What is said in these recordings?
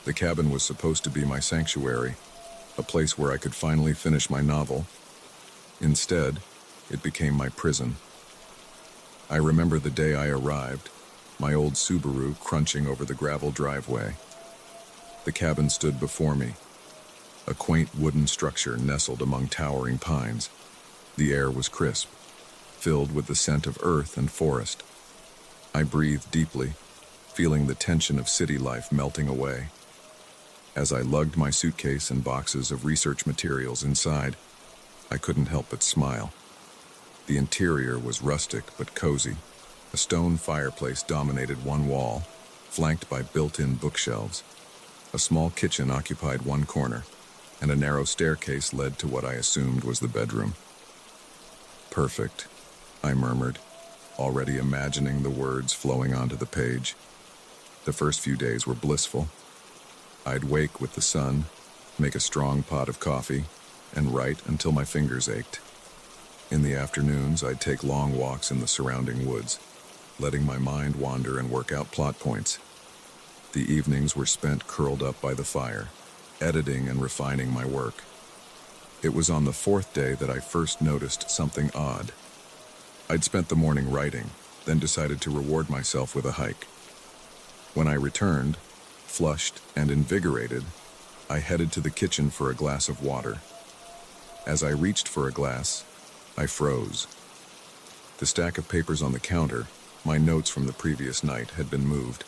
The cabin was supposed to be my sanctuary, a place where I could finally finish my novel. Instead, it became my prison. I remember the day I arrived, my old Subaru crunching over the gravel driveway. The cabin stood before me, a quaint wooden structure nestled among towering pines. The air was crisp, filled with the scent of earth and forest. I breathed deeply, feeling the tension of city life melting away. As I lugged my suitcase and boxes of research materials inside, I couldn't help but smile. The interior was rustic but cozy. A stone fireplace dominated one wall, flanked by built-in bookshelves. A small kitchen occupied one corner, and a narrow staircase led to what I assumed was the bedroom. "Perfect," I murmured, already imagining the words flowing onto the page. The first few days were blissful. I'd wake with the sun, make a strong pot of coffee, and write until my fingers ached. In the afternoons, I'd take long walks in the surrounding woods, letting my mind wander and work out plot points. The evenings were spent curled up by the fire, editing and refining my work. It was on the fourth day that I first noticed something odd. I'd spent the morning writing, then decided to reward myself with a hike. When I returned, flushed and invigorated, I headed to the kitchen for a glass of water. As I reached for a glass, I froze. The stack of papers on the counter, my notes from the previous night, had been moved.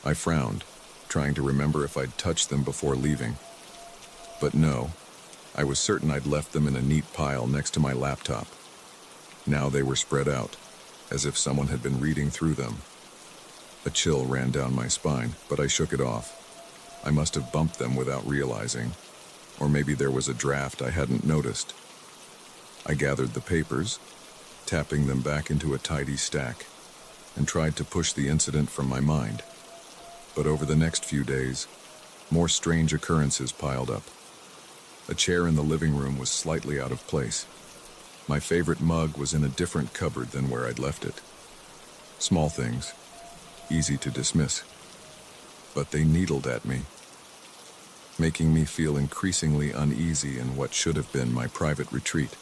I frowned, trying to remember if I'd touched them before leaving. But no, I was certain I'd left them in a neat pile next to my laptop. Now they were spread out, as if someone had been reading through them. A chill ran down my spine, but I shook it off. I must have bumped them without realizing, or maybe there was a draft I hadn't noticed. I gathered the papers, tapping them back into a tidy stack, and tried to push the incident from my mind. But over the next few days, more strange occurrences piled up. A chair in the living room was slightly out of place. My favorite mug was in a different cupboard than where I'd left it. Small things, easy to dismiss, but they needled at me, making me feel increasingly uneasy in what should have been my private retreat.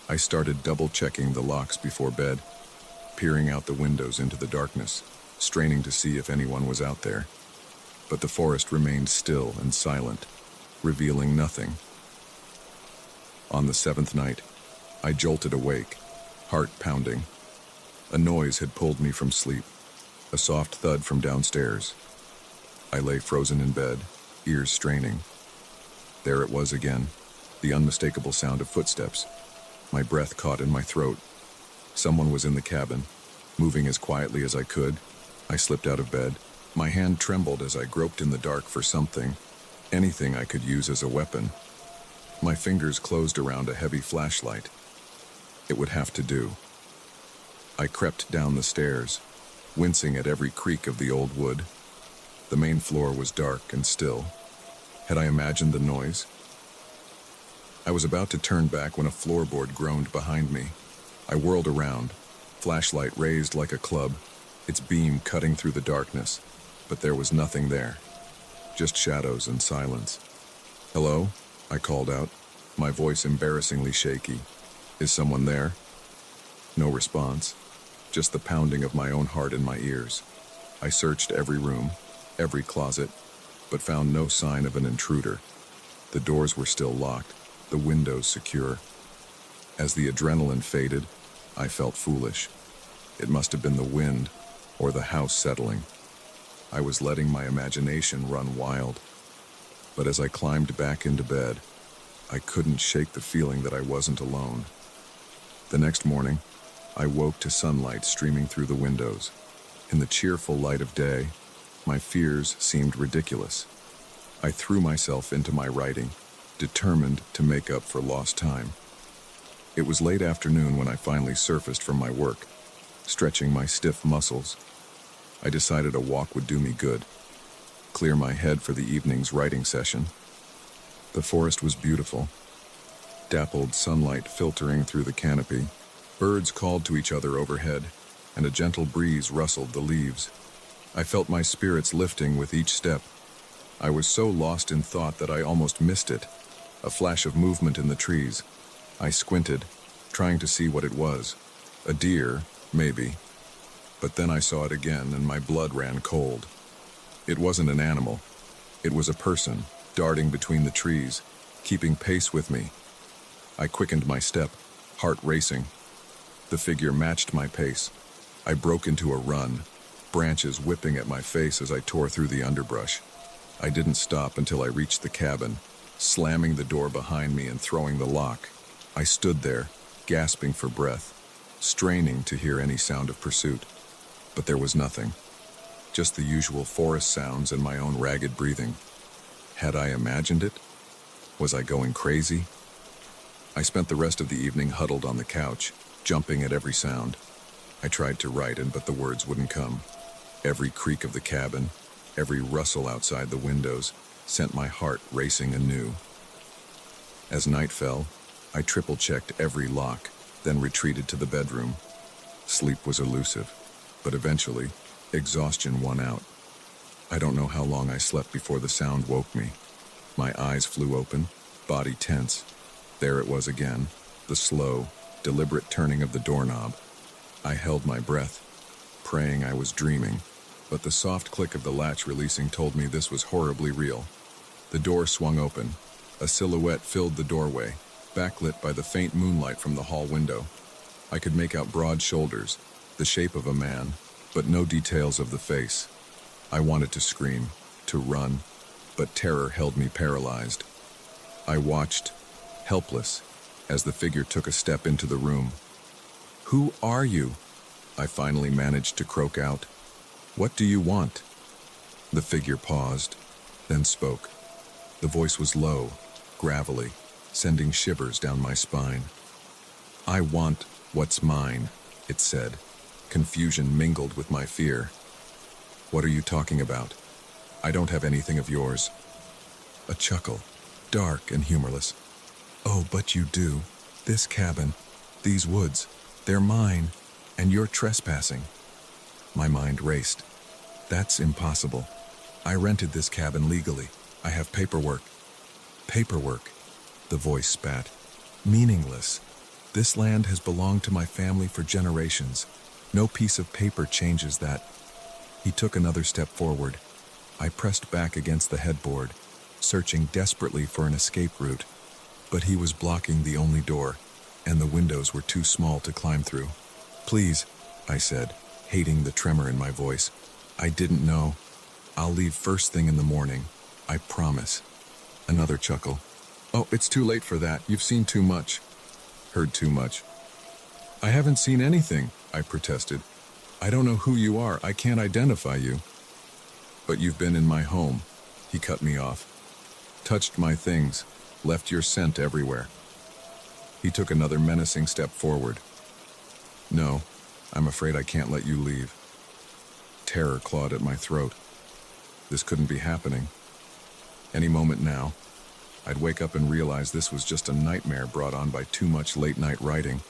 I started double-checking the locks before bed, peering out the windows into the darkness, straining to see if anyone was out there. But the forest remained still and silent, revealing nothing. On the seventh night, I jolted awake, heart pounding. A noise had pulled me from sleep, a soft thud from downstairs. I lay frozen in bed, ears straining. There it was again, the unmistakable sound of footsteps. My breath caught in my throat. Someone was in the cabin, moving as quietly as I could. I slipped out of bed. My hand trembled as I groped in the dark for something, anything I could use as a weapon. My fingers closed around a heavy flashlight. It would have to do. I crept down the stairs, wincing at every creak of the old wood. The main floor was dark and still. Had I imagined the noise? I was about to turn back when a floorboard groaned behind me. I whirled around, flashlight raised like a club, its beam cutting through the darkness, but there was nothing there. Just shadows and silence. "Hello?" I called out, my voice embarrassingly shaky. "Is someone there?" No response, just the pounding of my own heart in my ears. I searched every room, every closet, but found no sign of an intruder. The doors were still locked, the windows secure. As the adrenaline faded, I felt foolish. It must have been the wind, or the house settling. I was letting my imagination run wild. But as I climbed back into bed, I couldn't shake the feeling that I wasn't alone. The next morning, I woke to sunlight streaming through the windows. In the cheerful light of day, my fears seemed ridiculous. I threw myself into my writing, determined to make up for lost time. It was late afternoon when I finally surfaced from my work, stretching my stiff muscles. I decided a walk would do me good, clear my head for the evening's writing session. The forest was beautiful, dappled sunlight filtering through the canopy. Birds called to each other overhead, and a gentle breeze rustled the leaves. I felt my spirits lifting with each step. I was so lost in thought that I almost missed it. A flash of movement in the trees. I squinted, trying to see what it was. A deer, maybe. But then I saw it again, and my blood ran cold. It wasn't an animal. It was a person, darting between the trees, keeping pace with me. I quickened my step, heart racing. The figure matched my pace. I broke into a run, branches whipping at my face as I tore through the underbrush. I didn't stop until I reached the cabin, slamming the door behind me and throwing the lock. I stood there, gasping for breath, straining to hear any sound of pursuit. But there was nothing. Just the usual forest sounds and my own ragged breathing. Had I imagined it? Was I going crazy? I spent the rest of the evening huddled on the couch, jumping at every sound. I tried to write, but the words wouldn't come. Every creak of the cabin, every rustle outside the windows, sent my heart racing anew. As night fell, I triple-checked every lock, then retreated to the bedroom. Sleep was elusive, but eventually, exhaustion won out. I don't know how long I slept before the sound woke me. My eyes flew open, body tense. There it was again, the slow, deliberate turning of the doorknob. I held my breath, praying I was dreaming, but the soft click of the latch releasing told me this was horribly real. The door swung open. A silhouette filled the doorway, backlit by the faint moonlight from the hall window. I could make out broad shoulders, the shape of a man, but no details of the face. I wanted to scream, to run, but terror held me paralyzed. I watched, helpless, as the figure took a step into the room. "Who are you?" I finally managed to croak out. "What do you want?" The figure paused, then spoke. The voice was low, gravelly, sending shivers down my spine. "I want what's mine," it said, confusion mingled with my fear. "What are you talking about? I don't have anything of yours." A chuckle, dark and humorless. "Oh, but you do. This cabin, these woods, they're mine, and you're trespassing." My mind raced. "That's impossible. I rented this cabin legally. I have paperwork." "Paperwork," the voice spat. "Meaningless. This land has belonged to my family for generations. No piece of paper changes that." He took another step forward. I pressed back against the headboard, searching desperately for an escape route. But he was blocking the only door, and the windows were too small to climb through. "Please," I said, hating the tremor in my voice. "I didn't know. I'll leave first thing in the morning. I promise." Another chuckle. "Oh, it's too late for that. You've seen too much." "Heard too much." "I haven't seen anything," I protested. "I don't know who you are. I can't identify you." "But you've been in my home," he cut me off. "Touched my things, left your scent everywhere." He took another menacing step forward. "No, I'm afraid I can't let you leave." Terror clawed at my throat. This couldn't be happening. Any moment now, I'd wake up and realize this was just a nightmare brought on by too much late-night writing.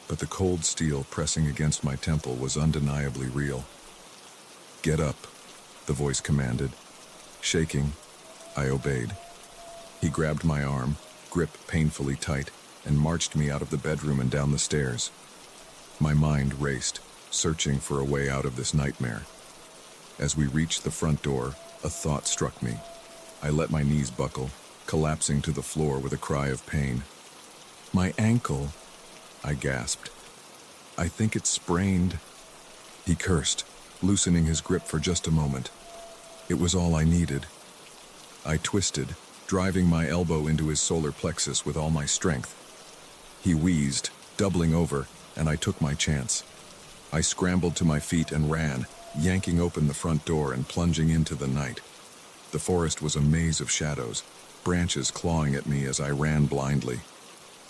But the cold steel pressing against my temple was undeniably real. "Get up," the voice commanded. Shaking, I obeyed. He grabbed my arm, grip painfully tight, and marched me out of the bedroom and down the stairs. My mind raced, searching for a way out of this nightmare. As we reached the front door, a thought struck me. I let my knees buckle, collapsing to the floor with a cry of pain. "My ankle," I gasped. "I think it's sprained." He cursed, loosening his grip for just a moment. It was all I needed. I twisted, driving my elbow into his solar plexus with all my strength. He wheezed, doubling over, and I took my chance. I scrambled to my feet and ran, yanking open the front door and plunging into the night. The forest was a maze of shadows, branches clawing at me as I ran blindly.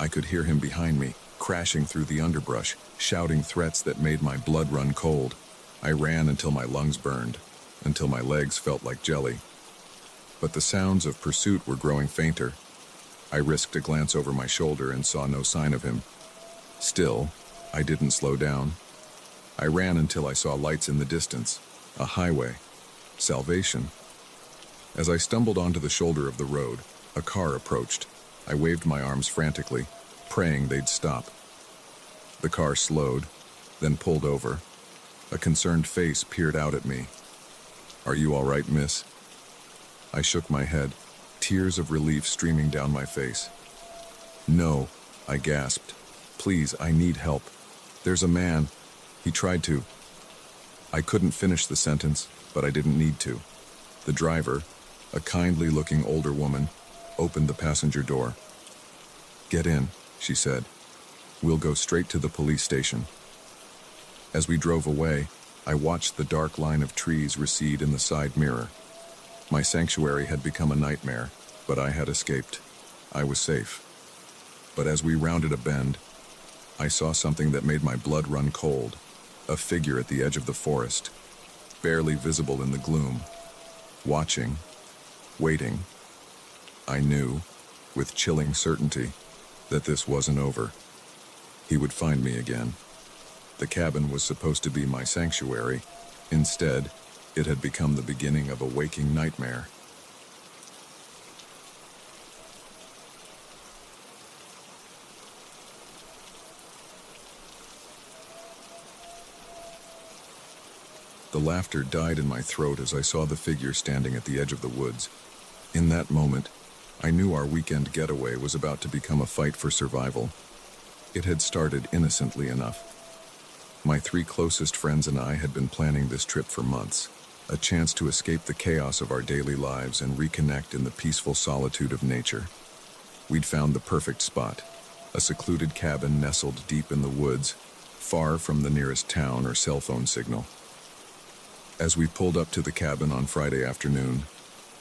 I could hear him behind me, crashing through the underbrush, shouting threats that made my blood run cold. I ran until my lungs burned, until my legs felt like jelly. But the sounds of pursuit were growing fainter. I risked a glance over my shoulder and saw no sign of him. Still, I didn't slow down. I ran until I saw lights in the distance, a highway, salvation. As I stumbled onto the shoulder of the road, a car approached. I waved my arms frantically, praying they'd stop. The car slowed, then pulled over. A concerned face peered out at me. "Are you all right, miss?" I shook my head, tears of relief streaming down my face. "No," I gasped. "Please, I need help. There's a man. He tried to..." I couldn't finish the sentence, but I didn't need to. The driver, a kindly-looking older woman, opened the passenger door. "Get in," she said. "We'll go straight to the police station." As we drove away, I watched the dark line of trees recede in the side mirror. My sanctuary had become a nightmare, but I had escaped. I was safe. But as we rounded a bend, I saw something that made my blood run cold. A figure at the edge of the forest, barely visible in the gloom. Watching, waiting. I knew, with chilling certainty, that this wasn't over. He would find me again. The cabin was supposed to be my sanctuary. Instead, it had become the beginning of a waking nightmare. The laughter died in my throat as I saw the figure standing at the edge of the woods. In that moment, I knew our weekend getaway was about to become a fight for survival. It had started innocently enough. My 3 closest friends and I had been planning this trip for months, a chance to escape the chaos of our daily lives and reconnect in the peaceful solitude of nature. We'd found the perfect spot, a secluded cabin nestled deep in the woods, far from the nearest town or cell phone signal. As we pulled up to the cabin on Friday afternoon,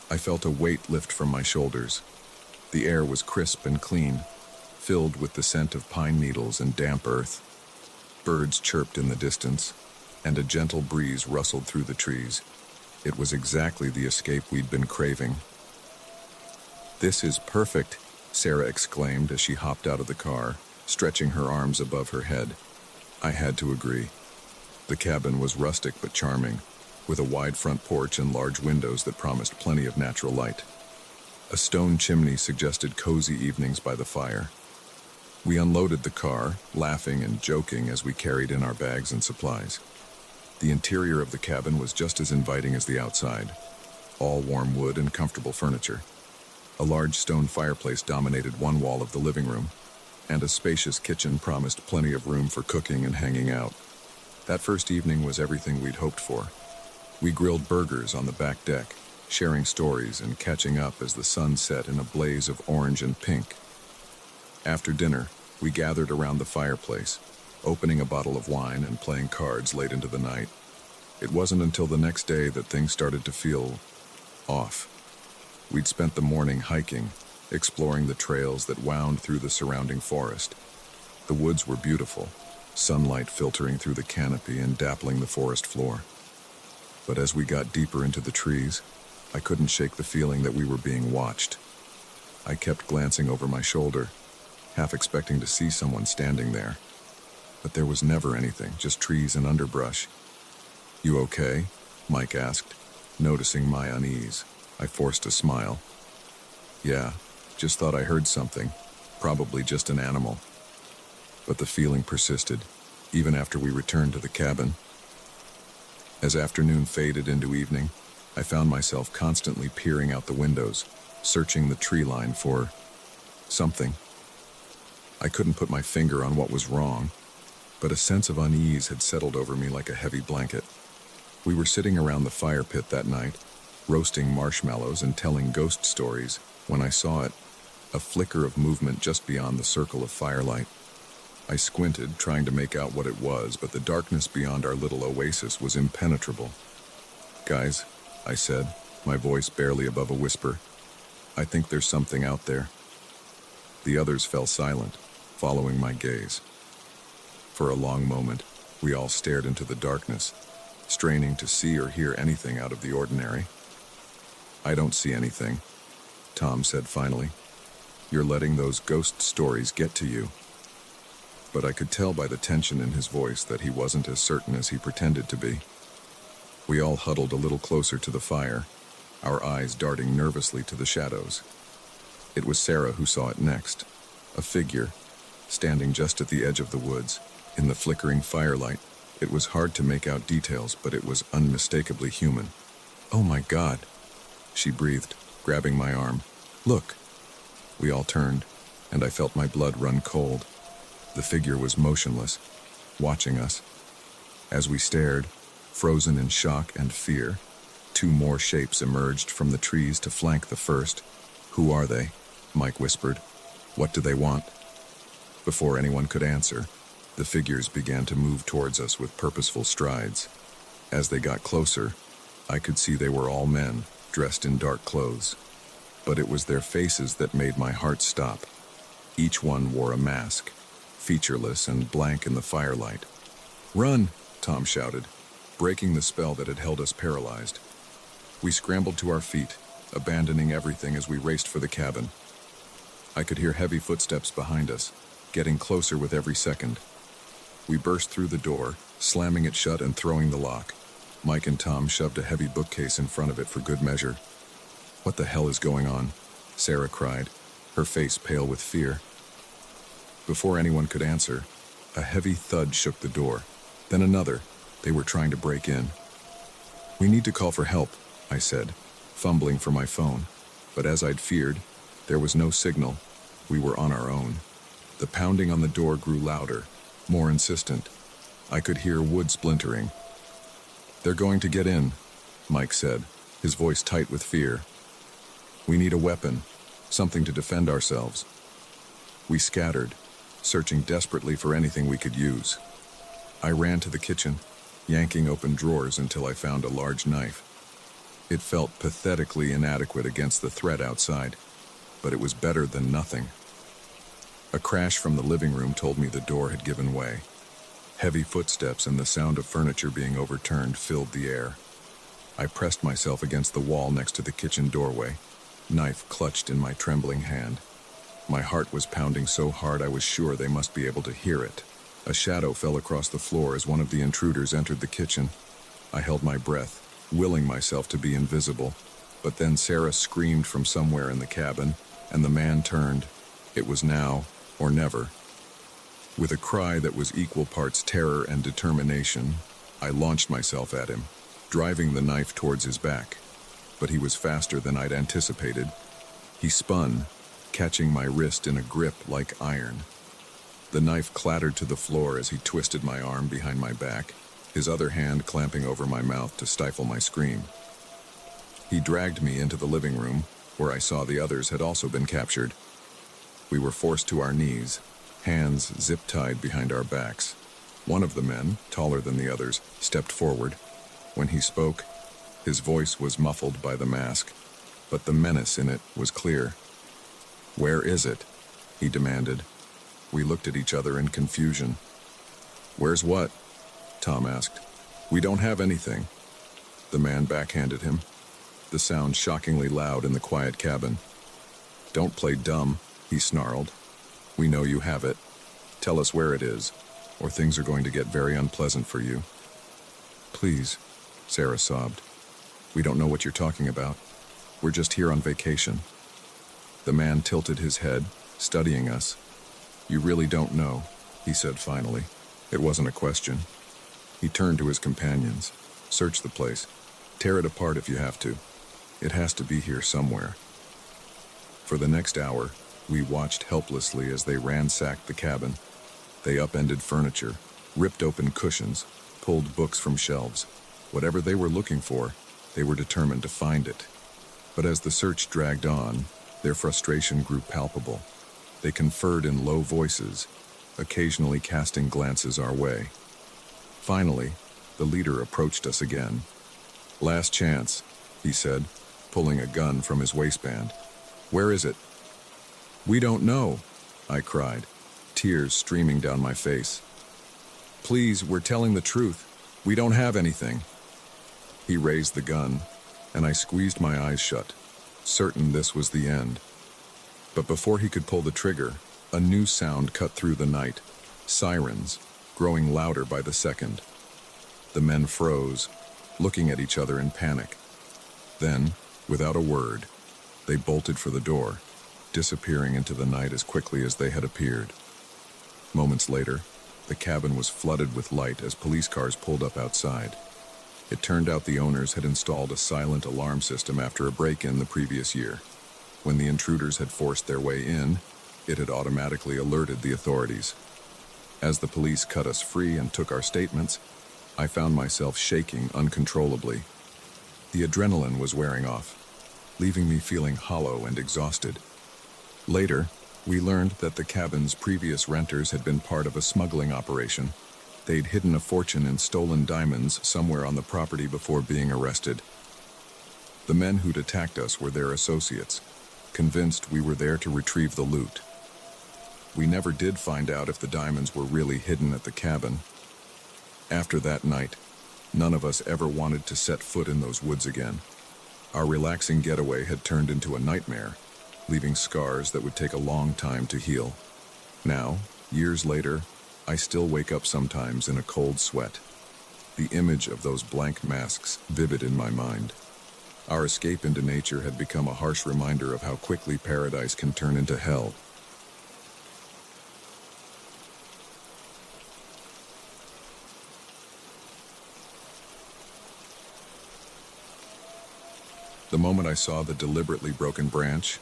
I felt a weight lift from my shoulders. The air was crisp and clean, filled with the scent of pine needles and damp earth. Birds chirped in the distance, and a gentle breeze rustled through the trees. It was exactly the escape we'd been craving. "This is perfect," Sarah exclaimed as she hopped out of the car, stretching her arms above her head. I had to agree. The cabin was rustic but charming, with a wide front porch and large windows that promised plenty of natural light. A stone chimney suggested cozy evenings by the fire. We unloaded the car, laughing and joking as we carried in our bags and supplies. The interior of the cabin was just as inviting as the outside, all warm wood and comfortable furniture. A large stone fireplace dominated one wall of the living room, and a spacious kitchen promised plenty of room for cooking and hanging out. That first evening was everything we'd hoped for. We grilled burgers on the back deck, sharing stories and catching up as the sun set in a blaze of orange and pink. After dinner, we gathered around the fireplace, opening a bottle of wine and playing cards late into the night. It wasn't until the next day that things started to feel off. We'd spent the morning hiking, exploring the trails that wound through the surrounding forest. The woods were beautiful, sunlight filtering through the canopy and dappling the forest floor. But as we got deeper into the trees, I couldn't shake the feeling that we were being watched. I kept glancing over my shoulder, half expecting to see someone standing there. But there was never anything, just trees and underbrush. "You okay?" Mike asked, noticing my unease. I forced a smile. "Yeah, just thought I heard something, probably just an animal." But the feeling persisted, even after we returned to the cabin. As afternoon faded into evening, I found myself constantly peering out the windows, searching the tree line for something. I couldn't put my finger on what was wrong, but a sense of unease had settled over me like a heavy blanket. We were sitting around the fire pit that night, roasting marshmallows and telling ghost stories, when I saw it, a flicker of movement just beyond the circle of firelight. I squinted, trying to make out what it was, but the darkness beyond our little oasis was impenetrable. "Guys," I said, my voice barely above a whisper, "I think there's something out there." The others fell silent, following my gaze. For a long moment, we all stared into the darkness, straining to see or hear anything out of the ordinary. "I don't see anything," Tom said finally. "You're letting those ghost stories get to you." but I could tell by the tension in his voice that he wasn't as certain as he pretended to be. We all huddled a little closer to the fire, our eyes darting nervously to the shadows. It was Sarah who saw it next, a figure, standing just at the edge of the woods. In the flickering firelight, it was hard to make out details, but it was unmistakably human. "Oh my God," she breathed, grabbing my arm. "Look." We all turned, and I felt my blood run cold. The figure was motionless, watching us. As we stared, frozen in shock and fear, two more shapes emerged from the trees to flank the first. "Who are they?" Mike whispered. "What do they want?" Before anyone could answer, the figures began to move towards us with purposeful strides. As they got closer, I could see they were all men, dressed in dark clothes. But it was their faces that made my heart stop. Each one wore a mask, featureless and blank in the firelight. "Run!" Tom shouted, breaking the spell that had held us paralyzed. We scrambled to our feet, abandoning everything as we raced for the cabin. I could hear heavy footsteps behind us, getting closer with every second. We burst through the door, slamming it shut and throwing the lock. Mike and Tom shoved a heavy bookcase in front of it for good measure. "What the hell is going on?" Sarah cried, her face pale with fear. Before anyone could answer, a heavy thud shook the door. Then another. They were trying to break in. "We need to call for help," I said, fumbling for my phone. But as I'd feared, there was no signal. We were on our own. The pounding on the door grew louder, more insistent. I could hear wood splintering. "They're going to get in," Mike said, his voice tight with fear. "We need a weapon, something to defend ourselves." We scattered, searching desperately for anything we could use. I ran to the kitchen, yanking open drawers until I found a large knife. It felt pathetically inadequate against the threat outside, but it was better than nothing. A crash from the living room told me the door had given way. Heavy footsteps and the sound of furniture being overturned filled the air. I pressed myself against the wall next to the kitchen doorway, knife clutched in my trembling hand. My heart was pounding so hard I was sure they must be able to hear it. A shadow fell across the floor as one of the intruders entered the kitchen. I held my breath, willing myself to be invisible, but then Sarah screamed from somewhere in the cabin, and the man turned. It was now or never. With a cry that was equal parts terror and determination, I launched myself at him, driving the knife towards his back. But he was faster than I'd anticipated. He spun, catching my wrist in a grip like iron. The knife clattered to the floor as he twisted my arm behind my back, his other hand clamping over my mouth to stifle my scream. He dragged me into the living room, where I saw the others had also been captured. We were forced to our knees, hands zip-tied behind our backs. One of the men, taller than the others, stepped forward. When he spoke, his voice was muffled by the mask, but the menace in it was clear. "Where is it?" he demanded. We looked at each other in confusion. "Where's what?" Tom asked. "We don't have anything." The man backhanded him, the sound shockingly loud in the quiet cabin. "Don't play dumb," he snarled. "We know you have it. Tell us where it is, or things are going to get very unpleasant for you." "Please," Sarah sobbed. "We don't know what you're talking about. We're just here on vacation." The man tilted his head, studying us. "You really don't know," he said finally. It wasn't a question. He turned to his companions. "Search the place. Tear it apart if you have to. It has to be here somewhere." For the next hour, we watched helplessly as they ransacked the cabin. They upended furniture, ripped open cushions, pulled books from shelves. Whatever they were looking for, they were determined to find it. But as the search dragged on, their frustration grew palpable. They conferred in low voices, occasionally casting glances our way. Finally, the leader approached us again. "Last chance," he said, pulling a gun from his waistband. "Where is it?" "We don't know," I cried, tears streaming down my face. "Please, we're telling the truth. We don't have anything." He raised the gun, and I squeezed my eyes shut, certain this was the end. But before he could pull the trigger, a new sound cut through the night. Sirens, growing louder by the second. The men froze, looking at each other in panic. Then, without a word, they bolted for the door, disappearing into the night as quickly as they had appeared. Moments later, the cabin was flooded with light as police cars pulled up outside. It turned out the owners had installed a silent alarm system after a break-in the previous year. When the intruders had forced their way in, it had automatically alerted the authorities. As the police cut us free and took our statements, I found myself shaking uncontrollably. The adrenaline was wearing off, leaving me feeling hollow and exhausted. Later, we learned that the cabin's previous renters had been part of a smuggling operation. They'd hidden a fortune in stolen diamonds somewhere on the property before being arrested. The men who'd attacked us were their associates, convinced we were there to retrieve the loot. We never did find out if the diamonds were really hidden at the cabin. After that night, none of us ever wanted to set foot in those woods again. Our relaxing getaway had turned into a nightmare, leaving scars that would take a long time to heal. Now, years later, I still wake up sometimes in a cold sweat, the image of those blank masks vivid in my mind. Our escape into nature had become a harsh reminder of how quickly paradise can turn into hell. The moment I saw the deliberately broken branch,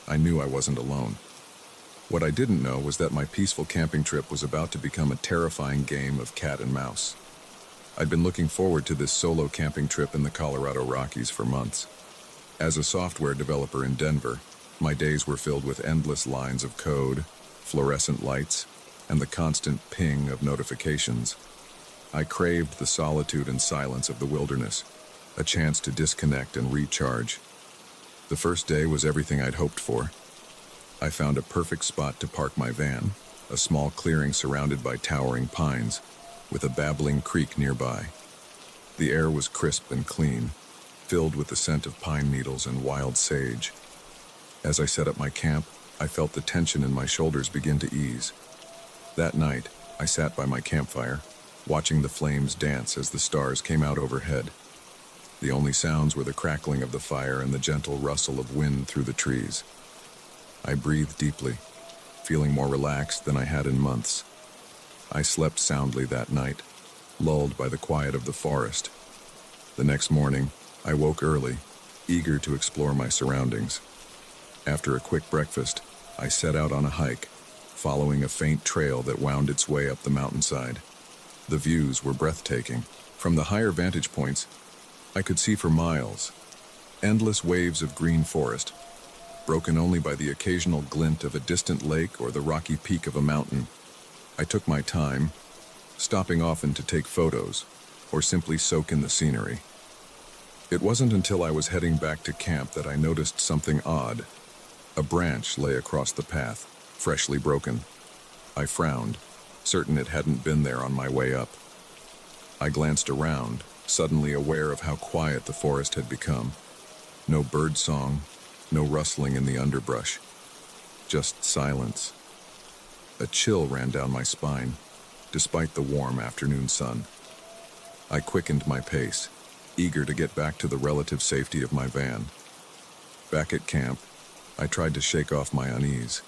I knew I wasn't alone. What I didn't know was that my peaceful camping trip was about to become a terrifying game of cat and mouse. I'd been looking forward to this solo camping trip in the Colorado Rockies for months. As a software developer in Denver, my days were filled with endless lines of code, fluorescent lights, and the constant ping of notifications. I craved the solitude and silence of the wilderness, a chance to disconnect and recharge. The first day was everything I'd hoped for. I found a perfect spot to park my van, a small clearing surrounded by towering pines, with a babbling creek nearby. The air was crisp and clean, filled with the scent of pine needles and wild sage. As I set up my camp, I felt the tension in my shoulders begin to ease. That night, I sat by my campfire, watching the flames dance as the stars came out overhead. The only sounds were the crackling of the fire and the gentle rustle of wind through the trees. I breathed deeply, feeling more relaxed than I had in months. I slept soundly that night, lulled by the quiet of the forest. The next morning, I woke early, eager to explore my surroundings. After a quick breakfast, I set out on a hike, following a faint trail that wound its way up the mountainside. The views were breathtaking. From the higher vantage points, I could see for miles, endless waves of green forest, broken only by the occasional glint of a distant lake or the rocky peak of a mountain. I took my time, stopping often to take photos or simply soak in the scenery. It wasn't until I was heading back to camp that I noticed something odd. A branch lay across the path, freshly broken. I frowned, certain it hadn't been there on my way up. I glanced around, suddenly aware of how quiet the forest had become. No bird song, no rustling in the underbrush, just silence. A chill ran down my spine, despite the warm afternoon sun. I quickened my pace, eager to get back to the relative safety of my van. Back at camp, I tried to shake off my unease.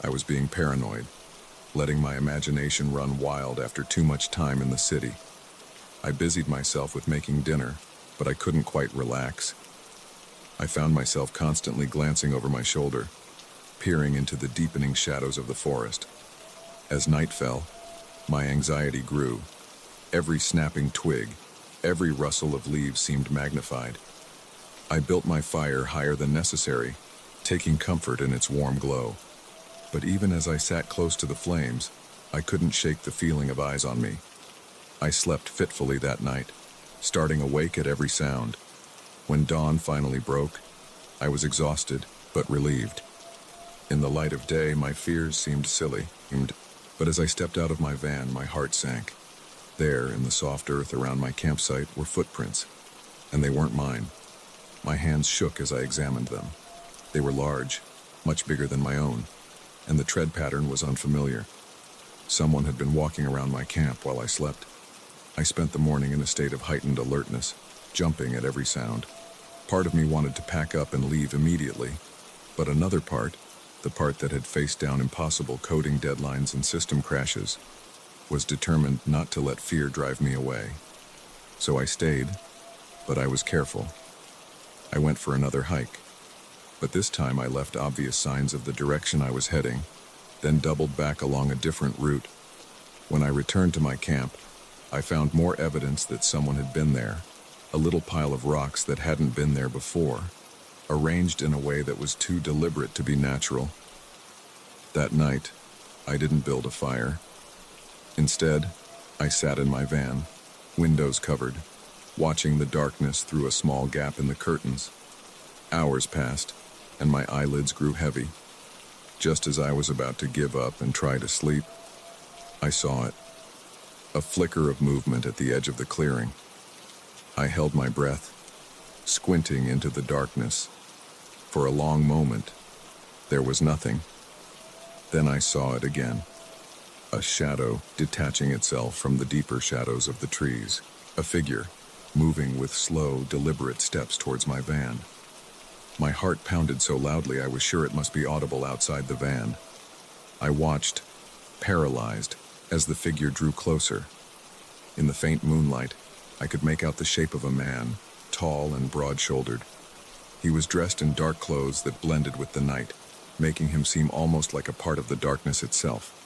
I was being paranoid, letting my imagination run wild after too much time in the city. I busied myself with making dinner, but I couldn't quite relax. I found myself constantly glancing over my shoulder, peering into the deepening shadows of the forest. As night fell, my anxiety grew. Every snapping twig, every rustle of leaves seemed magnified. I built my fire higher than necessary, taking comfort in its warm glow. But even as I sat close to the flames, I couldn't shake the feeling of eyes on me. I slept fitfully that night, starting awake at every sound. When dawn finally broke, I was exhausted, but relieved. In the light of day, my fears seemed silly, but as I stepped out of my van, my heart sank. There, in the soft earth around my campsite, were footprints, and they weren't mine. My hands shook as I examined them. They were large, much bigger than my own, and the tread pattern was unfamiliar. Someone had been walking around my camp while I slept. I spent the morning in a state of heightened alertness, jumping at every sound. Part of me wanted to pack up and leave immediately, but another part, the part that had faced down impossible coding deadlines and system crashes, was determined not to let fear drive me away. So I stayed, but I was careful. I went for another hike, but this time I left obvious signs of the direction I was heading, then doubled back along a different route. When I returned to my camp, I found more evidence that someone had been there, a little pile of rocks that hadn't been there before, arranged in a way that was too deliberate to be natural. That night, I didn't build a fire. Instead, I sat in my van, windows covered, watching the darkness through a small gap in the curtains. Hours passed, and my eyelids grew heavy. Just as I was about to give up and try to sleep, I saw it. A flicker of movement at the edge of the clearing. I held my breath, squinting into the darkness. For a long moment, there was nothing. Then I saw it again. A shadow detaching itself from the deeper shadows of the trees. A figure, moving with slow, deliberate steps towards my van. My heart pounded so loudly I was sure it must be audible outside the van. I watched, paralyzed, as the figure drew closer. In the faint moonlight, I could make out the shape of a man, tall and broad-shouldered. He was dressed in dark clothes that blended with the night, making him seem almost like a part of the darkness itself.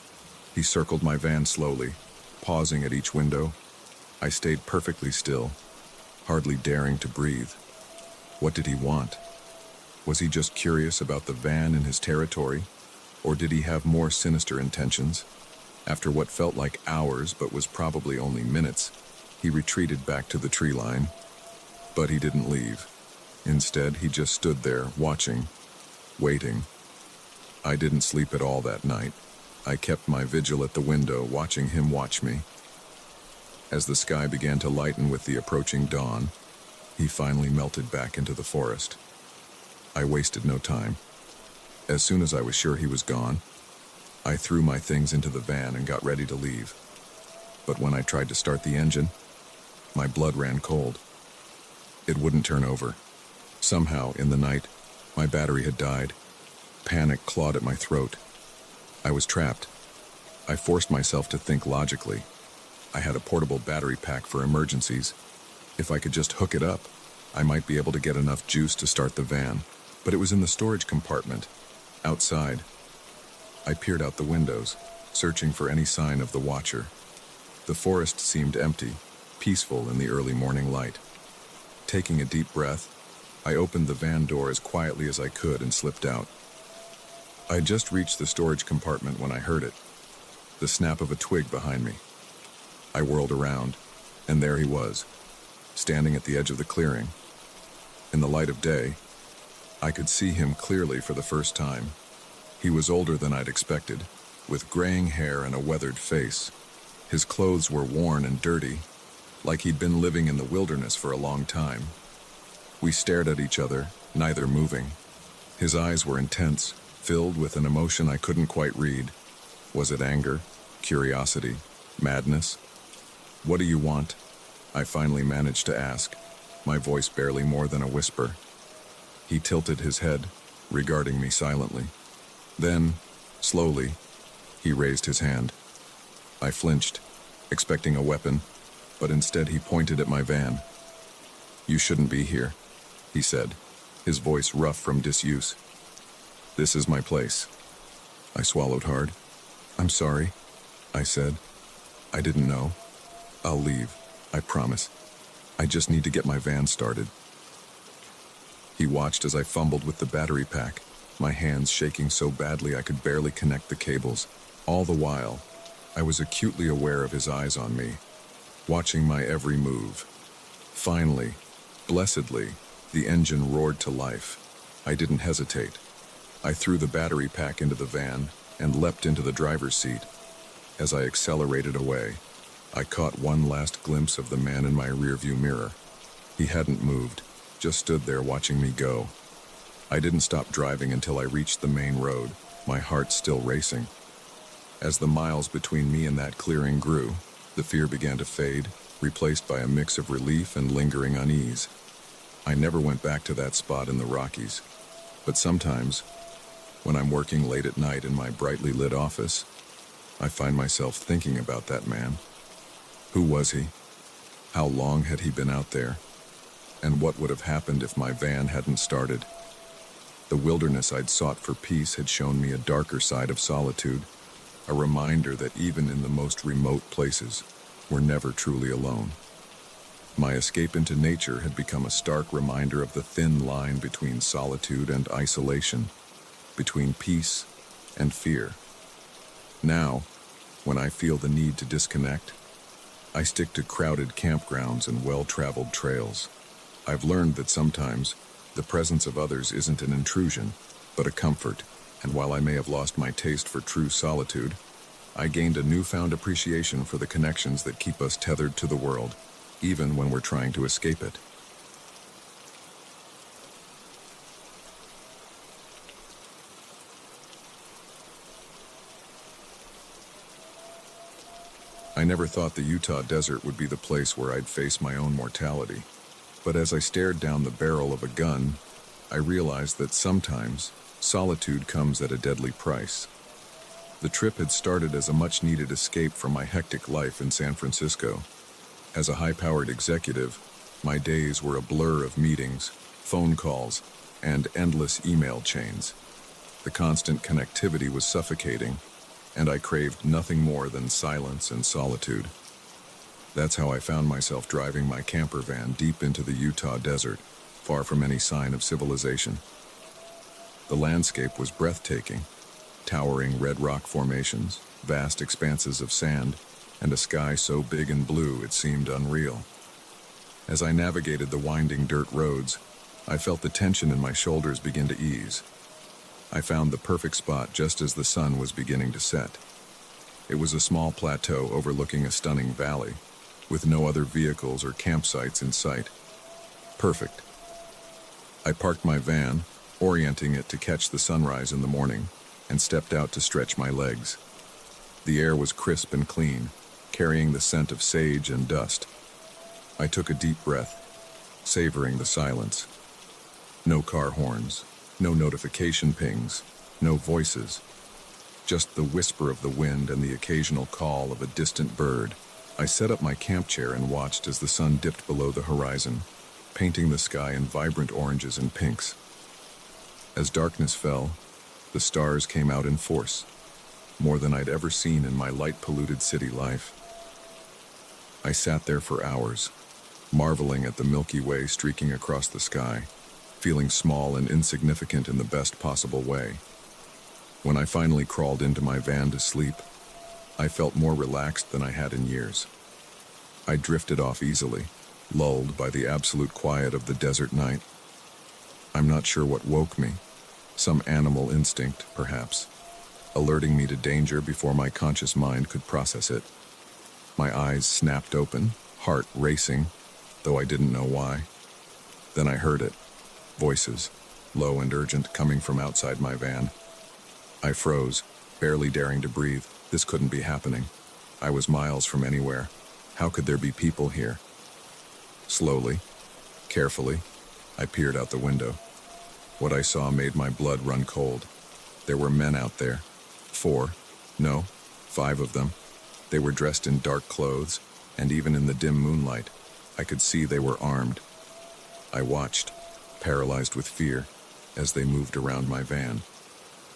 He circled my van slowly, pausing at each window. I stayed perfectly still, hardly daring to breathe. What did he want? Was he just curious about the van in his territory, or did he have more sinister intentions? After what felt like hours but was probably only minutes, he retreated back to the tree line. But he didn't leave. Instead, he just stood there, watching, waiting. I didn't sleep at all that night. I kept my vigil at the window, watching him watch me. As the sky began to lighten with the approaching dawn, he finally melted back into the forest. I wasted no time. As soon as I was sure he was gone, I threw my things into the van and got ready to leave. But when I tried to start the engine, my blood ran cold. It wouldn't turn over. Somehow, in the night, my battery had died. Panic clawed at my throat. I was trapped. I forced myself to think logically. I had a portable battery pack for emergencies. If I could just hook it up, I might be able to get enough juice to start the van. But it was in the storage compartment, outside. I peered out the windows, searching for any sign of the watcher. The forest seemed empty, peaceful in the early morning light. Taking a deep breath, I opened the van door as quietly as I could and slipped out. I had just reached the storage compartment when I heard it, the snap of a twig behind me. I whirled around, and there he was, standing at the edge of the clearing. In the light of day, I could see him clearly for the first time. He was older than I'd expected, with graying hair and a weathered face. His clothes were worn and dirty, like he'd been living in the wilderness for a long time. We stared at each other, neither moving. His eyes were intense, filled with an emotion I couldn't quite read. Was it anger, curiosity, madness? "What do you want?" I finally managed to ask, my voice barely more than a whisper. He tilted his head, regarding me silently. Then, slowly, he raised his hand. I flinched, expecting a weapon, but instead he pointed at my van. "You shouldn't be here," he said, his voice rough from disuse. "This is my place." I swallowed hard. "I'm sorry," I said. "I didn't know. I'll leave, I promise. I just need to get my van started." He watched as I fumbled with the battery pack, my hands shaking so badly I could barely connect the cables. All the while, I was acutely aware of his eyes on me, watching my every move. Finally, blessedly, the engine roared to life. I didn't hesitate. I threw the battery pack into the van and leapt into the driver's seat. As I accelerated away, I caught one last glimpse of the man in my rearview mirror. He hadn't moved, just stood there watching me go. I didn't stop driving until I reached the main road, my heart still racing. As the miles between me and that clearing grew, the fear began to fade, replaced by a mix of relief and lingering unease. I never went back to that spot in the Rockies, but sometimes, when I'm working late at night in my brightly lit office, I find myself thinking about that man. Who was he? How long had he been out there? And what would have happened if my van hadn't started? The wilderness I'd sought for peace had shown me a darker side of solitude, a reminder that even in the most remote places, we're never truly alone. My escape into nature had become a stark reminder of the thin line between solitude and isolation, between peace and fear. Now, when I feel the need to disconnect, I stick to crowded campgrounds and well-traveled trails. I've learned that sometimes the presence of others isn't an intrusion, but a comfort, and while I may have lost my taste for true solitude, I gained a newfound appreciation for the connections that keep us tethered to the world, even when we're trying to escape it. I never thought the Utah desert would be the place where I'd face my own mortality. But as I stared down the barrel of a gun, I realized that sometimes solitude comes at a deadly price. The trip had started as a much-needed escape from my hectic life in San Francisco. As a high-powered executive, my days were a blur of meetings, phone calls, and endless email chains. The constant connectivity was suffocating, and I craved nothing more than silence and solitude. That's how I found myself driving my camper van deep into the Utah desert, far from any sign of civilization. The landscape was breathtaking, towering red rock formations, vast expanses of sand, and a sky so big and blue it seemed unreal. As I navigated the winding dirt roads, I felt the tension in my shoulders begin to ease. I found the perfect spot just as the sun was beginning to set. It was a small plateau overlooking a stunning valley, with no other vehicles or campsites in sight. Perfect. I parked my van, orienting it to catch the sunrise in the morning, and stepped out to stretch my legs. The air was crisp and clean, carrying the scent of sage and dust. I took a deep breath, savoring the silence. No car horns, no notification pings, no voices. Just the whisper of the wind and the occasional call of a distant bird. I set up my camp chair and watched as the sun dipped below the horizon, painting the sky in vibrant oranges and pinks. As darkness fell, the stars came out in force, more than I'd ever seen in my light-polluted city life. I sat there for hours, marveling at the Milky Way streaking across the sky, feeling small and insignificant in the best possible way. When I finally crawled into my van to sleep, I felt more relaxed than I had in years. I drifted off easily, lulled by the absolute quiet of the desert night. I'm not sure what woke me, some animal instinct, perhaps, alerting me to danger before my conscious mind could process it. My eyes snapped open, heart racing, though I didn't know why. Then I heard it, voices, low and urgent, coming from outside my van. I froze, barely daring to breathe. This couldn't be happening. I was miles from anywhere. How could there be people here? Slowly, carefully, I peered out the window. What I saw made my blood run cold. There were men out there. 5 of them. They were dressed in dark clothes, and even in the dim moonlight, I could see they were armed. I watched, paralyzed with fear, as they moved around my van.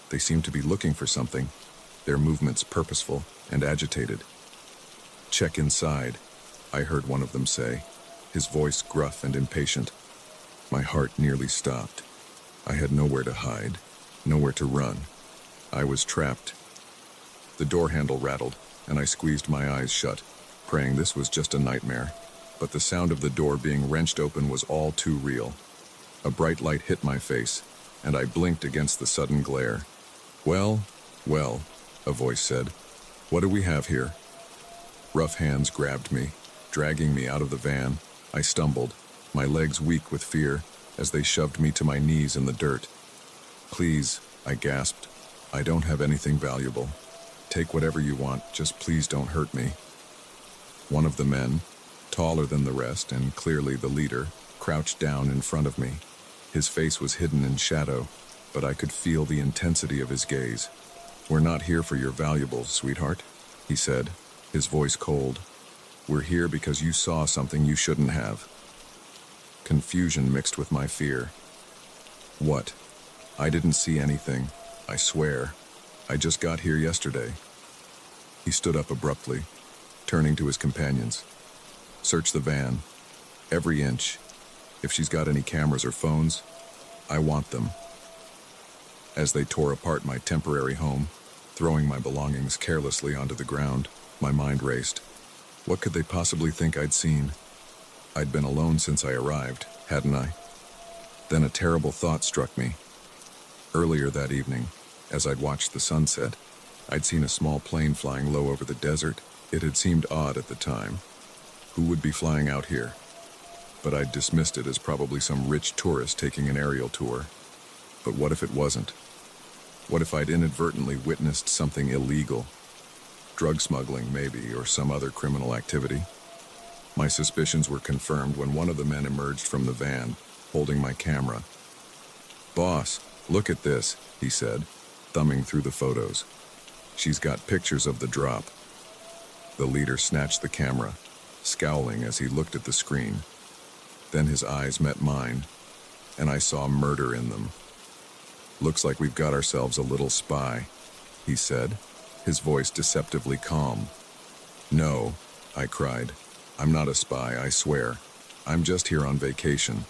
They seemed to be looking for something, their movements purposeful and agitated. "Check inside," I heard one of them say, his voice gruff and impatient. My heart nearly stopped. I had nowhere to hide, nowhere to run. I was trapped. The door handle rattled, and I squeezed my eyes shut, praying this was just a nightmare. But the sound of the door being wrenched open was all too real. A bright light hit my face, and I blinked against the sudden glare. Well, a voice said. "What do we have here?" Rough hands grabbed me, dragging me out of the van. I stumbled, my legs weak with fear, as they shoved me to my knees in the dirt. "Please," I gasped, "I don't have anything valuable." Take whatever you want, just please don't hurt me. One of the men, taller than the rest and clearly the leader, crouched down in front of me. His face was hidden in shadow, but I could feel the intensity of his gaze. "We're not here for your valuables, sweetheart," he said, his voice cold. "We're here because you saw something you shouldn't have." Confusion mixed with my fear. "What? I didn't see anything, I swear. I just got here yesterday." He stood up abruptly, turning to his companions. "Search the van. Every inch. If she's got any cameras or phones, I want them." As they tore apart my temporary home, throwing my belongings carelessly onto the ground, my mind raced. What could they possibly think I'd seen? I'd been alone since I arrived, hadn't I? Then a terrible thought struck me. Earlier that evening, as I'd watched the sunset, I'd seen a small plane flying low over the desert. It had seemed odd at the time. Who would be flying out here? But I'd dismissed it as probably some rich tourist taking an aerial tour. But what if it wasn't? What if I'd inadvertently witnessed something illegal? Drug smuggling, maybe, or some other criminal activity? My suspicions were confirmed when one of the men emerged from the van, holding my camera. "Boss, look at this," he said, thumbing through the photos. "She's got pictures of the drop." The leader snatched the camera, scowling as he looked at the screen. Then his eyes met mine, and I saw murder in them. "Looks like we've got ourselves a little spy," he said, his voice deceptively calm. "No," I cried. "I'm not a spy, I swear. I'm just here on vacation.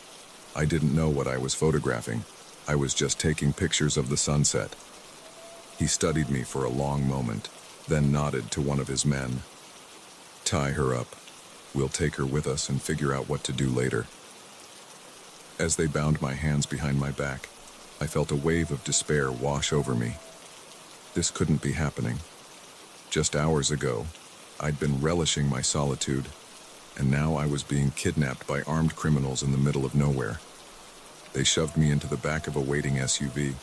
I didn't know what I was photographing. I was just taking pictures of the sunset." He studied me for a long moment, then nodded to one of his men. "Tie her up. We'll take her with us and figure out what to do later." As they bound my hands behind my back, I felt a wave of despair wash over me. This couldn't be happening. Just hours ago, I'd been relishing my solitude, and now I was being kidnapped by armed criminals in the middle of nowhere. They shoved me into the back of a waiting SUV,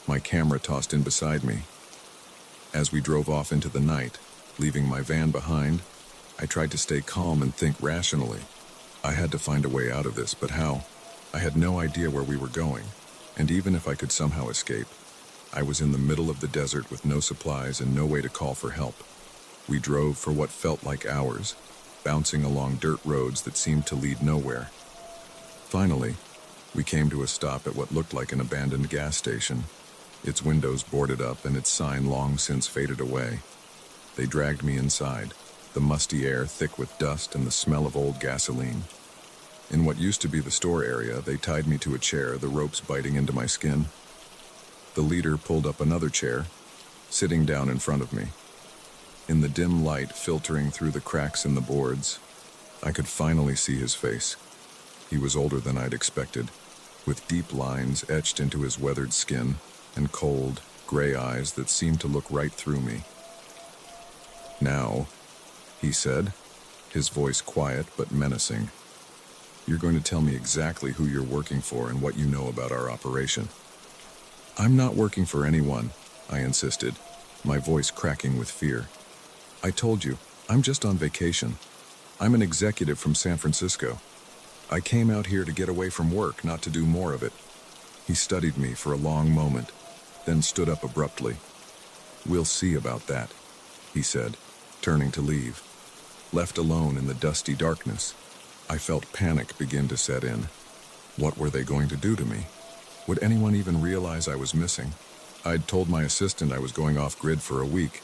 my camera tossed in beside me. As we drove off into the night, leaving my van behind, I tried to stay calm and think rationally. I had to find a way out of this, but how? I had no idea where we were going, and even if I could somehow escape, I was in the middle of the desert with no supplies and no way to call for help. We drove for what felt like hours, bouncing along dirt roads that seemed to lead nowhere. Finally, we came to a stop at what looked like an abandoned gas station, its windows boarded up and its sign long since faded away. They dragged me inside, the musty air thick with dust and the smell of old gasoline. In what used to be the store area, they tied me to a chair, the ropes biting into my skin. The leader pulled up another chair, sitting down in front of me. In the dim light filtering through the cracks in the boards, I could finally see his face. He was older than I'd expected, with deep lines etched into his weathered skin and cold, gray eyes that seemed to look right through me. "Now," he said, his voice quiet but menacing, "you're going to tell me exactly who you're working for and what you know about our operation." "I'm not working for anyone," I insisted, my voice cracking with fear. "I told you, I'm just on vacation. I'm an executive from San Francisco. I came out here to get away from work, not to do more of it." He studied me for a long moment, then stood up abruptly. "We'll see about that," he said, turning to leave. Left alone in the dusty darkness, I felt panic begin to set in. What were they going to do to me? Would anyone even realize I was missing? I'd told my assistant I was going off-grid for a week.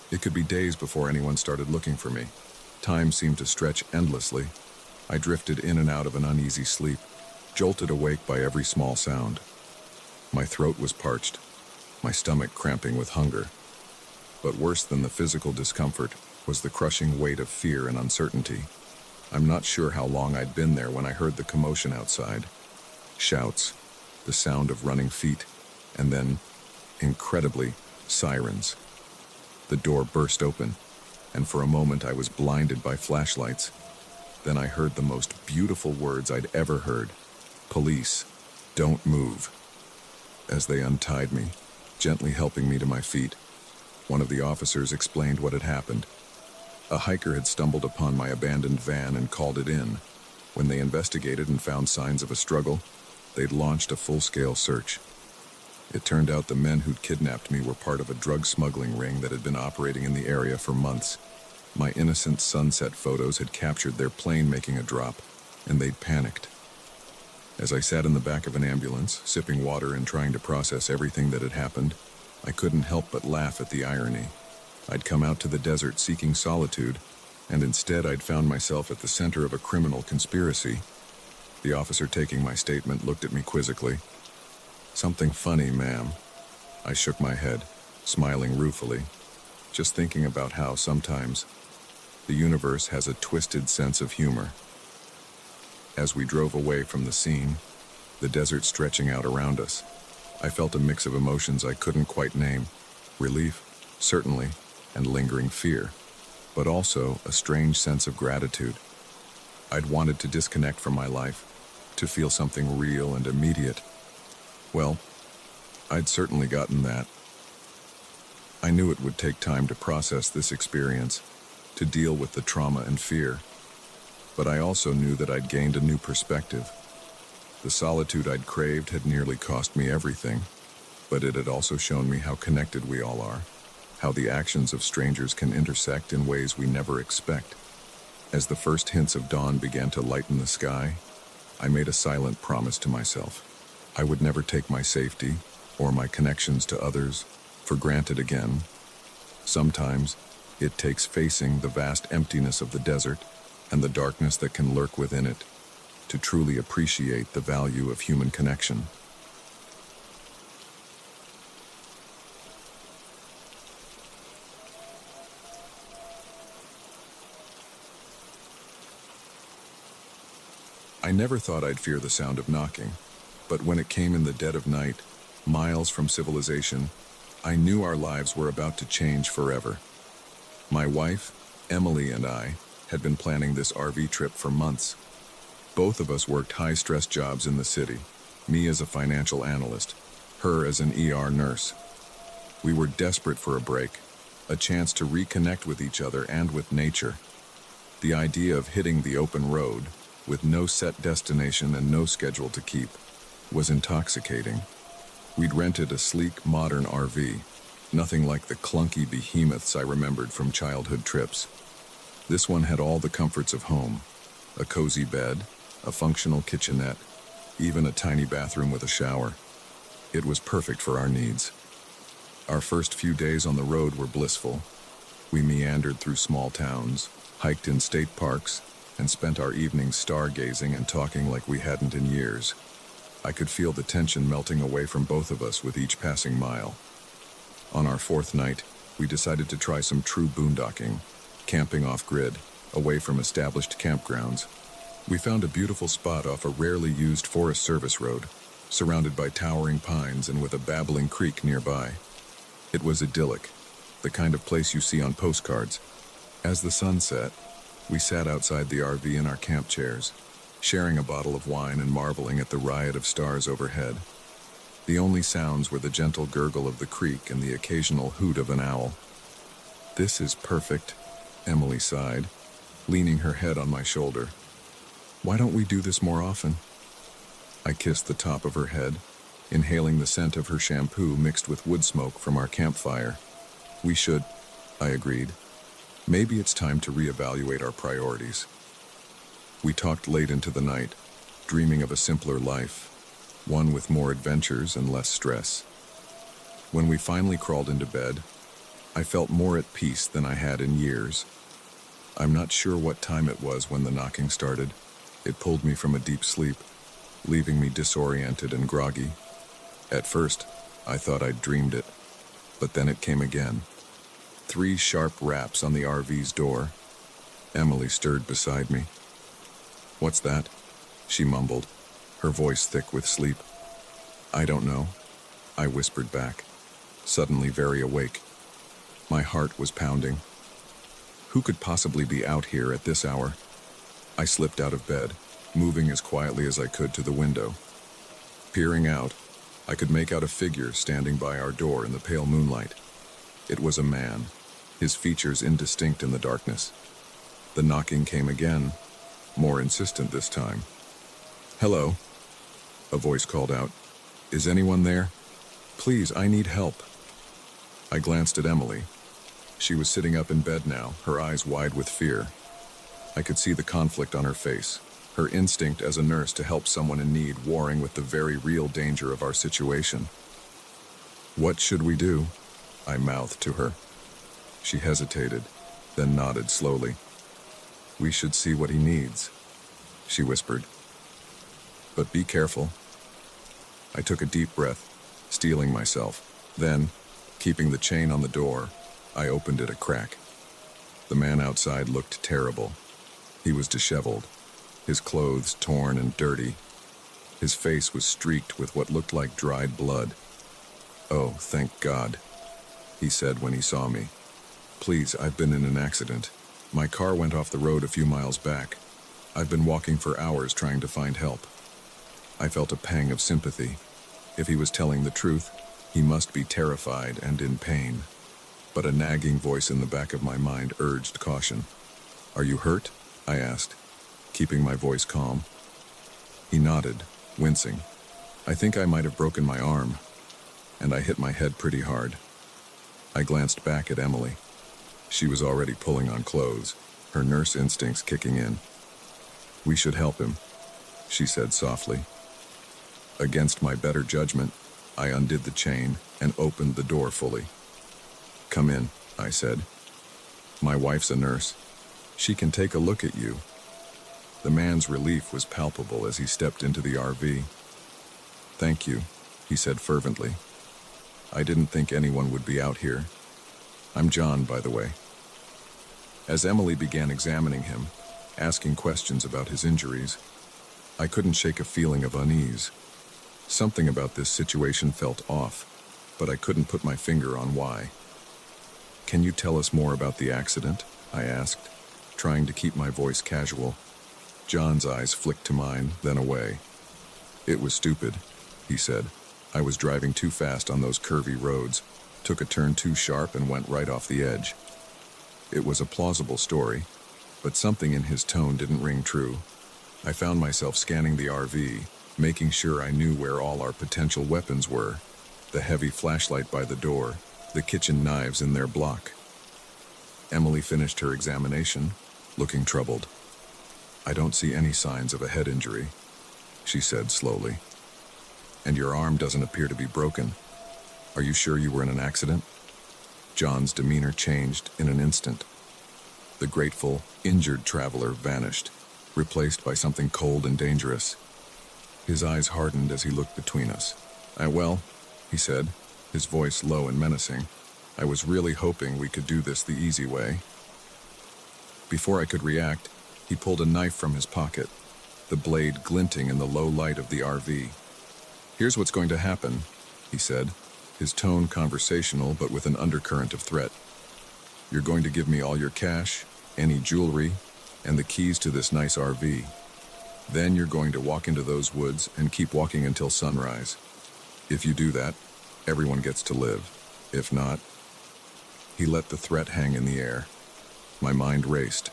It could be days before anyone started looking for me. Time seemed to stretch endlessly. I drifted in and out of an uneasy sleep, jolted awake by every small sound. My throat was parched, my stomach cramping with hunger. But worse than the physical discomfort was the crushing weight of fear and uncertainty. I'm not sure how long I'd been there when I heard the commotion outside. Shouts, the sound of running feet, and then, incredibly, sirens. The door burst open, and for a moment I was blinded by flashlights. Then I heard the most beautiful words I'd ever heard. "Police, don't move." As they untied me, gently helping me to my feet, One of the officers explained what had happened. A hiker had stumbled upon my abandoned van and called it in. When they investigated and found signs of a struggle, they'd launched a full-scale search. It turned out the men who'd kidnapped me were part of a drug smuggling ring that had been operating in the area for months. My innocent sunset photos had captured their plane making a drop, and they'd panicked. As I sat in the back of an ambulance, sipping water and trying to process everything that had happened, I couldn't help but laugh at the irony. I'd come out to the desert seeking solitude, and instead I'd found myself at the center of a criminal conspiracy. The officer taking my statement looked at me quizzically. "Something funny, ma'am." I shook my head, smiling ruefully, just thinking about how sometimes the universe has a twisted sense of humor. As we drove away from the scene, the desert stretching out around us, I felt a mix of emotions I couldn't quite name. Relief, certainly, and lingering fear, but also a strange sense of gratitude. I'd wanted to disconnect from my life, to feel something real and immediate. Well, I'd certainly gotten that. I knew it would take time to process this experience, to deal with the trauma and fear, but I also knew that I'd gained a new perspective. The solitude I'd craved had nearly cost me everything, but it had also shown me how connected we all are, how the actions of strangers can intersect in ways we never expect. As the first hints of dawn began to lighten the sky, I made a silent promise to myself. I would never take my safety, or my connections to others, for granted again. Sometimes, it takes facing the vast emptiness of the desert and the darkness that can lurk within it to truly appreciate the value of human connection. I never thought I'd fear the sound of knocking, but when it came in the dead of night, miles from civilization, I knew our lives were about to change forever. My wife, Emily, and I had been planning this RV trip for months. Both of us worked high-stress jobs in the city, me as a financial analyst, her as an ER nurse. We were desperate for a break, a chance to reconnect with each other and with nature. The idea of hitting the open road, with no set destination and no schedule to keep, was intoxicating. We'd rented a sleek, modern RV, nothing like the clunky behemoths I remembered from childhood trips. This one had all the comforts of home, a cozy bed, a functional kitchenette, even a tiny bathroom with a shower. It was perfect for our needs. Our first few days on the road were blissful. We meandered through small towns, hiked in state parks, and spent our evenings stargazing and talking like we hadn't in years. I could feel the tension melting away from both of us with each passing mile. On our fourth night, we decided to try some true boondocking, camping off-grid, away from established campgrounds. We found a beautiful spot off a rarely used Forest Service road, surrounded by towering pines and with a babbling creek nearby. It was idyllic, the kind of place you see on postcards. As the sun set, we sat outside the RV in our camp chairs, sharing a bottle of wine and marveling at the riot of stars overhead. The only sounds were the gentle gurgle of the creek and the occasional hoot of an owl. "This is perfect," Emily sighed, leaning her head on my shoulder. "Why don't we do this more often?" I kissed the top of her head, inhaling the scent of her shampoo mixed with wood smoke from our campfire. "We should," I agreed. "Maybe it's time to reevaluate our priorities." We talked late into the night, dreaming of a simpler life, one with more adventures and less stress. When we finally crawled into bed, I felt more at peace than I had in years. I'm not sure what time it was when the knocking started. It pulled me from a deep sleep, leaving me disoriented and groggy. At first, I thought I'd dreamed it, but then it came again. 3 sharp raps on the RV's door. Emily stirred beside me. "What's that?" she mumbled, her voice thick with sleep. "I don't know," I whispered back, suddenly very awake. My heart was pounding. Who could possibly be out here at this hour? I slipped out of bed, moving as quietly as I could to the window. Peering out, I could make out a figure standing by our door in the pale moonlight. It was a man, his features indistinct in the darkness. The knocking came again, more insistent this time. "Hello," a voice called out. "Is anyone there? Please, I need help." I glanced at Emily. She was sitting up in bed now, her eyes wide with fear. I could see the conflict on her face, her instinct as a nurse to help someone in need warring with the very real danger of our situation. "What should we do?" I mouthed to her. She hesitated, then nodded slowly. "We should see what he needs," she whispered. "But be careful." I took a deep breath, steeling myself. Then, keeping the chain on the door, I opened it a crack. The man outside looked terrible. He was disheveled, his clothes torn and dirty. His face was streaked with what looked like dried blood. "Oh, thank God," he said when he saw me. "Please, I've been in an accident. My car went off the road a few miles back. I've been walking for hours trying to find help." I felt a pang of sympathy. If he was telling the truth, he must be terrified and in pain. But a nagging voice in the back of my mind urged caution. "Are you hurt?" I asked, keeping my voice calm. He nodded, wincing. "I think I might have broken my arm," and I hit my head pretty hard. I glanced back at Emily. She was already pulling on clothes, her nurse instincts kicking in. "We should help him," she said softly. Against my better judgment, I undid the chain and opened the door fully. "Come in," I said. "My wife's a nurse. She can take a look at you." The man's relief was palpable as he stepped into the RV. "Thank you," he said fervently. "I didn't think anyone would be out here. I'm John, by the way." As Emily began examining him, asking questions about his injuries, I couldn't shake a feeling of unease. Something about this situation felt off, but I couldn't put my finger on why. "Can you tell us more about the accident?" I asked, trying to keep my voice casual. John's eyes flicked to mine, then away. "It was stupid," he said. "I was driving too fast on those curvy roads, took a turn too sharp and went right off the edge." It was a plausible story, but something in his tone didn't ring true. I found myself scanning the RV, making sure I knew where all our potential weapons were: the heavy flashlight by the door, the kitchen knives in their block. Emily finished her examination, looking troubled. "I don't see any signs of a head injury," she said slowly. "And your arm doesn't appear to be broken. Are you sure you were in an accident?" John's demeanor changed in an instant. The grateful, injured traveler vanished, replaced by something cold and dangerous. His eyes hardened as he looked between us. Well," he said, his voice low and menacing, "I was really hoping we could do this the easy way." Before I could react, he pulled a knife from his pocket, the blade glinting in the low light of the RV. "Here's what's going to happen," he said, his tone conversational but with an undercurrent of threat. "You're going to give me all your cash, any jewelry, and the keys to this nice RV. Then you're going to walk into those woods and keep walking until sunrise. If you do that, everyone gets to live. If not..." He let the threat hang in the air. My mind raced.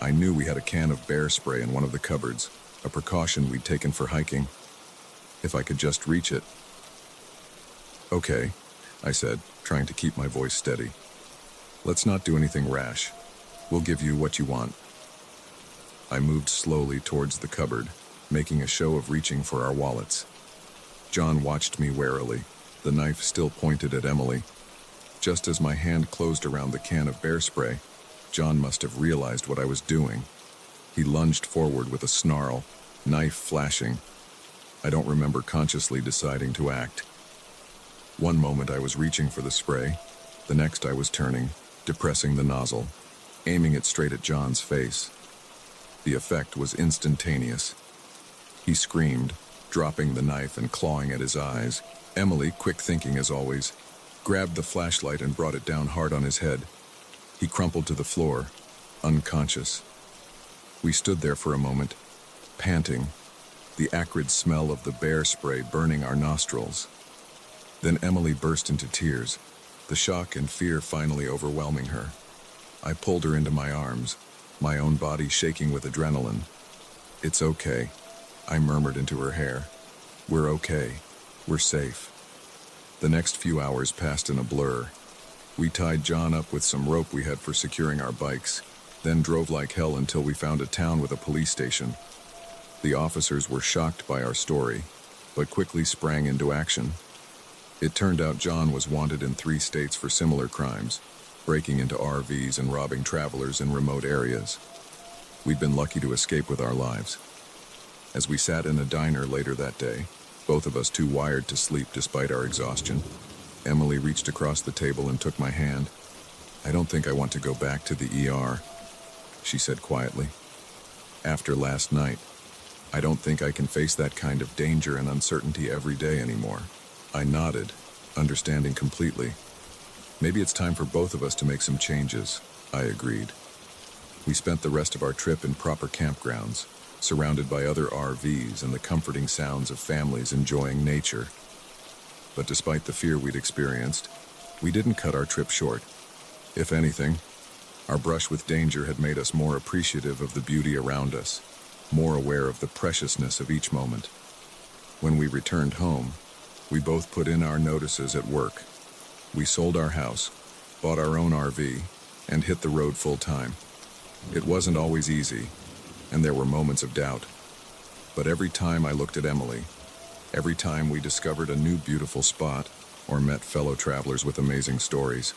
I knew we had a can of bear spray in one of the cupboards, a precaution we'd taken for hiking. If I could just reach it. "Okay," I said, trying to keep my voice steady. "Let's not do anything rash. We'll give you what you want." I moved slowly towards the cupboard, making a show of reaching for our wallets. John watched me warily, the knife still pointed at Emily. Just as my hand closed around the can of bear spray, John must have realized what I was doing. He lunged forward with a snarl, knife flashing. I don't remember consciously deciding to act. One moment I was reaching for the spray, the next I was turning, depressing the nozzle, aiming it straight at John's face. The effect was instantaneous. He screamed, dropping the knife and clawing at his eyes. Emily, quick thinking as always, grabbed the flashlight and brought it down hard on his head. He crumpled to the floor, unconscious. We stood there for a moment, panting, the acrid smell of the bear spray burning our nostrils. Then Emily burst into tears, the the shock and fear finally overwhelming her. I pulled her into my arms, my own body shaking with adrenaline. "It's okay," I murmured into her hair. "We're okay. We're safe." The next few hours passed in a blur. We tied John up with some rope we had for securing our bikes, then drove like hell until we found a town with a police station. The officers were shocked by our story, but quickly sprang into action. It turned out John was wanted in 3 states for similar crimes, breaking into RVs and robbing travelers in remote areas. We'd been lucky to escape with our lives. As we sat in a diner later that day, both of us too wired to sleep despite our exhaustion, Emily reached across the table and took my hand. "I don't think I want to go back to the ER," she said quietly. "After last night, I don't think I can face that kind of danger and uncertainty every day anymore." I nodded, understanding completely. "Maybe it's time for both of us to make some changes," I agreed. We spent the rest of our trip in proper campgrounds, surrounded by other RVs and the comforting sounds of families enjoying nature. But despite the fear we'd experienced, we didn't cut our trip short. If anything, our brush with danger had made us more appreciative of the beauty around us, more aware of the preciousness of each moment. When we returned home, we both put in our notices at work. We sold our house, bought our own RV, and hit the road full time. It wasn't always easy, and there were moments of doubt. But every time I looked at Emily, every time we discovered a new beautiful spot or met fellow travelers with amazing stories,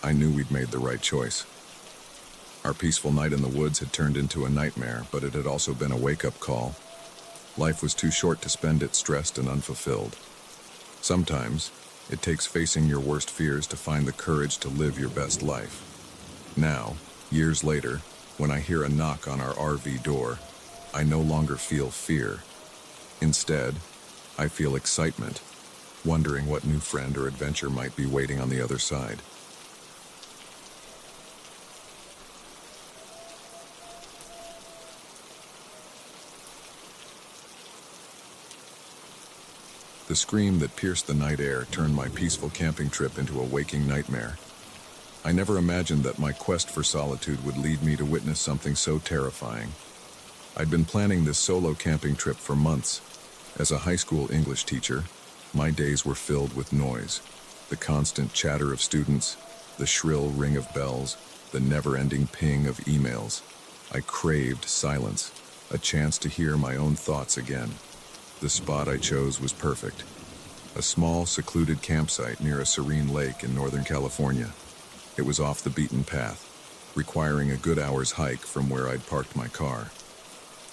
I knew we'd made the right choice. Our peaceful night in the woods had turned into a nightmare, but it had also been a wake-up call. Life was too short to spend it stressed and unfulfilled. Sometimes, it takes facing your worst fears to find the courage to live your best life. Now, years later, when I hear a knock on our RV door, I no longer feel fear. Instead, I feel excitement, wondering what new friend or adventure might be waiting on the other side. The scream that pierced the night air turned my peaceful camping trip into a waking nightmare. I never imagined that my quest for solitude would lead me to witness something so terrifying. I'd been planning this solo camping trip for months. As a high school English teacher, my days were filled with noise. The constant chatter of students, the shrill ring of bells, the never-ending ping of emails. I craved silence, a chance to hear my own thoughts again. The spot I chose was perfect. A small, secluded campsite near a serene lake in Northern California. It was off the beaten path, requiring a good hour's hike from where I'd parked my car.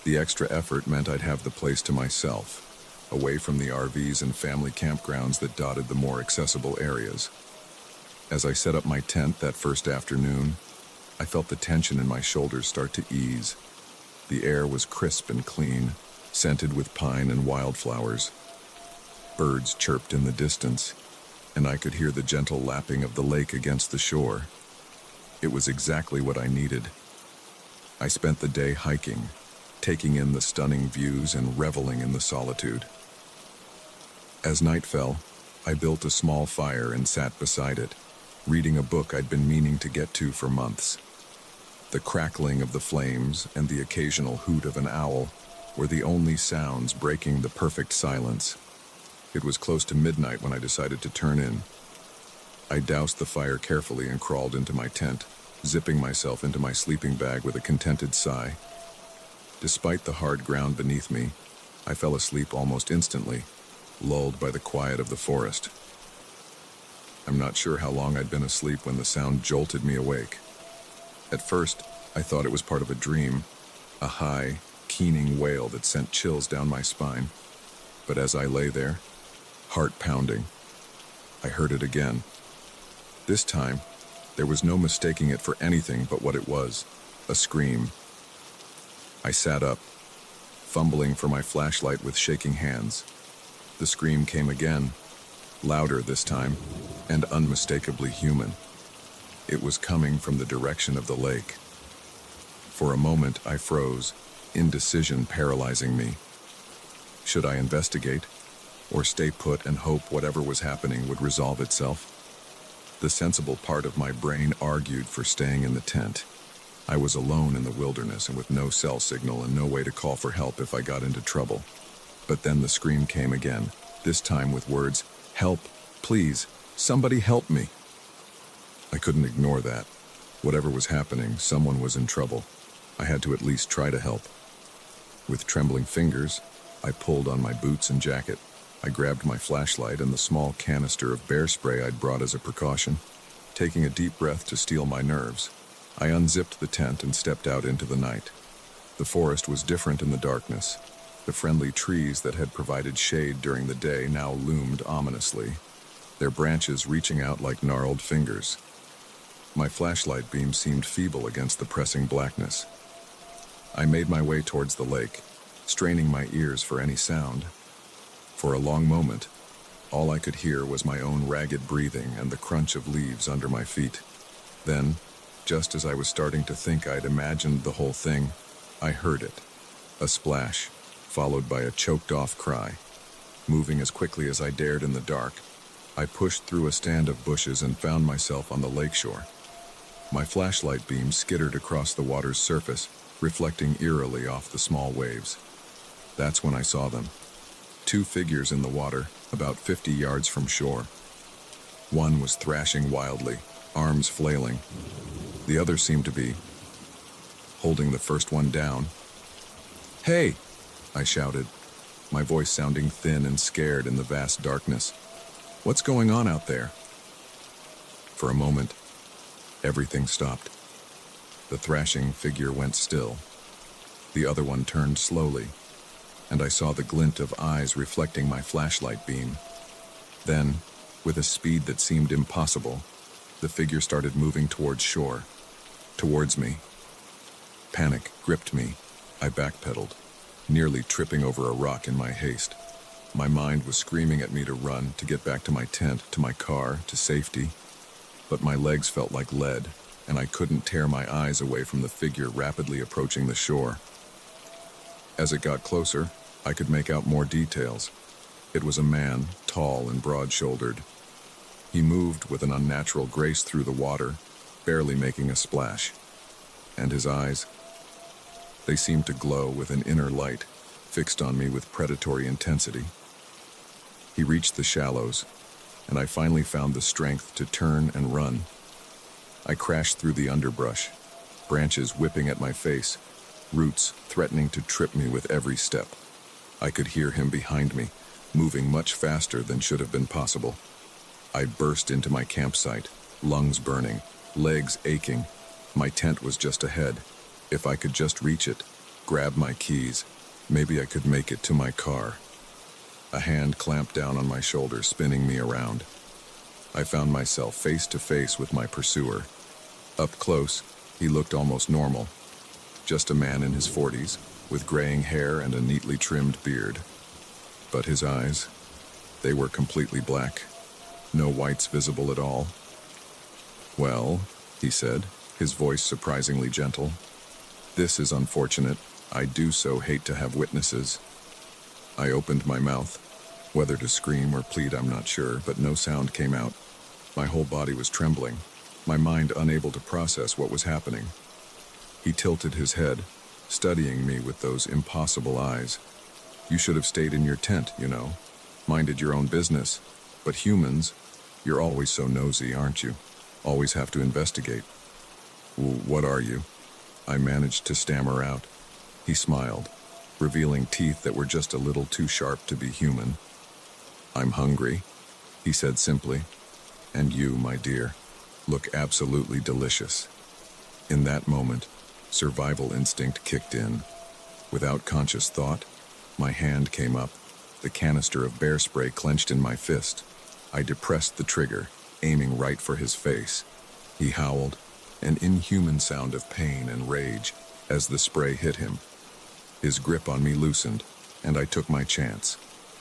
The extra effort meant I'd have the place to myself, away from the RVs and family campgrounds that dotted the more accessible areas. As I set up my tent that first afternoon, I felt the tension in my shoulders start to ease. The air was crisp and clean, scented with pine and wildflowers. Birds chirped in the distance, and I could hear the gentle lapping of the lake against the shore. It was exactly what I needed. I spent the day hiking, taking in the stunning views and reveling in the solitude. As night fell, I built a small fire and sat beside it, reading a book I'd been meaning to get to for months. The crackling of the flames and the occasional hoot of an owl were the only sounds breaking the perfect silence. It was close to midnight when I decided to turn in. I doused the fire carefully and crawled into my tent, zipping myself into my sleeping bag with a contented sigh. Despite the hard ground beneath me, I fell asleep almost instantly, lulled by the quiet of the forest. I'm not sure how long I'd been asleep when the sound jolted me awake. At first, I thought it was part of a dream, a high, keening wail that sent chills down my spine. But as I lay there, heart pounding, I heard it again. This time, there was no mistaking it for anything but what it was, a scream. I sat up, fumbling for my flashlight with shaking hands. The scream came again, louder this time, and unmistakably human. It was coming from the direction of the lake. For a moment, I froze, indecision paralyzing me. Should I investigate, or stay put and hope whatever was happening would resolve itself? The sensible part of my brain argued for staying in the tent. I was alone in the wilderness and with no cell signal and no way to call for help if I got into trouble. But then the scream came again, this time with words, "Help, please, somebody help me." I couldn't ignore that. Whatever was happening, someone was in trouble. I had to at least try to help. With trembling fingers, I pulled on my boots and jacket. I grabbed my flashlight and the small canister of bear spray I'd brought as a precaution. Taking a deep breath to steel my nerves, I unzipped the tent and stepped out into the night. The forest was different in the darkness. The friendly trees that had provided shade during the day now loomed ominously, their branches reaching out like gnarled fingers. My flashlight beam seemed feeble against the pressing blackness. I made my way towards the lake, straining my ears for any sound. For a long moment, all I could hear was my own ragged breathing and the crunch of leaves under my feet. Then, just as I was starting to think I'd imagined the whole thing, I heard it. A splash, followed by a choked-off cry. Moving as quickly as I dared in the dark, I pushed through a stand of bushes and found myself on the lakeshore. My flashlight beam skittered across the water's surface, reflecting eerily off the small waves. That's when I saw them. Two figures in the water, about 50 yards from shore. One was thrashing wildly, arms flailing. The other seemed to be holding the first one down. "Hey!" I shouted, my voice sounding thin and scared in the vast darkness. "What's going on out there?" For a moment, everything stopped. The thrashing figure went still. The other one turned slowly, and I saw the glint of eyes reflecting my flashlight beam. Then, with a speed that seemed impossible, the figure started moving towards shore, towards me. Panic gripped me. I backpedaled, nearly tripping over a rock in my haste. My mind was screaming at me to run, to get back to my tent, to my car, to safety. But my legs felt like lead, and I couldn't tear my eyes away from the figure rapidly approaching the shore. As it got closer, I could make out more details. It was a man, tall and broad-shouldered. He moved with an unnatural grace through the water, barely making a splash. And his eyes, they seemed to glow with an inner light, fixed on me with predatory intensity. He reached the shallows, and I finally found the strength to turn and run. I crashed through the underbrush, branches whipping at my face, roots threatening to trip me with every step. I could hear him behind me, moving much faster than should have been possible. I burst into my campsite, lungs burning, legs aching. My tent was just ahead. If I could just reach it, grab my keys, maybe I could make it to my car. A hand clamped down on my shoulder, spinning me around. I found myself face to face with my pursuer. Up close, he looked almost normal. Just a man in his 40s, with graying hair and a neatly trimmed beard. But his eyes, they were completely black. No whites visible at all. "Well," he said, his voice surprisingly gentle. "This is unfortunate. I do so hate to have witnesses." I opened my mouth. Whether to scream or plead, I'm not sure, but no sound came out. My whole body was trembling, my mind unable to process what was happening. He tilted his head, studying me with those impossible eyes. "You should have stayed in your tent, you know. Minded your own business. But humans, you're always so nosy, aren't you? Always have to investigate." "What are you?" I managed to stammer out. He smiled, revealing teeth that were just a little too sharp to be human. "I'm hungry," he said simply. "And you, my dear, look absolutely delicious." In that moment, survival instinct kicked in. Without conscious thought, my hand came up, the canister of bear spray clenched in my fist. I depressed the trigger, aiming right for his face. He howled, an inhuman sound of pain and rage, as the spray hit him. His grip on me loosened, and I took my chance.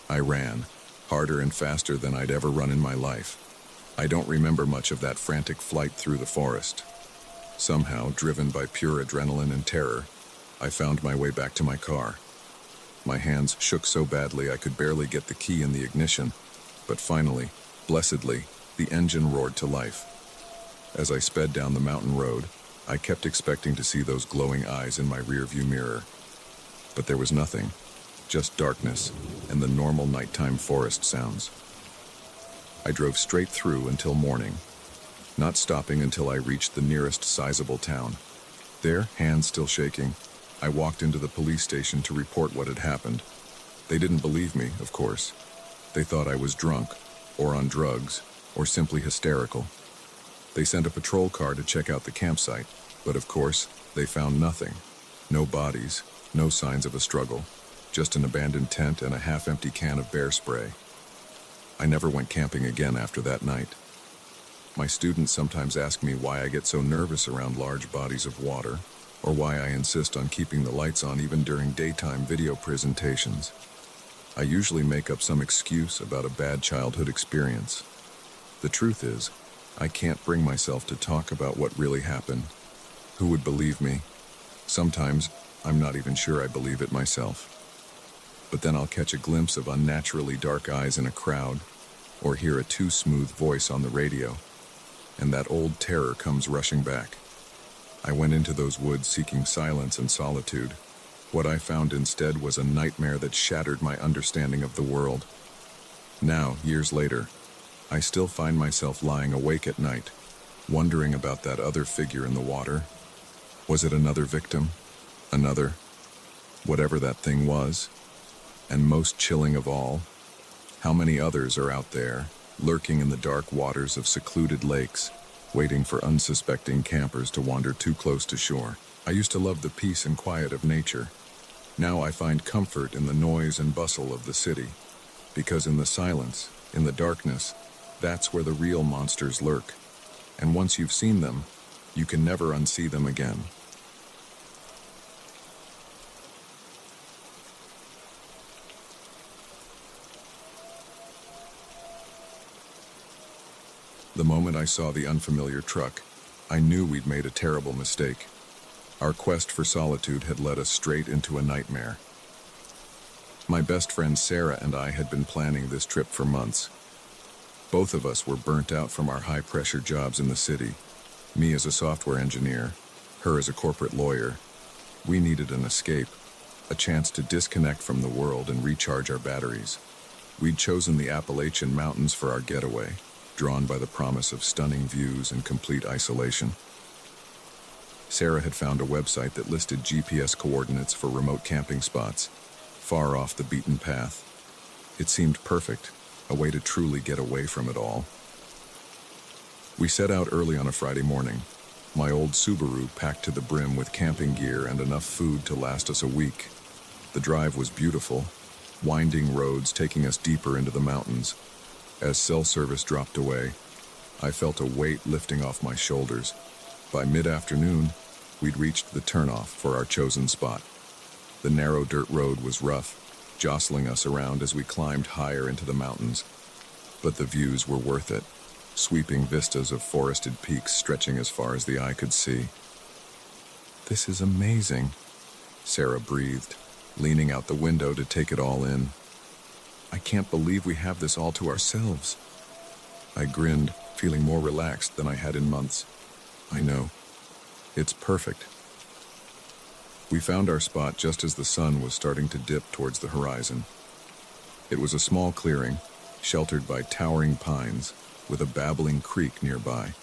I ran, harder and faster than I'd ever run in my life. I don't remember much of that frantic flight through the forest. Somehow, driven by pure adrenaline and terror, I found my way back to my car. My hands shook so badly I could barely get the key in the ignition, but finally, blessedly, The engine roared to life. As I sped down the mountain road, I kept expecting to see those glowing eyes in my rearview mirror. But there was nothing, just darkness and the normal nighttime forest sounds. I drove straight through until morning, not stopping until I reached the nearest sizable town. There, hands still shaking, I walked into the police station to report what had happened. They didn't believe me, of course. They thought I was drunk, or on drugs, or simply hysterical. They sent a patrol car to check out the campsite, but of course, they found nothing. No bodies, no signs of a struggle, just an abandoned tent and a half-empty can of bear spray. I never went camping again after that night. My students sometimes ask me why I get so nervous around large bodies of water, or why I insist on keeping the lights on even during daytime video presentations. I usually make up some excuse about a bad childhood experience. The truth is, I can't bring myself to talk about what really happened. Who would believe me? Sometimes, I'm not even sure I believe it myself. But then I'll catch a glimpse of unnaturally dark eyes in a crowd, or hear a too smooth voice on the radio, and that old terror comes rushing back. I went into those woods seeking silence and solitude. What I found instead was a nightmare that shattered my understanding of the world. Now, years later, I still find myself lying awake at night, wondering about that other figure in the water. Was it another victim? Another? Whatever that thing was? And most chilling of all, how many others are out there, lurking in the dark waters of secluded lakes, waiting for unsuspecting campers to wander too close to shore? I used to love the peace and quiet of nature. Now I find comfort in the noise and bustle of the city, because in the silence, in the darkness, that's where the real monsters lurk. And once you've seen them, you can never unsee them again. The moment I saw the unfamiliar truck, I knew we'd made a terrible mistake. Our quest for solitude had led us straight into a nightmare. My best friend Sarah and I had been planning this trip for months. Both of us were burnt out from our high-pressure jobs in the city. Me as a software engineer, her as a corporate lawyer. We needed an escape, a chance to disconnect from the world and recharge our batteries. We'd chosen the Appalachian Mountains for our getaway, drawn by the promise of stunning views and complete isolation. Sarah had found a website that listed GPS coordinates for remote camping spots, far off the beaten path. It seemed perfect, a way to truly get away from it all. We set out early on a Friday morning, my old Subaru packed to the brim with camping gear and enough food to last us a week. The drive was beautiful, winding roads taking us deeper into the mountains. As cell service dropped away, I felt a weight lifting off my shoulders. By mid-afternoon, we'd reached the turnoff for our chosen spot. The narrow dirt road was rough, jostling us around as we climbed higher into the mountains. But the views were worth it, sweeping vistas of forested peaks stretching as far as the eye could see. "This is amazing," Sarah breathed, leaning out the window to take it all in. "I can't believe we have this all to ourselves." I grinned, feeling more relaxed than I had in months. "I know. It's perfect." We found our spot just as the sun was starting to dip towards the horizon. It was a small clearing, sheltered by towering pines, with a babbling creek nearby.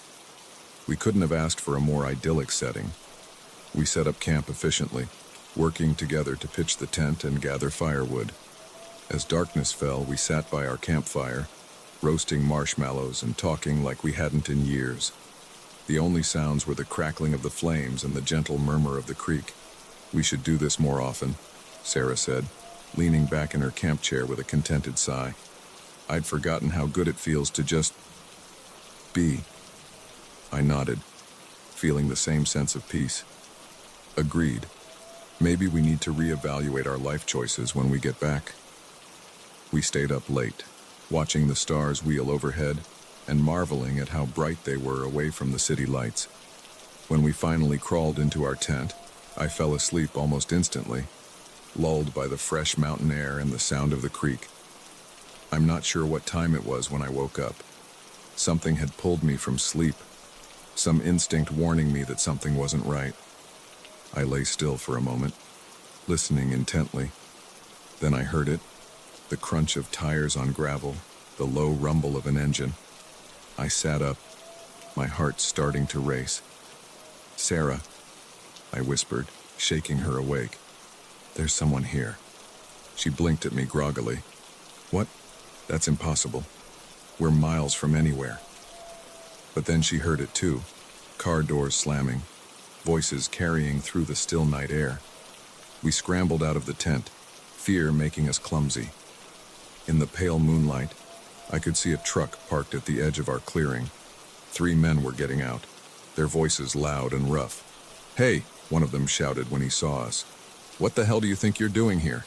We couldn't have asked for a more idyllic setting. We set up camp efficiently, working together to pitch the tent and gather firewood. As darkness fell, we sat by our campfire, roasting marshmallows and talking like we hadn't in years. The only sounds were the crackling of the flames and the gentle murmur of the creek. "We should do this more often," Sarah said, leaning back in her camp chair with a contented sigh. "I'd forgotten how good it feels to just be." I nodded, feeling the same sense of peace. "Agreed. Maybe we need to reevaluate our life choices when we get back." We stayed up late, watching the stars wheel overhead and marveling at how bright they were away from the city lights. When we finally crawled into our tent, I fell asleep almost instantly, lulled by the fresh mountain air and the sound of the creek. I'm not sure what time it was when I woke up. Something had pulled me from sleep, some instinct warning me that something wasn't right. I lay still for a moment, listening intently. Then I heard it, the crunch of tires on gravel, the low rumble of an engine. I sat up, my heart starting to race. "Sarah," I whispered, shaking her awake. "There's someone here." She blinked at me groggily. "What? That's impossible. We're miles from anywhere." But then she heard it too, car doors slamming, voices carrying through the still night air. We scrambled out of the tent, fear making us clumsy. In the pale moonlight, I could see a truck parked at the edge of our clearing. 3 men were getting out, their voices loud and rough. "Hey," one of them shouted when he saw us. "What the hell do you think you're doing here?"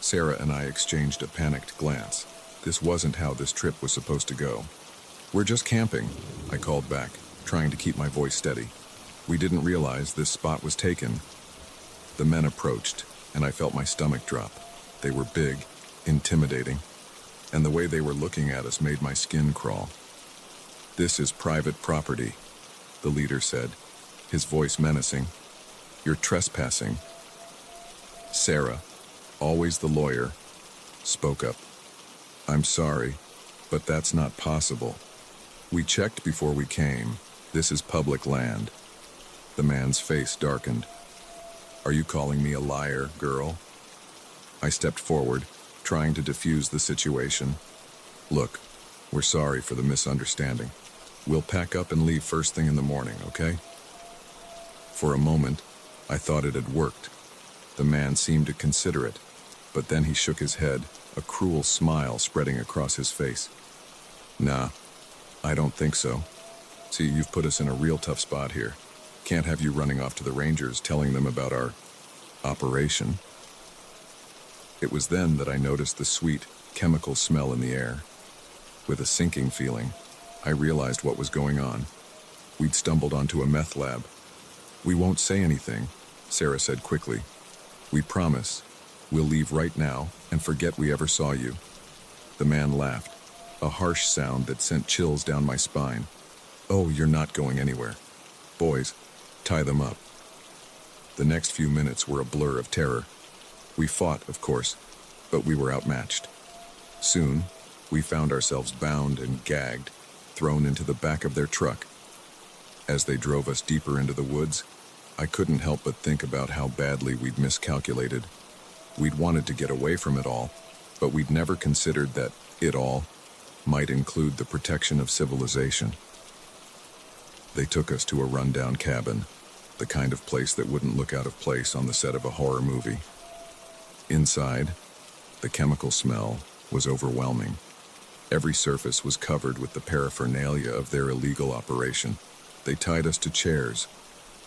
Sarah and I exchanged a panicked glance. This wasn't how this trip was supposed to go. "We're just camping," I called back, trying to keep my voice steady. "We didn't realize this spot was taken." The men approached, and I felt my stomach drop. They were big, intimidating, and the way they were looking at us made my skin crawl. "This is private property," the leader said, his voice menacing. "You're trespassing." Sarah, always the lawyer, spoke up. "I'm sorry, but that's not possible. We checked before we came. This is public land." The man's face darkened. "Are you calling me a liar, girl?" I stepped forward, trying to defuse the situation. "Look, we're sorry for the misunderstanding. We'll pack up and leave first thing in the morning, okay?" For a moment, I thought it had worked. The man seemed to consider it, but then he shook his head, a cruel smile spreading across his face. "Nah, I don't think so. See, you've put us in a real tough spot here. Can't have you running off to the rangers telling them about our operation." It was then that I noticed the sweet, chemical smell in the air. With a sinking feeling, I realized what was going on. We'd stumbled onto a meth lab. "We won't say anything," Sarah said quickly. "We promise. We'll leave right now and forget we ever saw you." The man laughed, a harsh sound that sent chills down my spine. "Oh, you're not going anywhere. Boys, tie them up." The next few minutes were a blur of terror. We fought, of course, but we were outmatched. Soon, we found ourselves bound and gagged, thrown into the back of their truck. As they drove us deeper into the woods, I couldn't help but think about how badly we'd miscalculated. We'd wanted to get away from it all, but we'd never considered that it all might include the protection of civilization. They took us to a rundown cabin, the kind of place that wouldn't look out of place on the set of a horror movie. Inside, the chemical smell was overwhelming. Every surface was covered with the paraphernalia of their illegal operation. They tied us to chairs,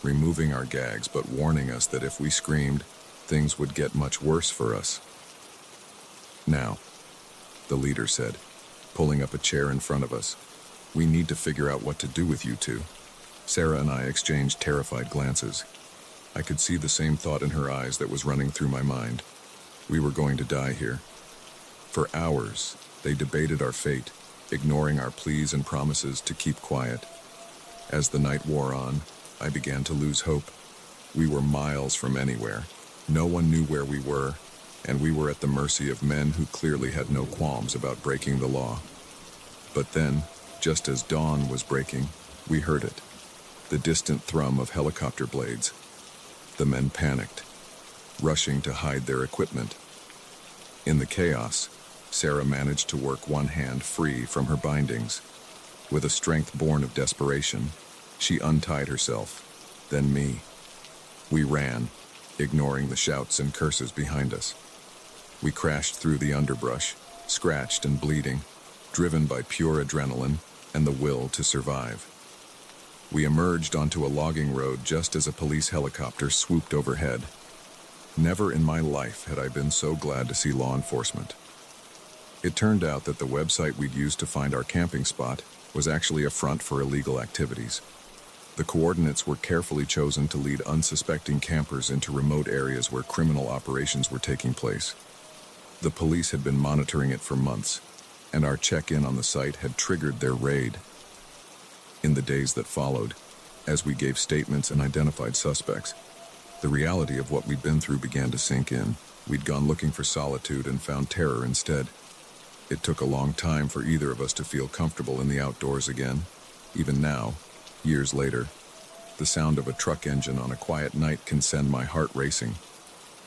removing our gags but warning us that if we screamed, things would get much worse for us. "Now," the leader said, pulling up a chair in front of us, "we need to figure out what to do with you two." Sarah and I exchanged terrified glances. I could see the same thought in her eyes that was running through my mind. We were going to die here. For hours, they debated our fate, ignoring our pleas and promises to keep quiet. As the night wore on, I began to lose hope. We were miles from anywhere. No one knew where we were, and we were at the mercy of men who clearly had no qualms about breaking the law. But then, just as dawn was breaking, we heard it. The distant thrum of helicopter blades. The men panicked, rushing to hide their equipment. In the chaos, Sarah managed to work one hand free from her bindings. With a strength born of desperation, she untied herself, then me. We ran, ignoring the shouts and curses behind us. We crashed through the underbrush, scratched and bleeding, driven by pure adrenaline and the will to survive. We emerged onto a logging road just as a police helicopter swooped overhead. Never in my life had I been so glad to see law enforcement. It turned out that the website we'd used to find our camping spot was actually a front for illegal activities. The coordinates were carefully chosen to lead unsuspecting campers into remote areas where criminal operations were taking place. The police had been monitoring it for months, and our check-in on the site had triggered their raid. In the days that followed, as we gave statements and identified suspects, the reality of what we'd been through began to sink in. We'd gone looking for solitude and found terror instead. It took a long time for either of us to feel comfortable in the outdoors again. Even now, years later, the sound of a truck engine on a quiet night can send my heart racing.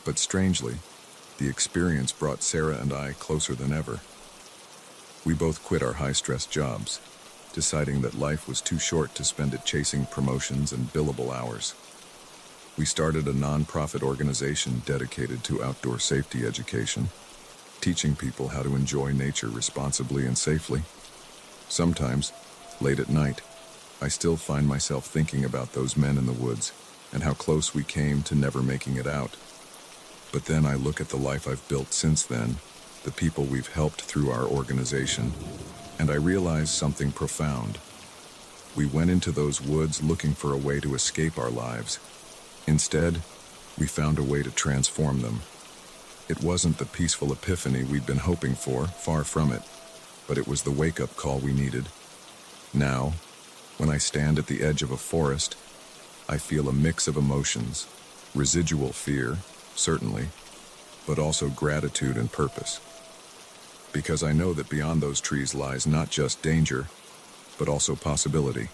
But strangely, the experience brought Sarah and I closer than ever. We both quit our high-stress jobs, deciding that life was too short to spend it chasing promotions and billable hours. We started a non-profit organization dedicated to outdoor safety education, teaching people how to enjoy nature responsibly and safely. Sometimes, late at night, I still find myself thinking about those men in the woods and how close we came to never making it out. But then I look at the life I've built since then, the people we've helped through our organization, and I realize something profound. We went into those woods looking for a way to escape our lives. Instead, we found a way to transform them. It wasn't the peaceful epiphany we'd been hoping for, far from it, but it was the wake-up call we needed. Now, when I stand at the edge of a forest, I feel a mix of emotions, residual fear, certainly, but also gratitude and purpose. Because I know that beyond those trees lies not just danger, but also possibility.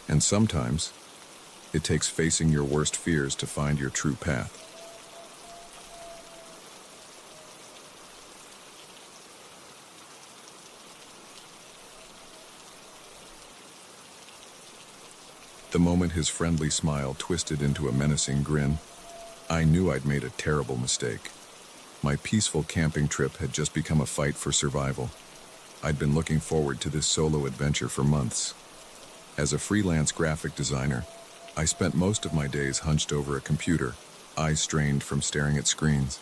And sometimes, it takes facing your worst fears to find your true path. The moment his friendly smile twisted into a menacing grin, I knew I'd made a terrible mistake. My peaceful camping trip had just become a fight for survival. I'd been looking forward to this solo adventure for months. As a freelance graphic designer, I spent most of my days hunched over a computer, eyes strained from staring at screens.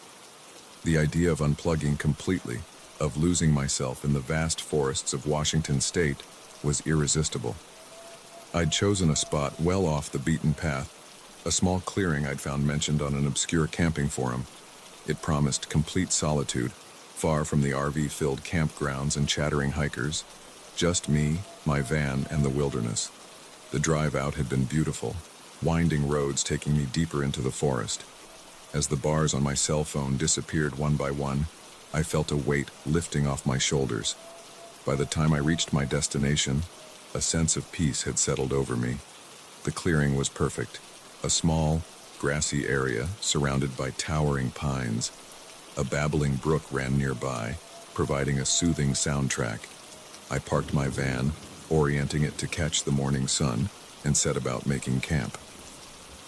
The idea of unplugging completely, of losing myself in the vast forests of Washington state, was irresistible. I'd chosen a spot well off the beaten path, a small clearing I'd found mentioned on an obscure camping forum. It promised complete solitude, far from the RV-filled campgrounds and chattering hikers. Just me, my van, and the wilderness. The drive out had been beautiful, winding roads taking me deeper into the forest. As the bars on my cell phone disappeared one by one, I felt a weight lifting off my shoulders. By the time I reached my destination, a sense of peace had settled over me. The clearing was perfect, a small, grassy area surrounded by towering pines. A babbling brook ran nearby, providing a soothing soundtrack. I parked my van, orienting it to catch the morning sun, and set about making camp.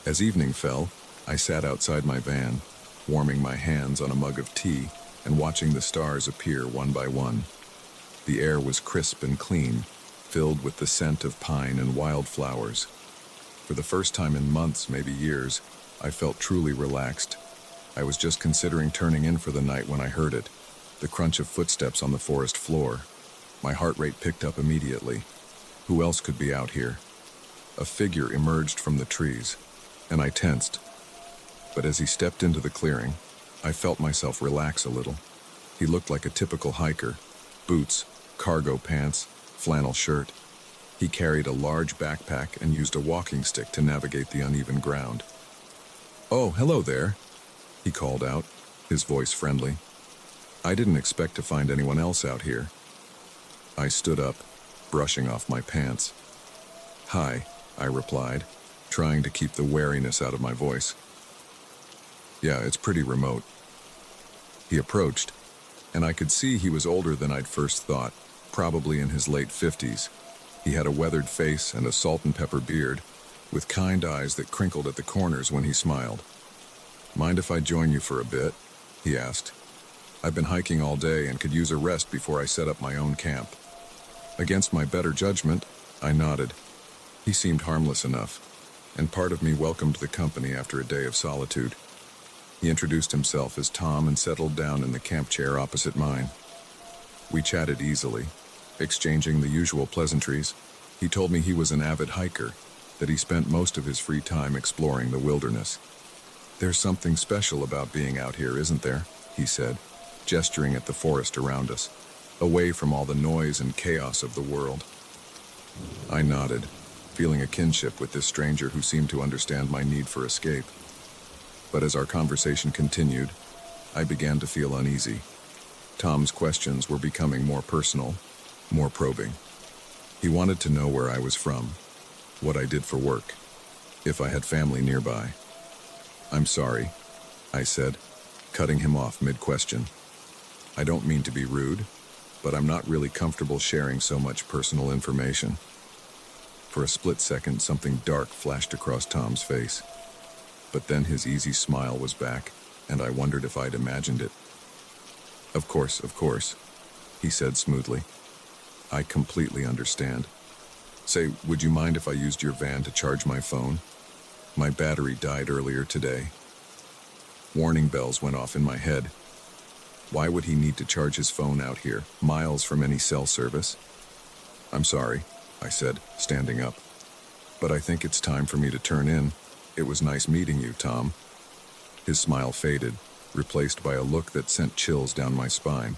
As evening fell, I sat outside my van, warming my hands on a mug of tea and watching the stars appear one by one. The air was crisp and clean, filled with the scent of pine and wildflowers. For the first time in months, maybe years, I felt truly relaxed. I was just considering turning in for the night when I heard it, the crunch of footsteps on the forest floor. My heart rate picked up immediately. Who else could be out here? A figure emerged from the trees, and I tensed. But as he stepped into the clearing, I felt myself relax a little. He looked like a typical hiker, boots, cargo pants, flannel shirt. He carried a large backpack and used a walking stick to navigate the uneven ground. "Oh, hello there," he called out, his voice friendly. I didn't expect to find anyone else out here. I stood up, brushing off my pants. "Hi," I replied, trying to keep the wariness out of my voice. "Yeah, it's pretty remote." He approached, and I could see he was older than I'd first thought, probably in his late 50s. He had a weathered face and a salt and pepper beard, with kind eyes that crinkled at the corners when he smiled. "Mind if I join you for a bit?" he asked. "I've been hiking all day and could use a rest before I set up my own camp." Against my better judgment, I nodded. He seemed harmless enough, and part of me welcomed the company after a day of solitude. He introduced himself as Tom and settled down in the camp chair opposite mine. We chatted easily, exchanging the usual pleasantries. He told me he was an avid hiker, that he spent most of his free time exploring the wilderness. "There's something special about being out here, isn't there?" he said, gesturing at the forest around us. away from all the noise and chaos of the world. I nodded, feeling a kinship with this stranger who seemed to understand my need for escape. But as our conversation continued, I began to feel uneasy. Tom's questions were becoming more personal, more probing. He wanted to know where I was from, what I did for work, if I had family nearby. "I'm sorry," I said, cutting him off mid-question. "I don't mean to be rude, but I'm not really comfortable sharing so much personal information." For a split second, something dark flashed across Tom's face. But then his easy smile was back, and I wondered if I'd imagined it. Of course," he said smoothly. "I completely understand. Say, would you mind if I used your van to charge my phone? My battery died earlier today." Warning bells went off in my head. Why would he need to charge his phone out here, miles from any cell service? "I'm sorry," I said, standing up. "But I think it's time for me to turn in. It was nice meeting you, Tom." His smile faded, replaced by a look that sent chills down my spine.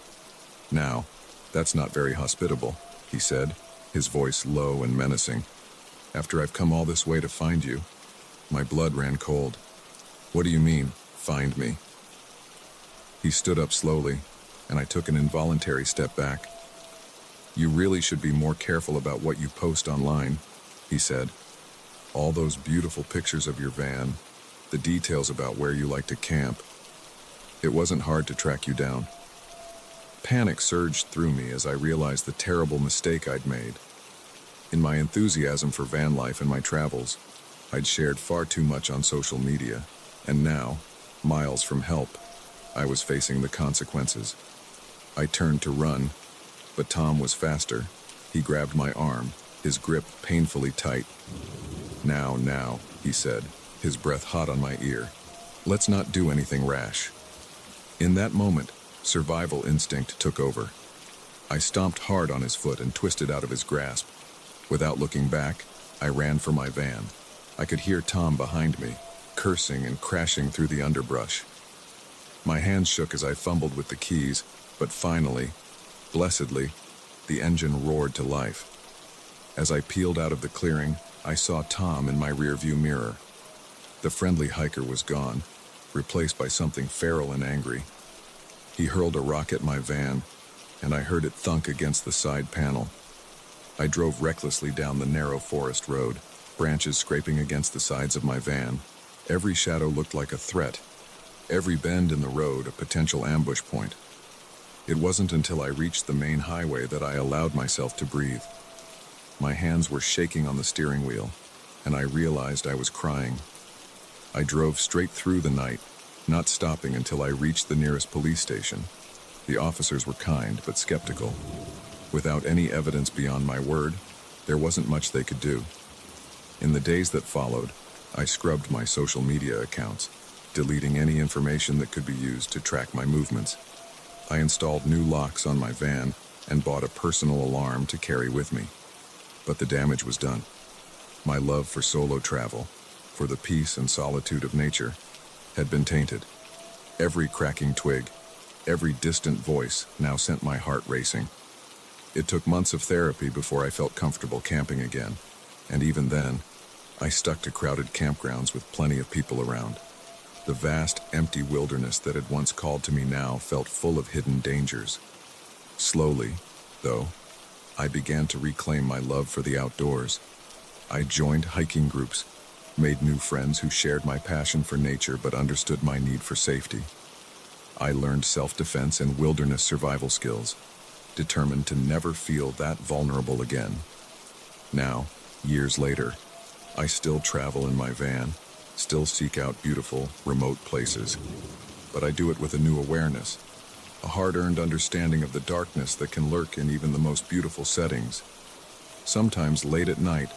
"Now, that's not very hospitable," he said, his voice low and menacing. "After I've come all this way to find you." My blood ran cold. "What do you mean, find me?" He stood up slowly, and I took an involuntary step back. "You really should be more careful about what you post online," he said. "All those beautiful pictures of your van, the details about where you like to camp. It wasn't hard to track you down." Panic surged through me as I realized the terrible mistake I'd made. In my enthusiasm for van life and my travels, I'd shared far too much on social media, and now, miles from help, I was facing the consequences. I turned to run, but Tom was faster. He grabbed my arm, his grip painfully tight. Now, he said, his breath hot on my ear. "Let's not do anything rash." In that moment, survival instinct took over. I stomped hard on his foot and twisted out of his grasp. Without looking back, I ran for my van. I could hear Tom behind me, cursing and crashing through the underbrush. My hands shook as I fumbled with the keys, but finally, blessedly, the engine roared to life. As I peeled out of the clearing, I saw Tom in my rearview mirror. The friendly hiker was gone, replaced by something feral and angry. He hurled a rock at my van, and I heard it thunk against the side panel. I drove recklessly down the narrow forest road, branches scraping against the sides of my van. Every shadow looked like a threat, every bend in the road a potential ambush point. It wasn't until I reached the main highway that I allowed myself to breathe. My hands were shaking on the steering wheel, and I realized I was crying. I drove straight through the night, not stopping until I reached the nearest police station. The officers were kind but skeptical. Without any evidence beyond my word, there wasn't much they could do. In the days that followed, I scrubbed my social media accounts, deleting any information that could be used to track my movements. I installed new locks on my van and bought a personal alarm to carry with me. But the damage was done. My love for solo travel, for the peace and solitude of nature, had been tainted. Every cracking twig, every distant voice now sent my heart racing. It took months of therapy before I felt comfortable camping again, and even then, I stuck to crowded campgrounds with plenty of people around. The vast, empty wilderness that had once called to me now felt full of hidden dangers. Slowly, though, I began to reclaim my love for the outdoors. I joined hiking groups, made new friends who shared my passion for nature but understood my need for safety. I learned self-defense and wilderness survival skills, determined to never feel that vulnerable again. Now, years later, I still travel in my van, still seek out beautiful, remote places, but I do it with a new awareness, a hard-earned understanding of the darkness that can lurk in even the most beautiful settings. Sometimes late at night,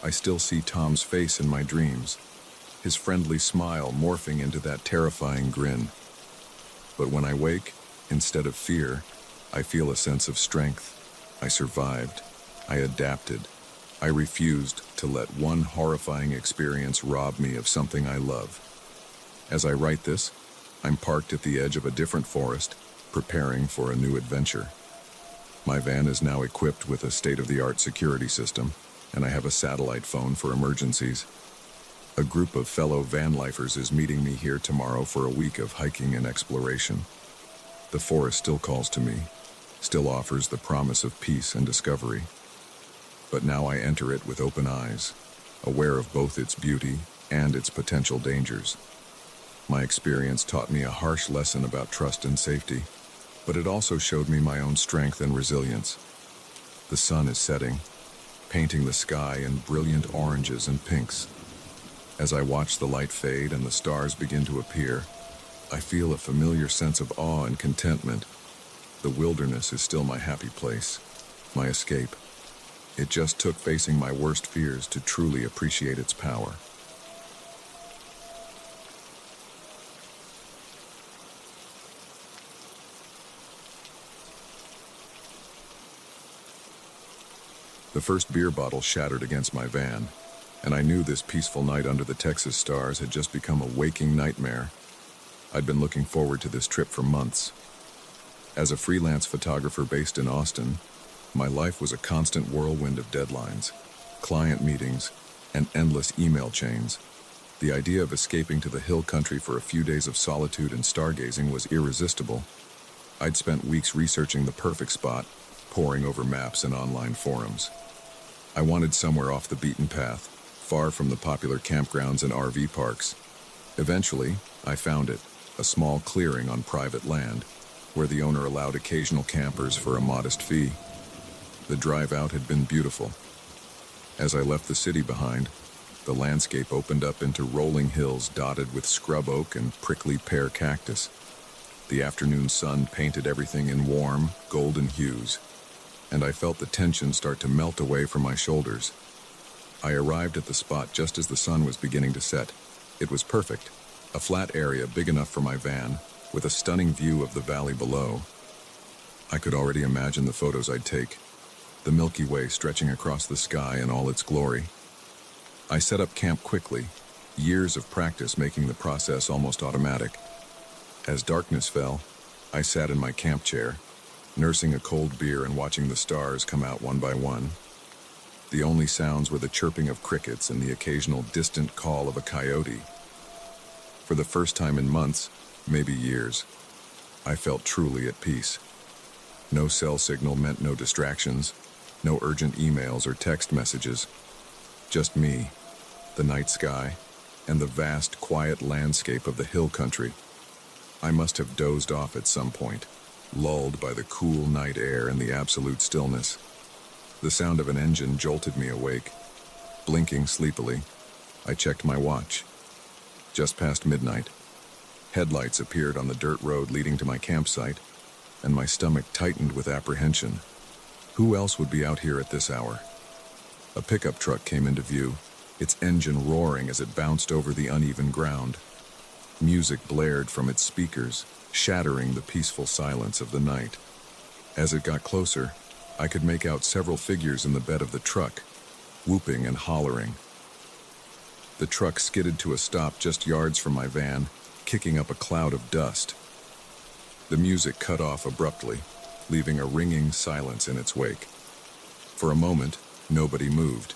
I still see Tom's face in my dreams, his friendly smile morphing into that terrifying grin. But when I wake, instead of fear, I feel a sense of strength. I survived. I adapted. I refused to let one horrifying experience rob me of something I love. As I write this, I'm parked at the edge of a different forest, preparing for a new adventure. My van is now equipped with a state-of-the-art security system, and I have a satellite phone for emergencies. A group of fellow van lifers is meeting me here tomorrow for a week of hiking and exploration. The forest still calls to me, still offers the promise of peace and discovery. But now I enter it with open eyes, aware of both its beauty and its potential dangers. My experience taught me a harsh lesson about trust and safety, but it also showed me my own strength and resilience. The sun is setting, painting the sky in brilliant oranges and pinks. As I watch the light fade and the stars begin to appear, I feel a familiar sense of awe and contentment. The wilderness is still my happy place, my escape. It just took facing my worst fears to truly appreciate its power. The first beer bottle shattered against my van, and I knew this peaceful night under the Texas stars had just become a waking nightmare. I'd been looking forward to this trip for months. As a freelance photographer based in Austin, my life was a constant whirlwind of deadlines, client meetings, and endless email chains. The idea of escaping to the hill country for a few days of solitude and stargazing was irresistible. I'd spent weeks researching the perfect spot, poring over maps and online forums. I wanted somewhere off the beaten path, far from the popular campgrounds and RV parks. Eventually, I found it, a small clearing on private land, where the owner allowed occasional campers for a modest fee. The drive out had been beautiful. As I left the city behind, the landscape opened up into rolling hills dotted with scrub oak and prickly pear cactus. The afternoon sun painted everything in warm, golden hues, and I felt the tension start to melt away from my shoulders. I arrived at the spot just as the sun was beginning to set. It was perfect, a flat area big enough for my van, with a stunning view of the valley below. I could already imagine the photos I'd take, the Milky Way stretching across the sky in all its glory. I set up camp quickly, years of practice making the process almost automatic. As darkness fell, I sat in my camp chair, nursing a cold beer and watching the stars come out one by one. The only sounds were the chirping of crickets and the occasional distant call of a coyote. For the first time in months, maybe years, I felt truly at peace. No cell signal meant no distractions, no urgent emails or text messages. Just me, the night sky, and the vast, quiet landscape of the hill country. I must have dozed off at some point, lulled by the cool night air and the absolute stillness. The sound of an engine jolted me awake. Blinking sleepily, I checked my watch. Just past midnight. Headlights appeared on the dirt road leading to my campsite, and my stomach tightened with apprehension. Who else would be out here at this hour? A pickup truck came into view, its engine roaring as it bounced over the uneven ground. Music blared from its speakers, shattering the peaceful silence of the night. As it got closer, I could make out several figures in the bed of the truck, whooping and hollering. The truck skidded to a stop just yards from my van, kicking up a cloud of dust. The music cut off abruptly, leaving a ringing silence in its wake. For a moment, nobody moved.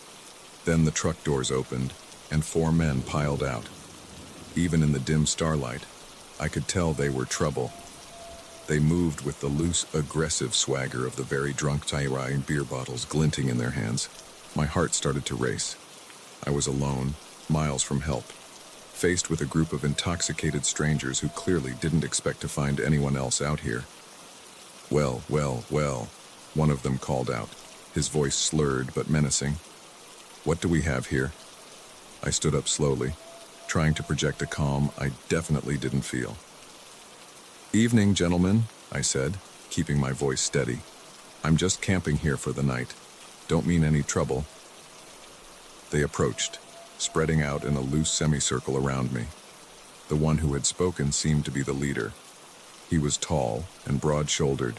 Then the truck doors opened, and 4 men piled out. Even in the dim starlight, I could tell they were trouble. They moved with the loose, aggressive swagger of the very drunk Tyrian beer bottles glinting in their hands. My heart started to race. I was alone, miles from help, faced with a group of intoxicated strangers who clearly didn't expect to find anyone else out here. Well, well, well, one of them called out, his voice slurred but menacing. What do we have here? I stood up slowly, trying to project a calm I definitely didn't feel. Evening, gentlemen, I said, keeping my voice steady. I'm just camping here for the night. Don't mean any trouble. They approached, spreading out in a loose semicircle around me. The one who had spoken seemed to be the leader. He was tall and broad-shouldered,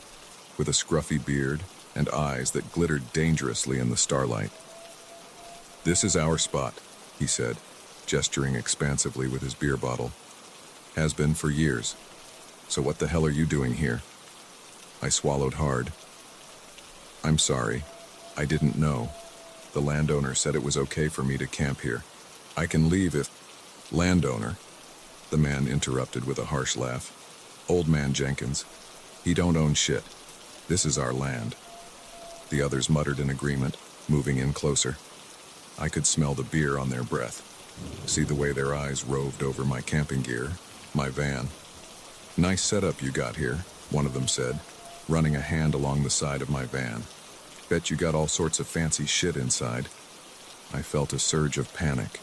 with a scruffy beard and eyes that glittered dangerously in the starlight. This is our spot, he said, gesturing expansively with his beer bottle. Has been for years. So what the hell are you doing here? I swallowed hard. I'm sorry. I didn't know. The landowner said it was okay for me to camp here. I can leave if... Landowner? The man interrupted with a harsh laugh. Old man Jenkins. He don't own shit. This is our land. The others muttered in agreement, moving in closer. I could smell the beer on their breath. See the way their eyes roved over my camping gear, my van. Nice setup you got here, one of them said, running a hand along the side of my van. Bet you got all sorts of fancy shit inside. I felt a surge of panic.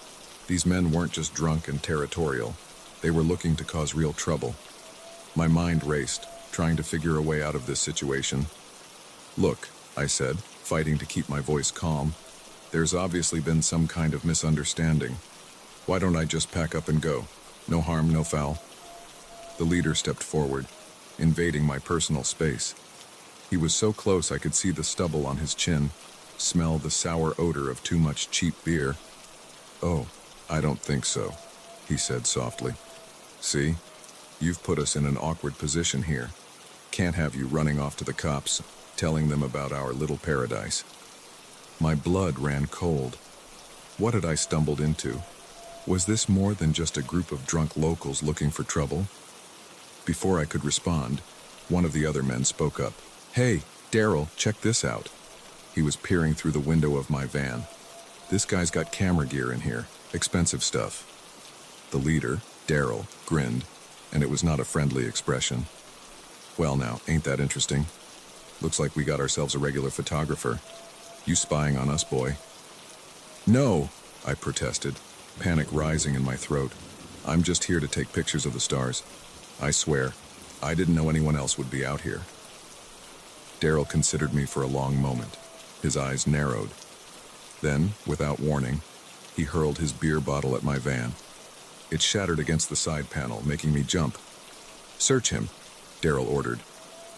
These men weren't just drunk and territorial. They were looking to cause real trouble. My mind raced, trying to figure a way out of this situation. Look, I said, fighting to keep my voice calm. There's obviously been some kind of misunderstanding. Why don't I just pack up and go? No harm, no foul. The leader stepped forward, invading my personal space. He was so close I could see the stubble on his chin, smell the sour odor of too much cheap beer. Oh, I don't think so, he said softly. See, you've put us in an awkward position here. Can't have you running off to the cops, telling them about our little paradise. My blood ran cold. What had I stumbled into? Was this more than just a group of drunk locals looking for trouble? Before I could respond, one of the other men spoke up. Hey, Daryl, check this out. He was peering through the window of my van. This guy's got camera gear in here, expensive stuff. The leader, Daryl, grinned, and it was not a friendly expression. Well now, ain't that interesting? Looks like we got ourselves a regular photographer. You spying on us, boy? No, I protested, panic rising in my throat. I'm just here to take pictures of the stars. I swear, I didn't know anyone else would be out here. Daryl considered me for a long moment. His eyes narrowed. Then, without warning, he hurled his beer bottle at my van. It shattered against the side panel, making me jump. Search him, Daryl ordered,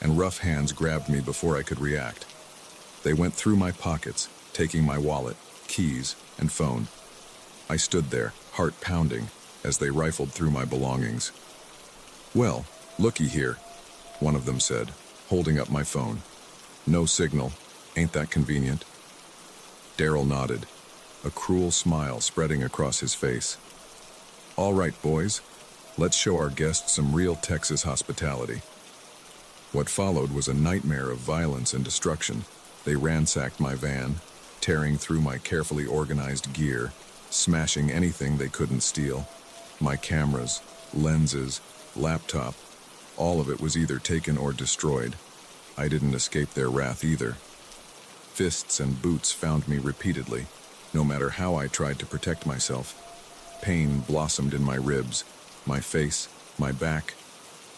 and rough hands grabbed me before I could react. They went through my pockets, taking my wallet, keys, and phone. I stood there, heart pounding, as they rifled through my belongings. Well, looky here, one of them said, holding up my phone. No signal. Ain't that convenient? Daryl nodded, a cruel smile spreading across his face. All right, boys, let's show our guests some real Texas hospitality. What followed was a nightmare of violence and destruction. They ransacked my van, tearing through my carefully organized gear, smashing anything they couldn't steal. My cameras, lenses, laptop, all of it was either taken or destroyed. I didn't escape their wrath either. Fists and boots found me repeatedly, no matter how I tried to protect myself. Pain blossomed in my ribs, my face, my back.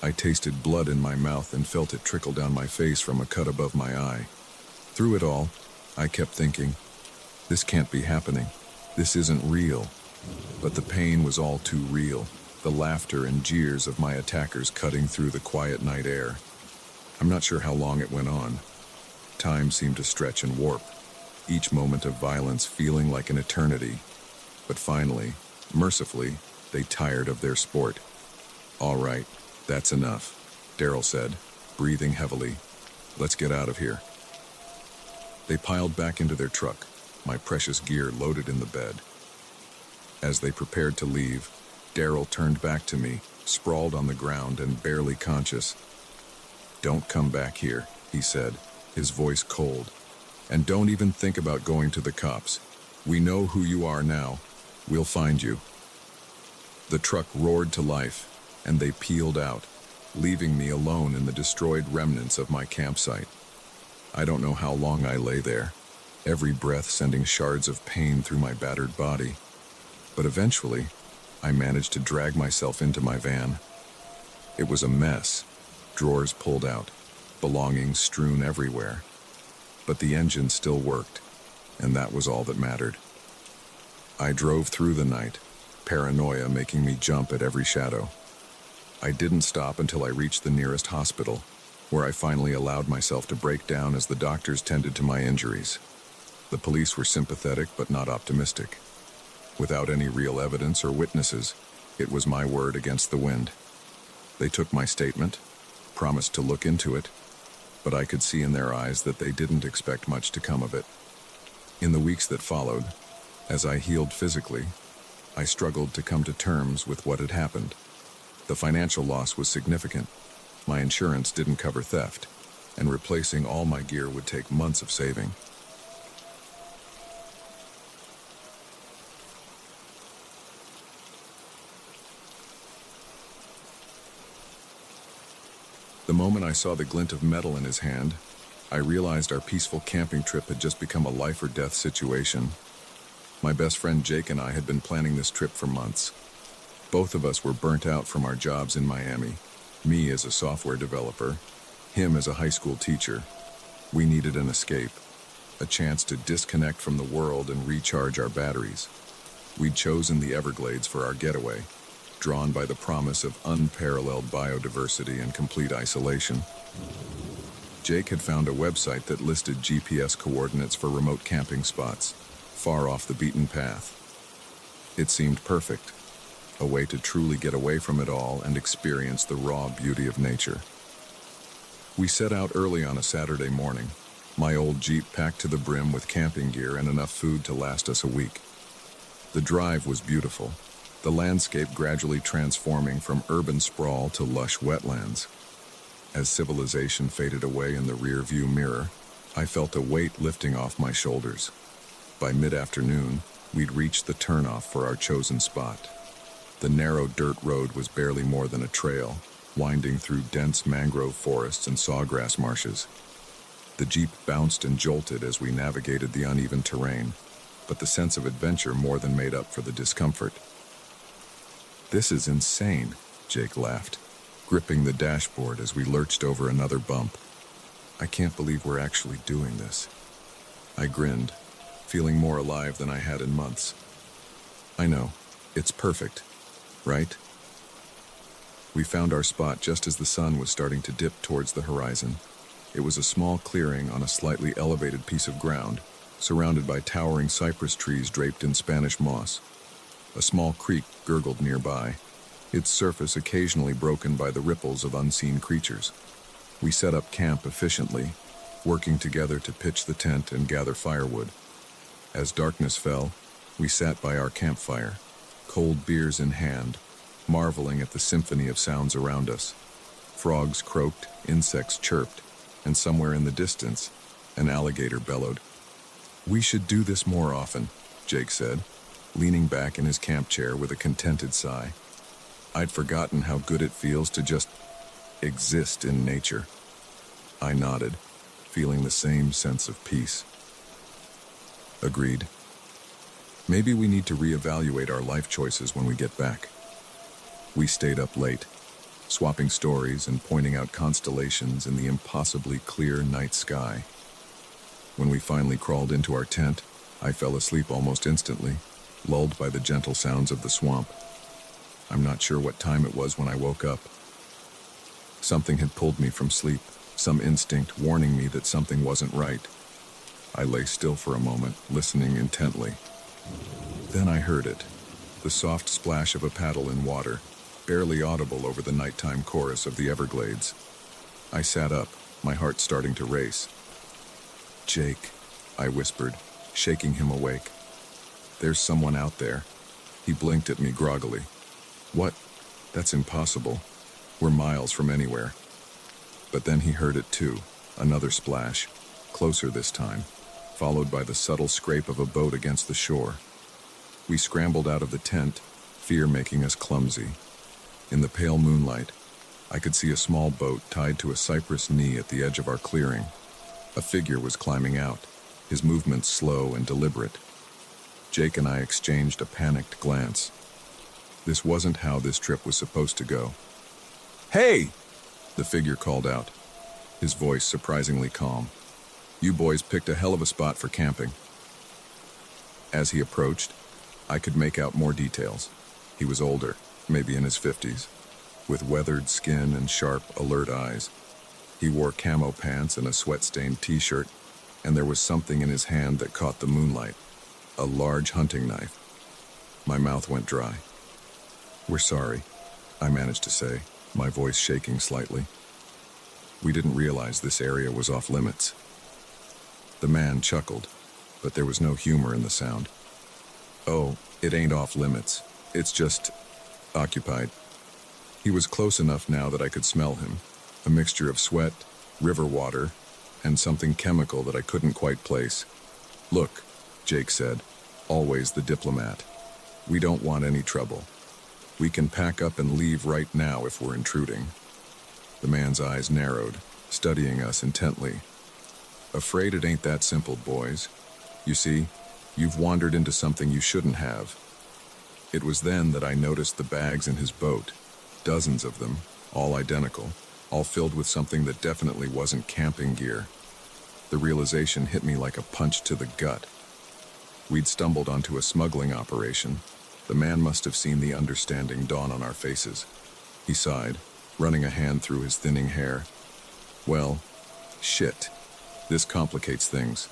I tasted blood in my mouth and felt it trickle down my face from a cut above my eye. Through it all, I kept thinking, this can't be happening. This isn't real. But the pain was all too real, the laughter and jeers of my attackers cutting through the quiet night air. I'm not sure how long it went on. Time seemed to stretch and warp, each moment of violence feeling like an eternity. But finally, mercifully, they tired of their sport. All right, that's enough, Daryl said, breathing heavily. Let's get out of here. They piled back into their truck, my precious gear loaded in the bed. As they prepared to leave, Daryl turned back to me, sprawled on the ground and barely conscious. Don't come back here, he said, his voice cold. And don't even think about going to the cops. We know who you are now. We'll find you. The truck roared to life, and they peeled out, leaving me alone in the destroyed remnants of my campsite. I don't know how long I lay there, every breath sending shards of pain through my battered body. But eventually, I managed to drag myself into my van. It was a mess, drawers pulled out, belongings strewn everywhere. But the engine still worked, and that was all that mattered. I drove through the night, paranoia making me jump at every shadow. I didn't stop until I reached the nearest hospital, where I finally allowed myself to break down as the doctors tended to my injuries. The police were sympathetic but not optimistic. Without any real evidence or witnesses, it was my word against the wind. They took my statement, promised to look into it, but I could see in their eyes that they didn't expect much to come of it. In the weeks that followed, as I healed physically, I struggled to come to terms with what had happened. The financial loss was significant. My insurance didn't cover theft, and replacing all my gear would take months of saving. The moment I saw the glint of metal in his hand, I realized our peaceful camping trip had just become a life-or-death situation. My best friend Jake and I had been planning this trip for months. Both of us were burnt out from our jobs in Miami, me as a software developer, him as a high school teacher. We needed an escape, a chance to disconnect from the world and recharge our batteries. We'd chosen the Everglades for our getaway, drawn by the promise of unparalleled biodiversity and complete isolation. Jake had found a website that listed GPS coordinates for remote camping spots, far off the beaten path. It seemed perfect, a way to truly get away from it all and experience the raw beauty of nature. We set out early on a Saturday morning, my old Jeep packed to the brim with camping gear and enough food to last us a week. The drive was beautiful, the landscape gradually transforming from urban sprawl to lush wetlands. As civilization faded away in the rear-view mirror, I felt a weight lifting off my shoulders. By mid-afternoon, we'd reached the turnoff for our chosen spot. The narrow dirt road was barely more than a trail, winding through dense mangrove forests and sawgrass marshes. The Jeep bounced and jolted as we navigated the uneven terrain, but the sense of adventure more than made up for the discomfort. "This is insane," Jake laughed, gripping the dashboard as we lurched over another bump. "I can't believe we're actually doing this." I grinned, feeling more alive than I had in months. "I know, it's perfect, right?" We found our spot just as the sun was starting to dip towards the horizon. It was a small clearing on a slightly elevated piece of ground, surrounded by towering cypress trees draped in Spanish moss. A small creek gurgled nearby, its surface occasionally broken by the ripples of unseen creatures. We set up camp efficiently, working together to pitch the tent and gather firewood. As darkness fell, we sat by our campfire, cold beers in hand, marveling at the symphony of sounds around us. Frogs croaked, insects chirped, and somewhere in the distance, an alligator bellowed. "We should do this more often," Jake said, leaning back in his camp chair with a contented sigh. I'd forgotten how good it feels to just exist in nature. I nodded, feeling the same sense of peace. Agreed. Maybe we need to reevaluate our life choices when we get back. We stayed up late, swapping stories and pointing out constellations in the impossibly clear night sky. When we finally crawled into our tent, I fell asleep almost instantly, lulled by the gentle sounds of the swamp. I'm not sure what time it was when I woke up. Something had pulled me from sleep, some instinct warning me that something wasn't right. I lay still for a moment, listening intently. Then I heard it, the soft splash of a paddle in water, barely audible over the nighttime chorus of the Everglades. I sat up, my heart starting to race. "Jake," I whispered, shaking him awake. "There's someone out there." He blinked at me groggily. "What? That's impossible. We're miles from anywhere." But then he heard it too, another splash, closer this time, followed by the subtle scrape of a boat against the shore. We scrambled out of the tent, fear making us clumsy. In the pale moonlight, I could see a small boat tied to a cypress knee at the edge of our clearing. A figure was climbing out, his movements slow and deliberate. Jake and I exchanged a panicked glance. This wasn't how this trip was supposed to go. "Hey!" the figure called out, his voice surprisingly calm. "You boys picked a hell of a spot for camping." As he approached, I could make out more details. He was older, maybe in his 50s, with weathered skin and sharp, alert eyes. He wore camo pants and a sweat-stained t-shirt, and there was something in his hand that caught the moonlight, a large hunting knife. My mouth went dry. "We're sorry," I managed to say, my voice shaking slightly. We didn't realize this area was off limits. The man chuckled, but there was no humor in the sound. Oh, it ain't off limits. It's just occupied. He was close enough now that I could smell him, a mixture of sweat, river water, and something chemical that I couldn't quite place. Look, Jake said, always the diplomat. We don't want any trouble. We can pack up and leave right now if we're intruding. The man's eyes narrowed, studying us intently. Afraid it ain't that simple, boys. You see, you've wandered into something you shouldn't have. It was then that I noticed the bags in his boat, dozens of them, all identical, all filled with something that definitely wasn't camping gear. The realization hit me like a punch to the gut. We'd stumbled onto a smuggling operation. The man must have seen the understanding dawn on our faces. He sighed, running a hand through his thinning hair. Well, shit. This complicates things.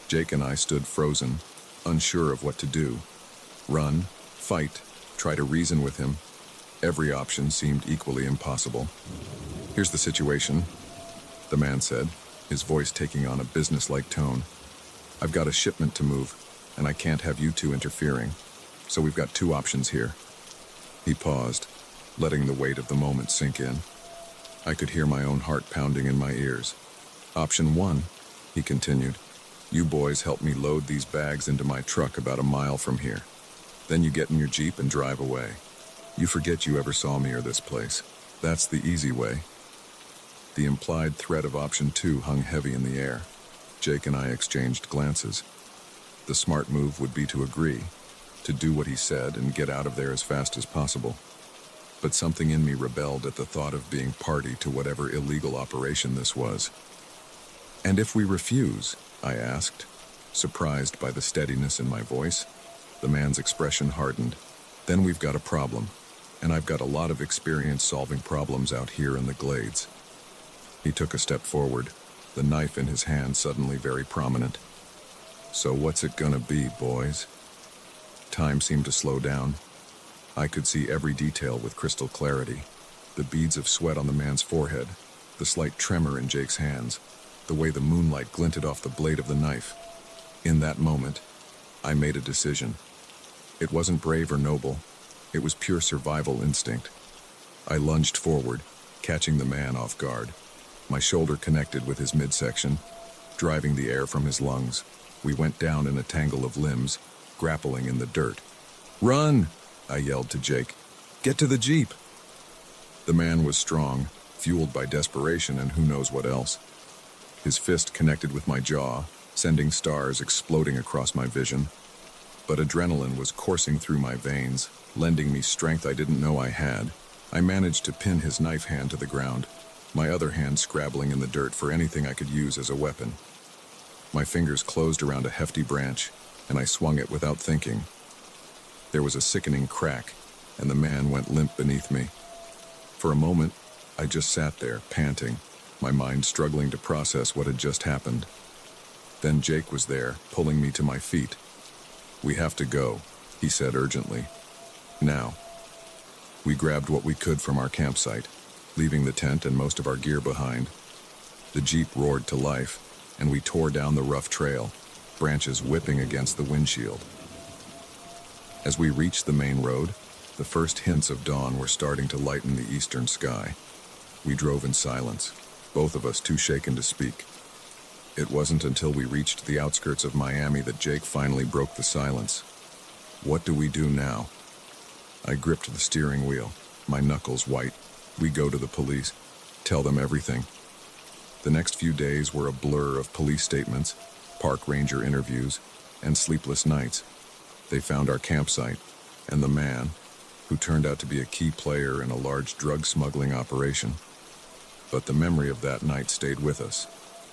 Jake and I stood frozen, unsure of what to do. Run, fight, try to reason with him. Every option seemed equally impossible. Here's the situation, the man said, his voice taking on a businesslike tone. I've got a shipment to move, and I can't have you two interfering. So we've got two options here. He paused, letting the weight of the moment sink in. I could hear my own heart pounding in my ears. Option one, he continued. You boys help me load these bags into my truck about a mile from here. Then you get in your Jeep and drive away. You forget you ever saw me or this place. That's the easy way. The implied threat of option two hung heavy in the air. Jake and I exchanged glances. The smart move would be to agree, to do what he said and get out of there as fast as possible. But something in me rebelled at the thought of being party to whatever illegal operation this was. And if we refuse? I asked, surprised by the steadiness in my voice. The man's expression hardened. Then we've got a problem, and I've got a lot of experience solving problems out here in the glades. He took a step forward, the knife in his hand suddenly very prominent. So what's it gonna be, boys? Time seemed to slow down. I could see every detail with crystal clarity. The beads of sweat on the man's forehead, the slight tremor in Jake's hands, the way the moonlight glinted off the blade of the knife. In that moment, I made a decision. It wasn't brave or noble. It was pure survival instinct. I lunged forward, catching the man off guard. My shoulder connected with his midsection, driving the air from his lungs. We went down in a tangle of limbs, grappling in the dirt. Run! I yelled to Jake. Get to the Jeep! The man was strong, fueled by desperation and who knows what else. His fist connected with my jaw, sending stars exploding across my vision. But adrenaline was coursing through my veins, lending me strength I didn't know I had. I managed to pin his knife hand to the ground, my other hand scrabbling in the dirt for anything I could use as a weapon. My fingers closed around a hefty branch, and I swung it without thinking. There was a sickening crack, and the man went limp beneath me. For a moment, I just sat there, panting, my mind struggling to process what had just happened. Then Jake was there, pulling me to my feet. We have to go, he said urgently. Now. We grabbed what we could from our campsite, leaving the tent and most of our gear behind. The Jeep roared to life, and we tore down the rough trail, branches whipping against the windshield. As we reached the main road, the first hints of dawn were starting to lighten the eastern sky. We drove in silence, both of us too shaken to speak. It wasn't until we reached the outskirts of Miami that Jake finally broke the silence. What do we do now? I gripped the steering wheel, my knuckles white. We go to the police, tell them everything. The next few days were a blur of police statements, park ranger interviews, and sleepless nights. They found our campsite, and the man, who turned out to be a key player in a large drug smuggling operation. But the memory of that night stayed with us,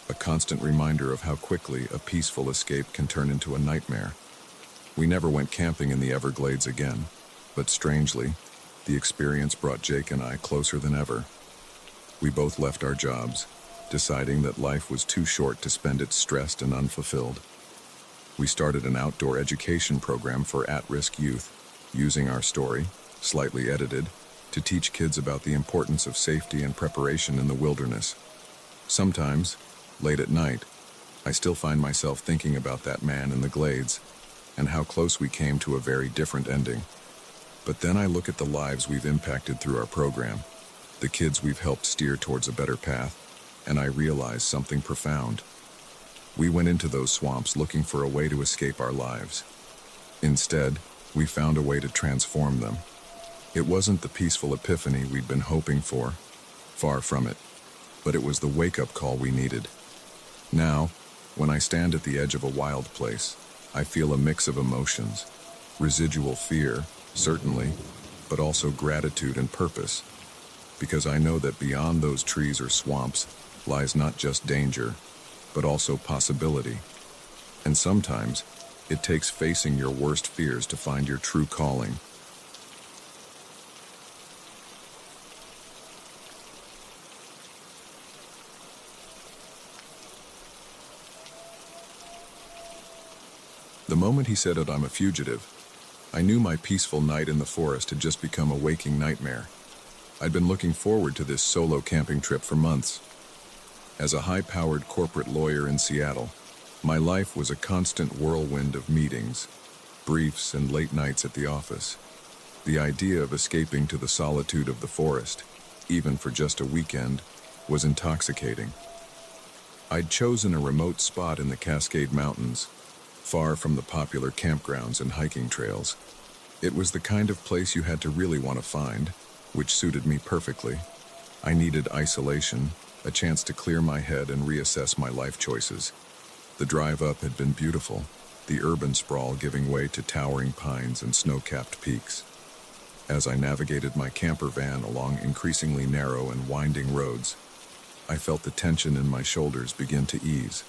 a constant reminder of how quickly a peaceful escape can turn into a nightmare. We never went camping in the Everglades again, but strangely, the experience brought Jake and I closer than ever. We both left our jobs, deciding that life was too short to spend it stressed and unfulfilled. We started an outdoor education program for at-risk youth, using our story, slightly edited, to teach kids about the importance of safety and preparation in the wilderness. Sometimes, late at night, I still find myself thinking about that man in the glades and how close we came to a very different ending. But then I look at the lives we've impacted through our program, the kids we've helped steer towards a better path, and I realize something profound. We went into those swamps looking for a way to escape our lives. Instead, we found a way to transform them. It wasn't the peaceful epiphany we'd been hoping for, far from it, but it was the wake-up call we needed. Now, when I stand at the edge of a wild place, I feel a mix of emotions. Residual fear, certainly, but also gratitude and purpose. Because I know that beyond those trees or swamps lies not just danger, but also possibility. And sometimes, it takes facing your worst fears to find your true calling. The moment he said that I'm a fugitive, I knew my peaceful night in the forest had just become a waking nightmare. I'd been looking forward to this solo camping trip for months. As a high-powered corporate lawyer in Seattle, my life was a constant whirlwind of meetings, briefs, and late nights at the office. The idea of escaping to the solitude of the forest, even for just a weekend, was intoxicating. I'd chosen a remote spot in the Cascade Mountains, far from the popular campgrounds and hiking trails. It was the kind of place you had to really want to find, which suited me perfectly. I needed isolation, a chance to clear my head and reassess my life choices. The drive up had been beautiful, the urban sprawl giving way to towering pines and snow-capped peaks. As I navigated my camper van along increasingly narrow and winding roads, I felt the tension in my shoulders begin to ease.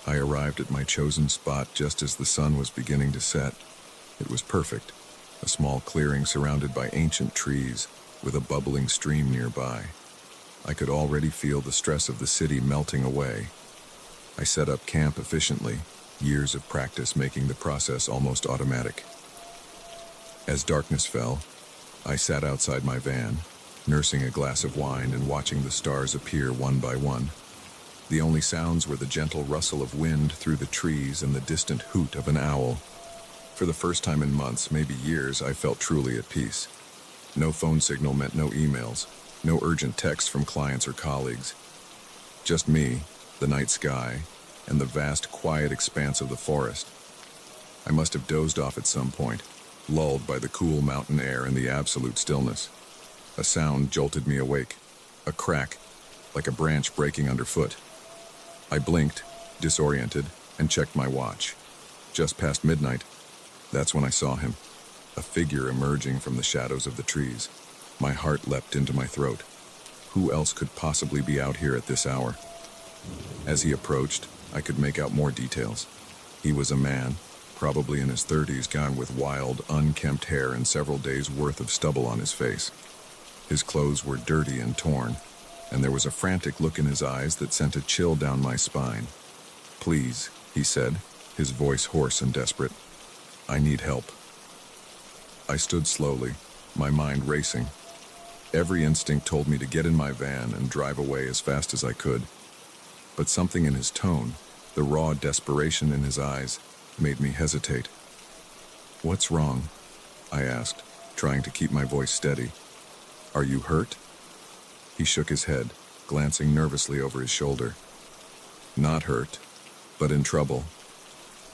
I arrived at my chosen spot just as the sun was beginning to set. It was perfect, a small clearing surrounded by ancient trees with a bubbling stream nearby. I could already feel the stress of the city melting away. I set up camp efficiently, years of practice making the process almost automatic. As darkness fell, I sat outside my van, nursing a glass of wine and watching the stars appear one by one. The only sounds were the gentle rustle of wind through the trees and the distant hoot of an owl. For the first time in months, maybe years, I felt truly at peace. No phone signal meant no emails, no urgent texts from clients or colleagues. Just me, the night sky, and the vast, quiet expanse of the forest. I must have dozed off at some point, lulled by the cool mountain air and the absolute stillness. A sound jolted me awake, a crack, like a branch breaking underfoot. I blinked, disoriented, and checked my watch. Just past midnight, that's when I saw him, a figure emerging from the shadows of the trees. My heart leapt into my throat. Who else could possibly be out here at this hour? As he approached, I could make out more details. He was a man, probably in his 30s, gone with wild, unkempt hair and several days' worth of stubble on his face. His clothes were dirty and torn, and there was a frantic look in his eyes that sent a chill down my spine. "Please," he said, his voice hoarse and desperate. "I need help." I stood slowly, my mind racing. Every instinct told me to get in my van and drive away as fast as I could. But something in his tone, the raw desperation in his eyes, made me hesitate. "What's wrong?" I asked, trying to keep my voice steady. "Are you hurt?" He shook his head, glancing nervously over his shoulder. "Not hurt, but in trouble.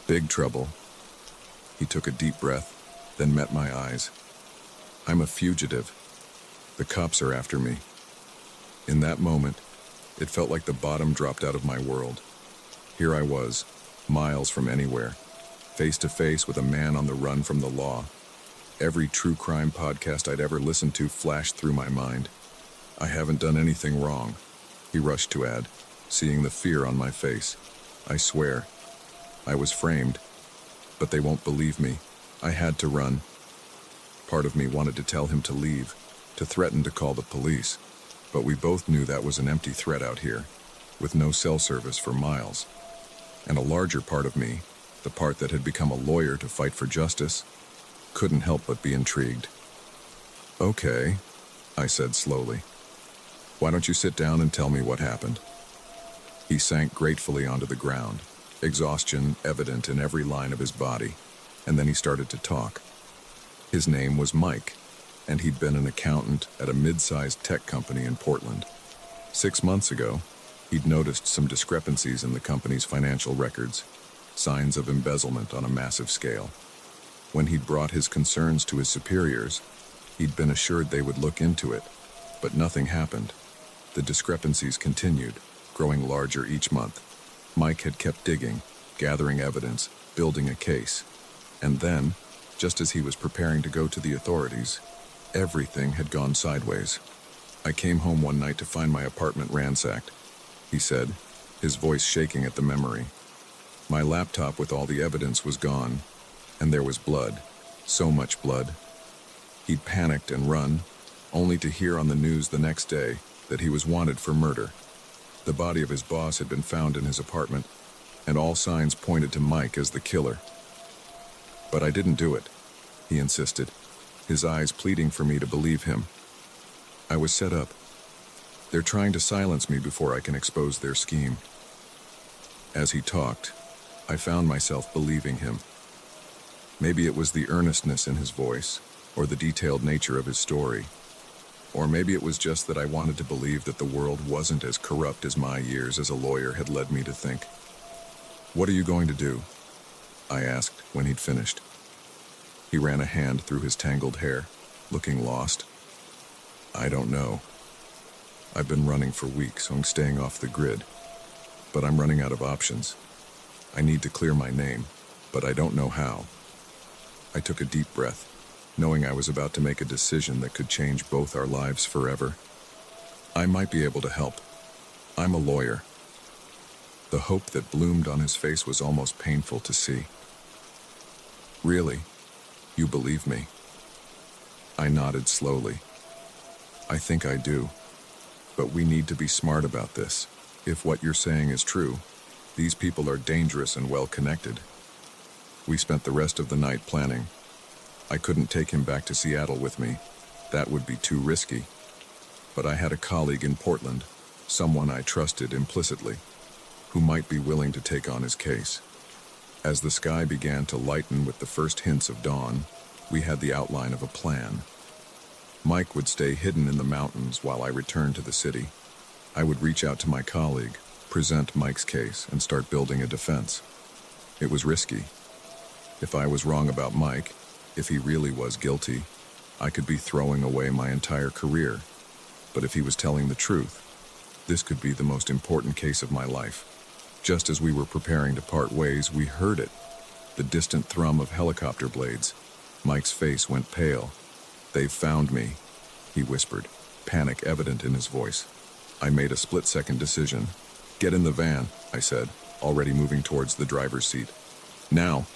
Big trouble." He took a deep breath, then met my eyes. "I'm a fugitive. The cops are after me." In that moment, it felt like the bottom dropped out of my world. Here I was, miles from anywhere, face to face with a man on the run from the law. Every true crime podcast I'd ever listened to flashed through my mind. "I haven't done anything wrong," he rushed to add, seeing the fear on my face. "I swear. I was framed. But they won't believe me. I had to run." Part of me wanted to tell him to leave, to threaten to call the police. But we both knew that was an empty threat out here, with no cell service for miles. And a larger part of me, the part that had become a lawyer to fight for justice, couldn't help but be intrigued. "Okay," I said slowly. Why don't you sit down and tell me what happened? He sank gratefully onto the ground, exhaustion evident in every line of his body, and then he started to talk. His name was Mike, and he'd been an accountant at a mid-sized tech company in Portland. 6 months ago, he'd noticed some discrepancies in the company's financial records, signs of embezzlement on a massive scale. When he'd brought his concerns to his superiors, he'd been assured they would look into it, but nothing happened. The discrepancies continued, growing larger each month. Mike had kept digging, gathering evidence, building a case. And then, just as he was preparing to go to the authorities, everything had gone sideways. I came home one night to find my apartment ransacked, he said, his voice shaking at the memory. My laptop with all the evidence was gone, and there was blood, so much blood. He'd panicked and run, only to hear on the news the next day that he was wanted for murder. The body of his boss had been found in his apartment, and all signs pointed to Mike as the killer. But I didn't do it, he insisted, his eyes pleading for me to believe him. I was set up. They're trying to silence me before I can expose their scheme. As he talked, I found myself believing him. Maybe it was the earnestness in his voice, or the detailed nature of his story. Or maybe it was just that I wanted to believe that the world wasn't as corrupt as my years as a lawyer had led me to think. What are you going to do? I asked when he'd finished. He ran a hand through his tangled hair, looking lost. I don't know. I've been running for weeks on staying off the grid, but I'm running out of options. I need to clear my name, but I don't know how. I took a deep breath, knowing I was about to make a decision that could change both our lives forever. I might be able to help. I'm a lawyer. The hope that bloomed on his face was almost painful to see. Really? You believe me? I nodded slowly. I think I do. But we need to be smart about this. If what you're saying is true, these people are dangerous and well-connected. We spent the rest of the night planning. I couldn't take him back to Seattle with me. That would be too risky. But I had a colleague in Portland, someone I trusted implicitly, who might be willing to take on his case. As the sky began to lighten with the first hints of dawn, we had the outline of a plan. Mike would stay hidden in the mountains while I returned to the city. I would reach out to my colleague, present Mike's case, and start building a defense. It was risky. If I was wrong about Mike, if he really was guilty, I could be throwing away my entire career. But if he was telling the truth, this could be the most important case of my life. Just as we were preparing to part ways, we heard it, the distant thrum of helicopter blades. Mike's face went pale. "They've found me," he whispered, panic evident in his voice. I made a split-second decision. "Get in the van," I said, already moving towards the driver's seat. "Now!"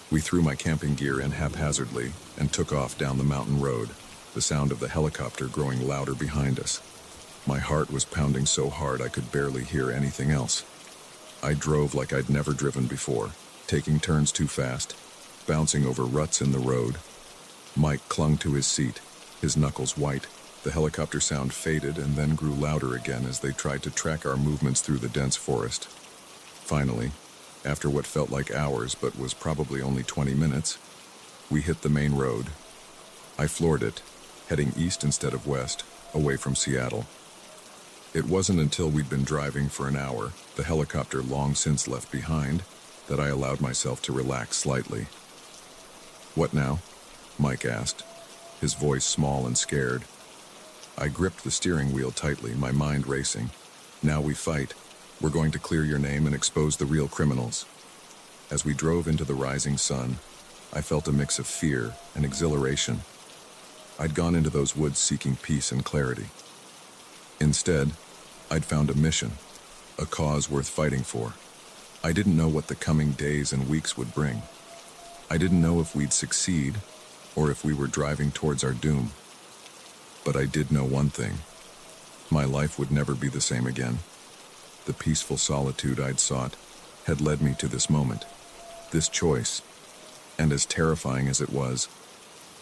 We threw my camping gear in haphazardly and took off down the mountain road, the sound of the helicopter growing louder behind us. My heart was pounding so hard I could barely hear anything else. I drove like I'd never driven before, taking turns too fast, bouncing over ruts in the road. Mike clung to his seat, his knuckles white. The helicopter sound faded and then grew louder again as they tried to track our movements through the dense forest. Finally, after what felt like hours but was probably only 20 minutes, we hit the main road. I floored it, heading east instead of west, away from Seattle. It wasn't until we'd been driving for an hour, the helicopter long since left behind, that I allowed myself to relax slightly. "What now?" Mike asked, his voice small and scared. I gripped the steering wheel tightly, my mind racing. "Now we fight. We're going to clear your name and expose the real criminals." As we drove into the rising sun, I felt a mix of fear and exhilaration. I'd gone into those woods seeking peace and clarity. Instead, I'd found a mission, a cause worth fighting for. I didn't know what the coming days and weeks would bring. I didn't know if we'd succeed or if we were driving towards our doom. But I did know one thing. My life would never be the same again. The peaceful solitude I'd sought had led me to this moment, this choice. And as terrifying as it was,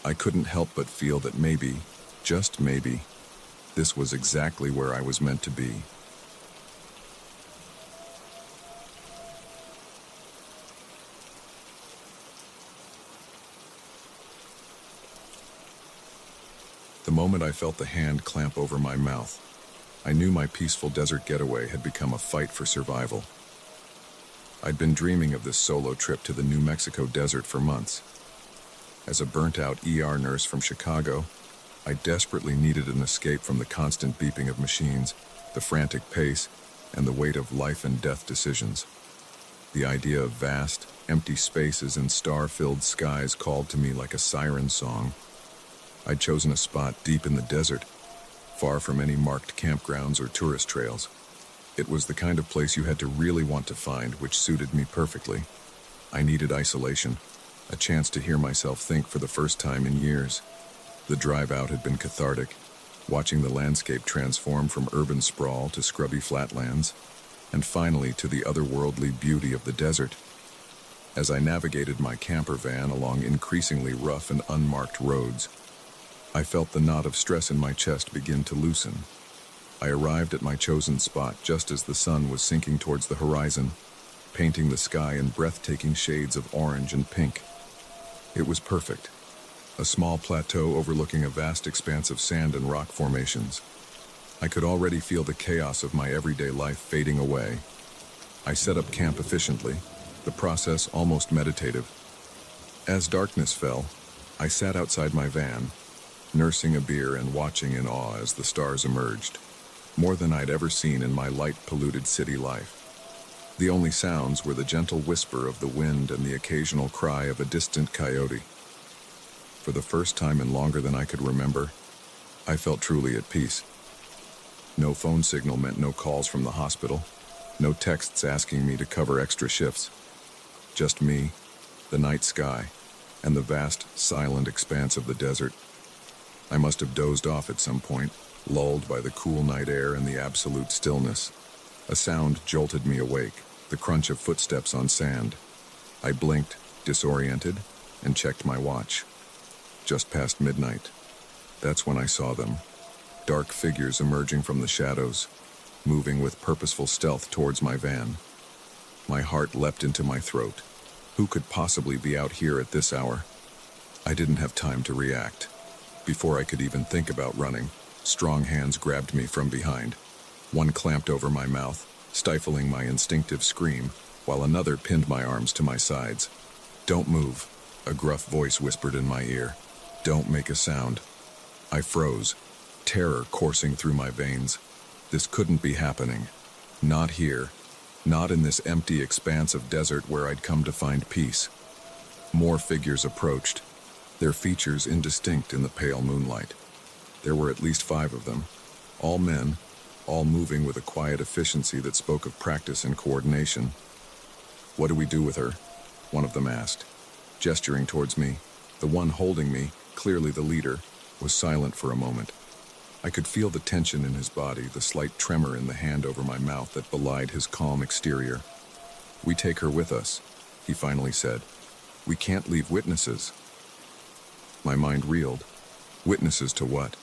I couldn't help but feel that maybe, Just maybe, this was exactly where I was meant to be. The moment I felt the hand clamp over my mouth, I knew my peaceful desert getaway had become a fight for survival. I'd been dreaming of this solo trip to the New Mexico desert for months. As a burnt-out ER nurse from Chicago, I desperately needed an escape from the constant beeping of machines, the frantic pace, and the weight of life and death decisions. The idea of vast, empty spaces and star-filled skies called to me like a siren song. I'd chosen a spot deep in the desert, far from any marked campgrounds or tourist trails. It was the kind of place you had to really want to find, which suited me perfectly. I needed isolation, a chance to hear myself think for the first time in years. The drive out had been cathartic, watching the landscape transform from urban sprawl to scrubby flatlands, and finally to the otherworldly beauty of the desert. As I navigated my camper van along increasingly rough and unmarked roads, I felt the knot of stress in my chest begin to loosen. I arrived at my chosen spot just as the sun was sinking towards the horizon, painting the sky in breathtaking shades of orange and pink. It was perfect. A small plateau overlooking a vast expanse of sand and rock formations. I could already feel the chaos of my everyday life fading away. I set up camp efficiently, the process almost meditative. As darkness fell, I sat outside my van, nursing a beer and watching in awe as the stars emerged, more than I'd ever seen in my light-polluted city life. The only sounds were the gentle whisper of the wind and the occasional cry of a distant coyote. For the first time in longer than I could remember, I felt truly at peace. No phone signal meant no calls from the hospital, no texts asking me to cover extra shifts. Just me, the night sky, and the vast, silent expanse of the desert. I must have dozed off at some point, lulled by the cool night air and the absolute stillness. A sound jolted me awake, the crunch of footsteps on sand. I blinked, disoriented, and checked my watch. Just past midnight. That's when I saw them. Dark figures emerging from the shadows, moving with purposeful stealth towards my van. My heart leapt into my throat. Who could possibly be out here at this hour? I didn't have time to react. Before I could even think about running, strong hands grabbed me from behind. One clamped over my mouth, stifling my instinctive scream, while another pinned my arms to my sides. "Don't move," a gruff voice whispered in my ear. "Don't make a sound." I froze, terror coursing through my veins. This couldn't be happening. Not here. Not in this empty expanse of desert where I'd come to find peace. More figures approached, their features indistinct in the pale moonlight. There were at least 5 of them, all men, all moving with a quiet efficiency that spoke of practice and coordination. "What do we do with her?" one of them asked, gesturing towards me. The one holding me, clearly the leader, was silent for a moment. I could feel the tension in his body, the slight tremor in the hand over my mouth that belied his calm exterior. "We take her with us," he finally said. "We can't leave witnesses." My mind reeled. Witnesses to what?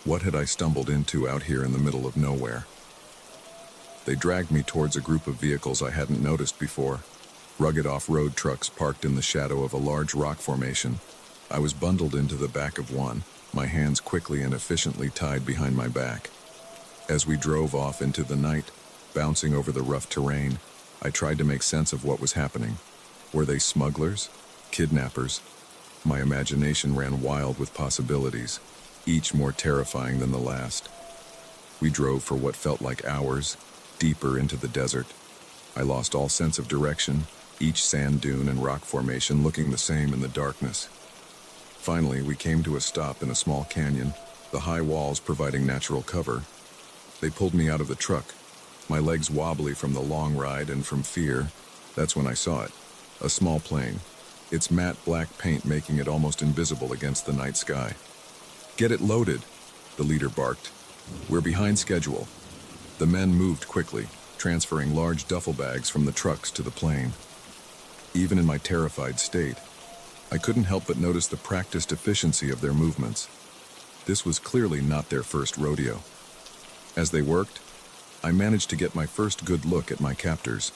What had I stumbled into out here in the middle of nowhere? They dragged me towards a group of vehicles I hadn't noticed before. Rugged off-road trucks parked in the shadow of a large rock formation. I was bundled into the back of one, my hands quickly and efficiently tied behind my back. As we drove off into the night, bouncing over the rough terrain, I tried to make sense of what was happening. Were they smugglers? Kidnappers? My imagination ran wild with possibilities, each more terrifying than the last. We drove for what felt like hours, deeper into the desert. I lost all sense of direction, each sand dune and rock formation looking the same in the darkness. Finally, we came to a stop in a small canyon, the high walls providing natural cover. They pulled me out of the truck, my legs wobbly from the long ride and from fear. That's when I saw it, a small plane, its matte black paint making it almost invisible against the night sky. "Get it loaded," the leader barked. "We're behind schedule." The men moved quickly, transferring large duffel bags from the trucks to the plane. Even in my terrified state, I couldn't help but notice the practiced efficiency of their movements. This was clearly not their first rodeo. As they worked, I managed to get my first good look at my captors.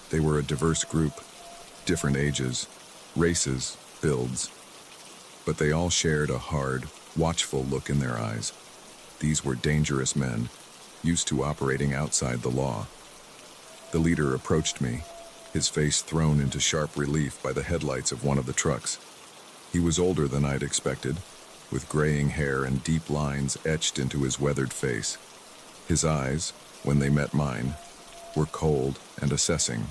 They were a diverse group, different ages, races, builds, but they all shared a hard, watchful look in their eyes. These were dangerous men, used to operating outside the law. The leader approached me, his face thrown into sharp relief by the headlights of one of the trucks. He was older than I'd expected, with graying hair and deep lines etched into his weathered face. His eyes, when they met mine, were cold and assessing.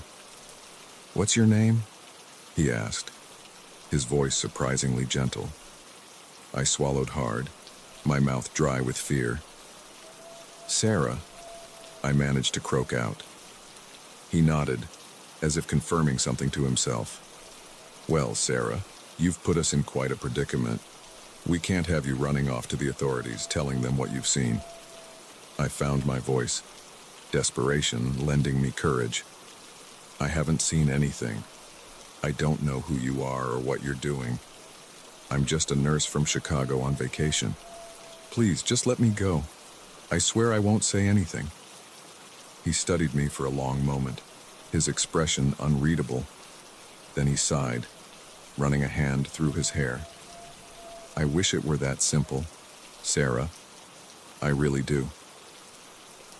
"What's your name?" he asked, his voice surprisingly gentle. I swallowed hard, my mouth dry with fear. "Sarah," I managed to croak out. He nodded, as if confirming something to himself. "Well, Sarah, you've put us in quite a predicament. We can't have you running off to the authorities, telling them what you've seen." I found my voice, desperation lending me courage. "I haven't seen anything. I don't know who you are or what you're doing. I'm just a nurse from Chicago on vacation. Please, just let me go. I swear I won't say anything." He studied me for a long moment, his expression unreadable. Then he sighed, running a hand through his hair. "I wish it were that simple, Sarah. I really do."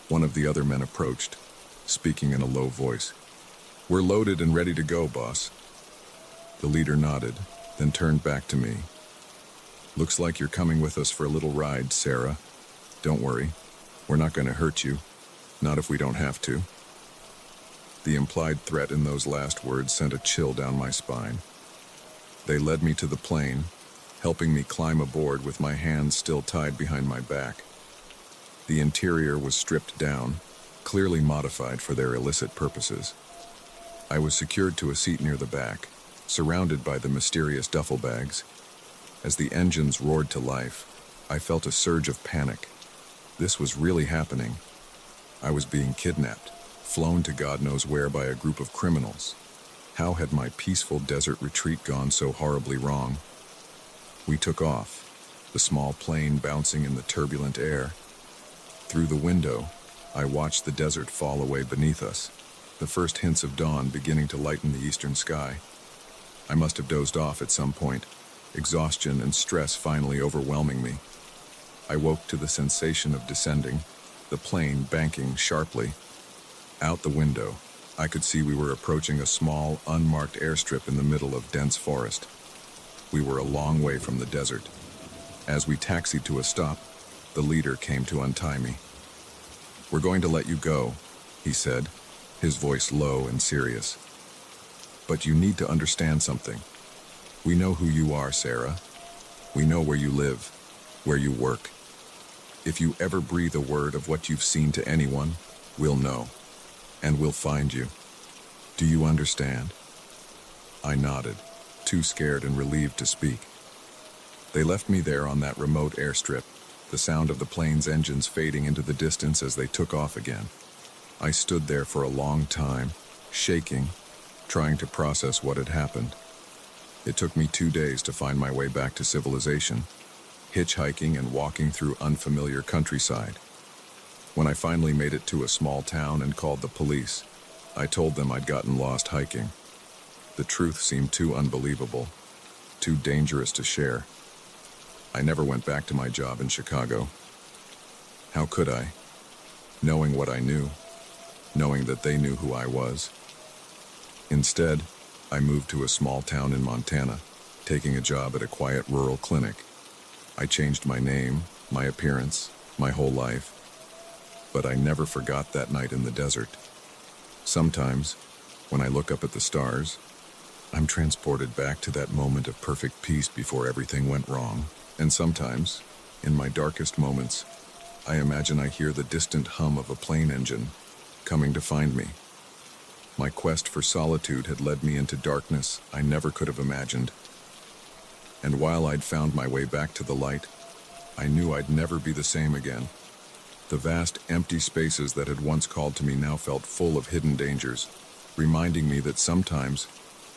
One of the other men approached, speaking in a low voice. "We're loaded and ready to go, boss." The leader nodded, then turned back to me. "Looks like you're coming with us for a little ride, Sarah. Don't worry, we're not going to hurt you, not if we don't have to." The implied threat in those last words sent a chill down my spine. They led me to the plane, helping me climb aboard with my hands still tied behind my back. The interior was stripped down, clearly modified for their illicit purposes. I was secured to a seat near the back, surrounded by the mysterious duffel bags. As the engines roared to life, I felt a surge of panic. This was really happening. I was being kidnapped, flown to God knows where by a group of criminals. How had my peaceful desert retreat gone so horribly wrong? We took off, the small plane bouncing in the turbulent air. Through the window, I watched the desert fall away beneath us, the first hints of dawn beginning to lighten the eastern sky. I must have dozed off at some point, exhaustion and stress finally overwhelming me. I woke to the sensation of descending, the plane banking sharply. Out the window, I could see we were approaching a small, unmarked airstrip in the middle of dense forest. We were a long way from the desert. As we taxied to a stop, the leader came to untie me. "We're going to let you go," he said, his voice low and serious. "But you need to understand something. We know who you are, Sarah. We know where you live, where you work. If you ever breathe a word of what you've seen to anyone, we'll know, and we'll find you. Do you understand?" I nodded, too scared and relieved to speak. They left me there on that remote airstrip, the sound of the plane's engines fading into the distance as they took off again. I stood there for a long time, shaking, trying to process what had happened. It took me 2 days to find my way back to civilization, hitchhiking and walking through unfamiliar countryside. When I finally made it to a small town and called the police, I told them I'd gotten lost hiking. The truth seemed too unbelievable, too dangerous to share. I never went back to my job in Chicago. How could I? Knowing what I knew, knowing that they knew who I was. Instead, I moved to a small town in Montana, taking a job at a quiet rural clinic. I changed my name, my appearance, my whole life. But I never forgot that night in the desert. Sometimes, when I look up at the stars, I'm transported back to that moment of perfect peace before everything went wrong. And sometimes, in my darkest moments, I imagine I hear the distant hum of a plane engine coming to find me. My quest for solitude had led me into darkness I never could have imagined. And while I'd found my way back to the light, I knew I'd never be the same again. The vast, empty spaces that had once called to me now felt full of hidden dangers, reminding me that sometimes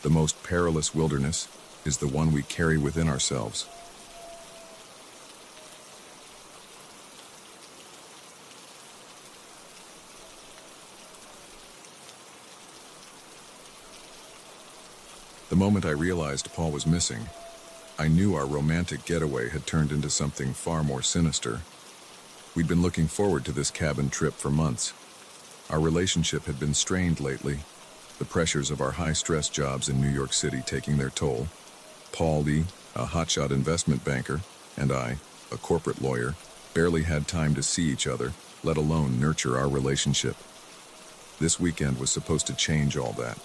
the most perilous wilderness is the one we carry within ourselves. The moment I realized Paul was missing, I knew our romantic getaway had turned into something far more sinister. We'd been looking forward to this cabin trip for months. Our relationship had been strained lately, the pressures of our high-stress jobs in New York City taking their toll. Paul Lee, a hotshot investment banker, and I, a corporate lawyer, barely had time to see each other, let alone nurture our relationship. This weekend was supposed to change all that.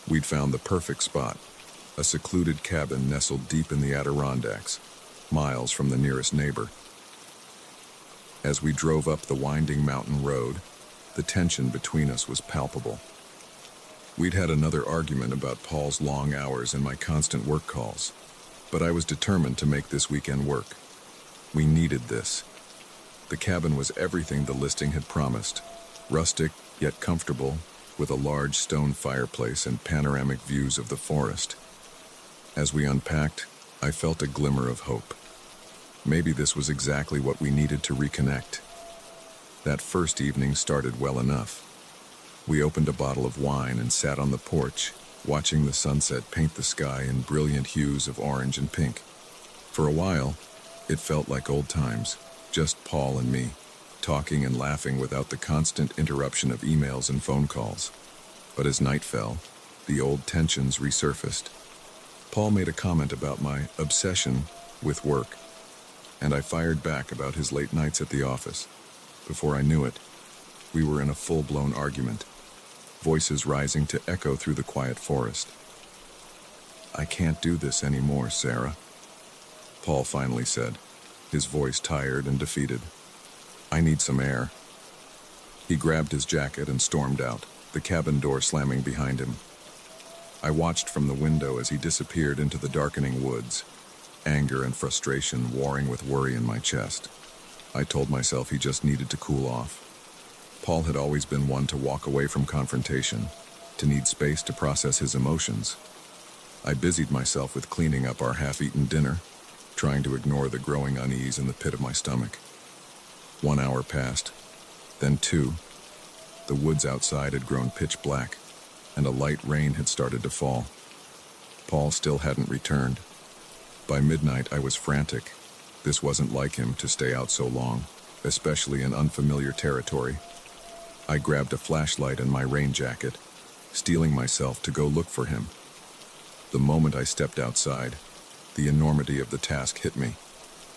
We'd found the perfect spot, a secluded cabin nestled deep in the Adirondacks, miles from the nearest neighbor. As we drove up the winding mountain road, the tension between us was palpable. We'd had another argument about Paul's long hours and my constant work calls, but I was determined to make this weekend work. We needed this. The cabin was everything the listing had promised, rustic yet comfortable, with a large stone fireplace and panoramic views of the forest. As we unpacked, I felt a glimmer of hope. Maybe this was exactly what we needed to reconnect. That first evening started well enough. We opened a bottle of wine and sat on the porch, watching the sunset paint the sky in brilliant hues of orange and pink. For a while, it felt like old times, just Paul and me, talking and laughing without the constant interruption of emails and phone calls. But as night fell, the old tensions resurfaced. Paul made a comment about my obsession with work, and I fired back about his late nights at the office. Before I knew it, we were in a full-blown argument, voices rising to echo through the quiet forest. "I can't do this anymore, Sarah," Paul finally said, his voice tired and defeated. "I need some air." He grabbed his jacket and stormed out, the cabin door slamming behind him. I watched from the window as he disappeared into the darkening woods, anger and frustration warring with worry in my chest. I told myself he just needed to cool off. Paul had always been one to walk away from confrontation, to need space to process his emotions. I busied myself with cleaning up our half-eaten dinner, trying to ignore the growing unease in the pit of my stomach. 1 hour passed, then 2. The woods outside had grown pitch black, and a light rain had started to fall. Paul still hadn't returned. By midnight, I was frantic. This wasn't like him to stay out so long, especially in unfamiliar territory. I grabbed a flashlight and my rain jacket, steeling myself to go look for him. The moment I stepped outside, the enormity of the task hit me.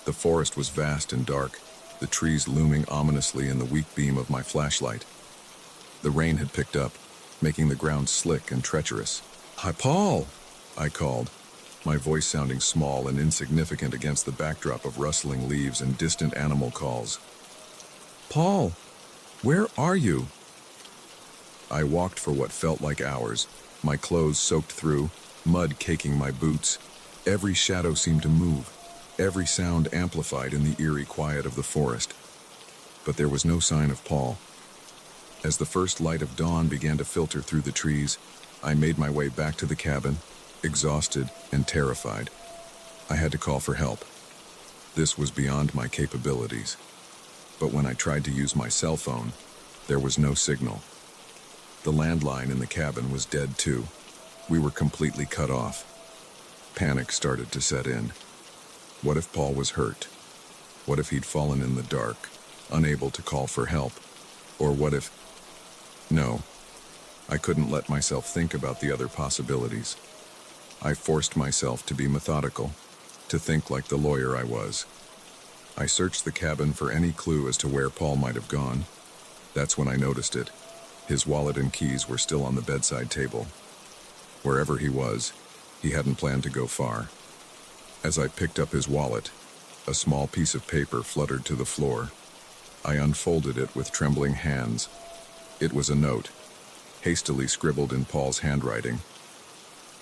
The forest was vast and dark, the trees looming ominously in the weak beam of my flashlight. The rain had picked up, making the ground slick and treacherous. "Hi, Paul!" I called, my voice sounding small and insignificant against the backdrop of rustling leaves and distant animal calls. "Paul, where are you?" I walked for what felt like hours, my clothes soaked through, mud caking my boots. Every shadow seemed to move, every sound amplified in the eerie quiet of the forest. But there was no sign of Paul. As the first light of dawn began to filter through the trees, I made my way back to the cabin, exhausted and terrified. I had to call for help. This was beyond my capabilities. But when I tried to use my cell phone, there was no signal. The landline in the cabin was dead too. We were completely cut off. Panic started to set in. What if Paul was hurt? What if he'd fallen in the dark, unable to call for help? Or what if... No, I couldn't let myself think about the other possibilities. I forced myself to be methodical, to think like the lawyer I was. I searched the cabin for any clue as to where Paul might have gone. That's when I noticed it. His wallet and keys were still on the bedside table. Wherever he was, he hadn't planned to go far. As I picked up his wallet, a small piece of paper fluttered to the floor. I unfolded it with trembling hands. It was a note, hastily scribbled in Paul's handwriting.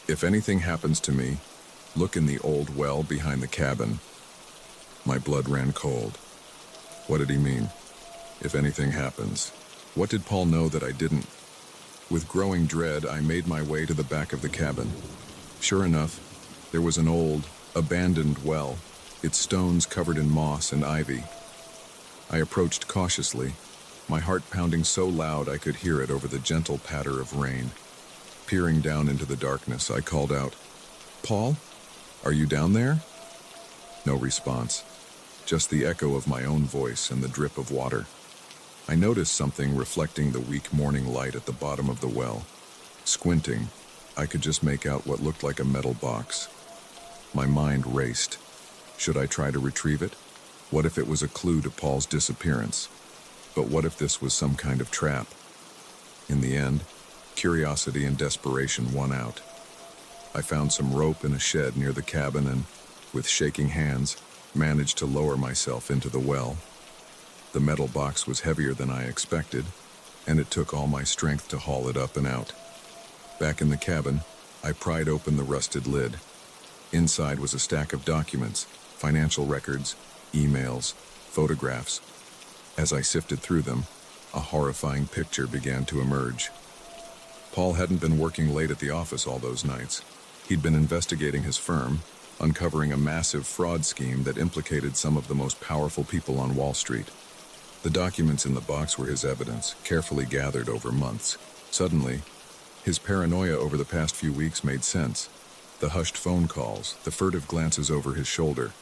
"If anything happens to me, look in the old well behind the cabin." My blood ran cold. What did he mean? If anything happens. What did Paul know that I didn't? With growing dread, I made my way to the back of the cabin. Sure enough, there was an old, abandoned well, its stones covered in moss and ivy. I approached cautiously, my heart pounding so loud I could hear it over the gentle patter of rain. Peering down into the darkness, I called out, "Paul, are you down there?" No response, just the echo of my own voice and the drip of water. I noticed something reflecting the weak morning light at the bottom of the well. Squinting, I could just make out what looked like a metal box. My mind raced. Should I try to retrieve it? What if it was a clue to Paul's disappearance? But what if this was some kind of trap? In the end, curiosity and desperation won out. I found some rope in a shed near the cabin and, with shaking hands, managed to lower myself into the well. The metal box was heavier than I expected, and it took all my strength to haul it up and out. Back in the cabin, I pried open the rusted lid. Inside was a stack of documents, financial records, emails, photographs. As I sifted through them, a horrifying picture began to emerge. Paul hadn't been working late at the office all those nights. He'd been investigating his firm, uncovering a massive fraud scheme that implicated some of the most powerful people on Wall Street. The documents in the box were his evidence, carefully gathered over months. Suddenly, his paranoia over the past few weeks made sense. The hushed phone calls, the furtive glances over his shoulder.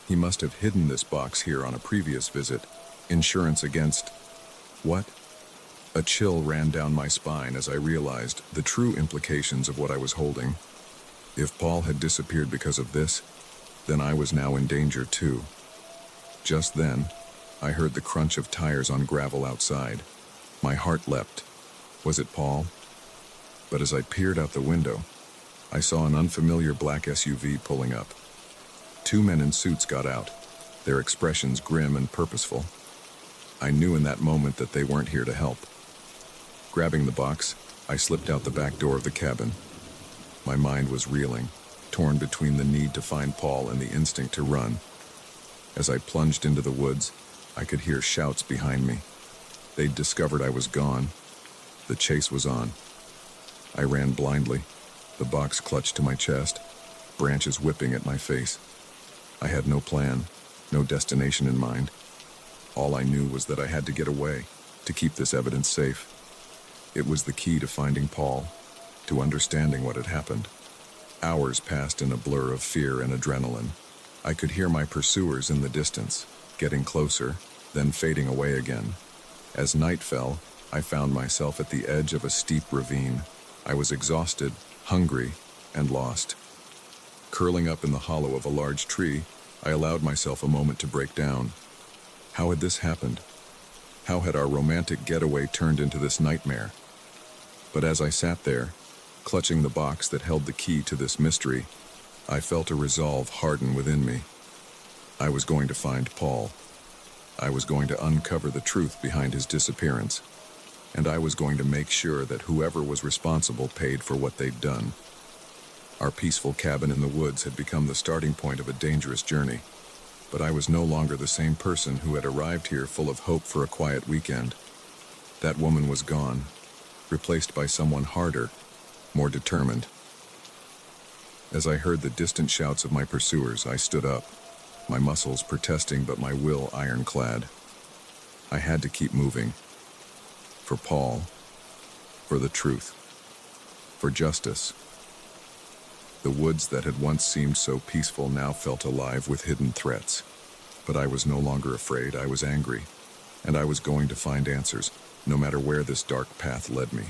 He must have hidden this box here on a previous visit. Insurance against... what? A chill ran down my spine as I realized the true implications of what I was holding. If Paul had disappeared because of this, then I was now in danger too. Just then, I heard the crunch of tires on gravel outside. My heart leapt. Was it Paul? But as I peered out the window, I saw an unfamiliar black SUV pulling up. Two men in suits got out, their expressions grim and purposeful. I knew in that moment that they weren't here to help. Grabbing the box, I slipped out the back door of the cabin. My mind was reeling, torn between the need to find Paul and the instinct to run. As I plunged into the woods, I could hear shouts behind me. They'd discovered I was gone. The chase was on. I ran blindly, the box clutched to my chest, branches whipping at my face. I had no plan, no destination in mind. All I knew was that I had to get away, to keep this evidence safe. It was the key to finding Paul, to understanding what had happened. Hours passed in a blur of fear and adrenaline. I could hear my pursuers in the distance, getting closer, then fading away again. As night fell, I found myself at the edge of a steep ravine. I was exhausted, hungry, and lost. Curling up in the hollow of a large tree, I allowed myself a moment to break down. How had this happened? How had our romantic getaway turned into this nightmare? But as I sat there, clutching the box that held the key to this mystery, I felt a resolve harden within me. I was going to find Paul. I was going to uncover the truth behind his disappearance. And I was going to make sure that whoever was responsible paid for what they'd done. Our peaceful cabin in the woods had become the starting point of a dangerous journey. But I was no longer the same person who had arrived here full of hope for a quiet weekend. That woman was gone, replaced by someone harder, more determined. As I heard the distant shouts of my pursuers, I stood up, my muscles protesting but my will ironclad. I had to keep moving. For Paul, for the truth, for justice. The woods that had once seemed so peaceful now felt alive with hidden threats. But I was no longer afraid, I was angry. And I was going to find answers, no matter where this dark path led me.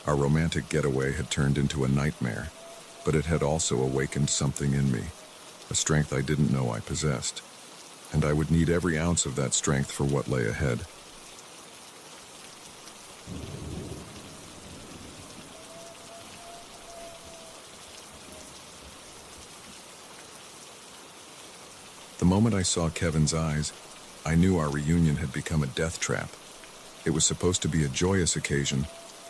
Our romantic getaway had turned into a nightmare, but it had also awakened something in me, a strength I didn't know I possessed. And I would need every ounce of that strength for what lay ahead. The moment I saw Kevin's eyes, I knew our reunion had become a death trap. It was supposed to be a joyous occasion,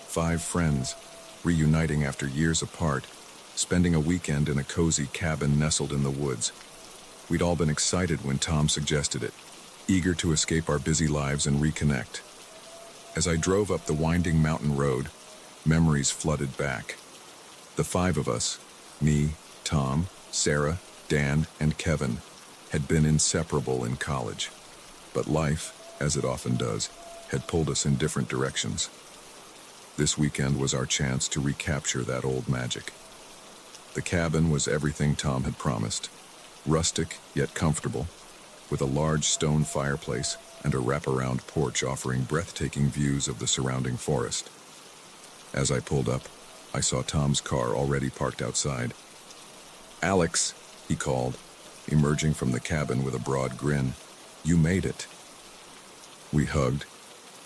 5 friends, reuniting after years apart, spending a weekend in a cozy cabin nestled in the woods. We'd all been excited when Tom suggested it, eager to escape our busy lives and reconnect. As I drove up the winding mountain road, memories flooded back. The 5 of us, me, Tom, Sarah, Dan, and Kevin, had been inseparable in college. But life, as it often does, had pulled us in different directions. This weekend was our chance to recapture that old magic. The cabin was everything Tom had promised. Rustic, yet comfortable, with a large stone fireplace and a wraparound porch offering breathtaking views of the surrounding forest. As I pulled up, I saw Tom's car already parked outside. "Alex," he called, emerging from the cabin with a broad grin. "You made it." We hugged,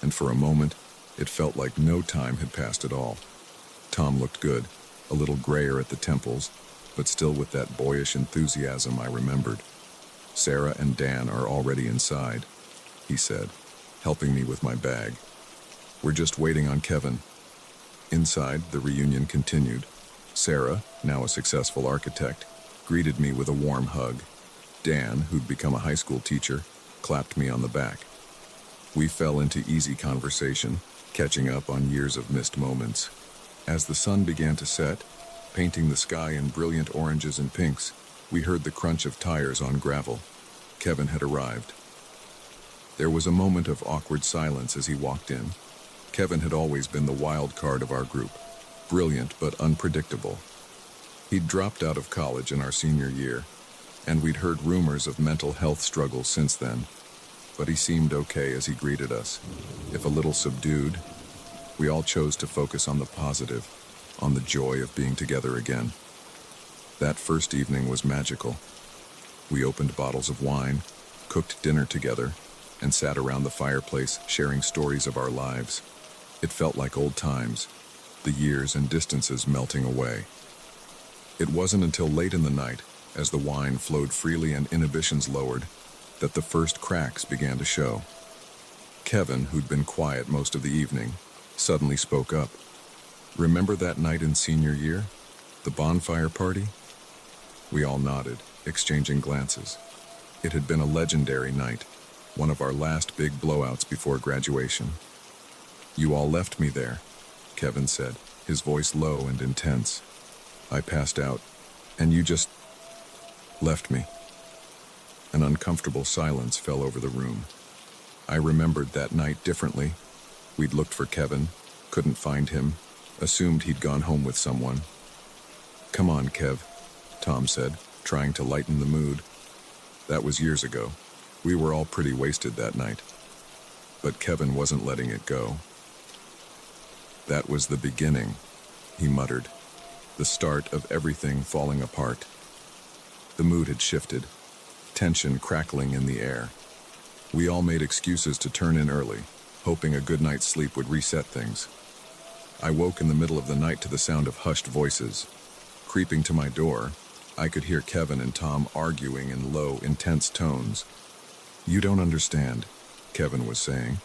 and for a moment, it felt like no time had passed at all. Tom looked good, a little grayer at the temples, but still with that boyish enthusiasm I remembered. "Sarah and Dan are already inside," he said, helping me with my bag. "We're just waiting on Kevin." Inside, the reunion continued. Sarah, now a successful architect, greeted me with a warm hug. Dan, who'd become a high school teacher, clapped me on the back. We fell into easy conversation, catching up on years of missed moments. As the sun began to set, painting the sky in brilliant oranges and pinks, we heard the crunch of tires on gravel. Kevin had arrived. There was a moment of awkward silence as he walked in. Kevin had always been the wild card of our group, brilliant but unpredictable. He'd dropped out of college in our senior year, and we'd heard rumors of mental health struggles since then. But he seemed okay as he greeted us. If a little subdued, we all chose to focus on the positive, on the joy of being together again. That first evening was magical. We opened bottles of wine, cooked dinner together, and sat around the fireplace sharing stories of our lives. It felt like old times, the years and distances melting away. It wasn't until late in the night, as the wine flowed freely and inhibitions lowered, that the first cracks began to show. Kevin, who'd been quiet most of the evening, suddenly spoke up. "Remember that night in senior year? The bonfire party?" We all nodded, exchanging glances. It had been a legendary night, one of our last big blowouts before graduation. "You all left me there," Kevin said, his voice low and intense. "I passed out, and you just left me." An uncomfortable silence fell over the room. I remembered that night differently. We'd looked for Kevin, couldn't find him, assumed he'd gone home with someone. "Come on, Kev," Tom said, trying to lighten the mood. That was years ago. We were all pretty wasted that night. But Kevin wasn't letting it go. "That was the beginning," he muttered. "The start of everything falling apart." The mood had shifted, tension crackling in the air. We all made excuses to turn in early, hoping a good night's sleep would reset things. I woke in the middle of the night to the sound of hushed voices. Creeping to my door, I could hear Kevin and Tom arguing in low, intense tones. "You don't understand," Kevin was saying.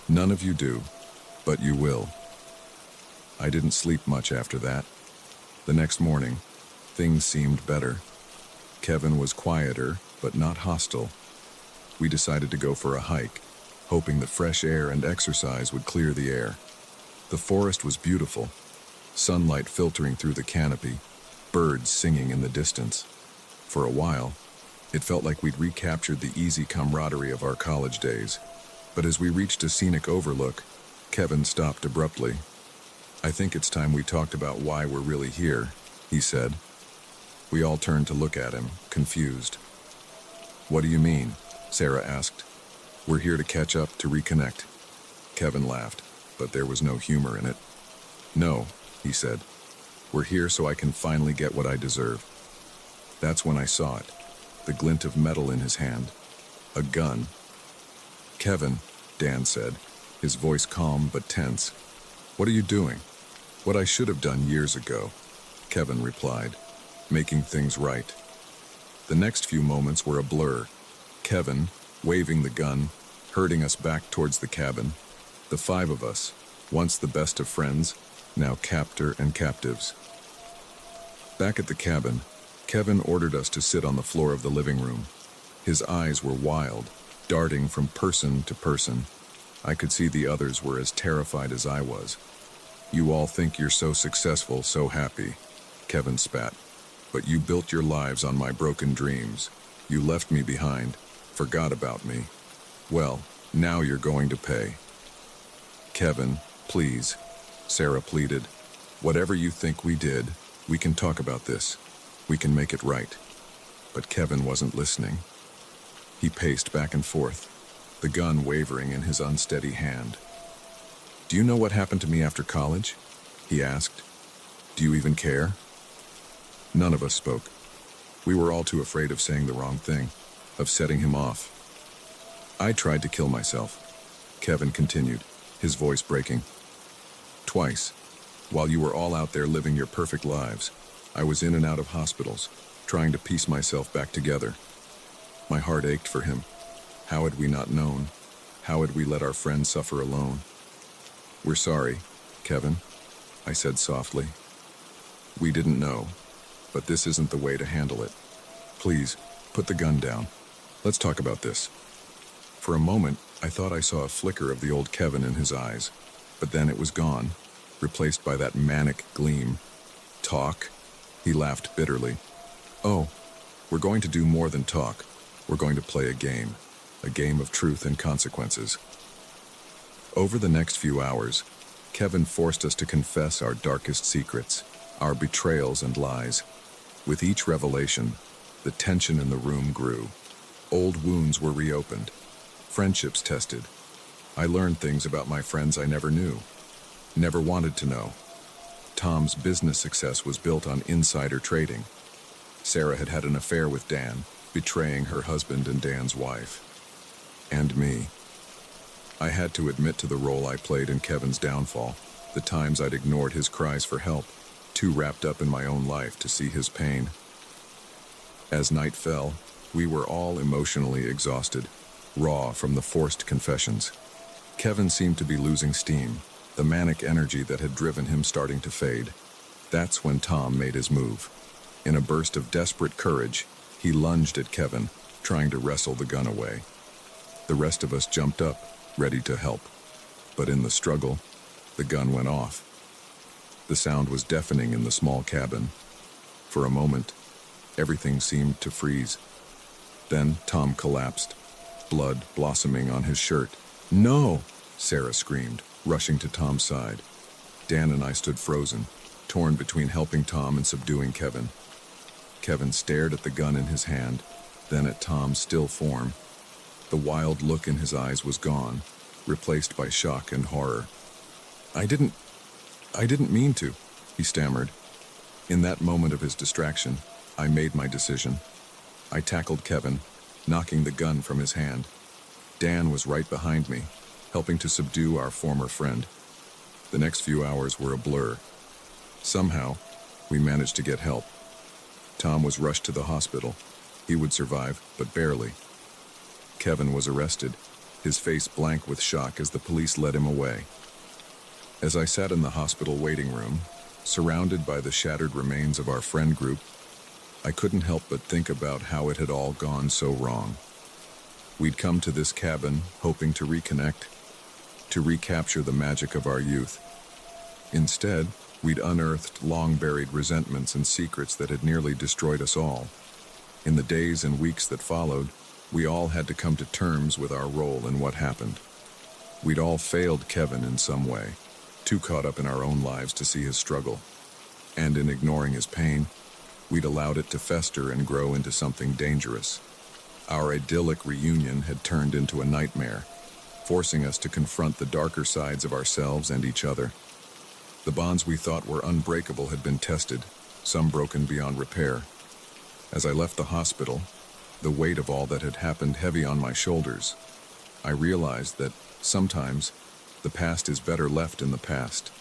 "None of you do, but you will." I didn't sleep much after that. The next morning, things seemed better. Kevin was quieter, but not hostile. We decided to go for a hike, hoping the fresh air and exercise would clear the air. The forest was beautiful, sunlight filtering through the canopy, birds singing in the distance. For a while, it felt like we'd recaptured the easy camaraderie of our college days. But as we reached a scenic overlook, Kevin stopped abruptly. "I think it's time we talked about why we're really here," he said. We all turned to look at him, confused. "What do you mean?" Sarah asked. "We're here to catch up, to reconnect." Kevin laughed, but there was no humor in it. "No," he said. "We're here so I can finally get what I deserve." That's when I saw it, the glint of metal in his hand. A gun. "Kevin," Dan said, his voice calm but tense. "What are you doing?" "What I should have done years ago," Kevin replied, "making things right." The next few moments were a blur. Kevin, waving the gun, herding us back towards the cabin. The five of us, once the best of friends, now captor and captives. Back at the cabin, Kevin ordered us to sit on the floor of the living room. His eyes were wild, darting from person to person. I could see the others were as terrified as I was. "You all think you're so successful, so happy," Kevin spat. "But you built your lives on my broken dreams. You left me behind, forgot about me. Well, now you're going to pay." "Kevin, please," Sarah pleaded. Whatever you think we did, we can talk about this. We can make it right. But Kevin wasn't listening. He paced back and forth, the gun wavering in his unsteady hand. Do you know what happened to me after college? He asked. Do you even care? None of us spoke. We were all too afraid of saying the wrong thing, of setting him off. I tried to kill myself, Kevin continued, his voice breaking. Twice. While you were all out there living your perfect lives, I was in and out of hospitals, trying to piece myself back together. My heart ached for him. How had we not known? How had we let our friend suffer alone? We're sorry, Kevin, I said softly. We didn't know, but this isn't the way to handle it. Please, put the gun down. Let's talk about this. For a moment, I thought I saw a flicker of the old Kevin in his eyes, but then it was gone, replaced by that manic gleam. Talk? He laughed bitterly. Oh, we're going to do more than talk. We're going to play a game of truth and consequences. Over the next few hours, Kevin forced us to confess our darkest secrets, our betrayals and lies. With each revelation, the tension in the room grew. Old wounds were reopened, friendships tested. I learned things about my friends I never knew, never wanted to know. Tom's business success was built on insider trading. Sarah had had an affair with Dan, betraying her husband and Dan's wife. And me. I had to admit to the role I played in Kevin's downfall, the times I'd ignored his cries for help, too wrapped up in my own life to see his pain. As night fell, we were all emotionally exhausted, raw from the forced confessions. Kevin seemed to be losing steam, the manic energy that had driven him starting to fade. That's when Tom made his move. In a burst of desperate courage, he lunged at Kevin, trying to wrestle the gun away. The rest of us jumped up, ready to help. But in the struggle, the gun went off. The sound was deafening in the small cabin. For a moment, everything seemed to freeze. Then Tom collapsed, blood blossoming on his shirt. No! Sarah screamed, rushing to Tom's side. Dan and I stood frozen, torn between helping Tom and subduing Kevin. Kevin stared at the gun in his hand, then at Tom's still form. The wild look in his eyes was gone, replaced by shock and horror. I didn't mean to, he stammered. In that moment of his distraction, I made my decision. I tackled Kevin, knocking the gun from his hand. Dan was right behind me, helping to subdue our former friend. The next few hours were a blur. Somehow, we managed to get help. Tom was rushed to the hospital. He would survive, but barely. Kevin was arrested, his face blank with shock as the police led him away. As I sat in the hospital waiting room, surrounded by the shattered remains of our friend group, I couldn't help but think about how it had all gone so wrong. We'd come to this cabin hoping to reconnect, to recapture the magic of our youth. Instead, we'd unearthed long-buried resentments and secrets that had nearly destroyed us all. In the days and weeks that followed, we all had to come to terms with our role in what happened. We'd all failed Kevin in some way, too caught up in our own lives to see his struggle. And in ignoring his pain, we'd allowed it to fester and grow into something dangerous. Our idyllic reunion had turned into a nightmare, forcing us to confront the darker sides of ourselves and each other. The bonds we thought were unbreakable had been tested, some broken beyond repair. As I left the hospital, the weight of all that had happened heavy on my shoulders, I realized that sometimes the past is better left in the past,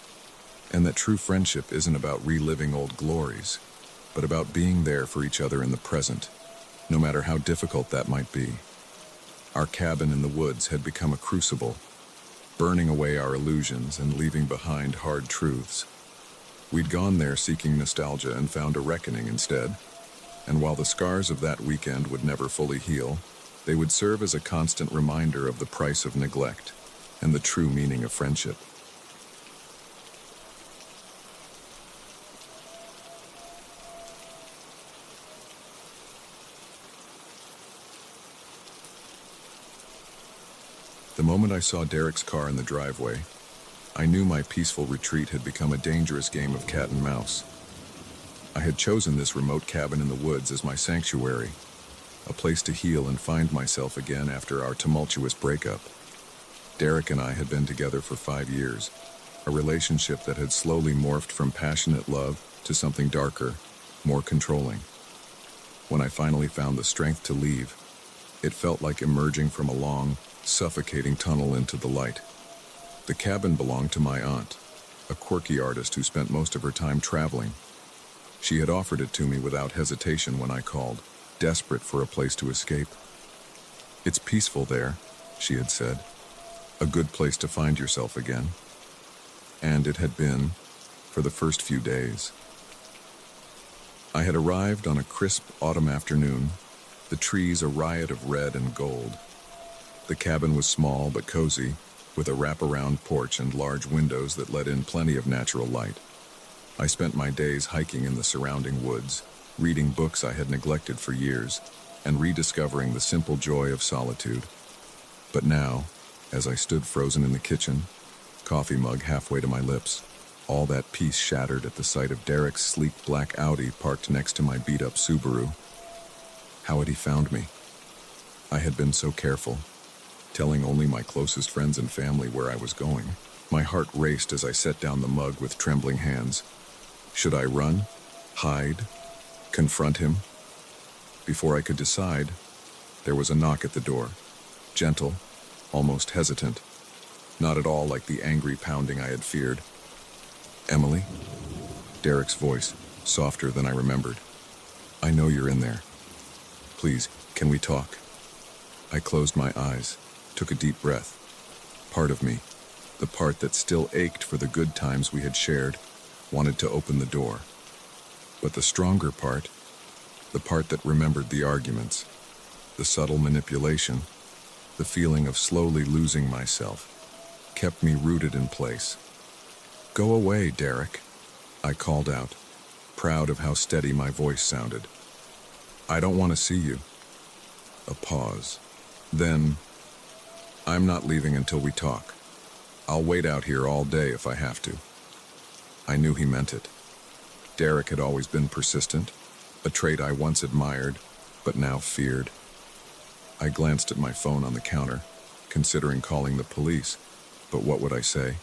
and that true friendship isn't about reliving old glories, but about being there for each other in the present, no matter how difficult that might be. Our cabin in the woods had become a crucible, burning away our illusions and leaving behind hard truths. We'd gone there seeking nostalgia and found a reckoning instead. And while the scars of that weekend would never fully heal, they would serve as a constant reminder of the price of neglect and the true meaning of friendship. The moment I saw Derek's car in the driveway, I knew my peaceful retreat had become a dangerous game of cat and mouse. I had chosen this remote cabin in the woods as my sanctuary, a place to heal and find myself again after our tumultuous breakup. Derek and I had been together for 5 years, a relationship that had slowly morphed from passionate love to something darker, more controlling. When I finally found the strength to leave, it felt like emerging from a long, suffocating tunnel into the light. The cabin belonged to my aunt, a quirky artist who spent most of her time traveling. She had offered it to me without hesitation when I called, desperate for a place to escape. "It's peaceful there," she had said. "A good place to find yourself again." And it had been, for the first few days. I had arrived on a crisp autumn afternoon, the trees a riot of red and gold. The cabin was small but cozy, with a wraparound porch and large windows that let in plenty of natural light. I spent my days hiking in the surrounding woods, reading books I had neglected for years, and rediscovering the simple joy of solitude. But now, as I stood frozen in the kitchen, coffee mug halfway to my lips, all that peace shattered at the sight of Derek's sleek black Audi parked next to my beat-up Subaru. How had he found me? I had been so careful, telling only my closest friends and family where I was going. My heart raced as I set down the mug with trembling hands. Should I run? Hide? Confront him? Before I could decide, there was a knock at the door. Gentle, almost hesitant. Not at all like the angry pounding I had feared. "Emily?" Derek's voice, softer than I remembered. "I know you're in there. Please, can we talk?" I closed my eyes, took a deep breath. Part of me, the part that still ached for the good times we had shared, wanted to open the door. But the stronger part, the part that remembered the arguments, the subtle manipulation, the feeling of slowly losing myself, kept me rooted in place. "Go away, Derek," I called out, proud of how steady my voice sounded. "I don't want to see you." A pause. Then, "I'm not leaving until we talk. I'll wait out here all day if I have to." I knew he meant it. Derek had always been persistent, a trait I once admired, but now feared. I glanced at my phone on the counter, considering calling the police, but what would I say?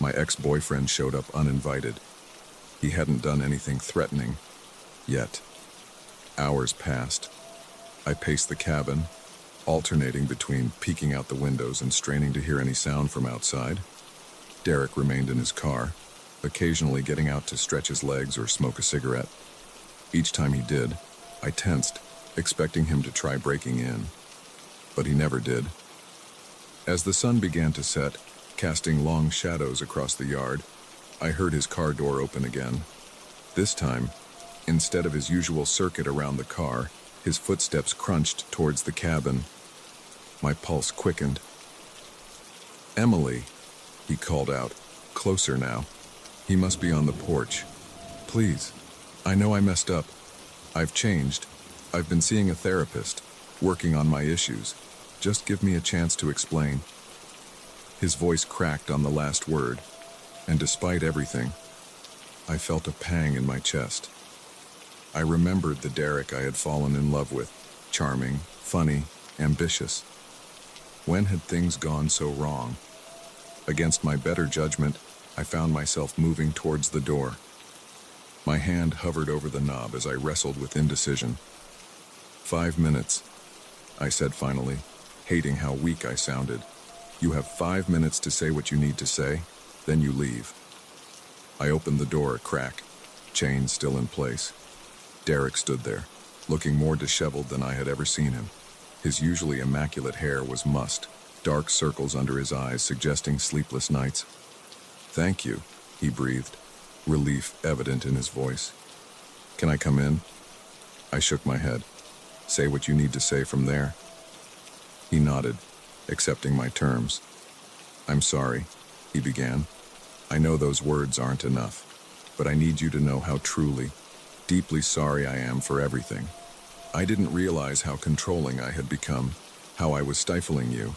My ex-boyfriend showed up uninvited. He hadn't done anything threatening, yet. Hours passed. I paced the cabin, alternating between peeking out the windows and straining to hear any sound from outside. Derek remained in his car, occasionally getting out to stretch his legs or smoke a cigarette. Each time he did, I tensed, expecting him to try breaking in. But he never did. As the sun began to set, casting long shadows across the yard, I heard his car door open again. This time, instead of his usual circuit around the car, his footsteps crunched towards the cabin. My pulse quickened. "Emily," he called out, closer now. He must be on the porch. "Please, I know I messed up. I've changed. I've been seeing a therapist, working on my issues. Just give me a chance to explain." His voice cracked on the last word, and despite everything, I felt a pang in my chest. I remembered the Derek I had fallen in love with, charming, funny, ambitious. When had things gone so wrong? Against my better judgment, I found myself moving towards the door. My hand hovered over the knob as I wrestled with indecision. 5 minutes, I said finally, hating how weak I sounded. "You have 5 minutes to say what you need to say, then you leave." I opened the door a crack, chain still in place. Derek stood there, looking more disheveled than I had ever seen him. His usually immaculate hair was mussed, dark circles under his eyes suggesting sleepless nights. "Thank you," he breathed, relief evident in his voice. "Can I come in?" I shook my head. "Say what you need to say from there." He nodded, accepting my terms. "I'm sorry," he began. "I know those words aren't enough, but I need you to know how truly, deeply sorry I am for everything. I didn't realize how controlling I had become, how I was stifling you.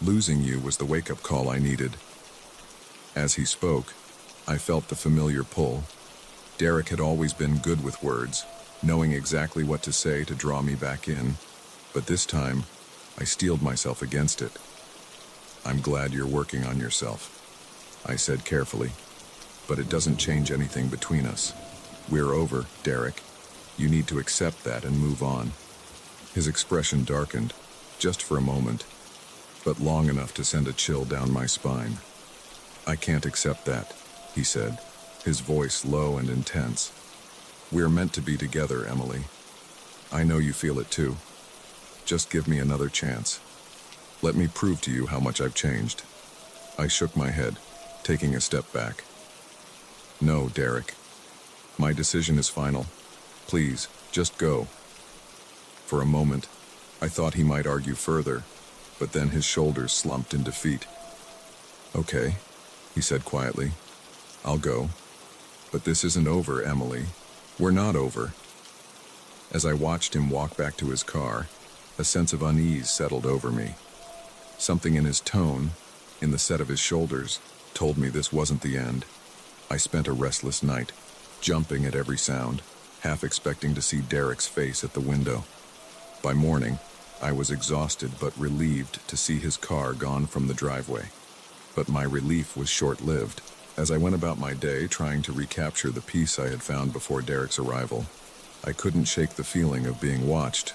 Losing you was the wake-up call I needed." As he spoke, I felt the familiar pull. Derek had always been good with words, knowing exactly what to say to draw me back in, but this time, I steeled myself against it. "I'm glad you're working on yourself," I said carefully, "but it doesn't change anything between us. We're over, Derek. You need to accept that and move on." His expression darkened, just for a moment, but long enough to send a chill down my spine. "I can't accept that," he said, his voice low and intense. "We're meant to be together, Emily. I know you feel it too. Just give me another chance. Let me prove to you how much I've changed." I shook my head, taking a step back. "No, Derek. My decision is final. Please, just go." For a moment, I thought he might argue further, but then his shoulders slumped in defeat. "Okay," he said quietly. "I'll go. But this isn't over, Emily. We're not over." As I watched him walk back to his car, a sense of unease settled over me. Something in his tone, in the set of his shoulders, told me this wasn't the end. I spent a restless night, jumping at every sound, half expecting to see Derek's face at the window. By morning, I was exhausted but relieved to see his car gone from the driveway. But my relief was short-lived. As I went about my day trying to recapture the peace I had found before Derek's arrival, I couldn't shake the feeling of being watched.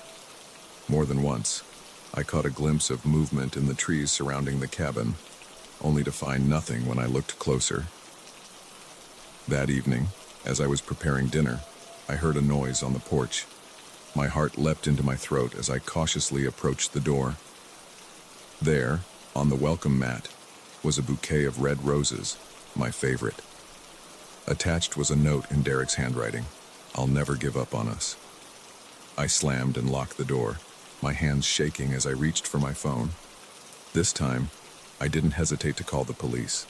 More than once, I caught a glimpse of movement in the trees surrounding the cabin, only to find nothing when I looked closer. That evening, as I was preparing dinner, I heard a noise on the porch. My heart leapt into my throat as I cautiously approached the door. There, on the welcome mat, was a bouquet of red roses, my favorite. Attached was a note in Derek's handwriting: "I'll never give up on us." I slammed and locked the door, my hands shaking as I reached for my phone. This time, I didn't hesitate to call the police.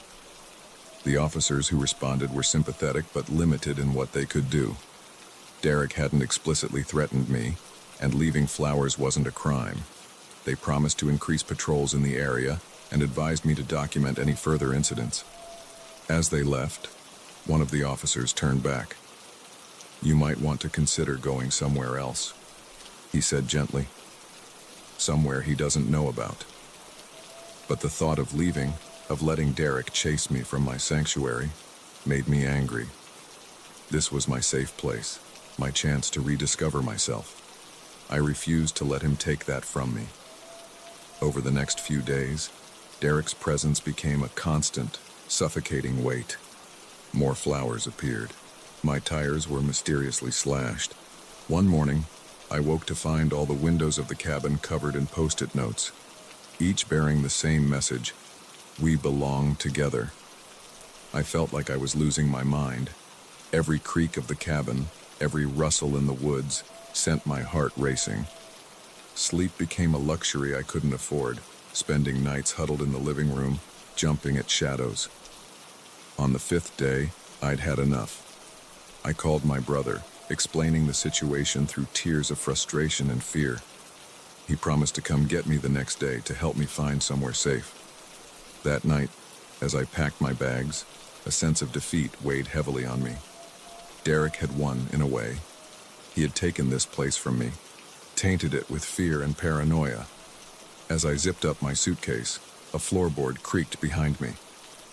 The officers who responded were sympathetic but limited in what they could do. Derek hadn't explicitly threatened me, and leaving flowers wasn't a crime. They promised to increase patrols in the area and advised me to document any further incidents. As they left, one of the officers turned back. "You might want to consider going somewhere else," he said gently. "Somewhere he doesn't know about." But the thought of leaving, of letting Derek chase me from my sanctuary, made me angry. This was my safe place, my chance to rediscover myself. I refused to let him take that from me. Over the next few days, Derek's presence became a constant, suffocating weight. More flowers appeared. My tires were mysteriously slashed. One morning, I woke to find all the windows of the cabin covered in post-it notes, each bearing the same message: "We belong together." I felt like I was losing my mind. Every creak of the cabin, every rustle in the woods, sent my heart racing. Sleep became a luxury I couldn't afford, spending nights huddled in the living room, jumping at shadows. On the 5th day, I'd had enough. I called my brother, explaining the situation through tears of frustration and fear. He promised to come get me the next day to help me find somewhere safe. That night, as I packed my bags, a sense of defeat weighed heavily on me. Derek had won, in a way. He had taken this place from me, tainted it with fear and paranoia. As I zipped up my suitcase, a floorboard creaked behind me.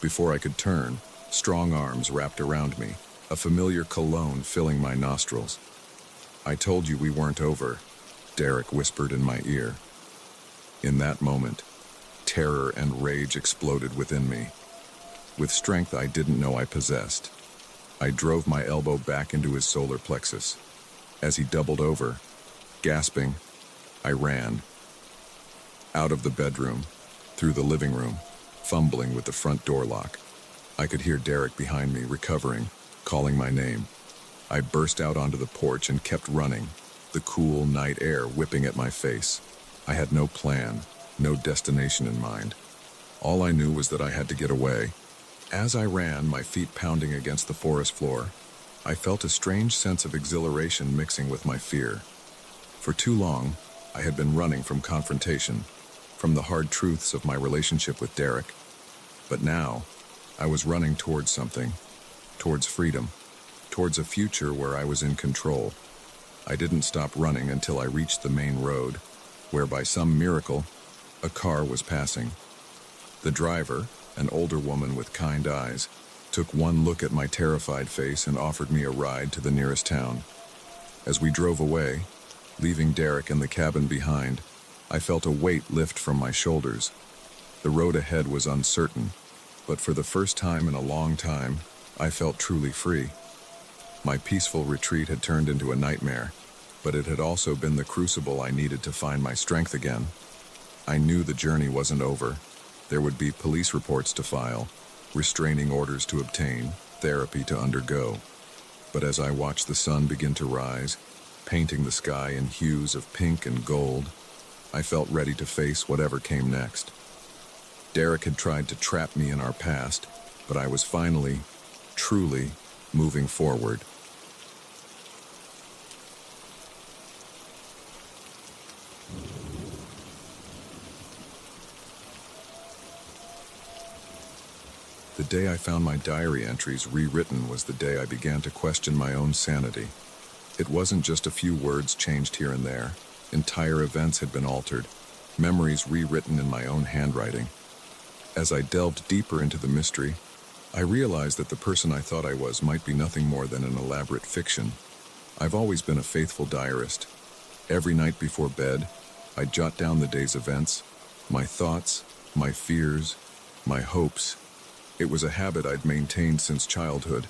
Before I could turn, strong arms wrapped around me, a familiar cologne filling my nostrils. "I told you we weren't over," Derek whispered in my ear. In that moment, terror and rage exploded within me. With strength I didn't know I possessed, I drove my elbow back into his solar plexus. As he doubled over, gasping, I ran. Out of the bedroom, through the living room, fumbling with the front door lock. I could hear Derek behind me, recovering, calling my name. I burst out onto the porch and kept running, the cool night air whipping at my face. I had no plan, no destination in mind. All I knew was that I had to get away. As I ran, my feet pounding against the forest floor, I felt a strange sense of exhilaration mixing with my fear. For too long, I had been running from confrontation, from the hard truths of my relationship with Derek. But now, I was running towards something, towards freedom, towards a future where I was in control. I didn't stop running until I reached the main road, where by some miracle, a car was passing. The driver, an older woman with kind eyes, took one look at my terrified face and offered me a ride to the nearest town. As we drove away, leaving Derek in the cabin behind, I felt a weight lift from my shoulders. The road ahead was uncertain, but for the first time in a long time, I felt truly free. My peaceful retreat had turned into a nightmare, but it had also been the crucible I needed to find my strength again. I knew the journey wasn't over. There would be police reports to file, restraining orders to obtain, therapy to undergo. But as I watched the sun begin to rise, painting the sky in hues of pink and gold, I felt ready to face whatever came next. Derek had tried to trap me in our past, but I was finally, truly, moving forward. The day I found my diary entries rewritten was the day I began to question my own sanity. It wasn't just a few words changed here and there. Entire events had been altered, memories rewritten in my own handwriting. As I delved deeper into the mystery, I realized that the person I thought I was might be nothing more than an elaborate fiction. I've always been a faithful diarist. Every night before bed, I'd jot down the day's events, my thoughts, my fears, my hopes. It was a habit I'd maintained since childhood,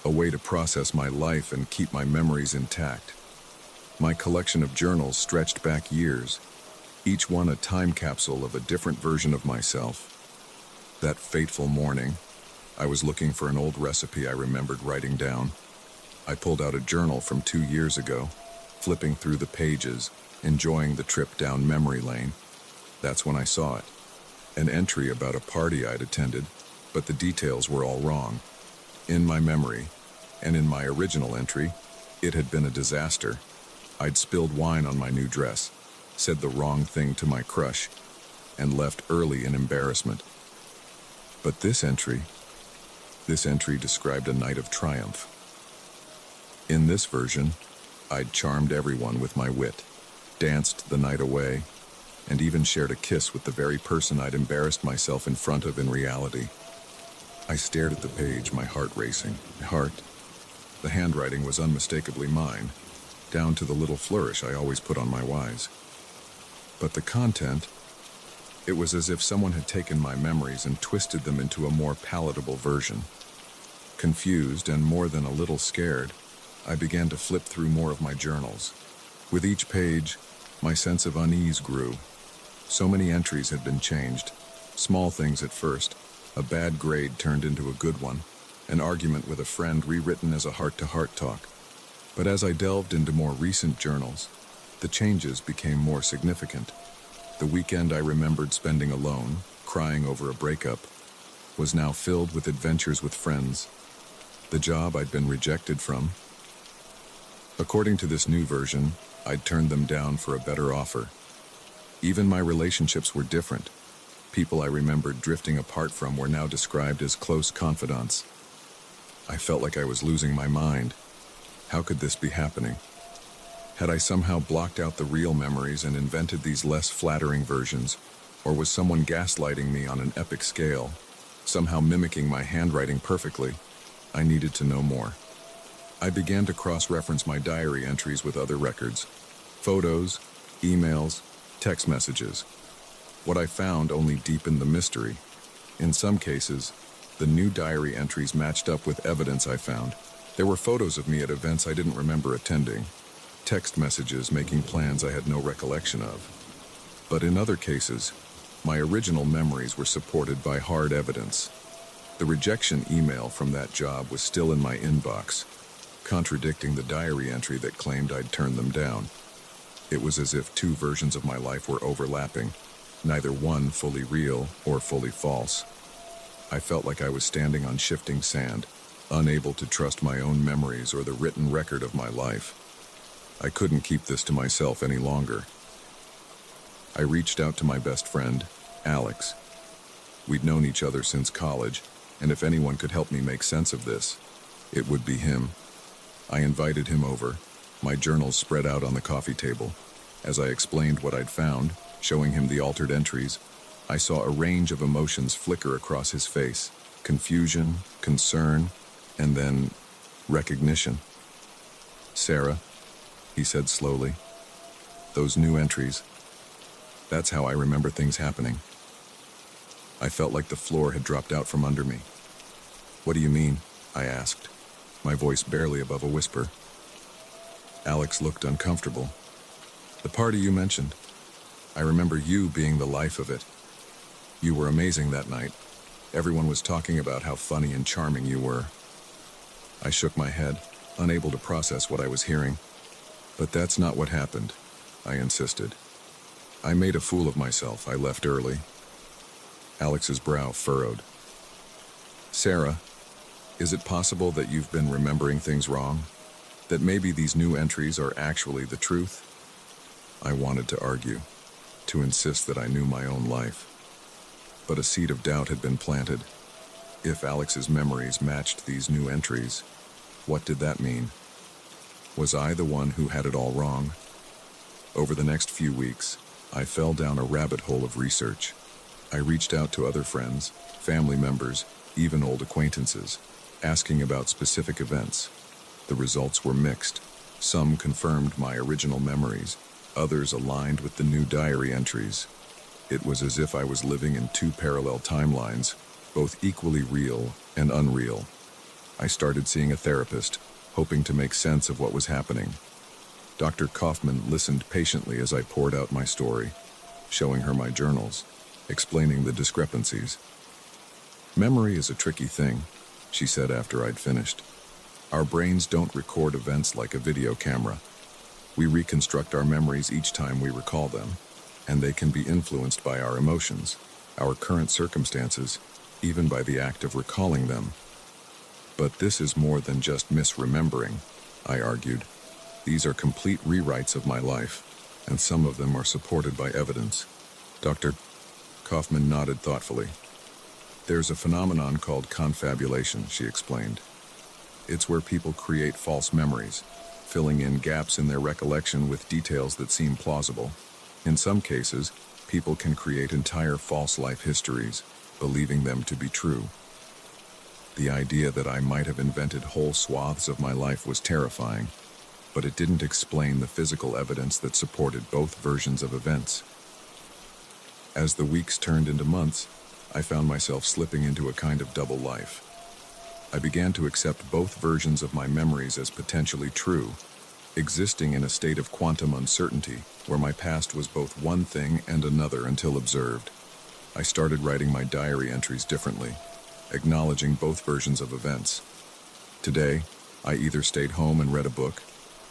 a way to process my life and keep my memories intact. My collection of journals stretched back years, each one a time capsule of a different version of myself. That fateful morning, I was looking for an old recipe I remembered writing down. I pulled out a journal from 2 years ago, flipping through the pages, enjoying the trip down memory lane. That's when I saw it. An entry about a party I'd attended, but the details were all wrong. In my memory, and in my original entry, it had been a disaster. I'd spilled wine on my new dress, said the wrong thing to my crush, and left early in embarrassment. But this entry described a night of triumph. In this version, I'd charmed everyone with my wit, danced the night away, and even shared a kiss with the very person I'd embarrassed myself in front of in reality. I stared at the page, my heart racing. The handwriting was unmistakably mine, down to the little flourish I always put on my Ys. But the content, it was as if someone had taken my memories and twisted them into a more palatable version. Confused and more than a little scared, I began to flip through more of my journals. With each page, my sense of unease grew. So many entries had been changed, small things at first. A bad grade turned into a good one, an argument with a friend rewritten as a heart-to-heart talk. But as I delved into more recent journals, the changes became more significant. The weekend I remembered spending alone, crying over a breakup, was now filled with adventures with friends. The job I'd been rejected from. According to this new version, I'd turned them down for a better offer. Even my relationships were different. People I remembered drifting apart from were now described as close confidants. I felt like I was losing my mind. How could this be happening? Had I somehow blocked out the real memories and invented these less flattering versions, or was someone gaslighting me on an epic scale, somehow mimicking my handwriting perfectly? I needed to know more. I began to cross-reference my diary entries with other records, photos, emails, text messages. What I found only deepened the mystery. In some cases, the new diary entries matched up with evidence I found. There were photos of me at events I didn't remember attending, text messages making plans I had no recollection of. But in other cases, my original memories were supported by hard evidence. The rejection email from that job was still in my inbox, contradicting the diary entry that claimed I'd turned them down. It was as if two versions of my life were overlapping, neither one fully real or fully false. I felt like I was standing on shifting sand, unable to trust my own memories or the written record of my life. I couldn't keep this to myself any longer. I reached out to my best friend, Alex. We'd known each other since college, and if anyone could help me make sense of this, it would be him. I invited him over, my journals spread out on the coffee table. As I explained what I'd found, showing him the altered entries, I saw a range of emotions flicker across his face: confusion, concern, and then recognition. "Sarah," he said slowly, "those new entries, that's how I remember things happening." I felt like the floor had dropped out from under me. "What do you mean?" I asked, my voice barely above a whisper. Alex looked uncomfortable. "The party you mentioned, I remember you being the life of it. You were amazing that night. Everyone was talking about how funny and charming you were." I shook my head, unable to process what I was hearing. "But that's not what happened," I insisted. "I made a fool of myself. I left early." Alex's brow furrowed. "Sarah, is it possible that you've been remembering things wrong? That maybe these new entries are actually the truth?" I wanted to argue, to insist that I knew my own life. But a seed of doubt had been planted. If Alex's memories matched these new entries, what did that mean? Was I the one who had it all wrong? Over the next few weeks, I fell down a rabbit hole of research. I reached out to other friends, family members, even old acquaintances, asking about specific events. The results were mixed. Some confirmed my original memories, others aligned with the new diary entries. It was as if I was living in two parallel timelines, both equally real and unreal. I started seeing a therapist, hoping to make sense of what was happening. Dr. Kaufman listened patiently as I poured out my story, showing her my journals, explaining the discrepancies. "Memory is a tricky thing," she said after I'd finished. "Our brains don't record events like a video camera. We reconstruct our memories each time we recall them, and they can be influenced by our emotions, our current circumstances, even by the act of recalling them. But this is more than just misremembering," I argued. "These are complete rewrites of my life, and some of them are supported by evidence." Dr. Kaufman nodded thoughtfully. "There's a phenomenon called confabulation," she explained. "It's where people create false memories, filling in gaps in their recollection with details that seem plausible. In some cases, people can create entire false life histories, believing them to be true. The idea that I might have invented whole swaths of my life was terrifying, but it didn't explain the physical evidence that supported both versions of events. As the weeks turned into months, I found myself slipping into a kind of double life. I began to accept both versions of my memories as potentially true, existing in a state of quantum uncertainty, where my past was both one thing and another until observed. I started writing my diary entries differently, acknowledging both versions of events. Today, I either stayed home and read a book,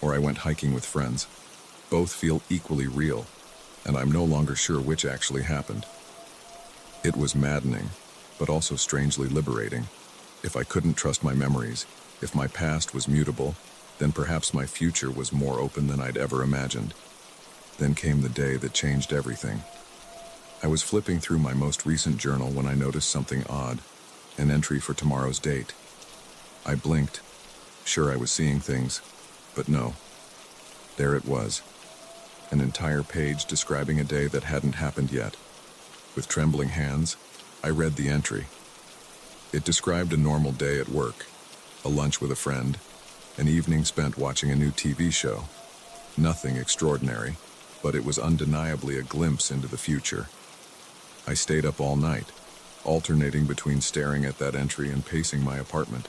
or I went hiking with friends. Both feel equally real, and I'm no longer sure which actually happened. It was maddening, but also strangely liberating. If I couldn't trust my memories, if my past was mutable, then perhaps my future was more open than I'd ever imagined. Then came the day that changed everything. I was flipping through my most recent journal when I noticed something odd, an entry for tomorrow's date. I blinked, sure I was seeing things, but no. There it was, an entire page describing a day that hadn't happened yet. With trembling hands, I read the entry. It described a normal day at work, a lunch with a friend, an evening spent watching a new TV show. Nothing extraordinary, but it was undeniably a glimpse into the future. I stayed up all night, alternating between staring at that entry and pacing my apartment.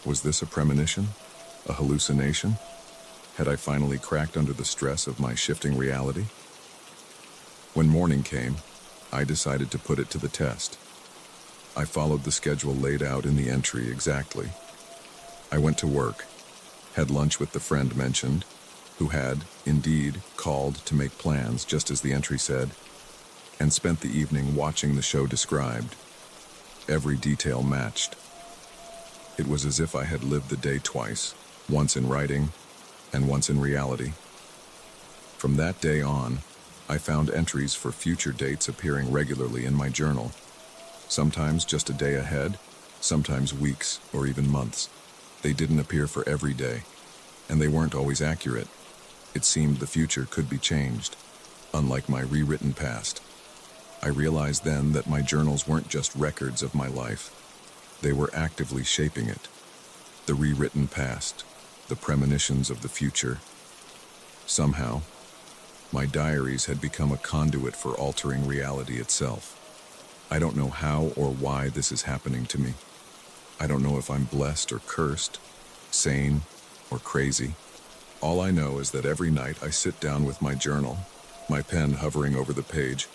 Was this a premonition? A hallucination? Had I finally cracked under the stress of my shifting reality? When morning came, I decided to put it to the test. I followed the schedule laid out in the entry exactly. I went to work, had lunch with the friend mentioned, who had, indeed, called to make plans just as the entry said, and spent the evening watching the show described. Every detail matched. It was as if I had lived the day twice, once in writing and once in reality. From that day on, I found entries for future dates appearing regularly in my journal, sometimes just a day ahead, sometimes weeks or even months. They didn't appear for every day, and they weren't always accurate. It seemed the future could be changed, unlike my rewritten past. I realized then that my journals weren't just records of my life. They were actively shaping it. The rewritten past, the premonitions of the future. Somehow, my diaries had become a conduit for altering reality itself. I don't know how or why this is happening to me. I don't know if I'm blessed or cursed, sane or crazy. All I know is that every night I sit down with my journal, my pen hovering over the page,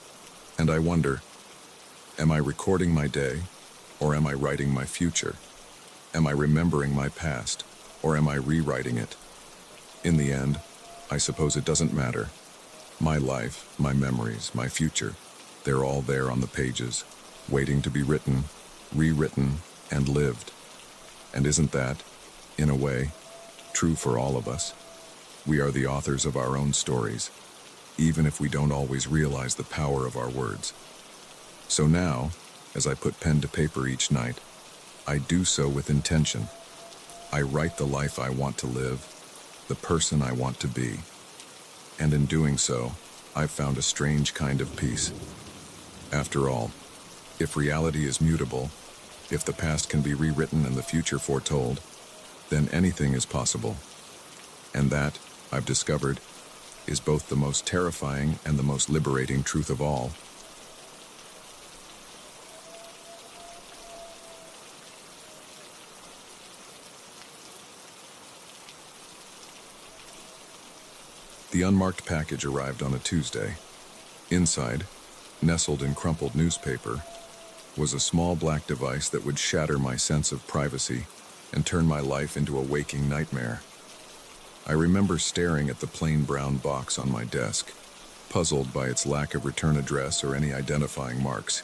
and I wonder, am I recording my day, or am I writing my future? Am I remembering my past, or am I rewriting it? In the end, I suppose it doesn't matter. My life, my memories, my future, they're all there on the pages, waiting to be written, rewritten, and lived. And isn't that, in a way, true for all of us? We are the authors of our own stories, even if we don't always realize the power of our words. So now, as I put pen to paper each night, I do so with intention. I write the life I want to live, the person I want to be. And in doing so, I've found a strange kind of peace. After all, if reality is mutable, if the past can be rewritten and the future foretold, then anything is possible. And that, I've discovered, is both the most terrifying and the most liberating truth of all. The unmarked package arrived on a Tuesday. Inside, nestled in crumpled newspaper, was a small black device that would shatter my sense of privacy and turn my life into a waking nightmare. I remember staring at the plain brown box on my desk, puzzled by its lack of return address or any identifying marks.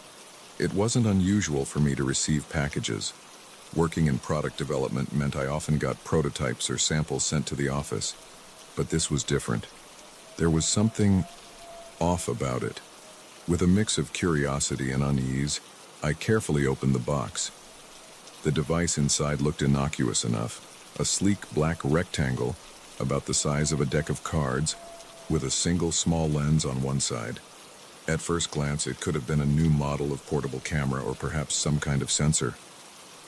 It wasn't unusual for me to receive packages. Working in product development meant I often got prototypes or samples sent to the office, but this was different. There was something off about it. With a mix of curiosity and unease, I carefully opened the box. The device inside looked innocuous enough, a sleek black rectangle about the size of a deck of cards, with a single small lens on one side. At first glance, it could have been a new model of portable camera or perhaps some kind of sensor.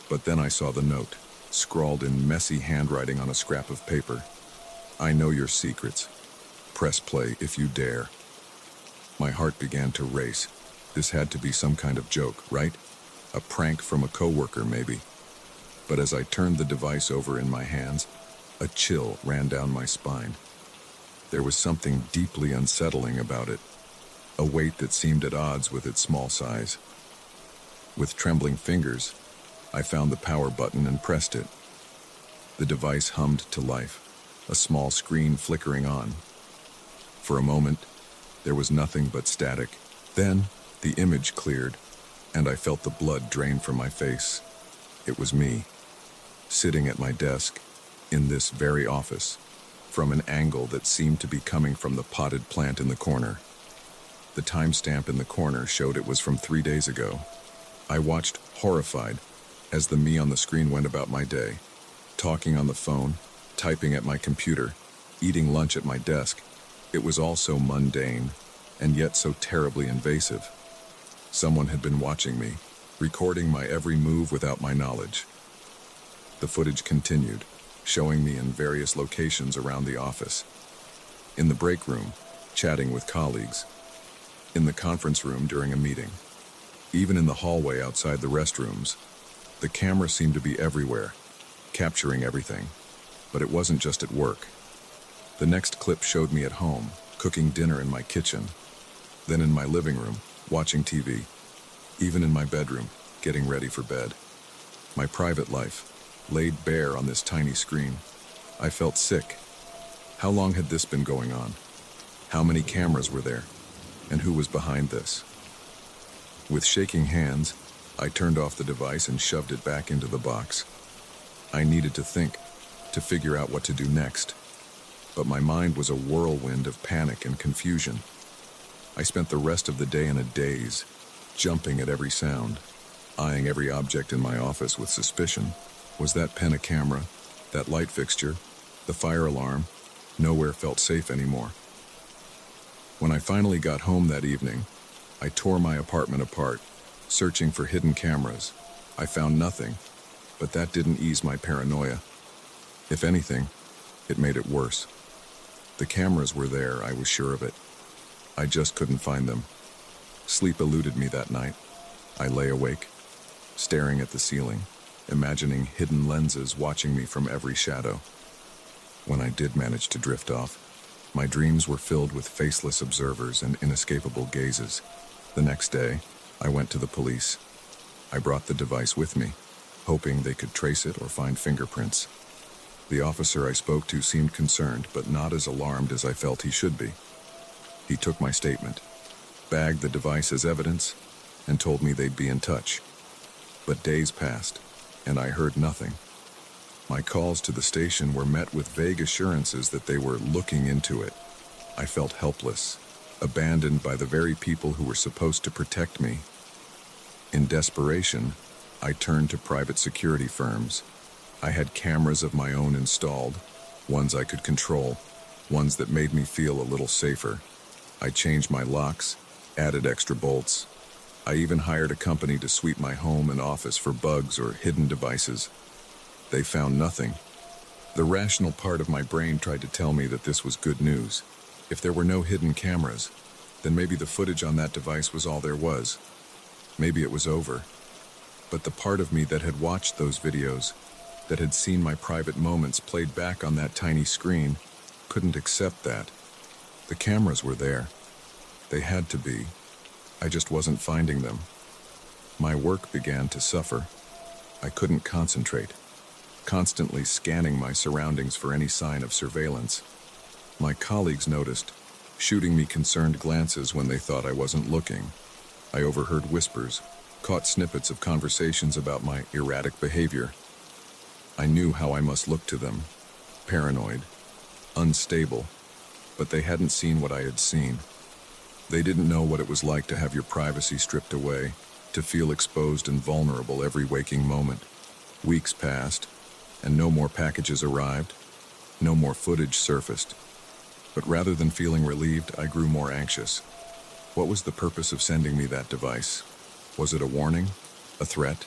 But then I saw the note, scrawled in messy handwriting on a scrap of paper. I know your secrets. Press play if you dare. My heart began to race. This had to be some kind of joke, right? A prank from a coworker, maybe. But as I turned the device over in my hands, a chill ran down my spine. There was something deeply unsettling about it, a weight that seemed at odds with its small size. With trembling fingers, I found the power button and pressed it. The device hummed to life, a small screen flickering on. For a moment, there was nothing but static. Then, the image cleared, and I felt the blood drain from my face. It was me, sitting at my desk, in this very office, from an angle that seemed to be coming from the potted plant in the corner. The timestamp in the corner showed it was from 3 days ago. I watched, horrified, as the me on the screen went about my day, talking on the phone, typing at my computer, eating lunch at my desk. It was all so mundane, and yet so terribly invasive. Someone had been watching me, recording my every move without my knowledge. The footage continued, showing me in various locations around the office. In the break room, chatting with colleagues. In the conference room during a meeting. Even in the hallway outside the restrooms. The camera seemed to be everywhere, capturing everything. But it wasn't just at work. The next clip showed me at home, cooking dinner in my kitchen. Then in my living room, watching TV. Even in my bedroom, getting ready for bed. My private life, laid bare on this tiny screen. I felt sick. How long had this been going on? How many cameras were there? And who was behind this? With shaking hands, I turned off the device and shoved it back into the box. I needed to think, to figure out what to do next. But my mind was a whirlwind of panic and confusion. I spent the rest of the day in a daze, jumping at every sound. eyeing every object in my office with suspicion. Was that pen a camera? That light fixture? The fire alarm? Nowhere felt safe anymore. When I finally got home that evening, I tore my apartment apart, searching for hidden cameras. I found nothing, but that didn't ease my paranoia. If anything, it made it worse. The cameras were there, I was sure of it. I just couldn't find them. Sleep eluded me that night. I lay awake, staring at the ceiling, imagining hidden lenses watching me from every shadow. When I did manage to drift off, my dreams were filled with faceless observers and inescapable gazes. The next day, I went to the police. I brought the device with me, hoping they could trace it or find fingerprints. The officer I spoke to seemed concerned, but not as alarmed as I felt he should be. He took my statement, bagged the device as evidence, and told me they'd be in touch. But days passed, and I heard nothing. My calls to the station were met with vague assurances that they were looking into it. I felt helpless, abandoned by the very people who were supposed to protect me. In desperation, I turned to private security firms. I had cameras of my own installed, ones I could control, ones that made me feel a little safer. I changed my locks, added extra bolts. I even hired a company to sweep my home and office for bugs or hidden devices. They found nothing. The rational part of my brain tried to tell me that this was good news. If there were no hidden cameras, then maybe the footage on that device was all there was. Maybe it was over. But the part of me that had watched those videos, that had seen my private moments played back on that tiny screen, couldn't accept that. The cameras were there. They had to be. I just wasn't finding them. My work began to suffer. I couldn't concentrate, constantly scanning my surroundings for any sign of surveillance. My colleagues noticed, shooting me concerned glances when they thought I wasn't looking. I overheard whispers, caught snippets of conversations about my erratic behavior. I knew how I must look to them, paranoid, unstable, but they hadn't seen what I had seen. They didn't know what it was like to have your privacy stripped away, to feel exposed and vulnerable every waking moment. Weeks passed, and no more packages arrived, no more footage surfaced. But rather than feeling relieved, I grew more anxious. What was the purpose of sending me that device? Was it a warning, a threat,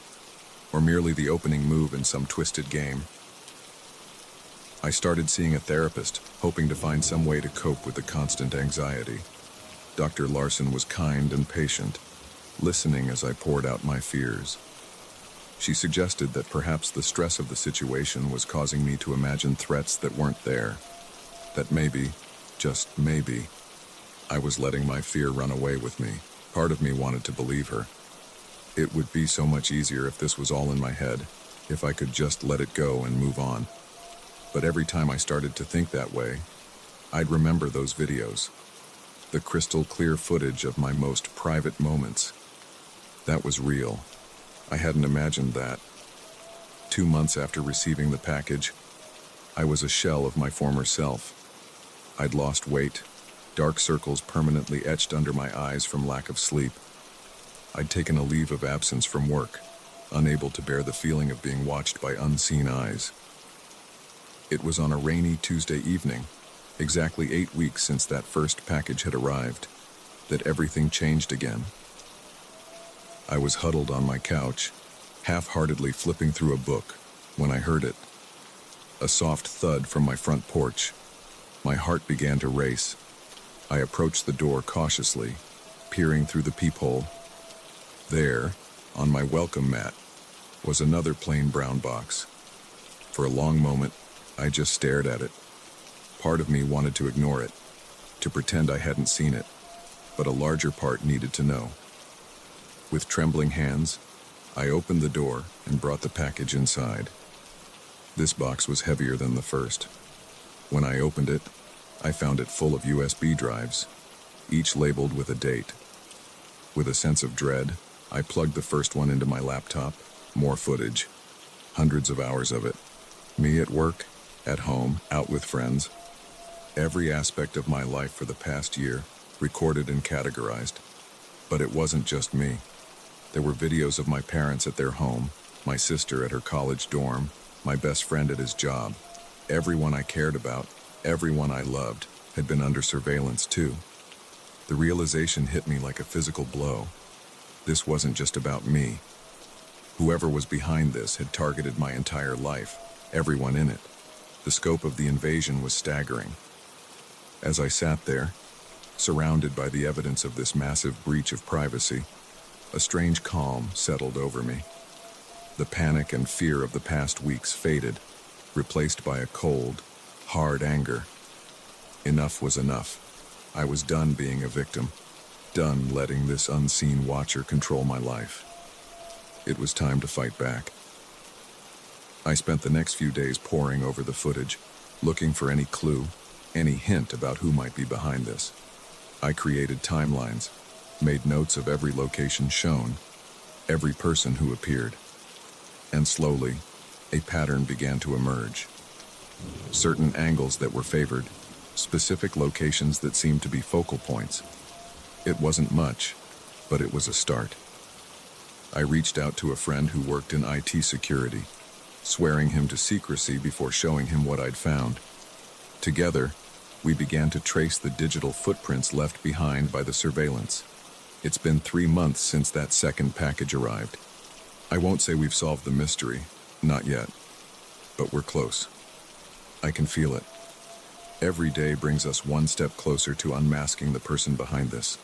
or merely the opening move in some twisted game? I started seeing a therapist, hoping to find some way to cope with the constant anxiety. Dr. Larson was kind and patient, listening as I poured out my fears. She suggested that perhaps the stress of the situation was causing me to imagine threats that weren't there. That maybe, just maybe, I was letting my fear run away with me. Part of me wanted to believe her. It would be so much easier if this was all in my head, if I could just let it go and move on. But every time I started to think that way, I'd remember those videos, the crystal clear footage of my most private moments. That was real. I hadn't imagined that. 2 months after receiving the package, I was a shell of my former self. I'd lost weight, dark circles permanently etched under my eyes from lack of sleep. I'd taken a leave of absence from work, unable to bear the feeling of being watched by unseen eyes. It was on a rainy Tuesday evening, exactly 8 weeks since that first package had arrived, that everything changed again. I was huddled on my couch, half-heartedly flipping through a book, when I heard it. A soft thud from my front porch. My heart began to race. I approached the door cautiously, peering through the peephole. There, on my welcome mat, was another plain brown box. For a long moment, I just stared at it. Part of me wanted to ignore it, to pretend I hadn't seen it, but a larger part needed to know. With trembling hands, I opened the door and brought the package inside. This box was heavier than the first. When I opened it, I found it full of USB drives, each labeled with a date. With a sense of dread, I plugged the first one into my laptop. More footage, hundreds of hours of it. Me at work, at home, out with friends. Every aspect of my life for the past year, recorded and categorized. But it wasn't just me. There were videos of my parents at their home, my sister at her college dorm, my best friend at his job. Everyone I cared about, everyone I loved, had been under surveillance too. The realization hit me like a physical blow. This wasn't just about me. Whoever was behind this had targeted my entire life, everyone in it. The scope of the invasion was staggering. As I sat there, surrounded by the evidence of this massive breach of privacy, a strange calm settled over me. The panic and fear of the past weeks faded, replaced by a cold, hard anger. Enough was enough. I was done being a victim, done letting this unseen watcher control my life. It was time to fight back. I spent the next few days poring over the footage, looking for any clue, any hint about who might be behind this. I created timelines, made notes of every location shown, every person who appeared. And slowly, a pattern began to emerge. Certain angles that were favored, specific locations that seemed to be focal points. It wasn't much, but it was a start. I reached out to a friend who worked in IT security, swearing him to secrecy before showing him what I'd found. Together, we began to trace the digital footprints left behind by the surveillance. It's been 3 months since that second package arrived. I won't say we've solved the mystery, not yet, but we're close. I can feel it. Every day brings us one step closer to unmasking the person behind this.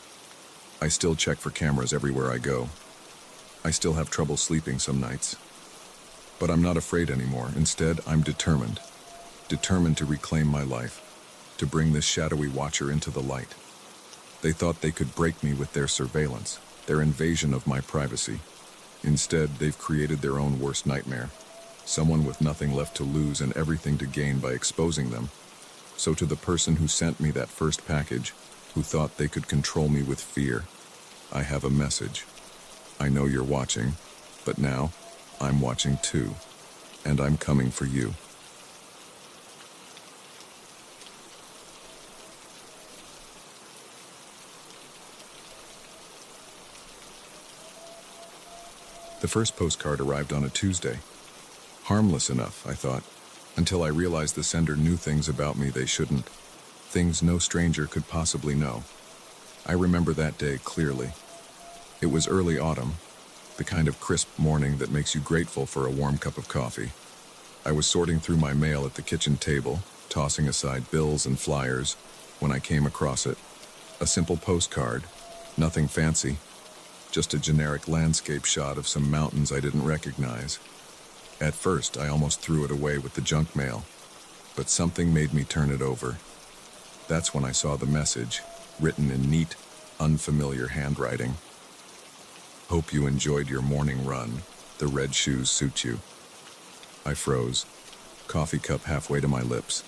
I still check for cameras everywhere I go. I still have trouble sleeping some nights. But I'm not afraid anymore. Instead, I'm determined. Determined to reclaim my life, to bring this shadowy watcher into the light. They thought they could break me with their surveillance, their invasion of my privacy. Instead, they've created their own worst nightmare. Someone with nothing left to lose and everything to gain by exposing them. So to the person who sent me that first package, who thought they could control me with fear, I have a message. I know you're watching, but now I'm watching too, and I'm coming for you. The first postcard arrived on a Tuesday. Harmless enough, I thought, until I realized the sender knew things about me they shouldn't. Things no stranger could possibly know. I remember that day clearly. It was early autumn, the kind of crisp morning that makes you grateful for a warm cup of coffee. I was sorting through my mail at the kitchen table, tossing aside bills and flyers, when I came across it. A simple postcard, nothing fancy, just a generic landscape shot of some mountains I didn't recognize. At first, I almost threw it away with the junk mail, but something made me turn it over. That's when I saw the message, written in neat, unfamiliar handwriting. Hope you enjoyed your morning run. The red shoes suit you. I froze, coffee cup halfway to my lips.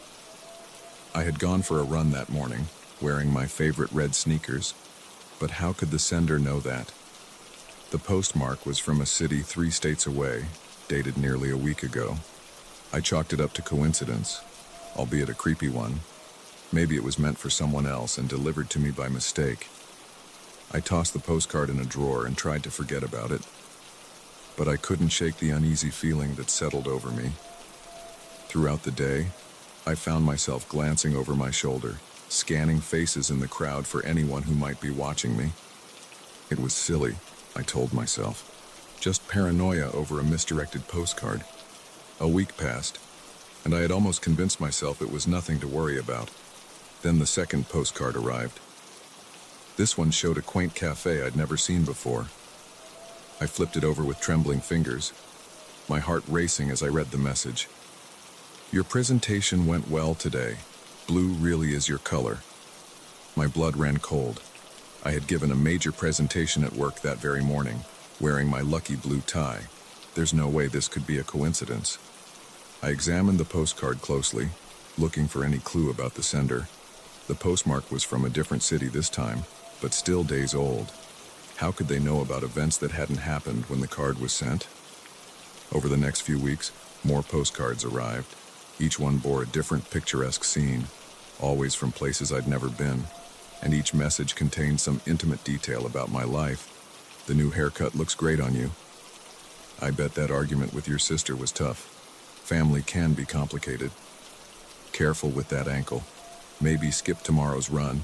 I had gone for a run that morning, wearing my favorite red sneakers, but how could the sender know that? The postmark was from a city 3 states away, dated nearly a week ago. I chalked it up to coincidence, albeit a creepy one. Maybe it was meant for someone else and delivered to me by mistake. I tossed the postcard in a drawer and tried to forget about it, but I couldn't shake the uneasy feeling that settled over me. Throughout the day, I found myself glancing over my shoulder, scanning faces in the crowd for anyone who might be watching me. It was silly, I told myself. Just paranoia over a misdirected postcard. A week passed, and I had almost convinced myself it was nothing to worry about. Then the second postcard arrived. This one showed a quaint cafe I'd never seen before. I flipped it over with trembling fingers, my heart racing as I read the message. Your presentation went well today. Blue really is your color. My blood ran cold. I had given a major presentation at work that very morning, wearing my lucky blue tie. There's no way this could be a coincidence. I examined the postcard closely, looking for any clue about the sender. The postmark was from a different city this time, but still days old. How could they know about events that hadn't happened when the card was sent? Over the next few weeks, more postcards arrived. Each one bore a different picturesque scene, always from places I'd never been, and each message contained some intimate detail about my life. The new haircut looks great on you. I bet that argument with your sister was tough. Family can be complicated. Careful with that ankle. Maybe skip tomorrow's run.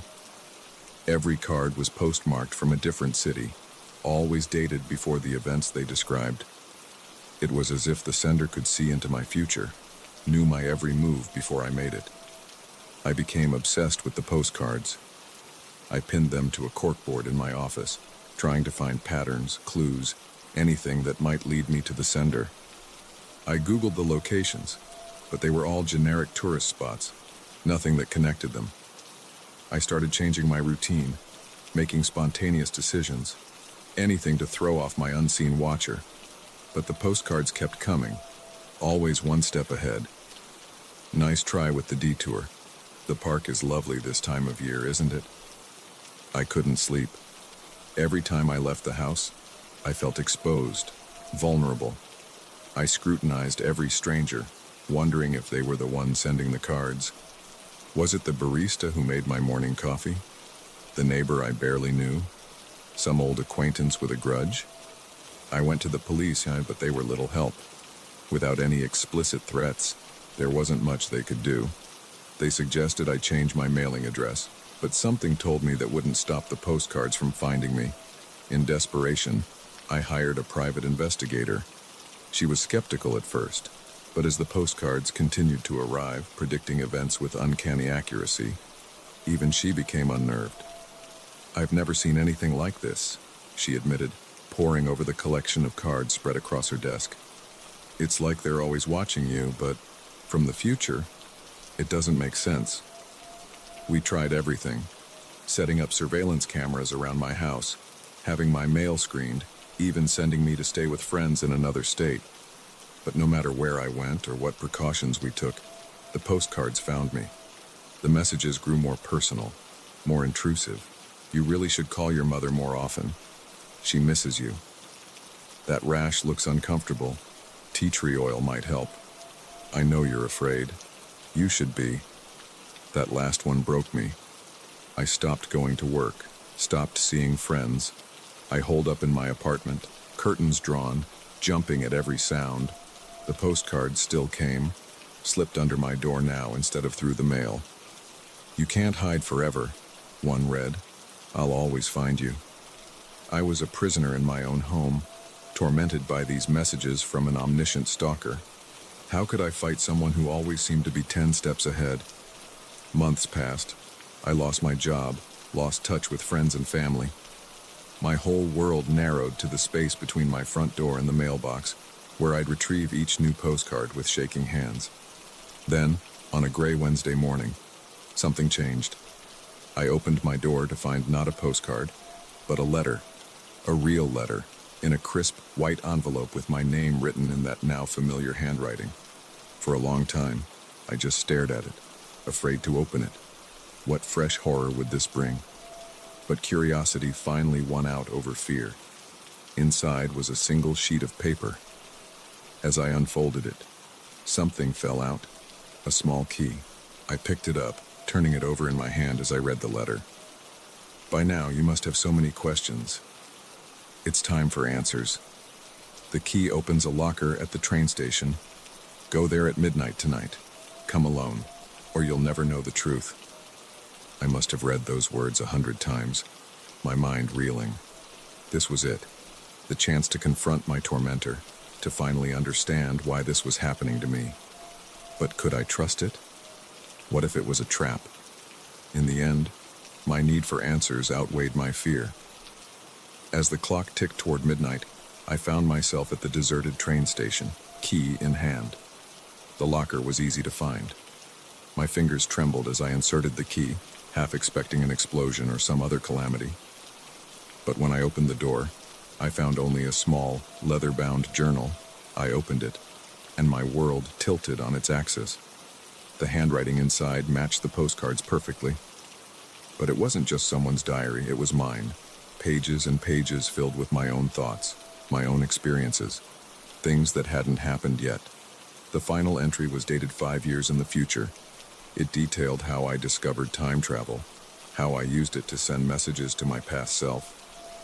Every card was postmarked from a different city, always dated before the events they described. It was as if the sender could see into my future, knew my every move before I made it. I became obsessed with the postcards. I pinned them to a corkboard in my office, trying to find patterns, clues, anything that might lead me to the sender. I Googled the locations, but they were all generic tourist spots, nothing that connected them. I started changing my routine, making spontaneous decisions, anything to throw off my unseen watcher. But the postcards kept coming, always one step ahead. Nice try with the detour. The park is lovely this time of year, isn't it? I couldn't sleep. Every time I left the house, I felt exposed, vulnerable. I scrutinized every stranger, wondering if they were the ones sending the cards. Was it the barista who made my morning coffee? The neighbor I barely knew? Some old acquaintance with a grudge? I went to the police, but they were little help. Without any explicit threats, there wasn't much they could do. They suggested I change my mailing address, but something told me that wouldn't stop the postcards from finding me. In desperation, I hired a private investigator. She was skeptical at first, but as the postcards continued to arrive, predicting events with uncanny accuracy, even she became unnerved. "I've never seen anything like this," she admitted, poring over the collection of cards spread across her desk. "It's like they're always watching you, but from the future, it doesn't make sense." We tried everything, setting up surveillance cameras around my house, having my mail screened, even sending me to stay with friends in another state. But no matter where I went or what precautions we took, the postcards found me. The messages grew more personal, more intrusive. "You really should call your mother more often. She misses you. That rash looks uncomfortable. Tea tree oil might help. I know you're afraid. You should be." That last one broke me. I stopped going to work, stopped seeing friends. I holed up in my apartment, curtains drawn, jumping at every sound. The postcards still came, slipped under my door now instead of through the mail. "You can't hide forever," one read. "I'll always find you." I was a prisoner in my own home, tormented by these messages from an omniscient stalker. How could I fight someone who always seemed to be 10 steps ahead? Months passed. I lost my job, lost touch with friends and family. My whole world narrowed to the space between my front door and the mailbox, where I'd retrieve each new postcard with shaking hands. Then, on a gray Wednesday morning, something changed. I opened my door to find not a postcard, but a letter. A real letter, in a crisp, white envelope with my name written in that now familiar handwriting. For a long time, I just stared at it, afraid to open it. What fresh horror would this bring? But curiosity finally won out over fear. Inside was a single sheet of paper. As I unfolded it, something fell out, a small key. I picked it up, turning it over in my hand as I read the letter. "By now, you must have so many questions. It's time for answers. The key opens a locker at the train station. Go there at midnight tonight. Come alone, or you'll never know the truth." I must have read those words 100 times, my mind reeling. This was it, the chance to confront my tormentor, to finally understand why this was happening to me. But could I trust it? What if it was a trap? In the end, my need for answers outweighed my fear. As the clock ticked toward midnight, I found myself at the deserted train station, key in hand. The locker was easy to find. My fingers trembled as I inserted the key, half expecting an explosion or some other calamity. But when I opened the door, I found only a small, leather-bound journal. I opened it, and my world tilted on its axis. The handwriting inside matched the postcards perfectly. But it wasn't just someone's diary, it was mine. Pages and pages filled with my own thoughts, my own experiences, things that hadn't happened yet. The final entry was dated 5 years in the future. It detailed how I discovered time travel, how I used it to send messages to my past self,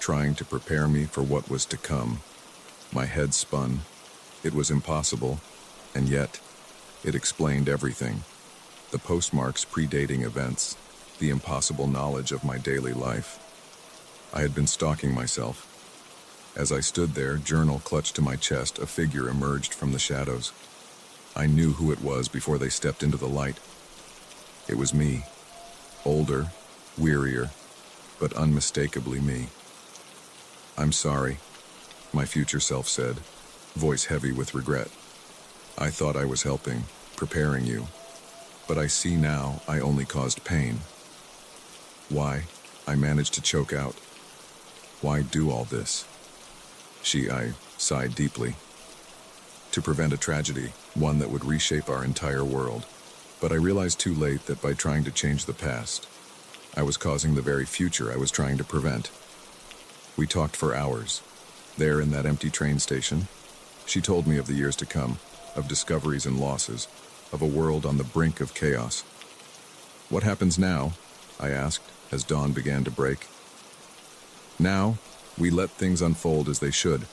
trying to prepare me for what was to come. My head spun. It was impossible, and yet it explained everything. The postmarks predating events, the impossible knowledge of my daily life. I had been stalking myself. As I stood there, journal clutched to my chest, a figure emerged from the shadows. I knew who it was before they stepped into the light. It was me. Older, wearier, but unmistakably me. "I'm sorry," my future self said, voice heavy with regret. "I thought I was helping, preparing you, but I see now I only caused pain." "Why?" I managed to choke out. "Why do all this?" I sighed deeply. "To prevent a tragedy, one that would reshape our entire world." But I realized too late that by trying to change the past, I was causing the very future I was trying to prevent. We talked for hours. There in that empty train station, she told me of the years to come, of discoveries and losses, of a world on the brink of chaos. "What happens now?" I asked, as dawn began to break. "Now, we let things unfold as they should,"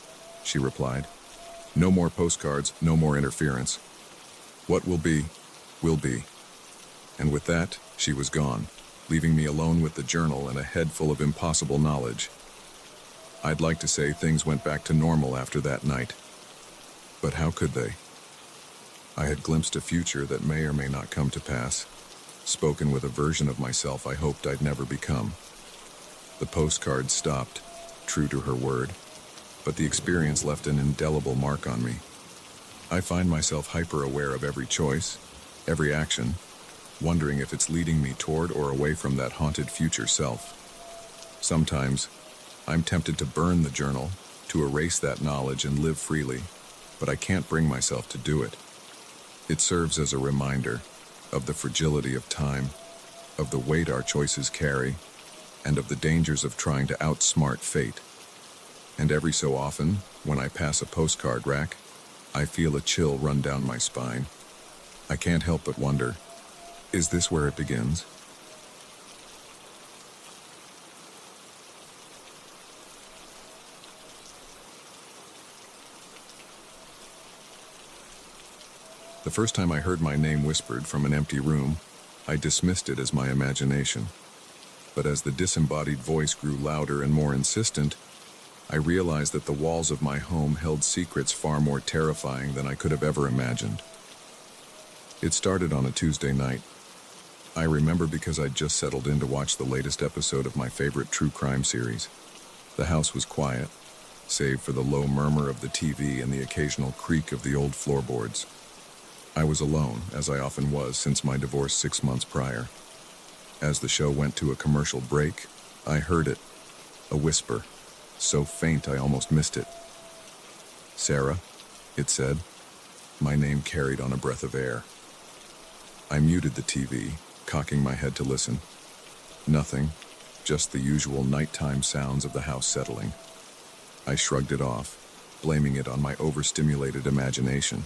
she replied. "No more postcards, no more interference. What will be, will be." And with that, she was gone, leaving me alone with the journal and a head full of impossible knowledge. I'd like to say things went back to normal after that night. But how could they? I had glimpsed a future that may or may not come to pass, spoken with a version of myself I hoped I'd never become. The postcard stopped, true to her word, but the experience left an indelible mark on me. I find myself hyper-aware of every choice, every action, wondering if it's leading me toward or away from that haunted future self. Sometimes, I'm tempted to burn the journal, to erase that knowledge and live freely, but I can't bring myself to do it. It serves as a reminder of the fragility of time, of the weight our choices carry, and of the dangers of trying to outsmart fate. And every so often, when I pass a postcard rack, I feel a chill run down my spine. I can't help but wonder, is this where it begins? The first time I heard my name whispered from an empty room, I dismissed it as my imagination. But as the disembodied voice grew louder and more insistent, I realized that the walls of my home held secrets far more terrifying than I could have ever imagined. It started on a Tuesday night. I remember because I'd just settled in to watch the latest episode of my favorite true crime series. The house was quiet, save for the low murmur of the TV and the occasional creak of the old floorboards. I was alone, as I often was since my divorce 6 months prior. As the show went to a commercial break, I heard it, a whisper, so faint I almost missed it. "Sarah," it said. My name carried on a breath of air. I muted the TV, cocking my head to listen. Nothing, just the usual nighttime sounds of the house settling. I shrugged it off, blaming it on my overstimulated imagination.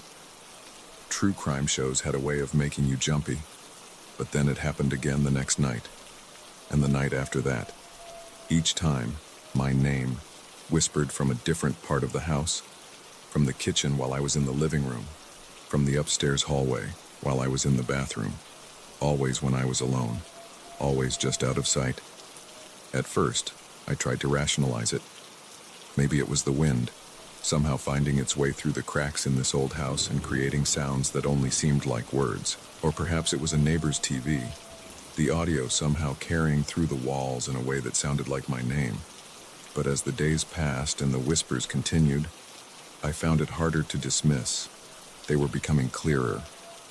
True crime shows had a way of making you jumpy, but then it happened again the next night, and the night after that. Each time, my name, whispered from a different part of the house, from the kitchen while I was in the living room, from the upstairs hallway while I was in the bathroom, always when I was alone, always just out of sight. At first, I tried to rationalize it. Maybe it was the wind, somehow finding its way through the cracks in this old house and creating sounds that only seemed like words. Or perhaps it was a neighbor's TV, the audio somehow carrying through the walls in a way that sounded like my name. But as the days passed and the whispers continued, I found it harder to dismiss. They were becoming clearer,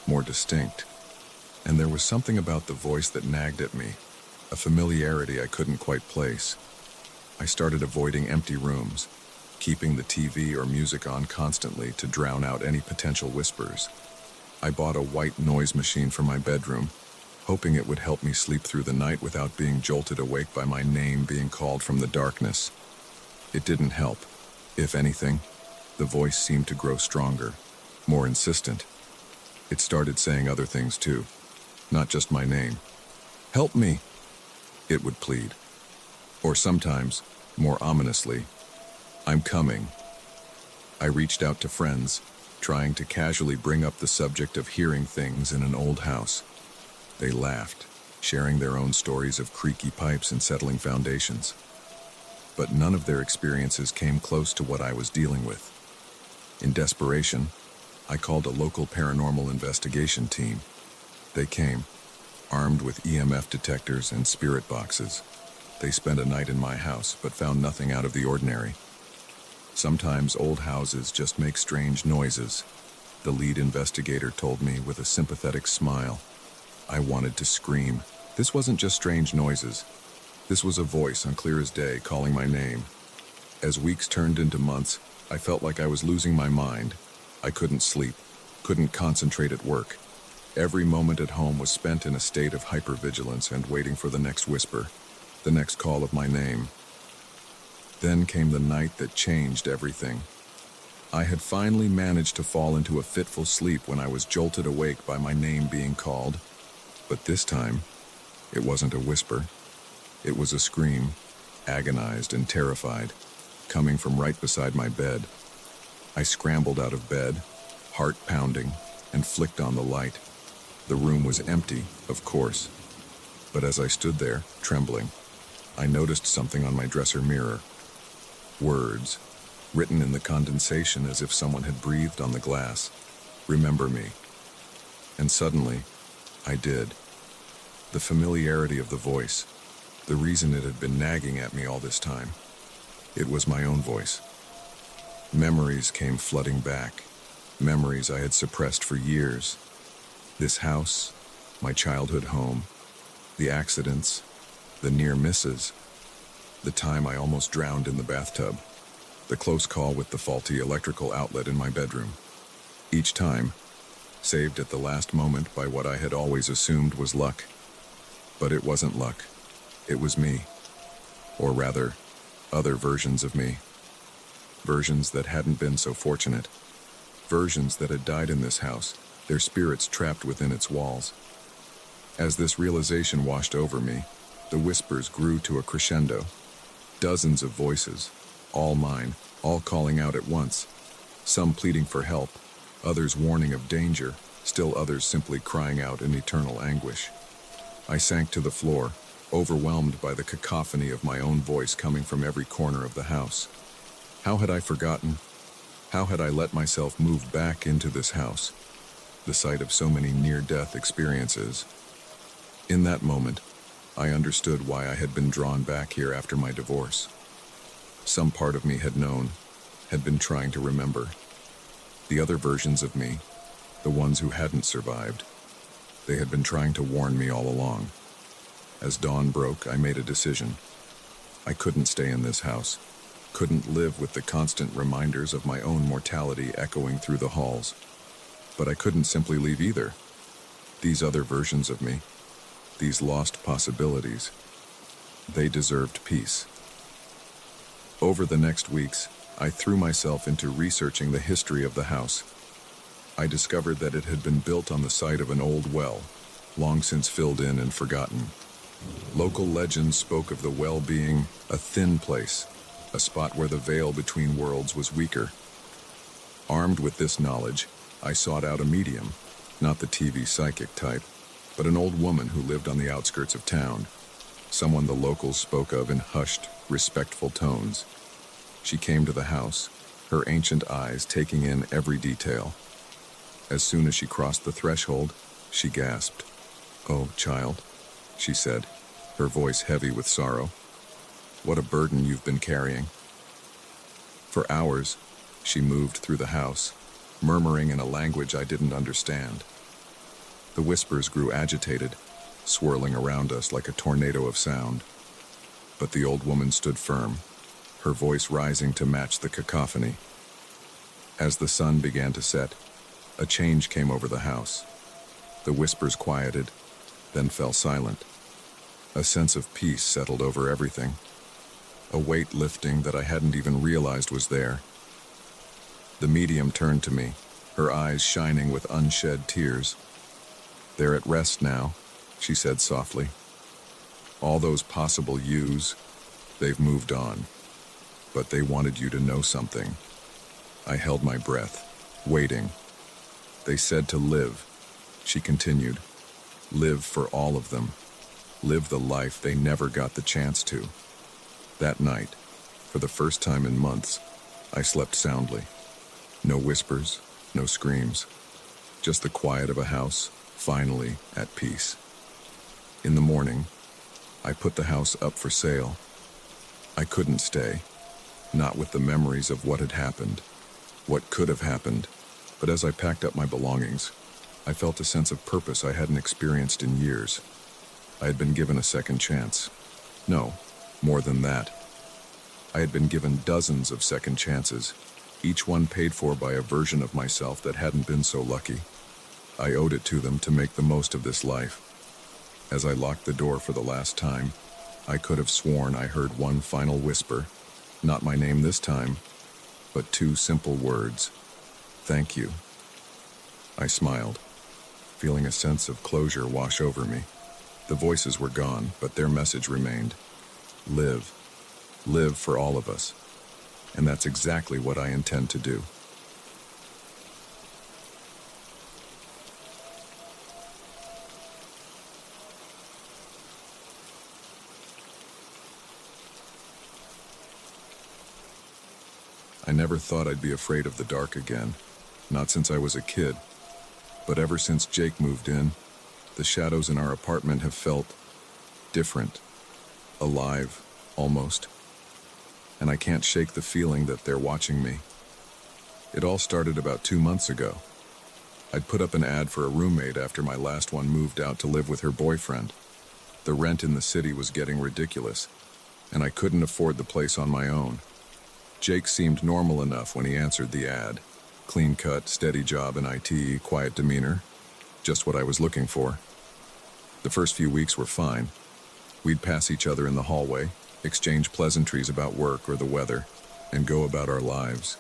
more distinct. And there was something about the voice that nagged at me, a familiarity I couldn't quite place. I started avoiding empty rooms, keeping the TV or music on constantly to drown out any potential whispers. I bought a white noise machine for my bedroom, hoping it would help me sleep through the night without being jolted awake by my name being called from the darkness. It didn't help. If anything, the voice seemed to grow stronger, more insistent. It started saying other things too, not just my name. "Help me," it would plead. Or sometimes, More ominously, "I'm coming." I reached out to friends, trying to casually bring up the subject of hearing things in an old house. They laughed, sharing their own stories of creaky pipes and settling foundations. But none of their experiences came close to what I was dealing with. In desperation, I called a local paranormal investigation team. They came, armed with EMF detectors and spirit boxes. They spent a night in my house, but found nothing out of the ordinary. Sometimes old houses just make strange noises, the lead investigator told me with a sympathetic smile. I wanted to scream. This wasn't just strange noises. This was a voice, clear as day, calling my name. As weeks turned into months, I felt like I was losing my mind. I couldn't sleep, couldn't concentrate at work. Every moment at home was spent in a state of hypervigilance and waiting for the next whisper, the next call of my name. Then came the night that changed everything. I had finally managed to fall into a fitful sleep when I was jolted awake by my name being called. But this time, it wasn't a whisper. It was a scream, agonized and terrified, coming from right beside my bed. I scrambled out of bed, heart pounding, and flicked on the light. The room was empty, of course. But as I stood there, trembling, I noticed something on my dresser mirror. Words, written in the condensation as if someone had breathed on the glass. "Remember me." And suddenly, I did. The familiarity of the voice, the reason it had been nagging at me all this time. It was my own voice. Memories came flooding back, memories I had suppressed for years. This house, my childhood home, the accidents, the near misses, the time I almost drowned in the bathtub, the close call with the faulty electrical outlet in my bedroom. Each time, saved at the last moment by what I had always assumed was luck. But it wasn't luck. It was me. Or rather, other versions of me. Versions that hadn't been so fortunate. Versions that had died in this house, their spirits trapped within its walls. As this realization washed over me, the whispers grew to a crescendo. Dozens of voices, all mine, all calling out at once. Some pleading for help, others warning of danger, still others simply crying out in eternal anguish. I sank to the floor, overwhelmed by the cacophony of my own voice coming from every corner of the house. How had I forgotten? How had I let myself move back into this house, the site of so many near-death experiences? In that moment, I understood why I had been drawn back here after my divorce. Some part of me had known, had been trying to remember. The other versions of me, the ones who hadn't survived, they had been trying to warn me all along. As dawn broke, I made a decision. I couldn't stay in this house, couldn't live with the constant reminders of my own mortality echoing through the halls. But I couldn't simply leave either. These other versions of me, these lost possibilities, they deserved peace. Over the next weeks, I threw myself into researching the history of the house. I discovered that it had been built on the site of an old well, long since filled in and forgotten. Local legends spoke of the well being a thin place, a spot where the veil between worlds was weaker. Armed with this knowledge, I sought out a medium, not the TV psychic type, but an old woman who lived on the outskirts of town, someone the locals spoke of in hushed, respectful tones. She came to the house, her ancient eyes taking in every detail. As soon as she crossed the threshold, she gasped. "Oh, child," she said, her voice heavy with sorrow. "What a burden you've been carrying." For hours, she moved through the house, murmuring in a language I didn't understand. The whispers grew agitated, swirling around us like a tornado of sound. But the old woman stood firm, her voice rising to match the cacophony. As the sun began to set, a change came over the house. The whispers quieted, then fell silent. A sense of peace settled over everything, a weight lifting that I hadn't even realized was there. The medium turned to me, her eyes shining with unshed tears. "They're at rest now," she said softly. "All those possible yous, they've moved on. but they wanted you to know something. I held my breath, waiting. They said to live, she continued. Live for all of them. Live the life they never got the chance to. That night, for the first time in months, I slept soundly. No whispers, no screams. Just the quiet of a house, finally at peace. In the morning, I put the house up for sale. I couldn't stay, not with the memories of what had happened, what could have happened, but as I packed up my belongings, I felt a sense of purpose I hadn't experienced in years. I had been given a second chance. No, more than that. I had been given dozens of second chances, each one paid for by a version of myself that hadn't been so lucky. I owed it to them to make the most of this life. As I locked the door for the last time, I could have sworn I heard one final whisper, not my name this time, but two simple words. Thank you. I smiled, feeling a sense of closure wash over me. The voices were gone, but their message remained. Live. Live for all of us. And that's exactly what I intend to do. I never thought I'd be afraid of the dark again, not since I was a kid, but ever since Jake moved in, the shadows in our apartment have felt different, alive, almost, and I can't shake the feeling that they're watching me. It all started about 2 months ago. I'd put up an ad for a roommate after my last one moved out to live with her boyfriend. The rent in the city was getting ridiculous, and I couldn't afford the place on my own. Jake seemed normal enough when he answered the ad. Clean cut, steady job in IT, quiet demeanor. Just what I was looking for. The first few weeks were fine. We'd pass each other in the hallway, exchange pleasantries about work or the weather, and go about our lives.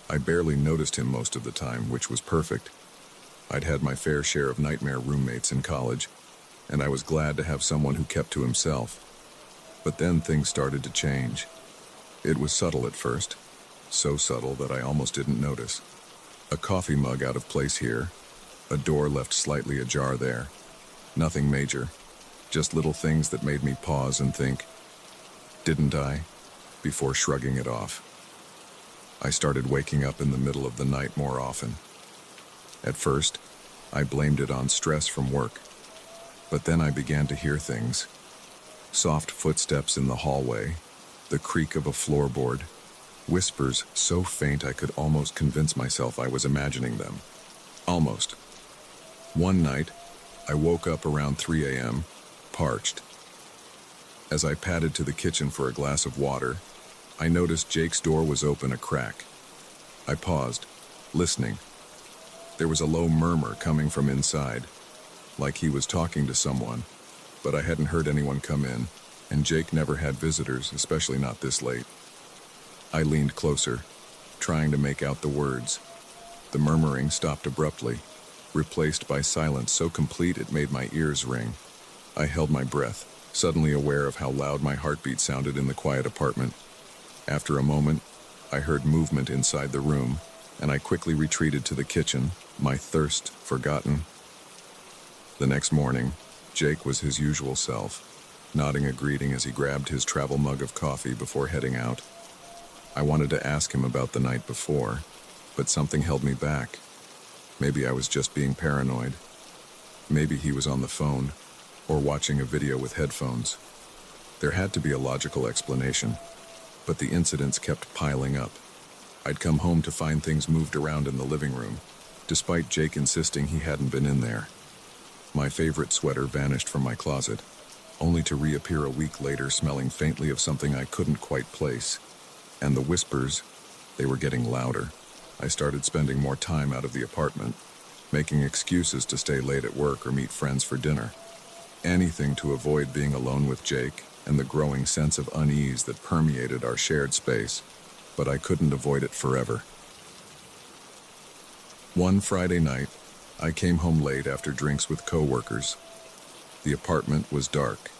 I barely noticed him most of the time, which was perfect. I'd had my fair share of nightmare roommates in college, and I was glad to have someone who kept to himself. But then things started to change. It was subtle at first, so subtle that I almost didn't notice. A coffee mug out of place here, a door left slightly ajar there. Nothing major, just little things that made me pause and think, didn't I? Before shrugging it off. I started waking up in the middle of the night more often. At first, I blamed it on stress from work, but then I began to hear things. Soft footsteps in the hallway, the creak of a floorboard, whispers so faint I could almost convince myself I was imagining them. Almost. One night, I woke up around 3 a.m., parched. As I padded to the kitchen for a glass of water, I noticed Jake's door was open a crack. I paused, listening. There was a low murmur coming from inside, like he was talking to someone, but I hadn't heard anyone come in, and Jake never had visitors, especially not this late. I leaned closer, trying to make out the words. The murmuring stopped abruptly, replaced by silence so complete it made my ears ring. I held my breath, suddenly aware of how loud my heartbeat sounded in the quiet apartment. After a moment, I heard movement inside the room, and I quickly retreated to the kitchen, my thirst forgotten. The next morning, Jake was his usual self, nodding a greeting as he grabbed his travel mug of coffee before heading out. I wanted to ask him about the night before, but something held me back. Maybe I was just being paranoid. Maybe he was on the phone, or watching a video with headphones. There had to be a logical explanation, but the incidents kept piling up. I'd come home to find things moved around in the living room, despite Jake insisting he hadn't been in there. My favorite sweater vanished from my closet, only to reappear a week later smelling faintly of something I couldn't quite place. And the whispers, they were getting louder. I started spending more time out of the apartment, making excuses to stay late at work or meet friends for dinner. Anything to avoid being alone with Jake and the growing sense of unease that permeated our shared space, but I couldn't avoid it forever. One Friday night, I came home late after drinks with coworkers. The apartment was dark,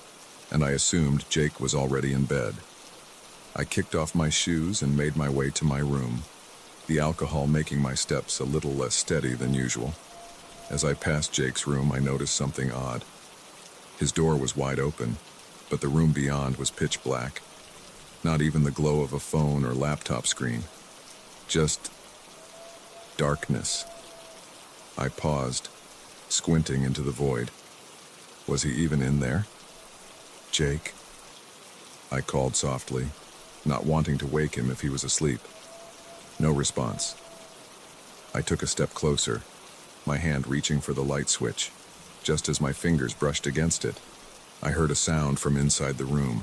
and I assumed Jake was already in bed. I kicked off my shoes and made my way to my room, the alcohol making my steps a little less steady than usual. As I passed Jake's room, I noticed something odd. His door was wide open, but the room beyond was pitch black. Not even the glow of a phone or laptop screen. Just darkness. I paused, squinting into the void. Was he even in there? Jake? I called softly, not wanting to wake him if he was asleep. No response. I took a step closer, my hand reaching for the light switch. Just as my fingers brushed against it, I heard a sound from inside the room.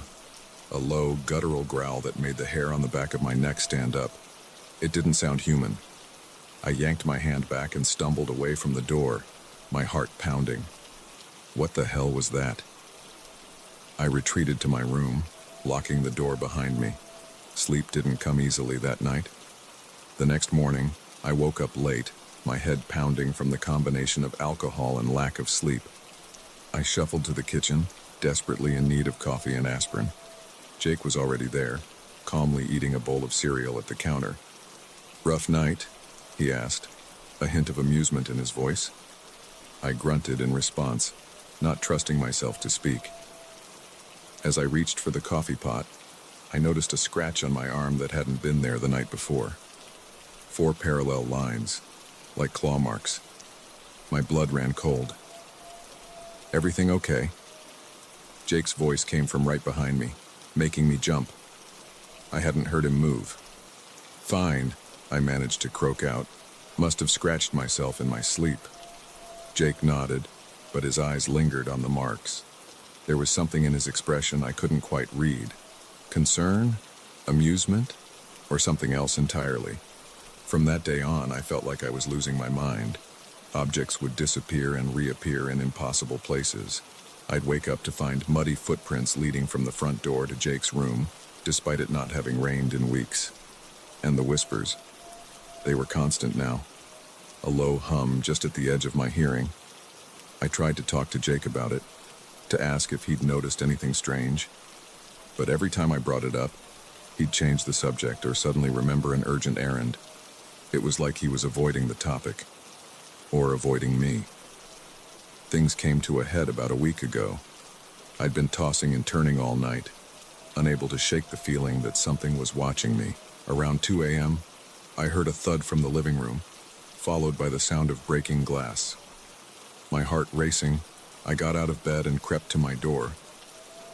A low, guttural growl that made the hair on the back of my neck stand up. It didn't sound human. I yanked my hand back and stumbled away from the door, my heart pounding. What the hell was that? I retreated to my room, locking the door behind me. Sleep didn't come easily that night. The next morning, I woke up late, my head pounding from the combination of alcohol and lack of sleep. I shuffled to the kitchen, desperately in need of coffee and aspirin. Jake was already there, calmly eating a bowl of cereal at the counter. "Rough night?" he asked, a hint of amusement in his voice. I grunted in response, not trusting myself to speak. As I reached for the coffee pot, I noticed a scratch on my arm that hadn't been there the night before. 4 parallel lines, like claw marks. My blood ran cold. "Everything okay?" Jake's voice came from right behind me, making me jump. I hadn't heard him move. "Fine," I managed to croak out. "Must have scratched myself in my sleep." Jake nodded, but his eyes lingered on the marks. There was something in his expression I couldn't quite read. Concern? Amusement? Or something else entirely? From that day on, I felt like I was losing my mind. Objects would disappear and reappear in impossible places. I'd wake up to find muddy footprints leading from the front door to Jake's room, despite it not having rained in weeks. And the whispers. They were constant now. A low hum just at the edge of my hearing. I tried to talk to Jake about it, to ask if he'd noticed anything strange. But every time I brought it up, he'd change the subject or suddenly remember an urgent errand. It was like he was avoiding the topic. Or avoiding me. Things came to a head about a week ago. I'd been tossing and turning all night, unable to shake the feeling that something was watching me. Around 2 a.m., I heard a thud from the living room, followed by the sound of breaking glass. My heart racing, I got out of bed and crept to my door.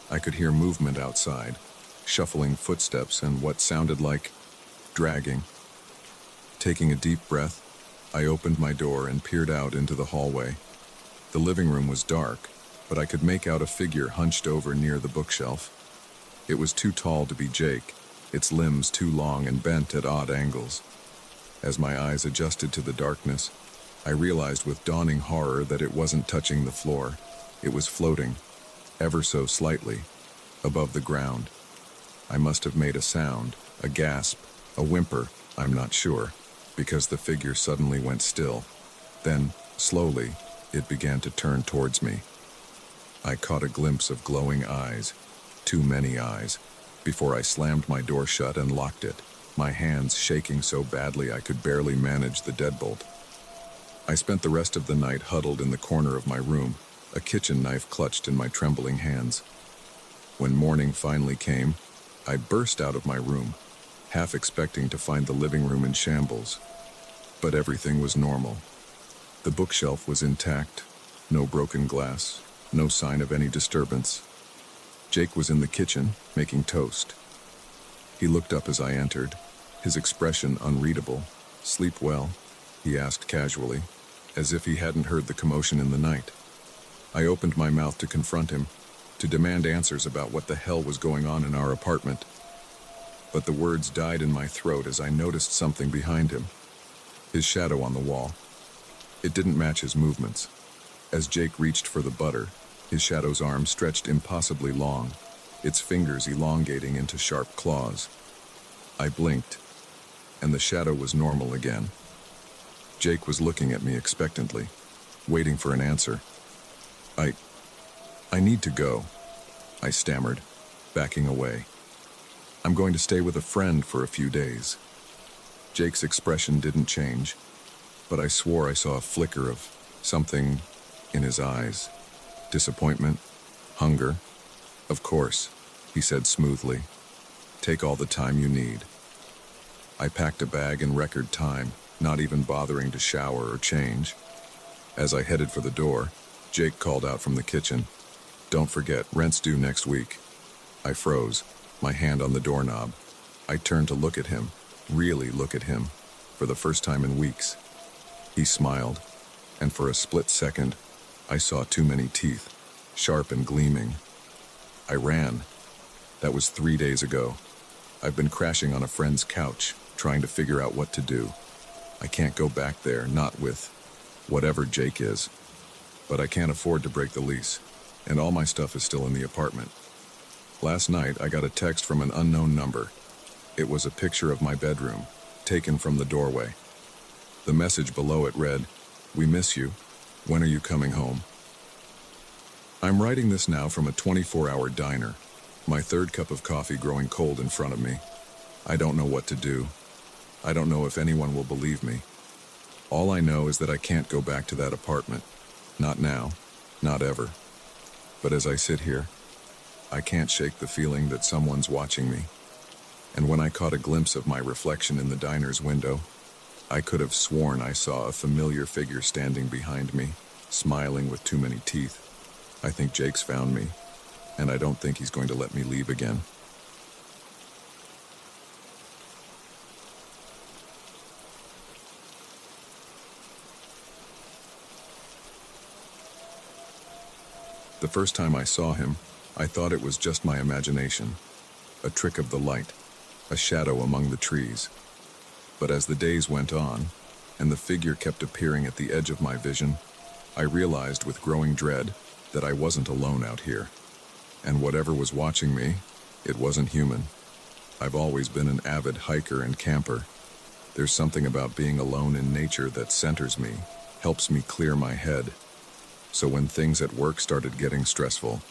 I could hear movement outside, shuffling footsteps and what sounded like dragging. Taking a deep breath, I opened my door and peered out into the hallway. The living room was dark, but I could make out a figure hunched over near the bookshelf. It was too tall to be Jake, its limbs too long and bent at odd angles. As my eyes adjusted to the darkness, I realized with dawning horror that it wasn't touching the floor. It was floating, ever so slightly, above the ground. I must have made a sound, a gasp, a whimper, I'm not sure, because the figure suddenly went still. Then, slowly, it began to turn towards me. I caught a glimpse of glowing eyes, too many eyes, before I slammed my door shut and locked it, my hands shaking so badly I could barely manage the deadbolt. I spent the rest of the night huddled in the corner of my room, a kitchen knife clutched in my trembling hands. When morning finally came, I burst out of my room, half expecting to find the living room in shambles. But everything was normal. The bookshelf was intact, no broken glass, no sign of any disturbance. Jake was in the kitchen, making toast. He looked up as I entered, his expression unreadable. "Sleep well?" he asked casually, as if he hadn't heard the commotion in the night. I opened my mouth to confront him, to demand answers about what the hell was going on in our apartment. But the words died in my throat as I noticed something behind him. His shadow on the wall. It didn't match his movements. As Jake reached for the butter, his shadow's arm stretched impossibly long, its fingers elongating into sharp claws. I blinked, and the shadow was normal again. Jake was looking at me expectantly, waiting for an answer. I need to go," I stammered, backing away. I'm going to stay with a friend for a few days. Jake's expression didn't change, but I swore I saw a flicker of something in his eyes. Disappointment? Hunger? Of course, he said smoothly. Take all the time you need. I packed a bag in record time, not even bothering to shower or change. As I headed for the door, Jake called out from the kitchen, "Don't forget, rent's due next week." I froze, my hand on the doorknob. I turned to look at him, really look at him, for the first time in weeks. He smiled, and for a split second, I saw too many teeth, sharp and gleaming. I ran. That was 3 days ago. I've been crashing on a friend's couch, trying to figure out what to do. I can't go back there, not with whatever Jake is. But I can't afford to break the lease, and all my stuff is still in the apartment. Last night, I got a text from an unknown number. It was a picture of my bedroom, taken from the doorway. The message below it read, "We miss you. When are you coming home?" I'm writing this now from a 24-hour diner, my third cup of coffee growing cold in front of me. I don't know what to do. I don't know if anyone will believe me. All I know is that I can't go back to that apartment. Not now, not ever. But as I sit here, I can't shake the feeling that someone's watching me. And when I caught a glimpse of my reflection in the diner's window, I could have sworn I saw a familiar figure standing behind me, smiling with too many teeth. I think Jake's found me, and I don't think he's going to let me leave again. The first time I saw him, I thought it was just my imagination, a trick of the light, a shadow among the trees. But as the days went on, and the figure kept appearing at the edge of my vision, I realized with growing dread that I wasn't alone out here. And whatever was watching me, it wasn't human. I've always been an avid hiker and camper. There's something about being alone in nature that centers me, helps me clear my head. So when things at work started getting stressful,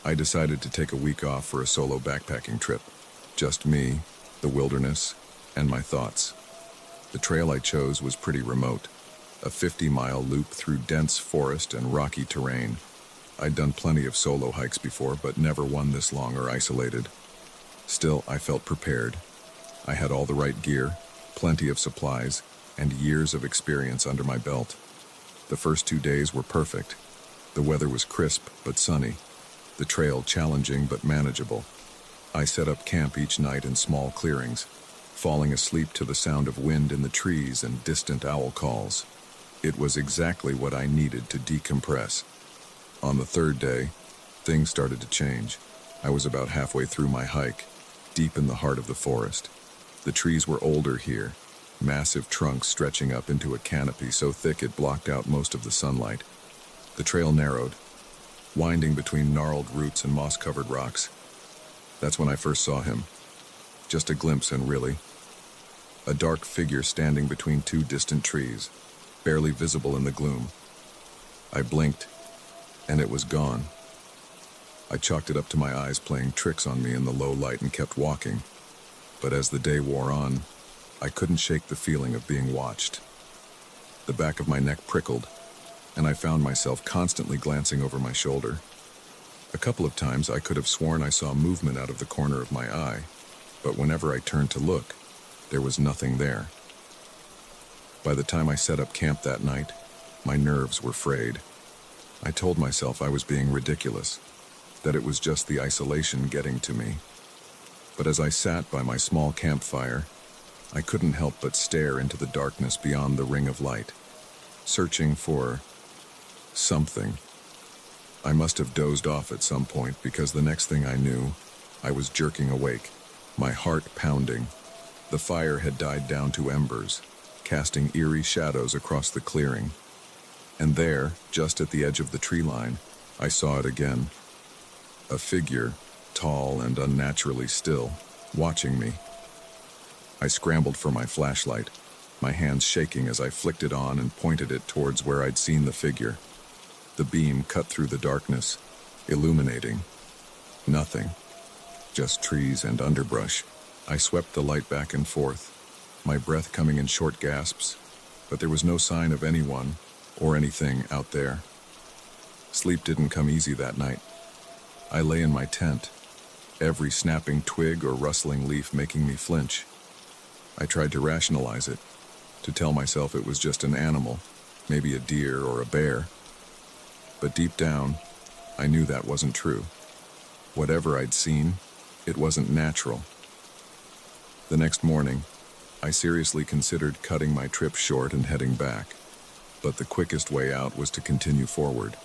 I decided to take a week off for a solo backpacking trip. Just me, the wilderness, and my thoughts. The trail I chose was pretty remote, a 50-mile loop through dense forest and rocky terrain. I'd done plenty of solo hikes before, but never one this long or isolated. Still, I felt prepared. I had all the right gear, plenty of supplies, and years of experience under my belt. The first 2 days were perfect. The weather was crisp but sunny, the trail challenging but manageable. I set up camp each night in small clearings, falling asleep to the sound of wind in the trees and distant owl calls. It was exactly what I needed to decompress. On the third day, things started to change. I was about halfway through my hike, deep in the heart of the forest. The trees were older here, massive trunks stretching up into a canopy so thick it blocked out most of the sunlight. The trail narrowed, winding between gnarled roots and moss-covered rocks. That's when I first saw him. Just a glimpse, and really, a dark figure standing between two distant trees, barely visible in the gloom. I blinked, and it was gone. I chalked it up to my eyes playing tricks on me in the low light and kept walking. But as the day wore on, I couldn't shake the feeling of being watched. The back of my neck prickled, and I found myself constantly glancing over my shoulder. A couple of times I could have sworn I saw movement out of the corner of my eye, but whenever I turned to look, there was nothing there. By the time I set up camp that night, my nerves were frayed. I told myself I was being ridiculous, that it was just the isolation getting to me. But as I sat by my small campfire, I couldn't help but stare into the darkness beyond the ring of light, searching for something. I must have dozed off at some point because the next thing I knew, I was jerking awake, my heart pounding. The fire had died down to embers, casting eerie shadows across the clearing. And there, just at the edge of the tree line, I saw it again. A figure, tall and unnaturally still, watching me. I scrambled for my flashlight, my hands shaking as I flicked it on and pointed it towards where I'd seen the figure. The beam cut through the darkness, illuminating. Nothing. just trees and underbrush. I swept the light back and forth, my breath coming in short gasps, but there was no sign of anyone or anything out there. Sleep didn't come easy that night. I lay in my tent, every snapping twig or rustling leaf making me flinch. I tried to rationalize it, to tell myself it was just an animal, maybe a deer or a bear. But deep down, I knew that wasn't true. Whatever I'd seen, it wasn't natural. The next morning, I seriously considered cutting my trip short and heading back, but the quickest way out was to continue forward.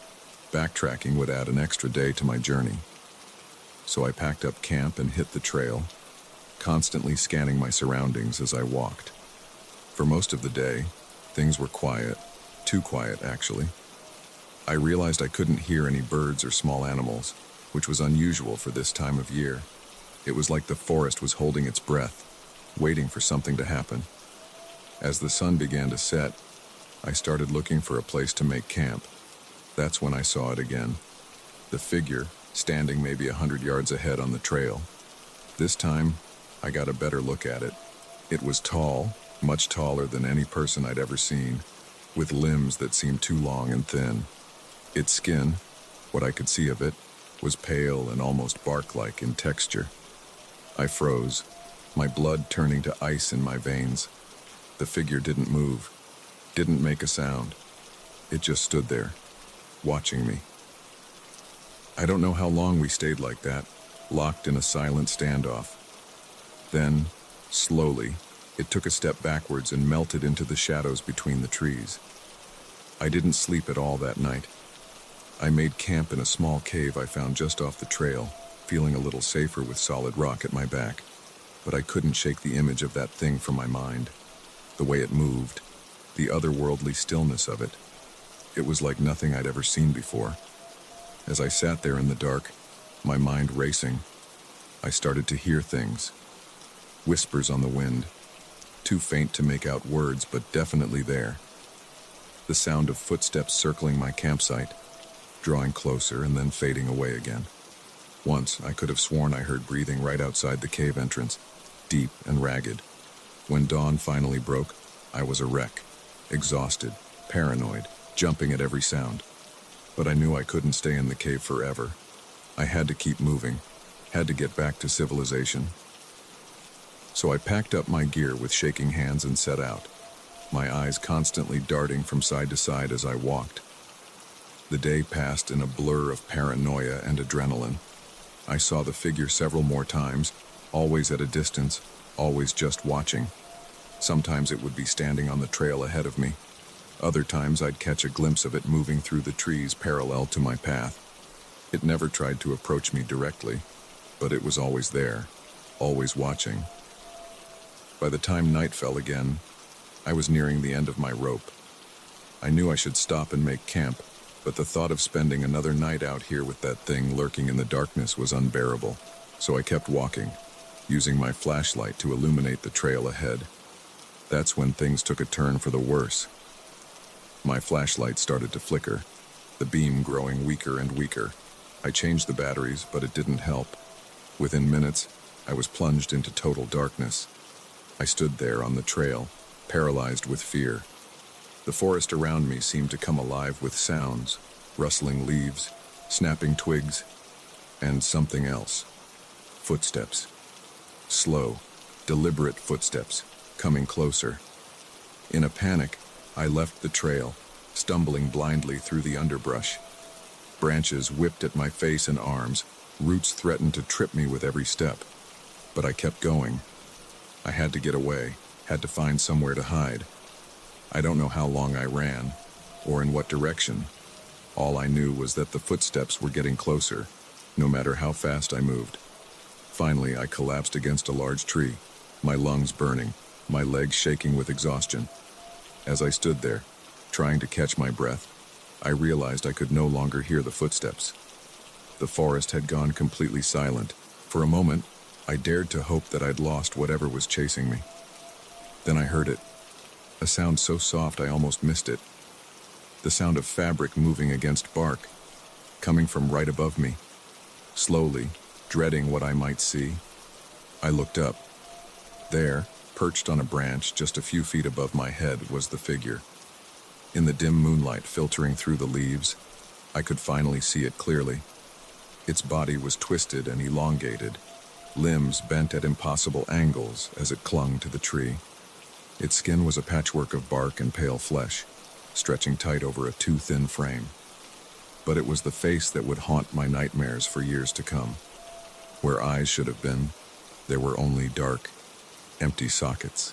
Backtracking would add an extra day to my journey. So I packed up camp and hit the trail, constantly scanning my surroundings as I walked. For most of the day, things were quiet, too quiet actually. I realized I couldn't hear any birds or small animals, which was unusual for this time of year. It was like the forest was holding its breath, waiting for something to happen. As the sun began to set, I started looking for a place to make camp. That's when I saw it again. The figure, standing maybe 100 yards ahead on the trail. This time, I got a better look at it. It was tall, much taller than any person I'd ever seen, with limbs that seemed too long and thin. Its skin, what I could see of it, was pale and almost bark-like in texture. I froze, my blood turning to ice in my veins. The figure didn't move, didn't make a sound. It just stood there, watching me. I don't know how long we stayed like that, locked in a silent standoff. Then, slowly, it took a step backwards and melted into the shadows between the trees. I didn't sleep at all that night. I made camp in a small cave I found just off the trail, feeling a little safer with solid rock at my back. But I couldn't shake the image of that thing from my mind. The way it moved, the otherworldly stillness of it. It was like nothing I'd ever seen before. As I sat there in the dark, my mind racing, I started to hear things. Whispers on the wind, too faint to make out words, but definitely there. The sound of footsteps circling my campsite, drawing closer and then fading away again. Once, I could have sworn I heard breathing right outside the cave entrance, deep and ragged. When dawn finally broke, I was a wreck, exhausted, paranoid, jumping at every sound. But I knew I couldn't stay in the cave forever. I had to keep moving, had to get back to civilization. So I packed up my gear with shaking hands and set out, my eyes constantly darting from side to side as I walked. The day passed in a blur of paranoia and adrenaline. I saw the figure several more times, always at a distance, always just watching. Sometimes it would be standing on the trail ahead of me. Other times I'd catch a glimpse of it moving through the trees parallel to my path. It never tried to approach me directly, but it was always there, always watching. By the time night fell again, I was nearing the end of my rope. I knew I should stop and make camp, but the thought of spending another night out here with that thing lurking in the darkness was unbearable. So I kept walking, using my flashlight to illuminate the trail ahead. That's when things took a turn for the worse. My flashlight started to flicker, the beam growing weaker and weaker. I changed the batteries, but it didn't help. Within minutes, I was plunged into total darkness. I stood there on the trail, paralyzed with fear. The forest around me seemed to come alive with sounds, rustling leaves, snapping twigs, and something else. Footsteps. Slow, deliberate footsteps, coming closer. In a panic, I left the trail, stumbling blindly through the underbrush. Branches whipped at my face and arms, roots threatened to trip me with every step. But I kept going. I had to get away, had to find somewhere to hide. I don't know how long I ran, or in what direction. All I knew was that the footsteps were getting closer, no matter how fast I moved. Finally, I collapsed against a large tree, my lungs burning, my legs shaking with exhaustion. As I stood there, trying to catch my breath, I realized I could no longer hear the footsteps. The forest had gone completely silent. For a moment, I dared to hope that I'd lost whatever was chasing me. Then I heard it. A sound so soft I almost missed it. The sound of fabric moving against bark, coming from right above me. Slowly, dreading what I might see. I looked up. There, perched on a branch just a few feet above my head, was the figure. In the dim moonlight filtering through the leaves, I could finally see it clearly. Its body was twisted and elongated, limbs bent at impossible angles as it clung to the tree. Its skin was a patchwork of bark and pale flesh, stretching tight over a too thin frame. But it was the face that would haunt my nightmares for years to come. Where eyes should have been, there were only dark, empty sockets.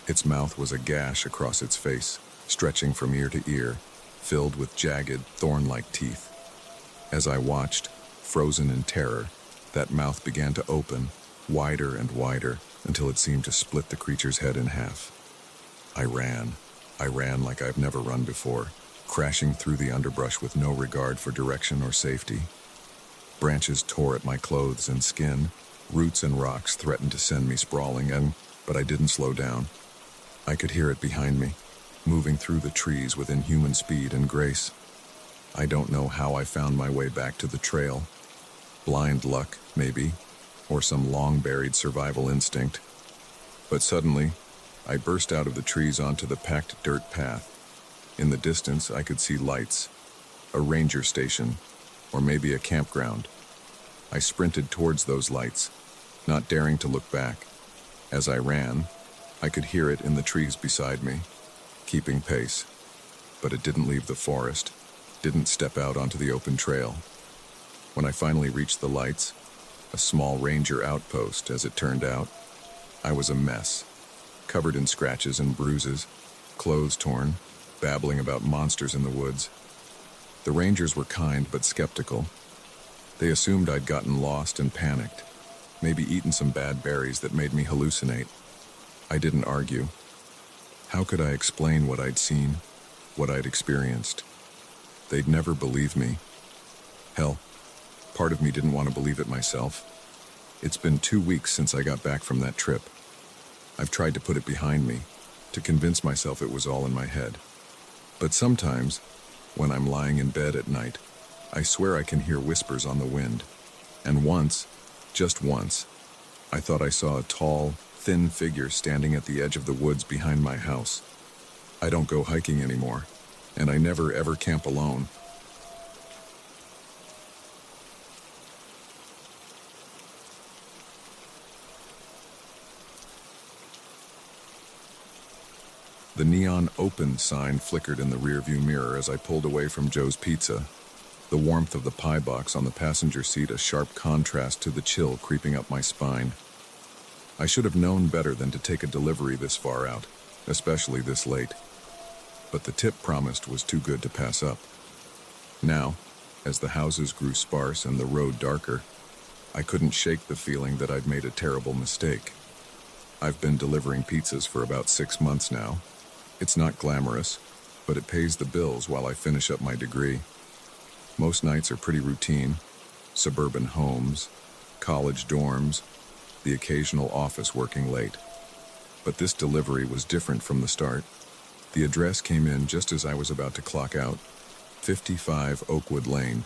Its mouth was a gash across its face, stretching from ear to ear, filled with jagged, thorn-like teeth. As I watched, frozen in terror, that mouth began to open, wider and wider, until it seemed to split the creature's head in half. I ran like I've never run before, crashing through the underbrush with no regard for direction or safety. Branches tore at my clothes and skin, roots and rocks threatened to send me sprawling, but I didn't slow down. I could hear it behind me, moving through the trees with inhuman speed and grace. I don't know how I found my way back to the trail. Blind luck, maybe, or some long-buried survival instinct. But suddenly, I burst out of the trees onto the packed dirt path. In the distance, I could see lights, a ranger station, or maybe a campground. I sprinted towards those lights, not daring to look back. As I ran, I could hear it in the trees beside me, keeping pace. But it didn't leave the forest, didn't step out onto the open trail. When I finally reached the lights, a small ranger outpost, as it turned out, I was a mess, covered in scratches and bruises, clothes torn, babbling about monsters in the woods. The rangers were kind but skeptical. They assumed I'd gotten lost and panicked, maybe eaten some bad berries that made me hallucinate. I didn't argue. How could I explain what I'd seen, what I'd experienced? They'd never believe me. Hell, part of me didn't want to believe it myself. It's been 2 weeks since I got back from that trip. I've tried to put it behind me, to convince myself it was all in my head. But sometimes, when I'm lying in bed at night, I swear I can hear whispers on the wind. And once, just once, I thought I saw a tall, thin figure standing at the edge of the woods behind my house. I don't go hiking anymore, and I never ever camp alone. The neon open sign flickered in the rearview mirror as I pulled away from Joe's Pizza. The warmth of the pie box on the passenger seat a sharp contrast to the chill creeping up my spine. I should have known better than to take a delivery this far out, especially this late. But the tip promised was too good to pass up. Now, as the houses grew sparse and the road darker, I couldn't shake the feeling that I'd made a terrible mistake. I've been delivering pizzas for about 6 months now. It's not glamorous, but it pays the bills while I finish up my degree. Most nights are pretty routine: suburban homes, college dorms, the occasional office working late. But this delivery was different from the start. The address came in just as I was about to clock out: 55 Oakwood Lane.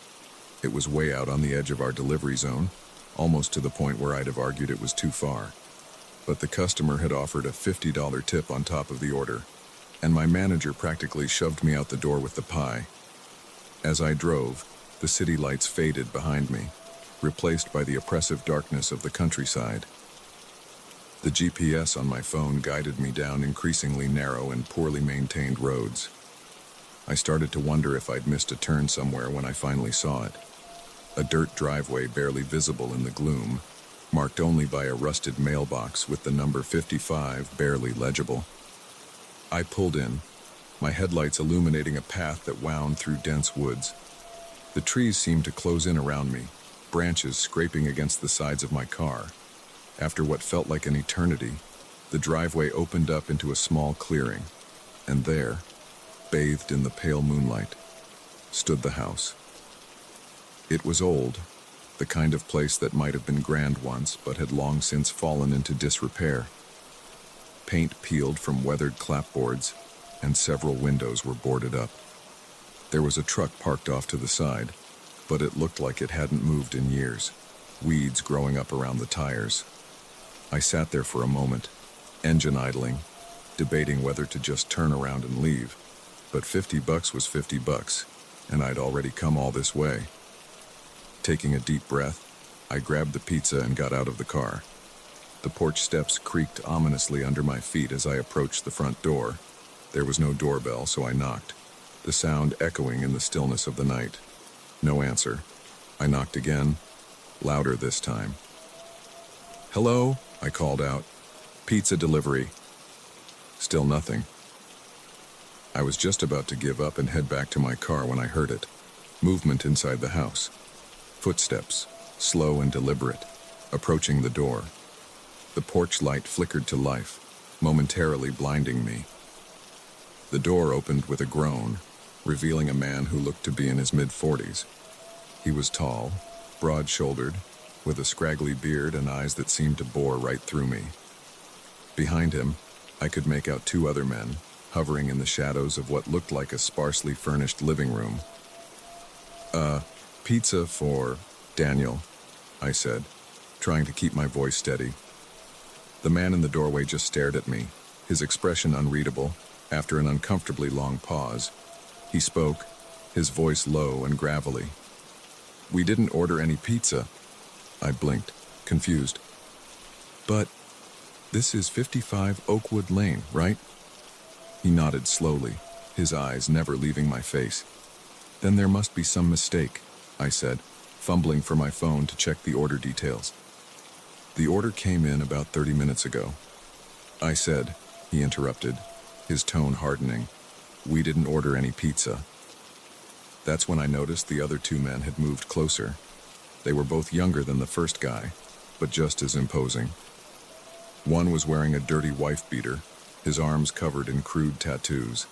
It was way out on the edge of our delivery zone, almost to the point where I'd have argued it was too far. But the customer had offered a $50 tip on top of the order, and my manager practically shoved me out the door with the pie. As I drove, the city lights faded behind me, replaced by the oppressive darkness of the countryside. The GPS on my phone guided me down increasingly narrow and poorly maintained roads. I started to wonder if I'd missed a turn somewhere when I finally saw it. A dirt driveway barely visible in the gloom, marked only by a rusted mailbox with the number 55 barely legible. I pulled in, my headlights illuminating a path that wound through dense woods. The trees seemed to close in around me, branches scraping against the sides of my car. After what felt like an eternity, the driveway opened up into a small clearing, and there, bathed in the pale moonlight, stood the house. It was old, the kind of place that might have been grand once but had long since fallen into disrepair. Paint peeled from weathered clapboards, and several windows were boarded up. There was a truck parked off to the side, but it looked like it hadn't moved in years. weeds growing up around the tires. I sat there for a moment, engine idling, debating whether to just turn around and leave. But $50 was $50, and I'd already come all this way. Taking a deep breath, I grabbed the pizza and got out of the car. The porch steps creaked ominously under my feet as I approached the front door. There was no doorbell, so I knocked, the sound echoing in the stillness of the night. No answer. I knocked again, louder this time. "Hello?" I called out. "Pizza delivery." Still nothing. I was just about to give up and head back to my car when I heard it. Movement inside the house. Footsteps, slow and deliberate, approaching the door. The porch light flickered to life, momentarily blinding me. The door opened with a groan, revealing a man who looked to be in his mid-40s. He was tall, broad-shouldered, with a scraggly beard and eyes that seemed to bore right through me. Behind him, I could make out two other men, hovering in the shadows of what looked like a sparsely furnished living room. Pizza for Daniel," I said, trying to keep my voice steady. The man in the doorway just stared at me, his expression unreadable. After an uncomfortably long pause, he spoke, his voice low and gravelly. "We didn't order any pizza." I blinked, confused. "But this is 55 Oakwood Lane, right?" He nodded slowly, his eyes never leaving my face. "Then there must be some mistake," I said, fumbling for my phone to check the order details. "The order came in about 30 minutes ago." I said, he interrupted, his tone hardening. "We didn't order any pizza." That's when I noticed the other two men had moved closer. They were both younger than the first guy, but just as imposing. One was wearing a dirty wife-beater, his arms covered in crude tattoos.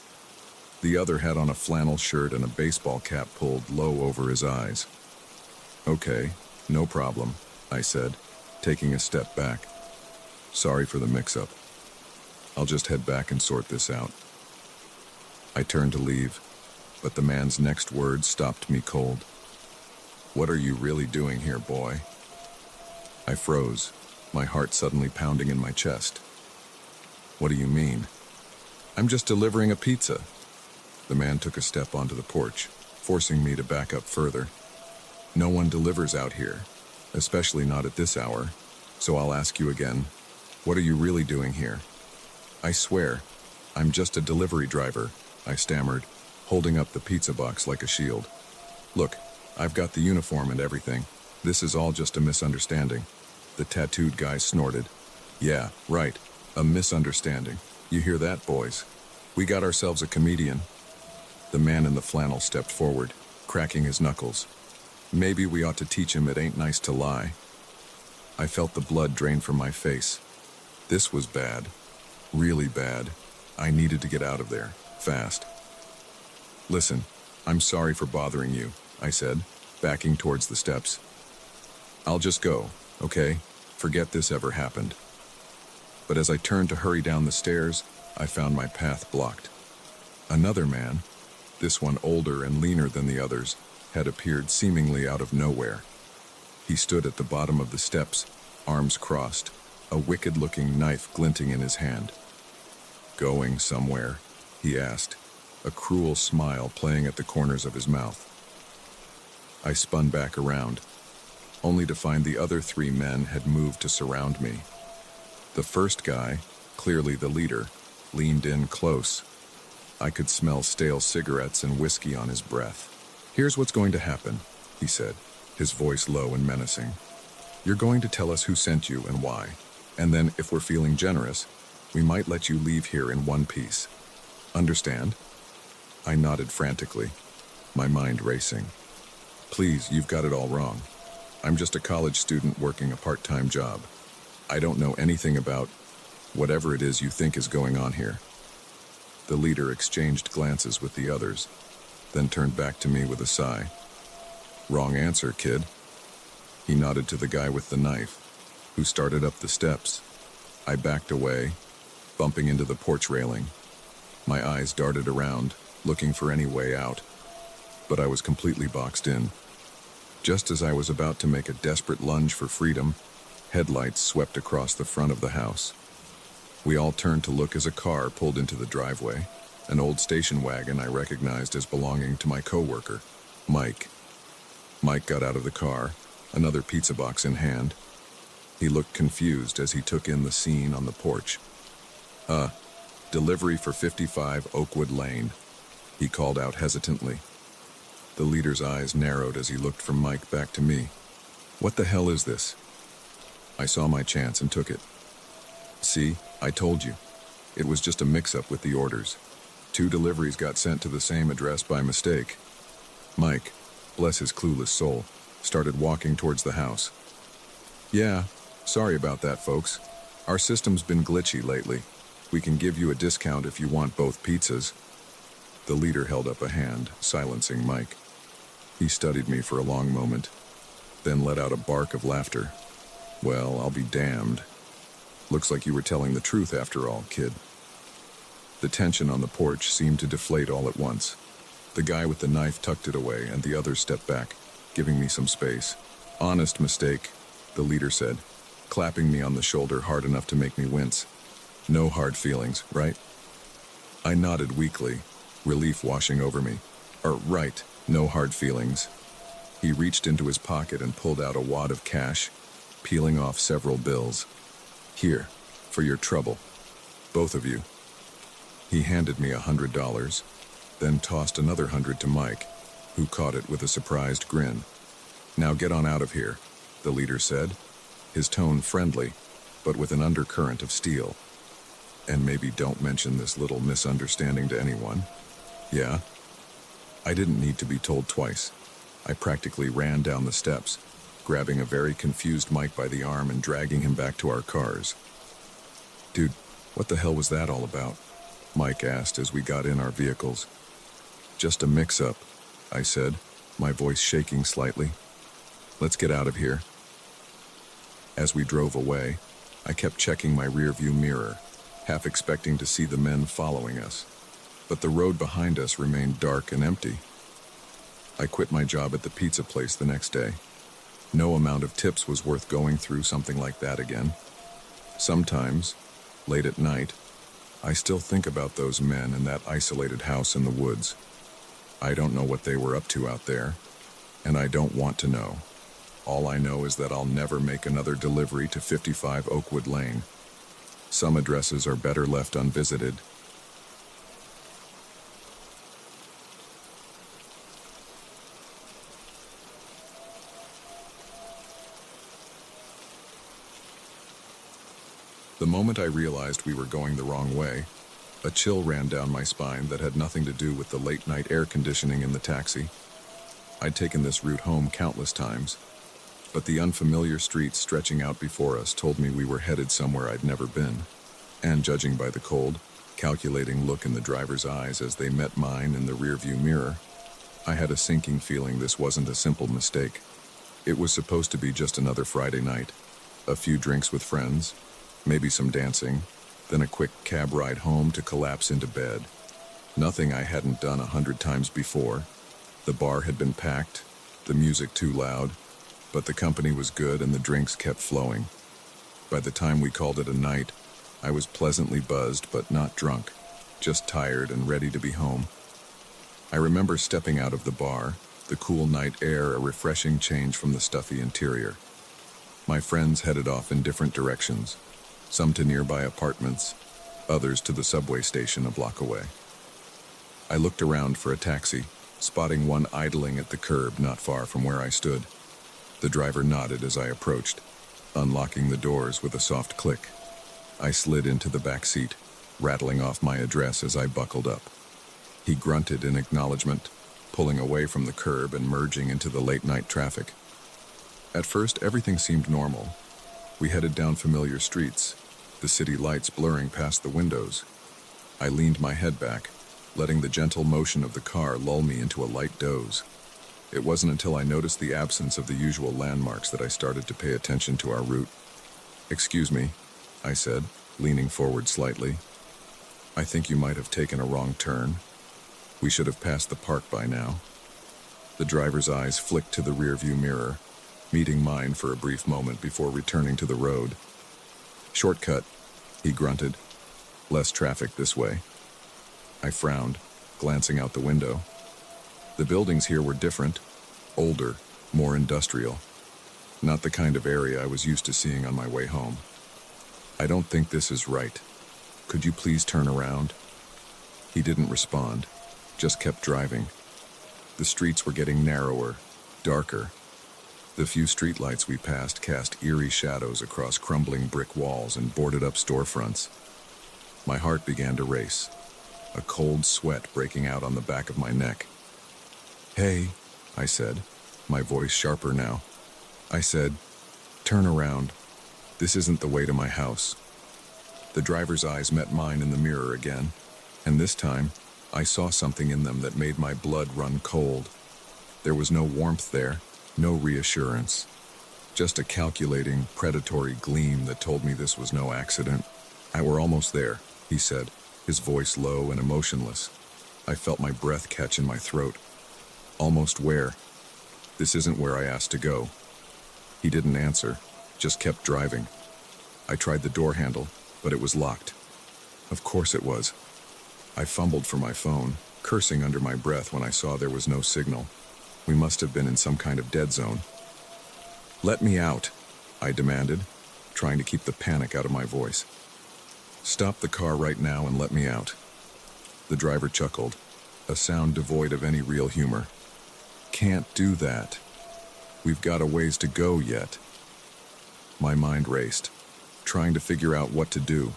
The other had on a flannel shirt and a baseball cap pulled low over his eyes. "Okay, no problem," I said, taking a step back. "Sorry for the mix-up. I'll just head back and sort this out." I turned to leave, but the man's next words stopped me cold. "What are you really doing here, boy?" I froze, my heart suddenly pounding in my chest. "What do you mean?" "I'm just delivering a pizza." The man took a step onto the porch, forcing me to back up further. "No one delivers out here, especially not at this hour, so I'll ask you again, what are you really doing here?" "I swear, I'm just a delivery driver," I stammered, holding up the pizza box like a shield. "Look, I've got the uniform and everything. This is all just a misunderstanding." The tattooed guy snorted. "Yeah, right, a misunderstanding. You hear that, boys? We got ourselves a comedian." The man in the flannel stepped forward, cracking his knuckles. "Maybe we ought to teach him it ain't nice to lie." I felt the blood drain from my face. This was bad. Really bad. I needed to get out of there, fast. "Listen, I'm sorry for bothering you," I said, backing towards the steps. "I'll just go, okay? Forget this ever happened." But as I turned to hurry down the stairs, I found my path blocked. Another man, this one older and leaner than the others, had appeared seemingly out of nowhere. He stood at the bottom of the steps, arms crossed, a wicked-looking knife glinting in his hand. "Going somewhere?" he asked, a cruel smile playing at the corners of his mouth. I spun back around, only to find the other three men had moved to surround me. The first guy, clearly the leader, leaned in close. I could smell stale cigarettes and whiskey on his breath. "Here's what's going to happen," he said, his voice low and menacing. "You're going to tell us who sent you and why, and then, if we're feeling generous, we might let you leave here in one piece. Understand?" I nodded frantically, my mind racing. "Please, you've got it all wrong. I'm just a college student working a part-time job. I don't know anything about whatever it is you think is going on here." The leader exchanged glances with the others, then turned back to me with a sigh. "Wrong answer, kid." He nodded to the guy with the knife, who started up the steps. I backed away, bumping into the porch railing. My eyes darted around, looking for any way out, but I was completely boxed in. Just as I was about to make a desperate lunge for freedom, headlights swept across the front of the house. We all turned to look as a car pulled into the driveway, an old station wagon I recognized as belonging to my coworker, Mike. Mike got out of the car, another pizza box in hand. He looked confused as he took in the scene on the porch. Delivery for 55 Oakwood Lane," he called out hesitantly. The leader's eyes narrowed as he looked from Mike back to me. "What the hell is this?" I saw my chance and took it. "See, I told you. It was just a mix-up with the orders. 2 deliveries got sent to the same address by mistake." Mike, bless his clueless soul, started walking towards the house. "Yeah, sorry about that, folks. Our system's been glitchy lately. We can give you a discount if you want both pizzas." The leader held up a hand, silencing Mike. He studied me for a long moment, then let out a bark of laughter. "Well, I'll be damned. Looks like you were telling the truth after all, kid." The tension on the porch seemed to deflate all at once. The guy with the knife tucked it away, and the others stepped back, giving me some space. "Honest mistake," the leader said, clapping me on the shoulder hard enough to make me wince. "No hard feelings, right?" I nodded weakly, relief washing over me. Right, no hard feelings." He reached into his pocket and pulled out a wad of cash, peeling off several bills. "Here, for your trouble. Both of you." He handed me $100, then tossed another 100 to Mike, who caught it with a surprised grin. "Now get on out of here," the leader said, his tone friendly, but with an undercurrent of steel. "And maybe don't mention this little misunderstanding to anyone." "Yeah?" I didn't need to be told twice. I practically ran down the steps, grabbing a very confused Mike by the arm and dragging him back to our cars. "Dude, what the hell was that all about?" Mike asked as we got in our vehicles. "Just a mix-up," I said, my voice shaking slightly. "Let's get out of here." As we drove away, I kept checking my rearview mirror, half expecting to see the men following us. But the road behind us remained dark and empty. I quit my job at the pizza place the next day. No amount of tips was worth going through something like that again. Sometimes, late at night, I still think about those men in that isolated house in the woods. I don't know what they were up to out there, and I don't want to know. All I know is that I'll never make another delivery to 55 Oakwood Lane. Some addresses are better left unvisited. The moment I realized we were going the wrong way, a chill ran down my spine that had nothing to do with the late-night air conditioning in the taxi. I'd taken this route home countless times, but the unfamiliar streets stretching out before us told me we were headed somewhere I'd never been. And judging by the cold, calculating look in the driver's eyes as they met mine in the rearview mirror, I had a sinking feeling this wasn't a simple mistake. It was supposed to be just another Friday night, a few drinks with friends, maybe some dancing, then a quick cab ride home to collapse into bed. Nothing I hadn't done 100 times before. The bar had been packed, the music too loud, but the company was good and the drinks kept flowing. By the time we called it a night, I was pleasantly buzzed but not drunk, just tired and ready to be home. I remember stepping out of the bar, the cool night air a refreshing change from the stuffy interior. My friends headed off in different directions, some to nearby apartments, others to the subway station a block away. I looked around for a taxi, spotting one idling at the curb not far from where I stood. The driver nodded as I approached, unlocking the doors with a soft click. I slid into the back seat, rattling off my address as I buckled up. He grunted in acknowledgement, pulling away from the curb and merging into the late-night traffic. At first, everything seemed normal. We headed down familiar streets, the city lights blurring past the windows. I leaned my head back, letting the gentle motion of the car lull me into a light doze. It wasn't until I noticed the absence of the usual landmarks that I started to pay attention to our route. "Excuse me," I said, leaning forward slightly. "I think you might have taken a wrong turn. We should have passed the park by now." The driver's eyes flicked to the rearview mirror, meeting mine for a brief moment before returning to the road. "Shortcut," he grunted. "Less traffic this way." I frowned, glancing out the window. The buildings here were different, older, more industrial. Not the kind of area I was used to seeing on my way home. "I don't think this is right. Could you please turn around?" He didn't respond, just kept driving. The streets were getting narrower, darker. The few streetlights we passed cast eerie shadows across crumbling brick walls and boarded-up storefronts. My heart began to race, a cold sweat breaking out on the back of my neck. "Hey," I said, my voice sharper now. I said, "Turn around. This isn't the way to my house." The driver's eyes met mine in the mirror again, and this time, I saw something in them that made my blood run cold. There was no warmth there, no reassurance. Just a calculating, predatory gleam that told me this was no accident. "We're almost there," he said, his voice low and emotionless. I felt my breath catch in my throat. "Almost where?" "This isn't where I asked to go." He didn't answer, just kept driving. I tried the door handle, but it was locked. Of course it was. I fumbled for my phone, cursing under my breath when I saw there was no signal. We must have been in some kind of dead zone. "Let me out," I demanded, trying to keep the panic out of my voice. "Stop the car right now and let me out." The driver chuckled, a sound devoid of any real humor. "Can't do that. We've got a ways to go yet." My mind raced, trying to figure out what to do.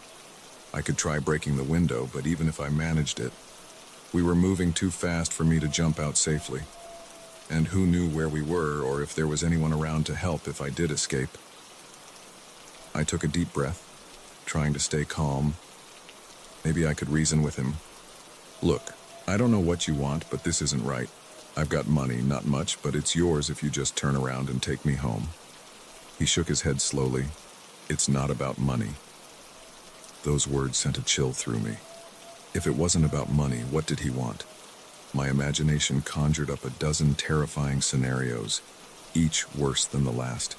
I could try breaking the window, but even if I managed it, we were moving too fast for me to jump out safely. And who knew where we were or if there was anyone around to help if I did escape. I took a deep breath, trying to stay calm. Maybe I could reason with him. "Look, I don't know what you want, but this isn't right. I've got money, not much, but it's yours if you just turn around and take me home." He shook his head slowly. "It's not about money." Those words sent a chill through me. If it wasn't about money, what did he want? My imagination conjured up a dozen terrifying scenarios, each worse than the last.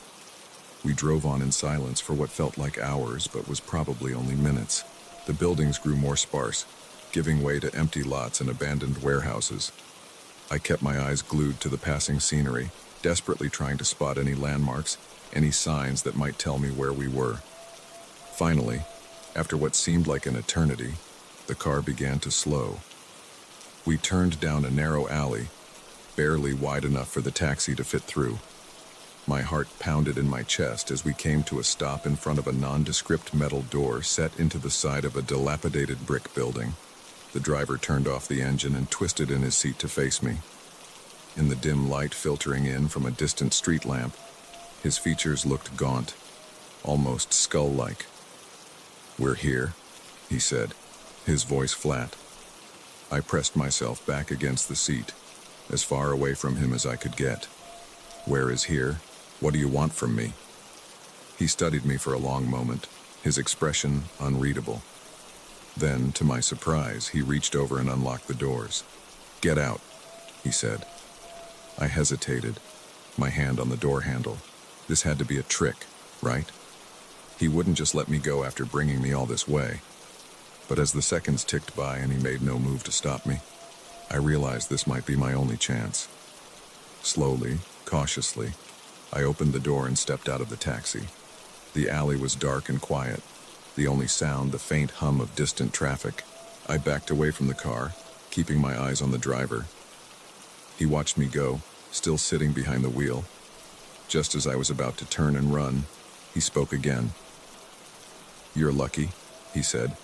We drove on in silence for what felt like hours, but was probably only minutes. The buildings grew more sparse, giving way to empty lots and abandoned warehouses. I kept my eyes glued to the passing scenery, desperately trying to spot any landmarks, any signs that might tell me where we were. Finally, after what seemed like an eternity, the car began to slow. We turned down a narrow alley, barely wide enough for the taxi to fit through. My heart pounded in my chest as we came to a stop in front of a nondescript metal door set into the side of a dilapidated brick building. The driver turned off the engine and twisted in his seat to face me. In the dim light filtering in from a distant street lamp, his features looked gaunt, almost skull-like. "We're here," he said, his voice flat. I pressed myself back against the seat, as far away from him as I could get. "Where is here? What do you want from me?" He studied me for a long moment, his expression unreadable. Then, to my surprise, he reached over and unlocked the doors. "Get out," he said. I hesitated, my hand on the door handle. This had to be a trick, right? He wouldn't just let me go after bringing me all this way. But as the seconds ticked by and he made no move to stop me, I realized this might be my only chance. Slowly, cautiously, I opened the door and stepped out of the taxi. The alley was dark and quiet, the only sound the faint hum of distant traffic. I backed away from the car, keeping my eyes on the driver. He watched me go, still sitting behind the wheel. Just as I was about to turn and run, he spoke again. "You're lucky," he said,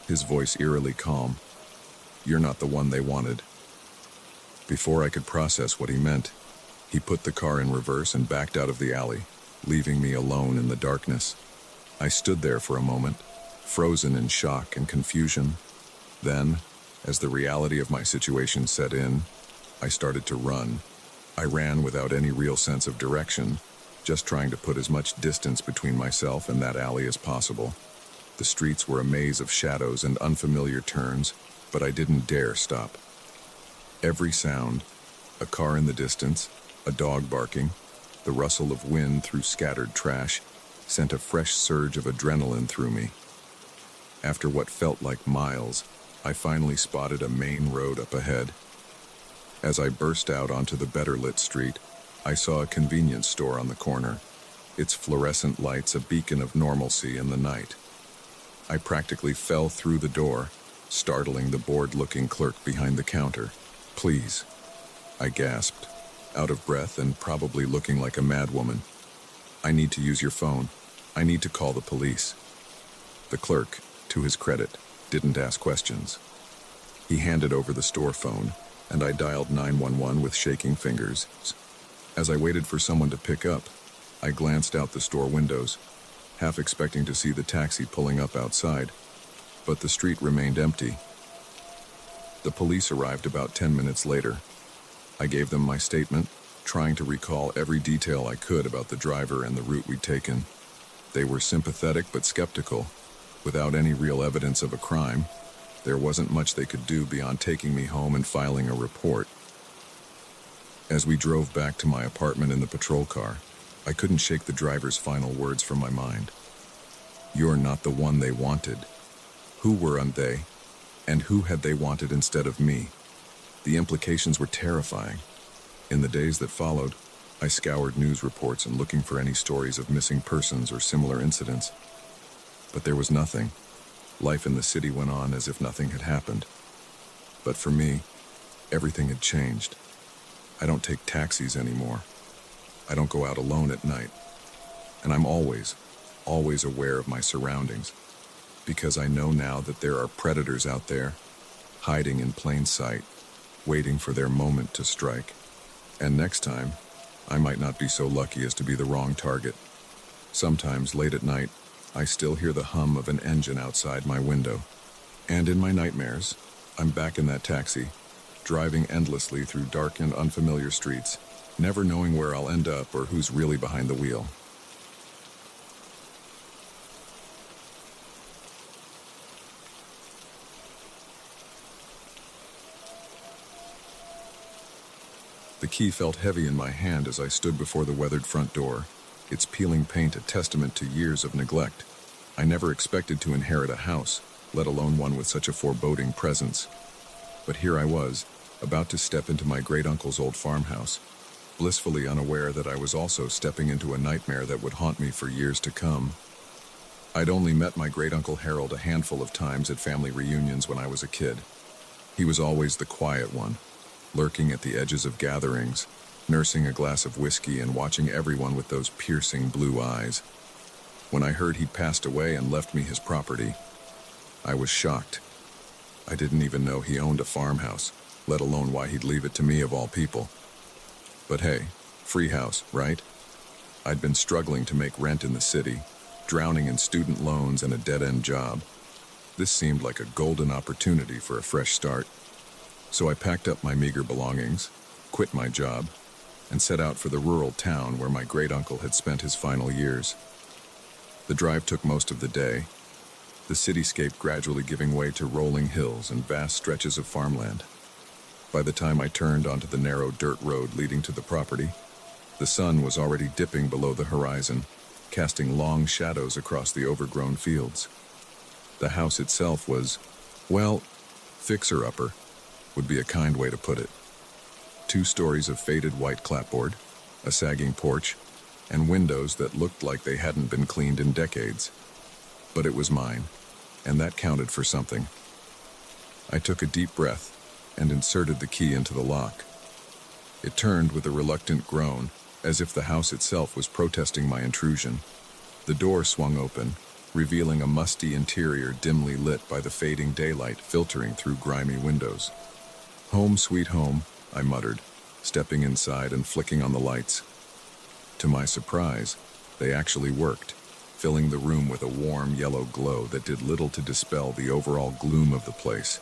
his voice eerily calm. "You're not the one they wanted." Before I could process what he meant, he put the car in reverse and backed out of the alley, leaving me alone in the darkness. I stood there for a moment, frozen in shock and confusion. Then, as the reality of my situation set in, I started to run. I ran without any real sense of direction, just trying to put as much distance between myself and that alley as possible. The streets were a maze of shadows and unfamiliar turns, but I didn't dare stop. Every sound, A car in the distance, a dog barking, the rustle of wind through scattered trash sent a fresh surge of adrenaline through me. After what felt like miles, I finally spotted a main road up ahead. As I burst out onto the better lit street, I saw a convenience store on the corner, its fluorescent lights a beacon of normalcy in the night. I practically fell through the door, startling the bored-looking clerk behind the counter. "Please," I gasped, out of breath and probably looking like a madwoman. "I need to use your phone. I need to call the police." The clerk, to his credit, didn't ask questions. He handed over the store phone, and I dialed 911 with shaking fingers. As I waited for someone to pick up, I glanced out the store windows, half expecting to see the taxi pulling up outside, but the street remained empty. The police arrived about 10 minutes later. I gave them my statement, trying to recall every detail I could about the driver and the route we'd taken. They were sympathetic but skeptical. Without any real evidence of a crime, there wasn't much they could do beyond taking me home and filing a report. As we drove back to my apartment in the patrol car, I couldn't shake the driver's final words from my mind. "You're not the one they wanted." Who weren't they? And who had they wanted instead of me? The implications were terrifying. In the days that followed, I scoured news reports and looking for any stories of missing persons or similar incidents. But there was nothing. Life in the city went on as if nothing had happened. But for me, everything had changed. I don't take taxis anymore. I don't go out alone at night. And I'm always aware of my surroundings, because I know now that there are predators out there, hiding in plain sight, waiting for their moment to strike. And next time, I might not be so lucky as to be the wrong target. Sometimes, late at night, I still hear the hum of an engine outside my window. And in my nightmares, I'm back in that taxi, driving endlessly through dark and unfamiliar streets, never knowing where I'll end up or who's really behind the wheel. The key felt heavy in my hand as I stood before the weathered front door, its peeling paint a testament to years of neglect. I never expected to inherit a house, let alone one with such a foreboding presence. But here I was, about to step into my great-uncle's old farmhouse, blissfully unaware that I was also stepping into a nightmare that would haunt me for years to come. I'd only met my great-uncle Harold a handful of times at family reunions when I was a kid. He was always the quiet one, lurking at the edges of gatherings, nursing a glass of whiskey and watching everyone with those piercing blue eyes. When I heard he'd passed away and left me his property, I was shocked. I didn't even know he owned a farmhouse, let alone why he'd leave it to me of all people. But hey, free house, right? I'd been struggling to make rent in the city, drowning in student loans and a dead-end job. This seemed like a golden opportunity for a fresh start. So I packed up my meager belongings, quit my job, and set out for the rural town where my great-uncle had spent his final years. The drive took most of the day, the cityscape gradually giving way to rolling hills and vast stretches of farmland. By the time I turned onto the narrow dirt road leading to the property, the sun was already dipping below the horizon, casting long shadows across the overgrown fields. The house itself was, well, fixer-upper would be a kind way to put it. 2 stories of faded white clapboard, a sagging porch, and windows that looked like they hadn't been cleaned in decades. But it was mine, and that counted for something. I took a deep breath and inserted the key into the lock. It turned with a reluctant groan, as if the house itself was protesting my intrusion. The door swung open, revealing a musty interior dimly lit by the fading daylight filtering through grimy windows. "Home, sweet home," I muttered, stepping inside and flicking on the lights. To my surprise, they actually worked, filling the room with a warm yellow glow that did little to dispel the overall gloom of the place.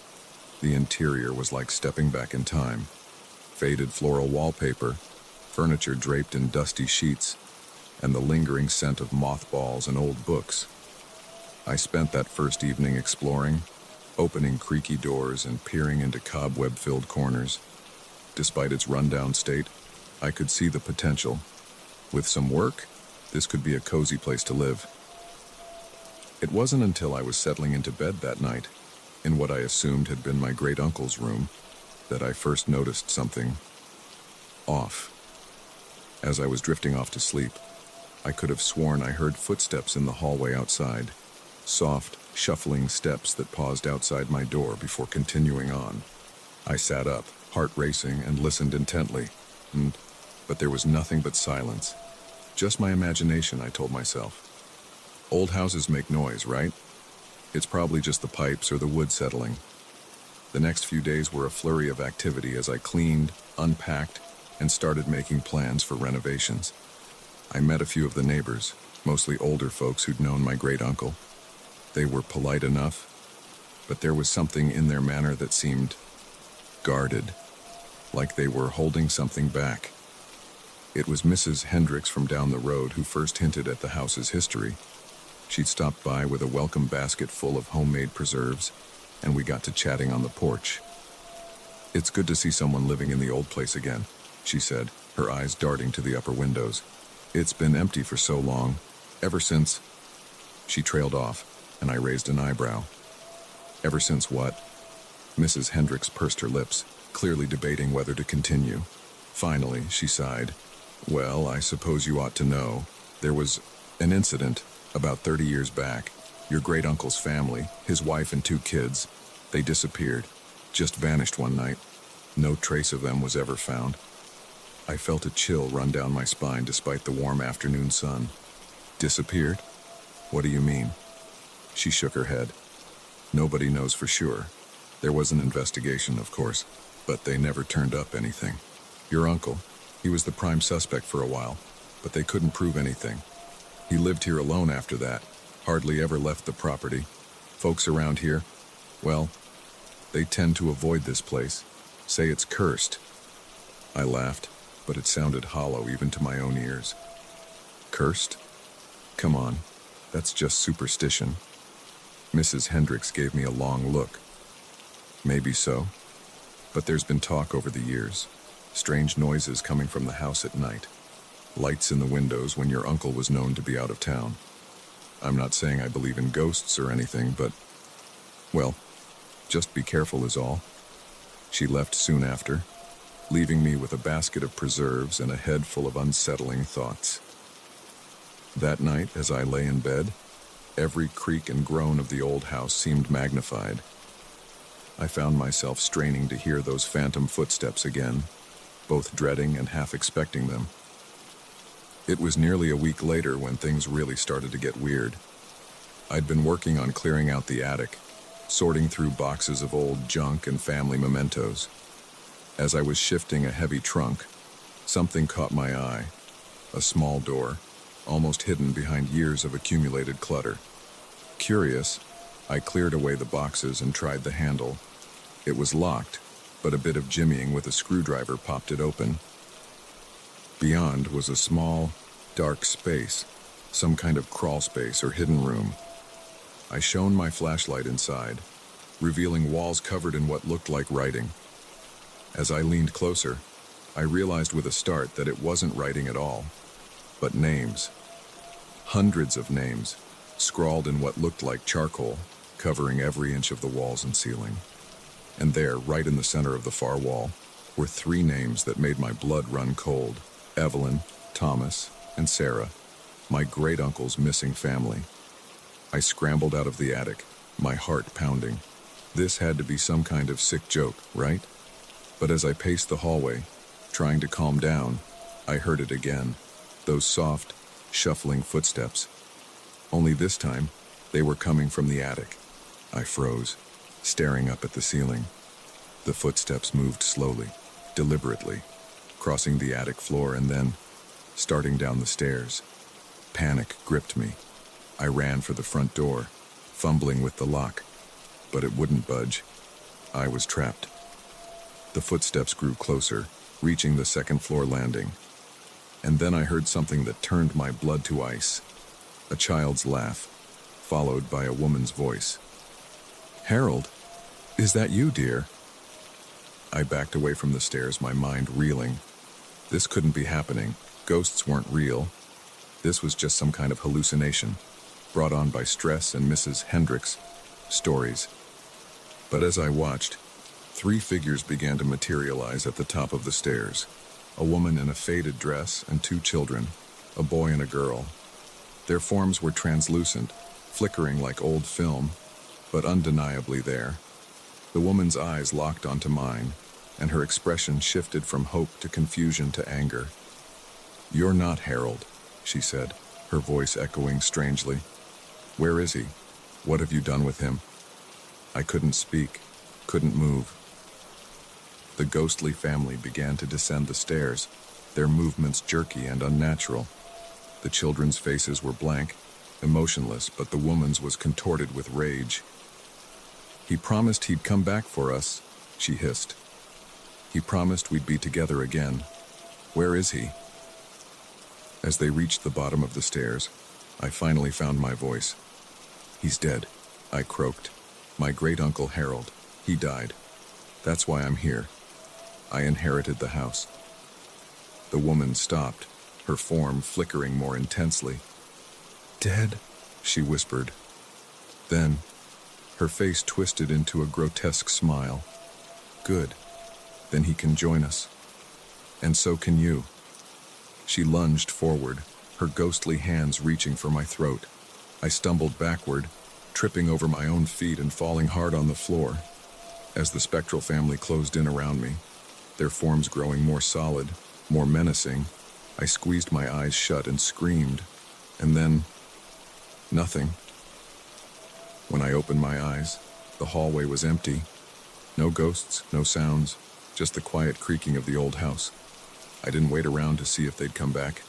The interior was like stepping back in time. Faded floral wallpaper, furniture draped in dusty sheets, and the lingering scent of mothballs and old books. I spent that first evening exploring, opening creaky doors and peering into cobweb-filled corners. Despite its rundown state, I could see the potential. With some work, this could be a cozy place to live. It wasn't until I was settling into bed that night, in what I assumed had been my great-uncle's room, that I first noticed something off. As I was drifting off to sleep, I could have sworn I heard footsteps in the hallway outside, soft, shuffling steps that paused outside my door before continuing on. I sat up, heart racing, and listened intently, but there was nothing but silence. Just my imagination, I told myself. Old houses make noise, right? It's probably just the pipes or the wood settling. The next few days were a flurry of activity as I cleaned, unpacked, and started making plans for renovations. I met a few of the neighbors, mostly older folks who'd known my great-uncle. They were polite enough, but there was something in their manner that seemed guarded, like they were holding something back. It was Mrs. Hendricks from down the road who first hinted at the house's history. She'd stopped by with a welcome basket full of homemade preserves, and we got to chatting on the porch. "It's good to see someone living in the old place again," she said, her eyes darting to the upper windows. "It's been empty for so long, ever since—" She trailed off, and I raised an eyebrow. "Ever since what?" Mrs. Hendricks pursed her lips, clearly debating whether to continue. Finally, she sighed. "Well, I suppose you ought to know. There was an incident about 30 years back. Your great-uncle's family, his wife and 2 kids, they disappeared, just vanished one night. No trace of them was ever found." I felt a chill run down my spine despite the warm afternoon sun. "Disappeared? What do you mean?" She shook her head. "Nobody knows for sure. There was an investigation, of course, but they never turned up anything. Your uncle, he was the prime suspect for a while, but they couldn't prove anything. He lived here alone after that, hardly ever left the property. Folks around here, well, they tend to avoid this place, say it's cursed." I laughed, but it sounded hollow even to my own ears. "Cursed? Come on, that's just superstition." Mrs. Hendricks gave me a long look. "Maybe so, but there's been talk over the years. Strange noises coming from the house at night. Lights in the windows when your uncle was known to be out of town. I'm not saying I believe in ghosts or anything, but, well, just be careful is all." She left soon after, leaving me with a basket of preserves and a head full of unsettling thoughts. That night, as I lay in bed, every creak and groan of the old house seemed magnified. I found myself straining to hear those phantom footsteps again, both dreading and half expecting them. It was nearly a week later when things really started to get weird. I'd been working on clearing out the attic, sorting through boxes of old junk and family mementos. As I was shifting a heavy trunk, something caught my eye. A small door, almost hidden behind years of accumulated clutter. Curious, I cleared away the boxes and tried the handle. It was locked, but a bit of jimmying with a screwdriver popped it open. Beyond was a small, dark space, some kind of crawl space or hidden room. I shone my flashlight inside, revealing walls covered in what looked like writing. As I leaned closer, I realized with a start that it wasn't writing at all, but names. Hundreds of names, scrawled in what looked like charcoal, covering every inch of the walls and ceiling. And there, right in the center of the far wall, were 3 names that made my blood run cold. Evelyn, Thomas, and Sarah, my great-uncle's missing family. I scrambled out of the attic, my heart pounding. This had to be some kind of sick joke, right? But as I paced the hallway, trying to calm down, I heard it again, those soft, shuffling footsteps. Only this time, they were coming from the attic. I froze, staring up at the ceiling. The footsteps moved slowly, deliberately, crossing the attic floor and then starting down the stairs. Panic gripped me. I ran for the front door, fumbling with the lock, but it wouldn't budge. I was trapped. The footsteps grew closer, reaching the second-floor landing. And then I heard something that turned my blood to ice. A child's laugh, followed by a woman's voice. "Harold, is that you, dear?" I backed away from the stairs, my mind reeling. This couldn't be happening. Ghosts weren't real. This was just some kind of hallucination, brought on by stress and Mrs. Hendricks' stories. But as I watched, 3 figures began to materialize at the top of the stairs. A woman in a faded dress and 2 children, a boy and a girl. Their forms were translucent, flickering like old film, but undeniably there. The woman's eyes locked onto mine, and her expression shifted from hope to confusion to anger. "You're not Harold," she said, her voice echoing strangely. "Where is he? What have you done with him?" I couldn't speak, couldn't move. The ghostly family began to descend the stairs, their movements jerky and unnatural. The children's faces were blank, emotionless, but the woman's was contorted with rage. "He promised he'd come back for us," she hissed. "He promised we'd be together again. Where is he?" As they reached the bottom of the stairs, I finally found my voice. "He's dead," I croaked. "My great-uncle Harold. He died. That's why I'm here. I inherited the house." The woman stopped, her form flickering more intensely. "Dead?" she whispered. Then, her face twisted into a grotesque smile. "Good. Then he can join us. And so can you." She lunged forward, her ghostly hands reaching for my throat. I stumbled backward, tripping over my own feet and falling hard on the floor. As the spectral family closed in around me, their forms growing more solid, more menacing, I squeezed my eyes shut and screamed. And then, nothing. When I opened my eyes, the hallway was empty. No ghosts, no sounds, just the quiet creaking of the old house. I didn't wait around to see if they'd come back.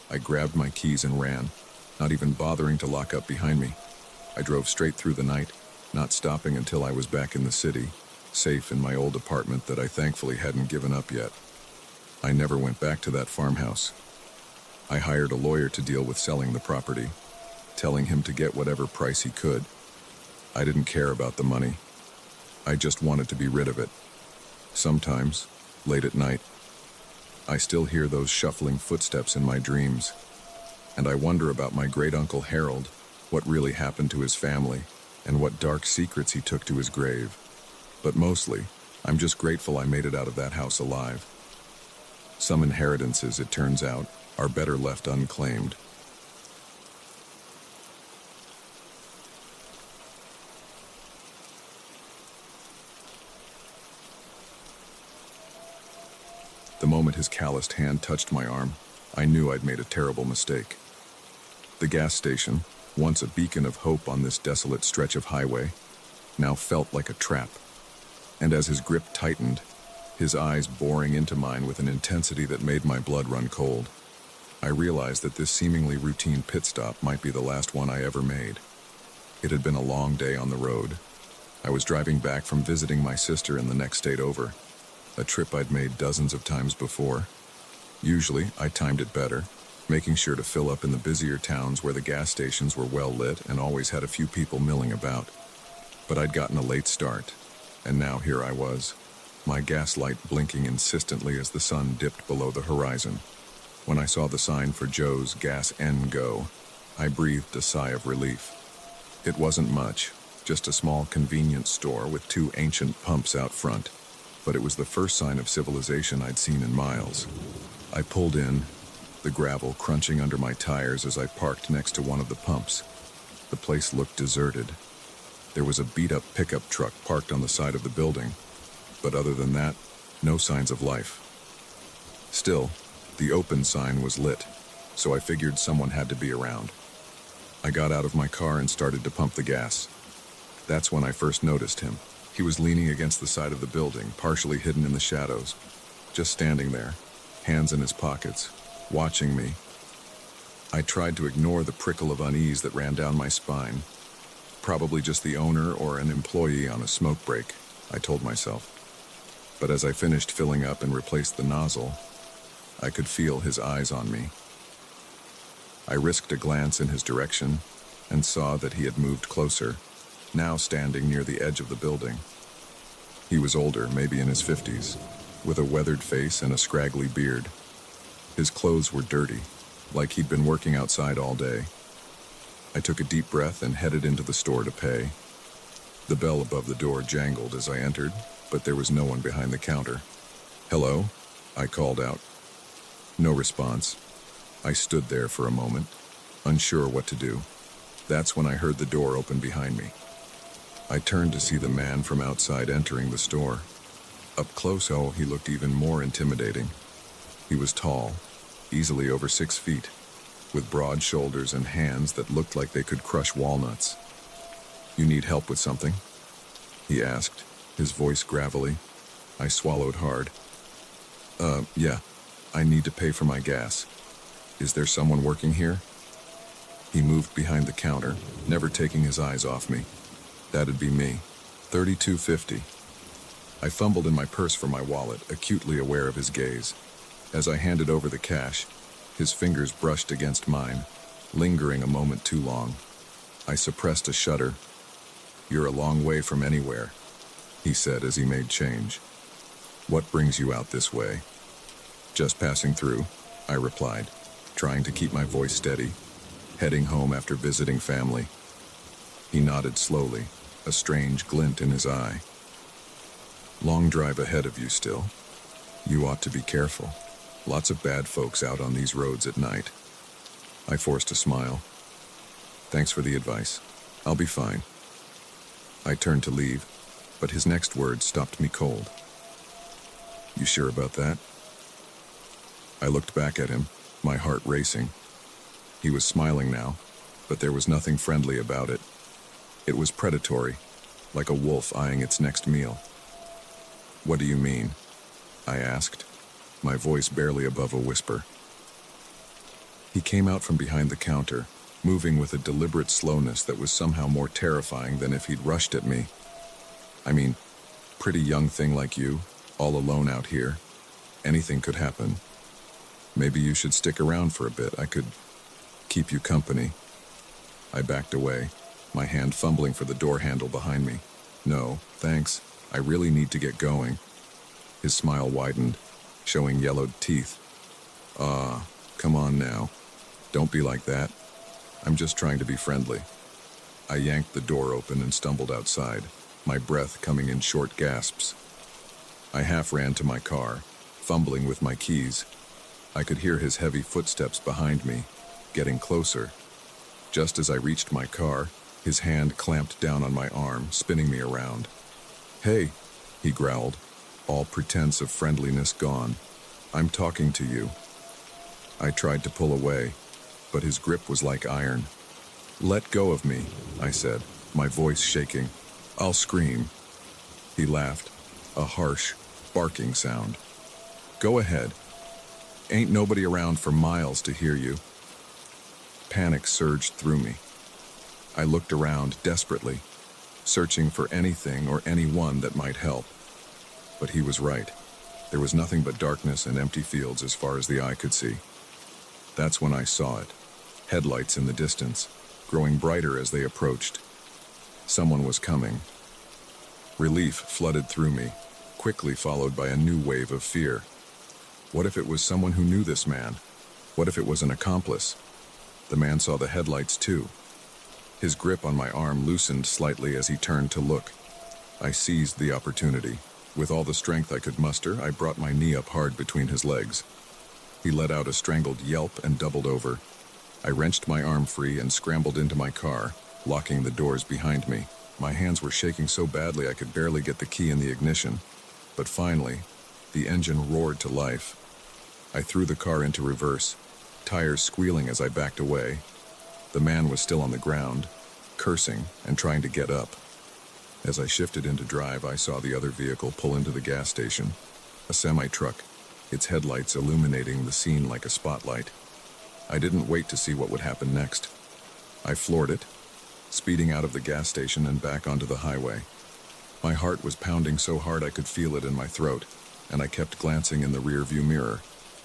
I grabbed my keys and ran, not even bothering to lock up behind me. I drove straight through the night, not stopping until I was back in the city, safe in my old apartment that I thankfully hadn't given up yet. I never went back to that farmhouse. I hired a lawyer to deal with selling the property, telling him to get whatever price he could. I didn't care about the money. I just wanted to be rid of it. Sometimes, late at night, I still hear those shuffling footsteps in my dreams, and I wonder about my great-uncle Harold, what really happened to his family, and what dark secrets he took to his grave. But mostly, I'm just grateful I made it out of that house alive. Some inheritances, it turns out, are better left unclaimed. The moment his calloused hand touched my arm, I knew I'd made a terrible mistake. The gas station, once a beacon of hope on this desolate stretch of highway, now felt like a trap. And as his grip tightened, his eyes boring into mine with an intensity that made my blood run cold, I realized that this seemingly routine pit stop might be the last one I ever made. It had been a long day on the road. I was driving back from visiting my sister in the next state over, a trip I'd made dozens of times before. Usually, I timed it better, making sure to fill up in the busier towns where the gas stations were well lit and always had a few people milling about. But I'd gotten a late start, and now here I was, my gas light blinking insistently as the sun dipped below the horizon. When I saw the sign for Joe's Gas N Go, I breathed a sigh of relief. It wasn't much, just a small convenience store with 2 ancient pumps out front, but it was the first sign of civilization I'd seen in miles. I pulled in, the gravel crunching under my tires as I parked next to one of the pumps. The place looked deserted. There was a beat-up pickup truck parked on the side of the building, but other than that, no signs of life. Still, the open sign was lit, so I figured someone had to be around. I got out of my car and started to pump the gas. That's when I first noticed him. He was leaning against the side of the building, partially hidden in the shadows, just standing there, hands in his pockets, watching me. I tried to ignore the prickle of unease that ran down my spine. Probably just the owner or an employee on a smoke break, I told myself. But as I finished filling up and replaced the nozzle, I could feel his eyes on me. I risked a glance in his direction and saw that he had moved closer, now standing near the edge of the building. He was older, maybe in his 50s, with a weathered face and a scraggly beard. His clothes were dirty, like he'd been working outside all day. I took a deep breath and headed into the store to pay. The bell above the door jangled as I entered, but there was no one behind the counter. "Hello?" I called out. No response. I stood there for a moment, unsure what to do. That's when I heard the door open behind me. I turned to see the man from outside entering the store. Up close, oh, he looked even more intimidating. He was tall, easily over 6 feet, with broad shoulders and hands that looked like they could crush walnuts. "You need help with something?" he asked, his voice gravelly. I swallowed hard. Yeah, I need to pay for my gas. Is there someone working here?" He moved behind the counter, never taking his eyes off me. That'd be me. $32.50. I fumbled in my purse for my wallet, acutely aware of his gaze. As I handed over the cash, his fingers brushed against mine, lingering a moment too long. I suppressed a shudder. "You're a long way from anywhere," he said as he made change. "What brings you out this way?" "Just passing through," I replied, trying to keep my voice steady. "Heading home after visiting family." He nodded slowly, a strange glint in his eye. "Long drive ahead of you still. You ought to be careful. Lots of bad folks out on these roads at night." I forced a smile. "Thanks for the advice. I'll be fine." I turned to leave, but his next words stopped me cold. "You sure about that?" I looked back at him, my heart racing. He was smiling now, but there was nothing friendly about it. It was predatory, like a wolf eyeing its next meal. "What do you mean?" I asked, my voice barely above a whisper. He came out from behind the counter, moving with a deliberate slowness that was somehow more terrifying than if he'd rushed at me. "I mean, pretty young thing like you, all alone out here. Anything could happen. Maybe you should stick around for a bit. I could keep you company." I backed away, my hand fumbling for the door handle behind me. "No, thanks. I really need to get going." His smile widened, showing yellowed teeth. Come on now. Don't be like that. I'm just trying to be friendly." I yanked the door open and stumbled outside, my breath coming in short gasps. I half ran to my car, fumbling with my keys. I could hear his heavy footsteps behind me, getting closer. Just as I reached my car, his hand clamped down on my arm, spinning me around. "Hey," he growled, all pretense of friendliness gone. "I'm talking to you." I tried to pull away, but his grip was like iron. "Let go of me," I said, my voice shaking. "I'll scream." He laughed, a harsh, barking sound. "Go ahead. Ain't nobody around for miles to hear you." Panic surged through me. I looked around desperately, searching for anything or anyone that might help. But he was right. There was nothing but darkness and empty fields as far as the eye could see. That's when I saw it. Headlights in the distance, growing brighter as they approached. Someone was coming. Relief flooded through me, quickly followed by a new wave of fear. What if it was someone who knew this man? What if it was an accomplice? The man saw the headlights too. His grip on my arm loosened slightly as he turned to look. I seized the opportunity. With all the strength I could muster, I brought my knee up hard between his legs. He let out a strangled yelp and doubled over. I wrenched my arm free and scrambled into my car, locking the doors behind me. My hands were shaking so badly I could barely get the key in the ignition. But finally, the engine roared to life. I threw the car into reverse, tires squealing as I backed away. The man was still on the ground, cursing and trying to get up. As I shifted into drive, I saw the other vehicle pull into the gas station. A semi-truck, its headlights illuminating the scene like a spotlight. I didn't wait to see what would happen next. I floored it, speeding out of the gas station and back onto the highway. My heart was pounding so hard I could feel it in my throat, and I kept glancing in the rearview mirror,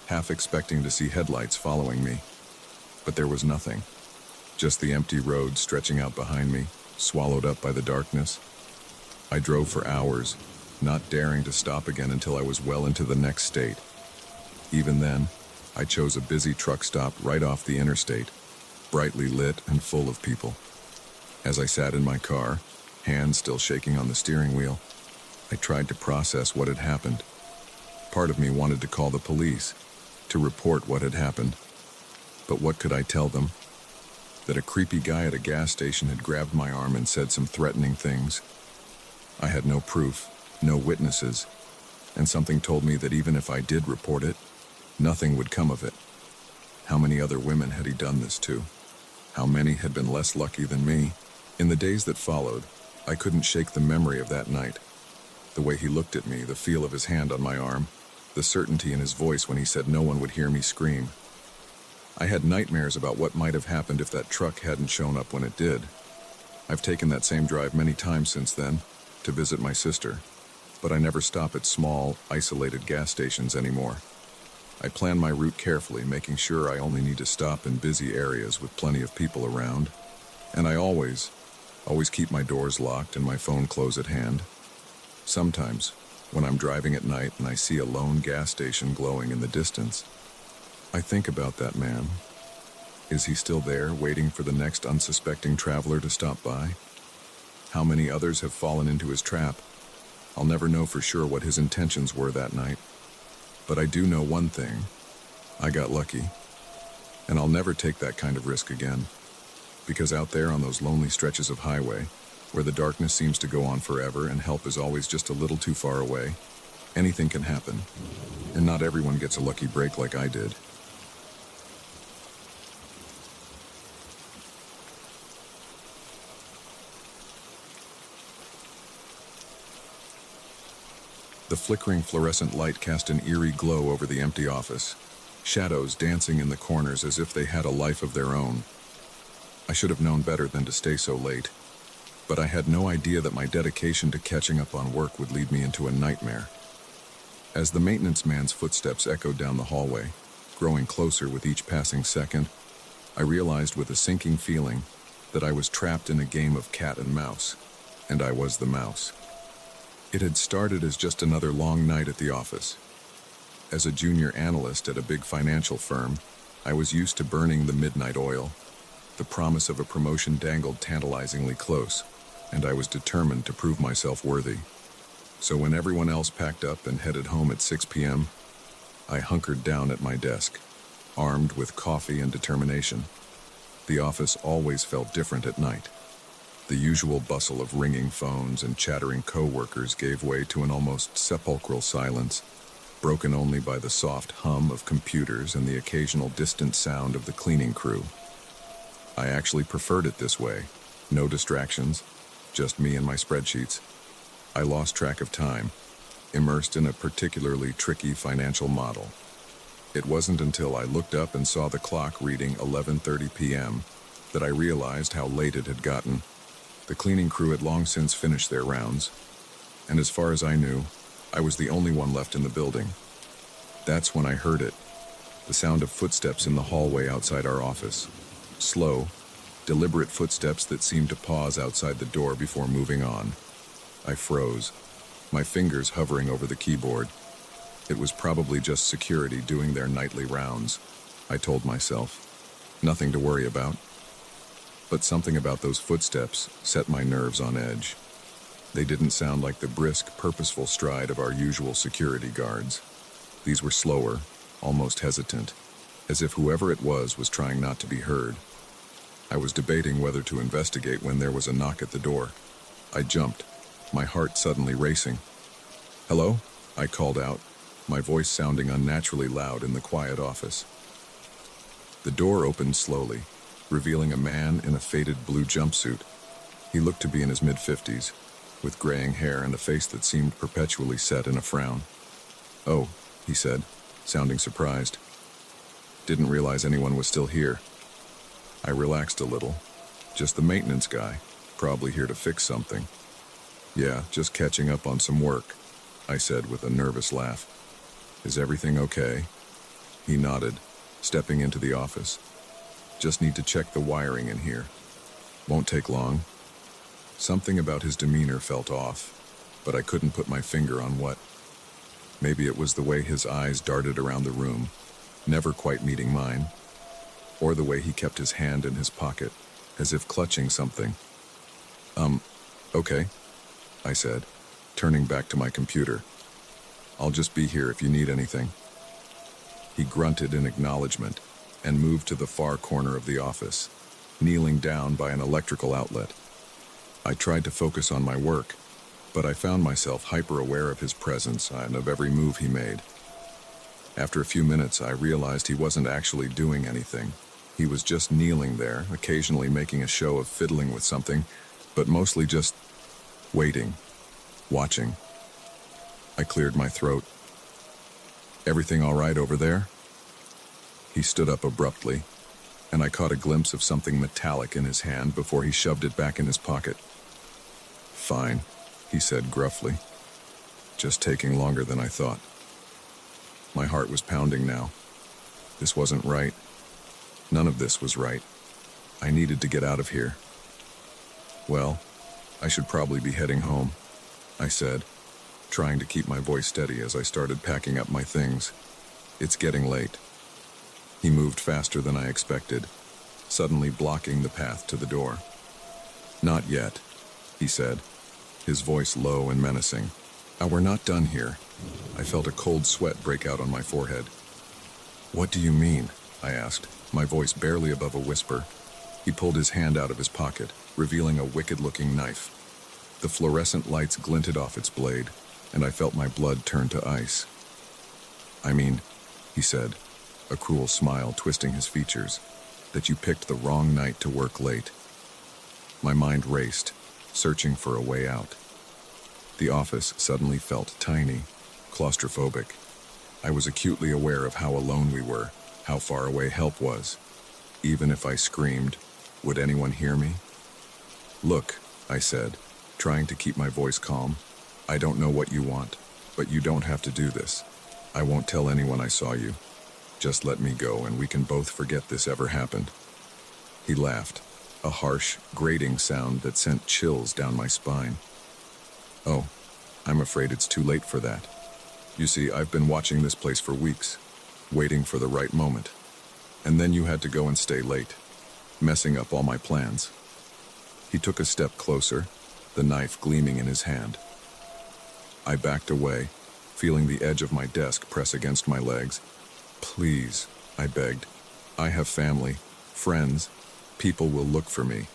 half expecting to see headlights following me. But there was nothing. Just the empty road stretching out behind me, swallowed up by the darkness. I drove for hours, not daring to stop again until I was well into the next state. Even then, I chose a busy truck stop right off the interstate, brightly lit and full of people. As I sat in my car, hands still shaking on the steering wheel, I tried to process what had happened. Part of me wanted to call the police, to report what had happened. But what could I tell them? That a creepy guy at a gas station had grabbed my arm and said some threatening things. I had no proof, no witnesses, and something told me that even if I did report it, nothing would come of it. How many other women had he done this to? How many had been less lucky than me? In the days that followed, I couldn't shake the memory of that night. The way he looked at me, the feel of his hand on my arm, the certainty in his voice when he said no one would hear me scream. I had nightmares about what might have happened if that truck hadn't shown up when it did. I've taken that same drive many times since then, to visit my sister, but I never stop at small, isolated gas stations anymore. I plan my route carefully, making sure I only need to stop in busy areas with plenty of people around. And I always keep my doors locked and my phone close at hand. Sometimes, when I'm driving at night and I see a lone gas station glowing in the distance, I think about that man. Is he still there, waiting for the next unsuspecting traveler to stop by? How many others have fallen into his trap? I'll never know for sure what his intentions were that night. But I do know one thing. I got lucky. And I'll never take that kind of risk again. Because out there on those lonely stretches of highway, where the darkness seems to go on forever and help is always just a little too far away, anything can happen. And not everyone gets a lucky break like I did. The flickering fluorescent light cast an eerie glow over the empty office, shadows dancing in the corners as if they had a life of their own. I should have known better than to stay so late, but I had no idea that my dedication to catching up on work would lead me into a nightmare. As the maintenance man's footsteps echoed down the hallway, growing closer with each passing second, I realized with a sinking feeling that I was trapped in a game of cat and mouse, and I was the mouse. It had started as just another long night at the office. As a junior analyst at a big financial firm, I was used to burning the midnight oil. The promise of a promotion dangled tantalizingly close, and I was determined to prove myself worthy. So when everyone else packed up and headed home at 6 p.m., I hunkered down at my desk, armed with coffee and determination. The office always felt different at night. The usual bustle of ringing phones and chattering co-workers gave way to an almost sepulchral silence, broken only by the soft hum of computers and the occasional distant sound of the cleaning crew. I actually preferred it this way. No distractions, just me and my spreadsheets. I lost track of time, immersed in a particularly tricky financial model. It wasn't until I looked up and saw the clock reading 11:30 p.m. that I realized how late it had gotten. The cleaning crew had long since finished their rounds, and as far as I knew, I was the only one left in the building. That's when I heard it, the sound of footsteps in the hallway outside our office. Slow, deliberate footsteps that seemed to pause outside the door before moving on. I froze, my fingers hovering over the keyboard. It was probably just security doing their nightly rounds, I told myself. Nothing to worry about. But something about those footsteps set my nerves on edge. They didn't sound like the brisk, purposeful stride of our usual security guards. These were slower, almost hesitant, as if whoever it was trying not to be heard. I was debating whether to investigate when there was a knock at the door. I jumped, my heart suddenly racing. "Hello?" I called out, my voice sounding unnaturally loud in the quiet office. The door opened slowly, revealing a man in a faded blue jumpsuit. He looked to be in his mid-50s, with graying hair and a face that seemed perpetually set in a frown. "Oh," he said, sounding surprised. "Didn't realize anyone was still here." I relaxed a little. "Just the maintenance guy, probably here to fix something." "Yeah, just catching up on some work," I said with a nervous laugh. "Is everything okay?" He nodded, stepping into the office. "Just need to check the wiring in here. Won't take long." Something about his demeanor felt off. but I couldn't put my finger on what. Maybe it was the way his eyes darted around the room, never quite meeting mine, or the way he kept his hand in his pocket, as if clutching something. Okay, I said, turning back to my computer. I'll just be here if you need anything. He grunted in acknowledgement and moved to the far corner of the office, kneeling down by an electrical outlet. I tried to focus on my work, but I found myself hyper-aware of his presence and of every move he made. After a few minutes, I realized he wasn't actually doing anything. He was just kneeling there, occasionally making a show of fiddling with something, but mostly just waiting, watching. I cleared my throat. "Everything all right over there?" He stood up abruptly, and I caught a glimpse of something metallic in his hand before he shoved it back in his pocket. "Fine," he said gruffly. "Just taking longer than I thought." My heart was pounding now. This wasn't right. None of this was right. I needed to get out of here. "Well, I should probably be heading home," I said, trying to keep my voice steady as I started packing up my things. "It's getting late." He moved faster than I expected, suddenly blocking the path to the door. "Not yet," he said, his voice low and menacing. "We're not done here." I felt a cold sweat break out on my forehead. "What do you mean?" I asked, my voice barely above a whisper. He pulled his hand out of his pocket, revealing a wicked-looking knife. The fluorescent lights glinted off its blade, and I felt my blood turn to ice. "I mean," he said, a cruel smile twisting his features, "that you picked the wrong night to work late." My mind raced, searching for a way out. The office suddenly felt tiny, claustrophobic. I was acutely aware of how alone we were, how far away help was. Even if I screamed, would anyone hear me? "Look," I said, trying to keep my voice calm, "I don't know what you want, but you don't have to do this. I won't tell anyone I saw you. Just let me go and we can both forget this ever happened." He laughed, a harsh, grating sound that sent chills down my spine. "Oh, I'm afraid it's too late for that. You see, I've been watching this place for weeks, waiting for the right moment. And then you had to go and stay late, messing up all my plans." He took a step closer, the knife gleaming in his hand. I backed away, feeling the edge of my desk press against my legs. "Please," I begged. "I have family, friends. People will look for me."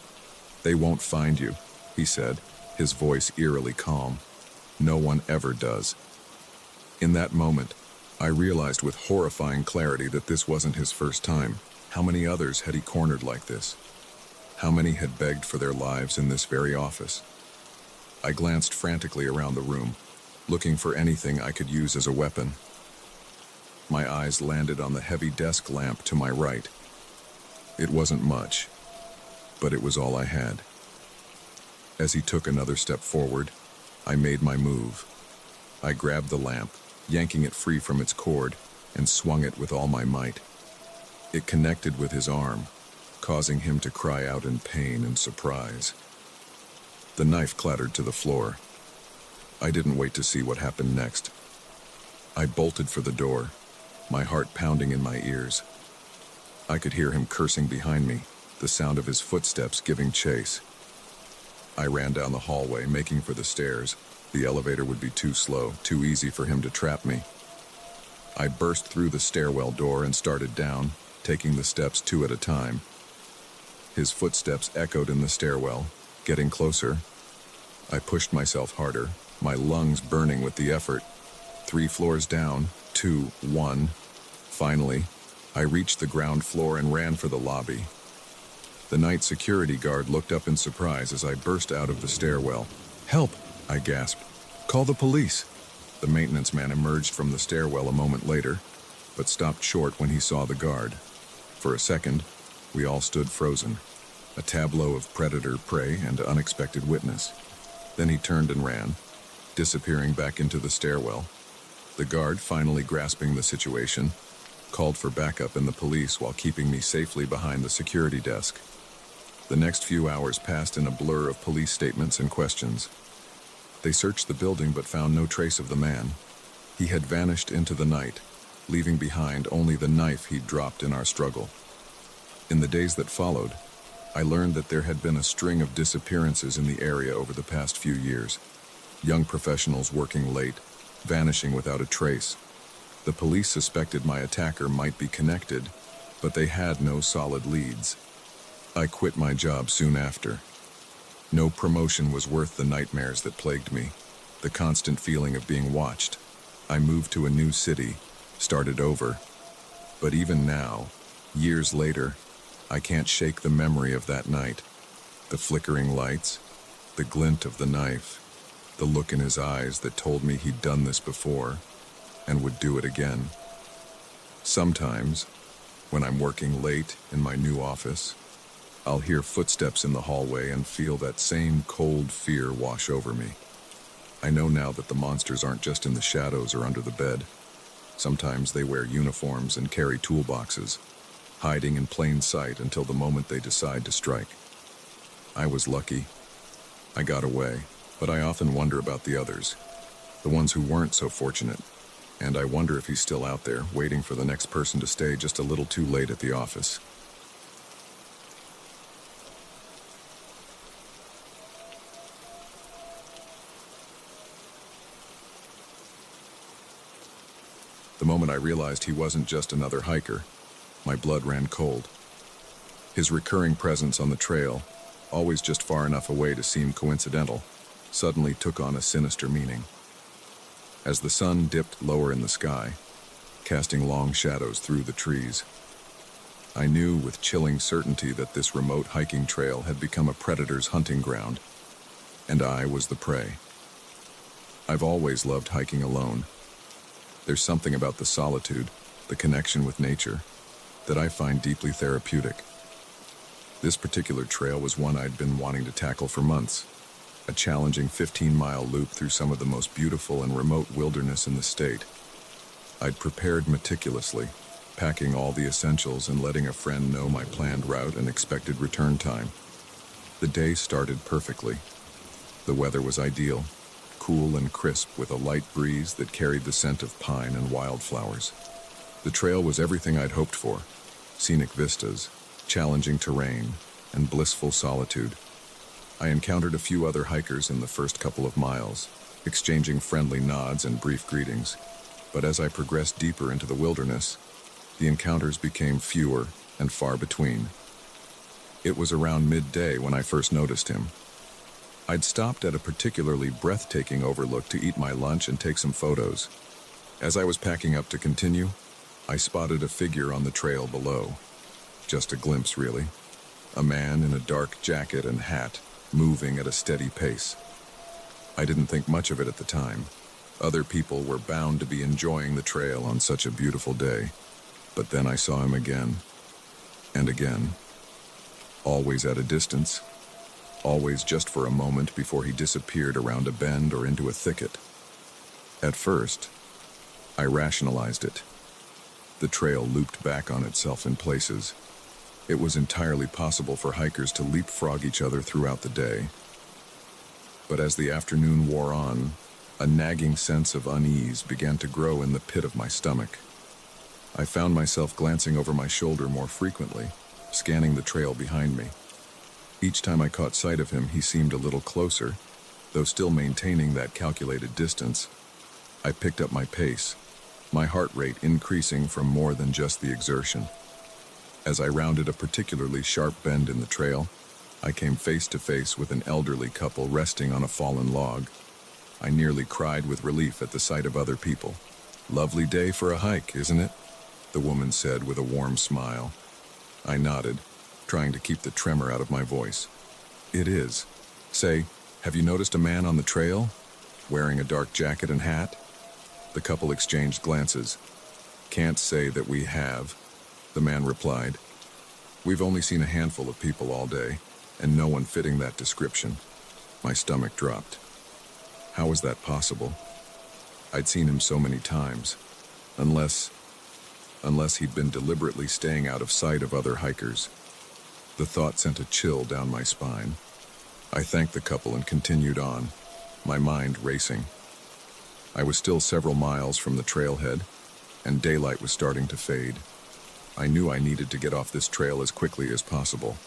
"They won't find you," he said, his voice eerily calm. "No one ever does." In that moment, I realized with horrifying clarity that this wasn't his first time. How many others had he cornered like this? How many had begged for their lives in this very office? I glanced frantically around the room, looking for anything I could use as a weapon. My eyes landed on the heavy desk lamp to my right. It wasn't much, but it was all I had. As he took another step forward, I made my move. I grabbed the lamp, yanking it free from its cord, and swung it with all my might. It connected with his arm, causing him to cry out in pain and surprise. The knife clattered to the floor. I didn't wait to see what happened next. I bolted for the door, my heart pounding in my ears. I could hear him cursing behind me, the sound of his footsteps giving chase. I ran down the hallway, making for the stairs. The elevator would be too slow, too easy for him to trap me. I burst through the stairwell door and started down, taking the steps two at a time. His footsteps echoed in the stairwell, getting closer. I pushed myself harder, my lungs burning with the effort. 3 floors down, 2, 1. Finally, I reached the ground floor and ran for the lobby. The night security guard looked up in surprise as I burst out of the stairwell. "Help!" I gasped. "Call the police!" The maintenance man emerged from the stairwell a moment later, but stopped short when he saw the guard. For a second, we all stood frozen, a tableau of predator, prey, and unexpected witness. Then he turned and ran, disappearing back into the stairwell. The guard, finally grasping the situation, called for backup and the police while keeping me safely behind the security desk. The next few hours passed in a blur of police statements and questions. They searched the building but found no trace of the man. He had vanished into the night, leaving behind only the knife he'd dropped in our struggle. In the days that followed, I learned that there had been a string of disappearances in the area over the past few years. Young professionals working late, vanishing without a trace. The police suspected my attacker might be connected, but they had no solid leads. I quit my job soon after. No promotion was worth the nightmares that plagued me, the constant feeling of being watched. I moved to a new city, started over. But even now, years later, I can't shake the memory of that night. The flickering lights, the glint of the knife, the look in his eyes that told me he'd done this before and would do it again. Sometimes, when I'm working late in my new office, I'll hear footsteps in the hallway and feel that same cold fear wash over me. I know now that the monsters aren't just in the shadows or under the bed. Sometimes they wear uniforms and carry toolboxes, hiding in plain sight until the moment they decide to strike. I was lucky. I got away, but I often wonder about the others, the ones who weren't so fortunate. And I wonder if he's still out there, waiting for the next person to stay just a little too late at the office. The moment I realized he wasn't just another hiker, my blood ran cold. His recurring presence on the trail, always just far enough away to seem coincidental, suddenly took on a sinister meaning. As the sun dipped lower in the sky, casting long shadows through the trees, I knew with chilling certainty that this remote hiking trail had become a predator's hunting ground, and I was the prey. I've always loved hiking alone. There's something about the solitude, the connection with nature, that I find deeply therapeutic. This particular trail was one I'd been wanting to tackle for months, a challenging 15-mile loop through some of the most beautiful and remote wilderness in the state. I'd prepared meticulously, packing all the essentials and letting a friend know my planned route and expected return time. The day started perfectly. The weather was ideal, cool and crisp with a light breeze that carried the scent of pine and wildflowers. The trail was everything I'd hoped for: scenic vistas, challenging terrain, and blissful solitude. I encountered a few other hikers in the first couple of miles, exchanging friendly nods and brief greetings. But as I progressed deeper into the wilderness, the encounters became fewer and far between. It was around midday when I first noticed him. I'd stopped at a particularly breathtaking overlook to eat my lunch and take some photos. As I was packing up to continue, I spotted a figure on the trail below. Just a glimpse, really. A man in a dark jacket and hat, moving at a steady pace. I didn't think much of it at the time. Other people were bound to be enjoying the trail on such a beautiful day. But then I saw him again, and again. Always at a distance. Always just for a moment before he disappeared around a bend or into a thicket. At first, I rationalized it. The trail looped back on itself in places. It was entirely possible for hikers to leapfrog each other throughout the day. But as the afternoon wore on, a nagging sense of unease began to grow in the pit of my stomach. I found myself glancing over my shoulder more frequently, scanning the trail behind me. Each time I caught sight of him, he seemed a little closer, though still maintaining that calculated distance. I picked up my pace, my heart rate increasing from more than just the exertion. As I rounded a particularly sharp bend in the trail, I came face to face with an elderly couple resting on a fallen log. I nearly cried with relief at the sight of other people. "Lovely day for a hike, isn't it?" the woman said with a warm smile. I nodded, trying to keep the tremor out of my voice. "It is. Say, have you noticed a man on the trail, wearing a dark jacket and hat?" The couple exchanged glances. "Can't say that we have," the man replied. "We've only seen a handful of people all day, and no one fitting that description." My stomach dropped. How was that possible? I'd seen him so many times. Unless he'd been deliberately staying out of sight of other hikers. The thought sent a chill down my spine. I thanked the couple and continued on, my mind racing. I was still several miles from the trailhead, and daylight was starting to fade. I knew I needed to get off this trail as quickly as possible,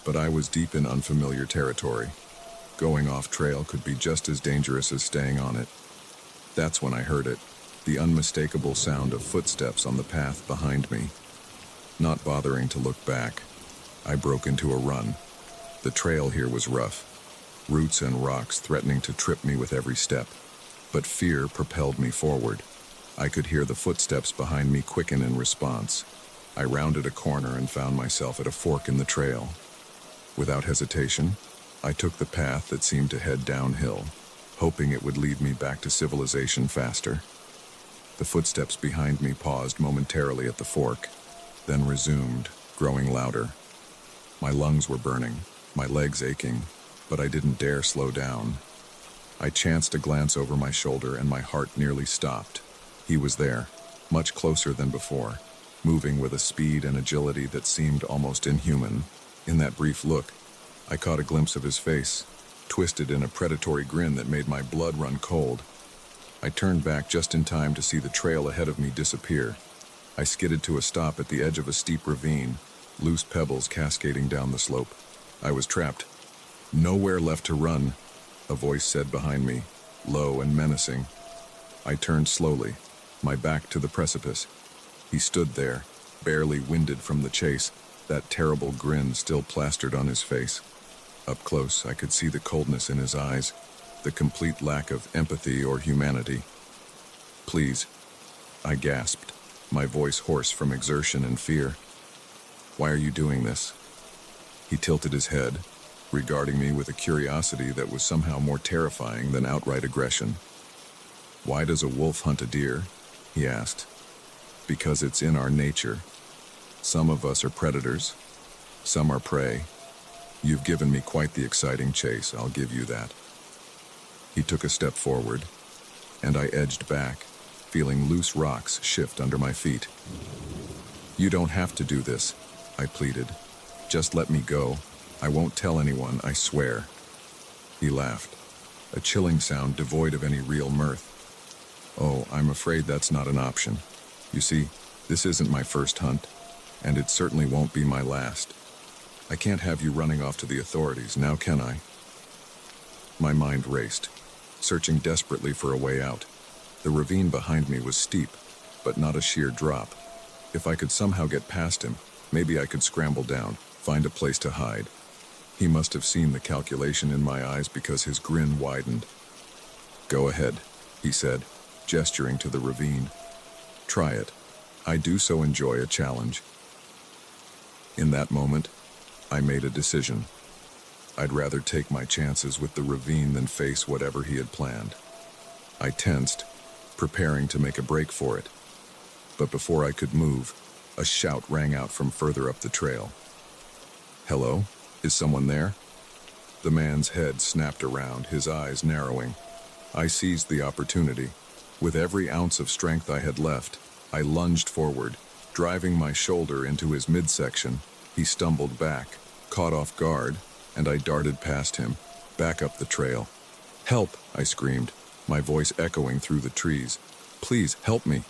but I was deep in unfamiliar territory. Going off trail could be just as dangerous as staying on it. That's when I heard it, the unmistakable sound of footsteps on the path behind me. Not bothering to look back, I broke into a run. The trail here was rough, roots and rocks threatening to trip me with every step. But fear propelled me forward. I could hear the footsteps behind me quicken in response. I rounded a corner and found myself at a fork in the trail. Without hesitation, I took the path that seemed to head downhill, hoping it would lead me back to civilization faster. The footsteps behind me paused momentarily at the fork, then resumed, growing louder. My lungs were burning, my legs aching, but I didn't dare slow down. I chanced a glance over my shoulder and my heart nearly stopped. He was there, much closer than before, moving with a speed and agility that seemed almost inhuman. In that brief look, I caught a glimpse of his face, twisted in a predatory grin that made my blood run cold. I turned back just in time to see the trail ahead of me disappear. I skidded to a stop at the edge of a steep ravine, loose pebbles cascading down the slope. I was trapped. Nowhere left to run, a voice said behind me, low and menacing. I turned slowly, my back to the precipice. He stood there, barely winded from the chase, that terrible grin still plastered on his face. Up close, I could see the coldness in his eyes, the complete lack of empathy or humanity. "Please," I gasped, my voice hoarse from exertion and fear. "Why are you doing this?" He tilted his head, regarding me with a curiosity that was somehow more terrifying than outright aggression. "Why does a wolf hunt a deer?" he asked. "Because it's in our nature. Some of us are predators, some are prey. You've given me quite the exciting chase, I'll give you that." He took a step forward, and I edged back, feeling loose rocks shift under my feet. "You don't have to do this," I pleaded. "Just let me go. I won't tell anyone, I swear." He laughed, a chilling sound devoid of any real mirth. "Oh, I'm afraid that's not an option. You see, this isn't my first hunt, and it certainly won't be my last. I can't have you running off to the authorities, now can I?" My mind raced, searching desperately for a way out. The ravine behind me was steep, but not a sheer drop. If I could somehow get past him, maybe I could scramble down, find a place to hide. He must have seen the calculation in my eyes because his grin widened. "Go ahead," he said, gesturing to the ravine. "Try it. I do so enjoy a challenge." In that moment, I made a decision. I'd rather take my chances with the ravine than face whatever he had planned. I tensed, preparing to make a break for it. But before I could move, a shout rang out from further up the trail. "Hello? Is someone there?" The man's head snapped around, his eyes narrowing. I seized the opportunity. With every ounce of strength I had left, I lunged forward, driving my shoulder into his midsection. He stumbled back, caught off guard, and I darted past him, back up the trail. "Help!" I screamed, my voice echoing through the trees. "Please, help me!"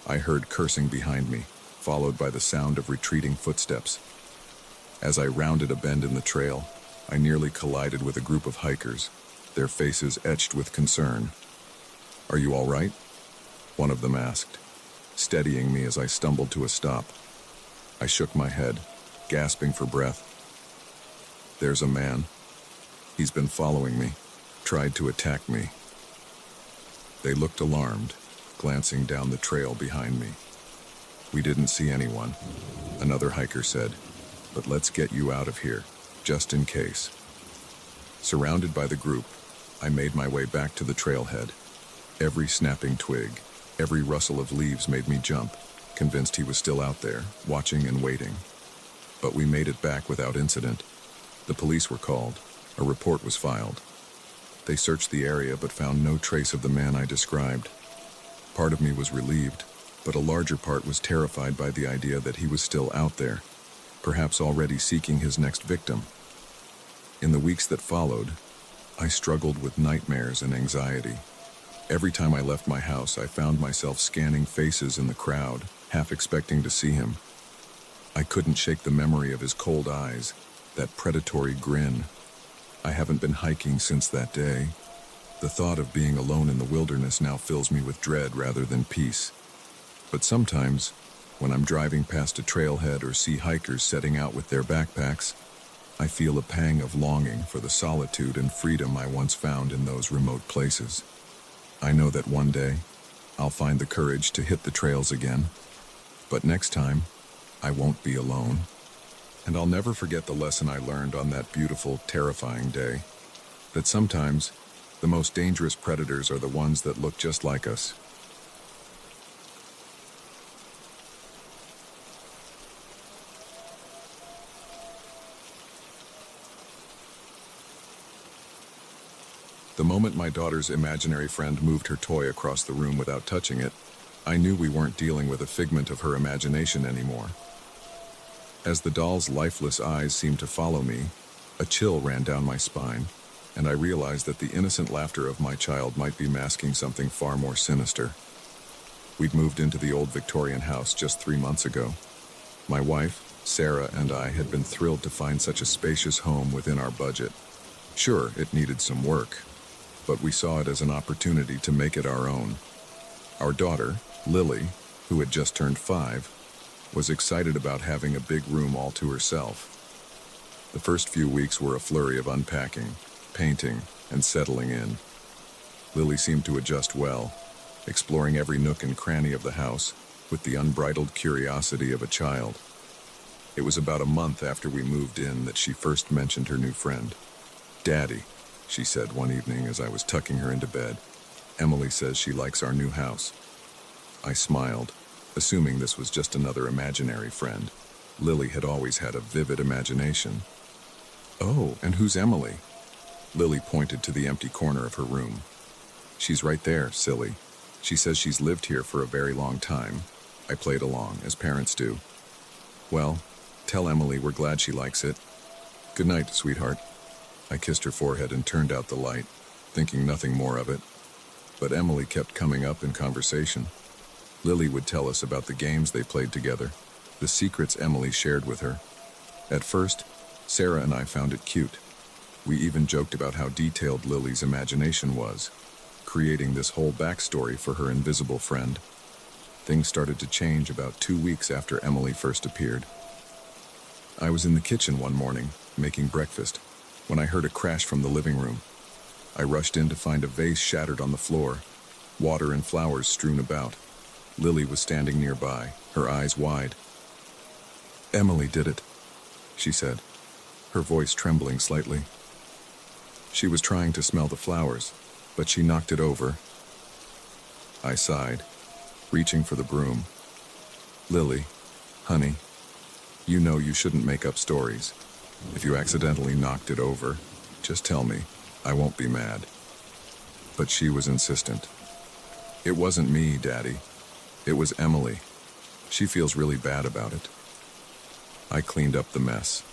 I heard cursing behind me, followed by the sound of retreating footsteps. As I rounded a bend in the trail, I nearly collided with a group of hikers, their faces etched with concern. "Are you all right?" one of them asked, steadying me as I stumbled to a stop. I shook my head, gasping for breath. "There's a man. He's been following me, tried to attack me." They looked alarmed, glancing down the trail behind me. "We didn't see anyone," another hiker said, "but let's get you out of here, just in case." Surrounded by the group, I made my way back to the trailhead. Every snapping twig, every rustle of leaves made me jump, convinced he was still out there, watching and waiting. But we made it back without incident. The police were called. A report was filed. They searched the area but found no trace of the man I described. Part of me was relieved, but a larger part was terrified by the idea that he was still out there, perhaps already seeking his next victim. In the weeks that followed, I struggled with nightmares and anxiety. Every time I left my house, I found myself scanning faces in the crowd, half expecting to see him. I couldn't shake the memory of his cold eyes, that predatory grin. I haven't been hiking since that day. The thought of being alone in the wilderness now fills me with dread rather than peace. But sometimes, when I'm driving past a trailhead or see hikers setting out with their backpacks, I feel a pang of longing for the solitude and freedom I once found in those remote places. I know that one day, I'll find the courage to hit the trails again. But next time, I won't be alone. And I'll never forget the lesson I learned on that beautiful, terrifying day. That sometimes, the most dangerous predators are the ones that look just like us. The moment my daughter's imaginary friend moved her toy across the room without touching it, I knew we weren't dealing with a figment of her imagination anymore. As the doll's lifeless eyes seemed to follow me, a chill ran down my spine, and I realized that the innocent laughter of my child might be masking something far more sinister. We'd moved into the old Victorian house just 3 months ago. My wife, Sarah, and I had been thrilled to find such a spacious home within our budget. Sure, it needed some work, but we saw it as an opportunity to make it our own. Our daughter, Lily, who had just turned 5, was excited about having a big room all to herself. The first few weeks were a flurry of unpacking, painting, and settling in. Lily seemed to adjust well, exploring every nook and cranny of the house with the unbridled curiosity of a child. It was about a month after we moved in that she first mentioned her new friend. "Daddy," she said one evening as I was tucking her into bed, "Emily says she likes our new house." I smiled, assuming this was just another imaginary friend. Lily had always had a vivid imagination. "Oh, and who's Emily?" Lily pointed to the empty corner of her room. "She's right there, silly. She says she's lived here for a very long time." I played along, as parents do. "Well, tell Emily we're glad she likes it. Good night, sweetheart." I kissed her forehead and turned out the light, thinking nothing more of it. But Emily kept coming up in conversation. Lily would tell us about the games they played together, the secrets Emily shared with her. At first, Sarah and I found it cute. We even joked about how detailed Lily's imagination was, creating this whole backstory for her invisible friend. Things started to change about 2 weeks after Emily first appeared. I was in the kitchen one morning, making breakfast, when I heard a crash from the living room. I rushed in to find a vase shattered on the floor, water and flowers strewn about. Lily was standing nearby, her eyes wide. "Emily did it," she said, her voice trembling slightly. "She was trying to smell the flowers, but she knocked it over." I sighed, reaching for the broom. "Lily, honey, you know you shouldn't make up stories. If you accidentally knocked it over, just tell me. I won't be mad." But she was insistent. "It wasn't me, Daddy. It was Emily. She feels really bad about it." I cleaned up the mess,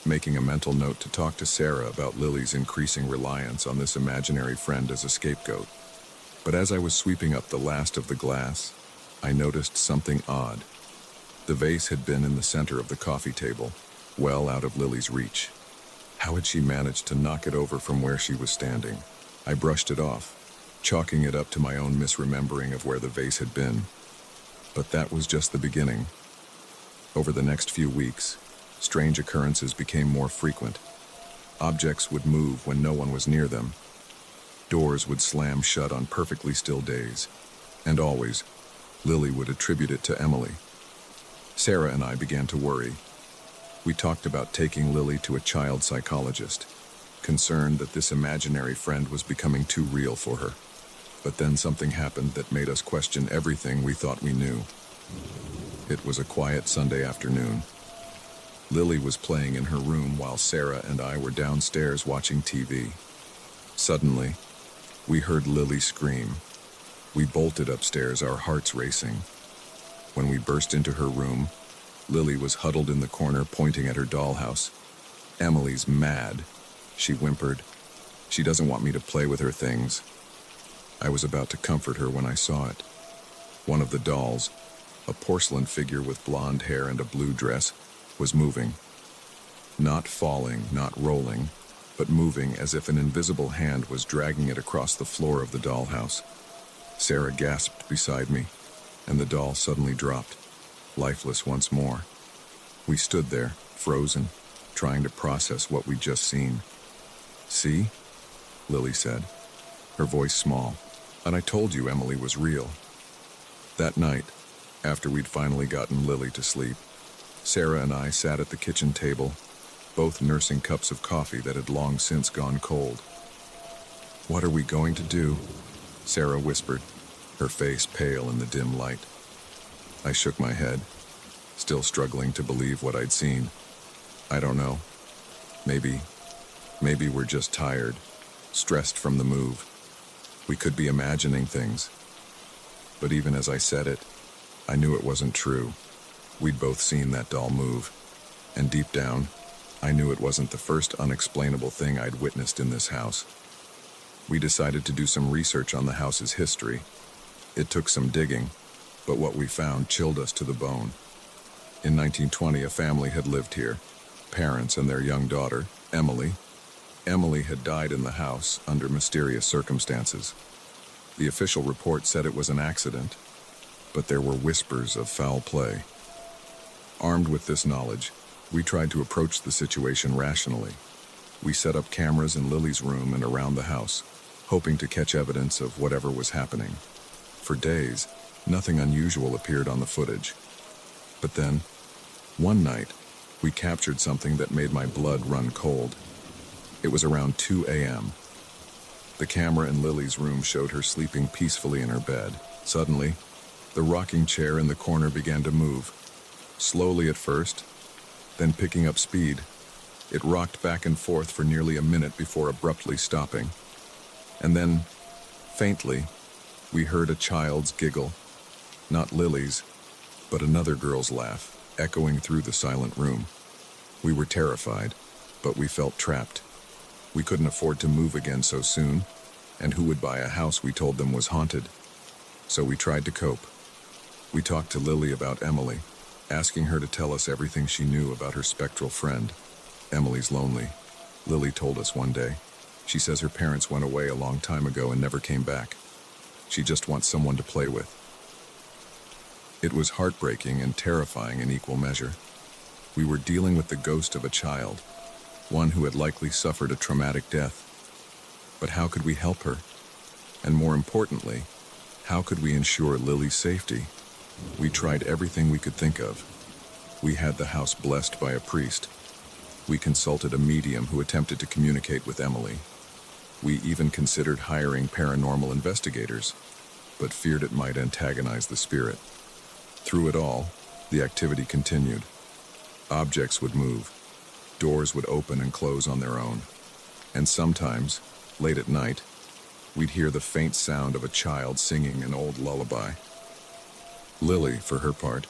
making a mental note to talk to Sarah about Lily's increasing reliance on this imaginary friend as a scapegoat. But as I was sweeping up the last of the glass, I noticed something odd. The vase had been in the center of the coffee table, well out of Lily's reach. How had she managed to knock it over from where she was standing? I brushed it off, chalking it up to my own misremembering of where the vase had been. But that was just the beginning. Over the next few weeks, strange occurrences became more frequent. Objects would move when no one was near them. Doors would slam shut on perfectly still days. And always, Lily would attribute it to Emily. Sarah and I began to worry. We talked about taking Lily to a child psychologist, concerned that this imaginary friend was becoming too real for her. But then something happened that made us question everything we thought we knew. It was a quiet Sunday afternoon. Lily was playing in her room while Sarah and I were downstairs watching TV. Suddenly, we heard Lily scream. We bolted upstairs, our hearts racing. When we burst into her room, Lily was huddled in the corner pointing at her dollhouse. "Emily's mad," she whimpered. She doesn't want me to play with her things. I was about to comfort her when I saw it. One of the dolls, a porcelain figure with blonde hair and a blue dress, was moving. Not falling, not rolling, but moving as if an invisible hand was dragging it across the floor of the dollhouse. Sarah gasped beside me, and the doll suddenly dropped, lifeless once more. We stood there, frozen, trying to process what we'd just seen. "See?" Lily said, her voice small. "And I told you Emily was real." That night, after we'd finally gotten Lily to sleep, Sarah and I sat at the kitchen table, both nursing cups of coffee that had long since gone cold. "What are we going to do?" Sarah whispered, her face pale in the dim light. I shook my head, still struggling to believe what I'd seen. "I don't know. Maybe we're just tired, stressed from the move. We could be imagining things." But even as I said it, I knew it wasn't true. We'd both seen that doll move, and deep down, I knew it wasn't the first unexplainable thing I'd witnessed in this house. We decided to do some research on the house's history. It took some digging, but what we found chilled us to the bone. In 1920, a family had lived here, parents and their young daughter, Emily. Emily had died in the house under mysterious circumstances. The official report said it was an accident, but there were whispers of foul play. Armed with this knowledge, we tried to approach the situation rationally. We set up cameras in Lily's room and around the house, hoping to catch evidence of whatever was happening. For days, nothing unusual appeared on the footage. But then, one night, we captured something that made my blood run cold. It was around 2 a.m. The camera in Lily's room showed her sleeping peacefully in her bed. Suddenly, the rocking chair in the corner began to move. Slowly at first, then picking up speed. It rocked back and forth for nearly a minute before abruptly stopping. And then, faintly, we heard a child's giggle. Not Lily's, but another girl's laugh, echoing through the silent room. We were terrified, but we felt trapped. We couldn't afford to move again so soon, and who would buy a house we told them was haunted? So we tried to cope. We talked to Lily about Emily, asking her to tell us everything she knew about her spectral friend. "Emily's lonely," Lily told us one day. "She says her parents went away a long time ago and never came back. She just wants someone to play with." It was heartbreaking and terrifying in equal measure. We were dealing with the ghost of a child, one who had likely suffered a traumatic death. But how could we help her? And more importantly, how could we ensure Lily's safety? We tried everything we could think of. We had the house blessed by a priest. We consulted a medium who attempted to communicate with Emily. We even considered hiring paranormal investigators, but feared it might antagonize the spirit. Through it all, the activity continued. Objects would move. Doors would open and close on their own. And sometimes, late at night, we'd hear the faint sound of a child singing an old lullaby. Lily, for her part,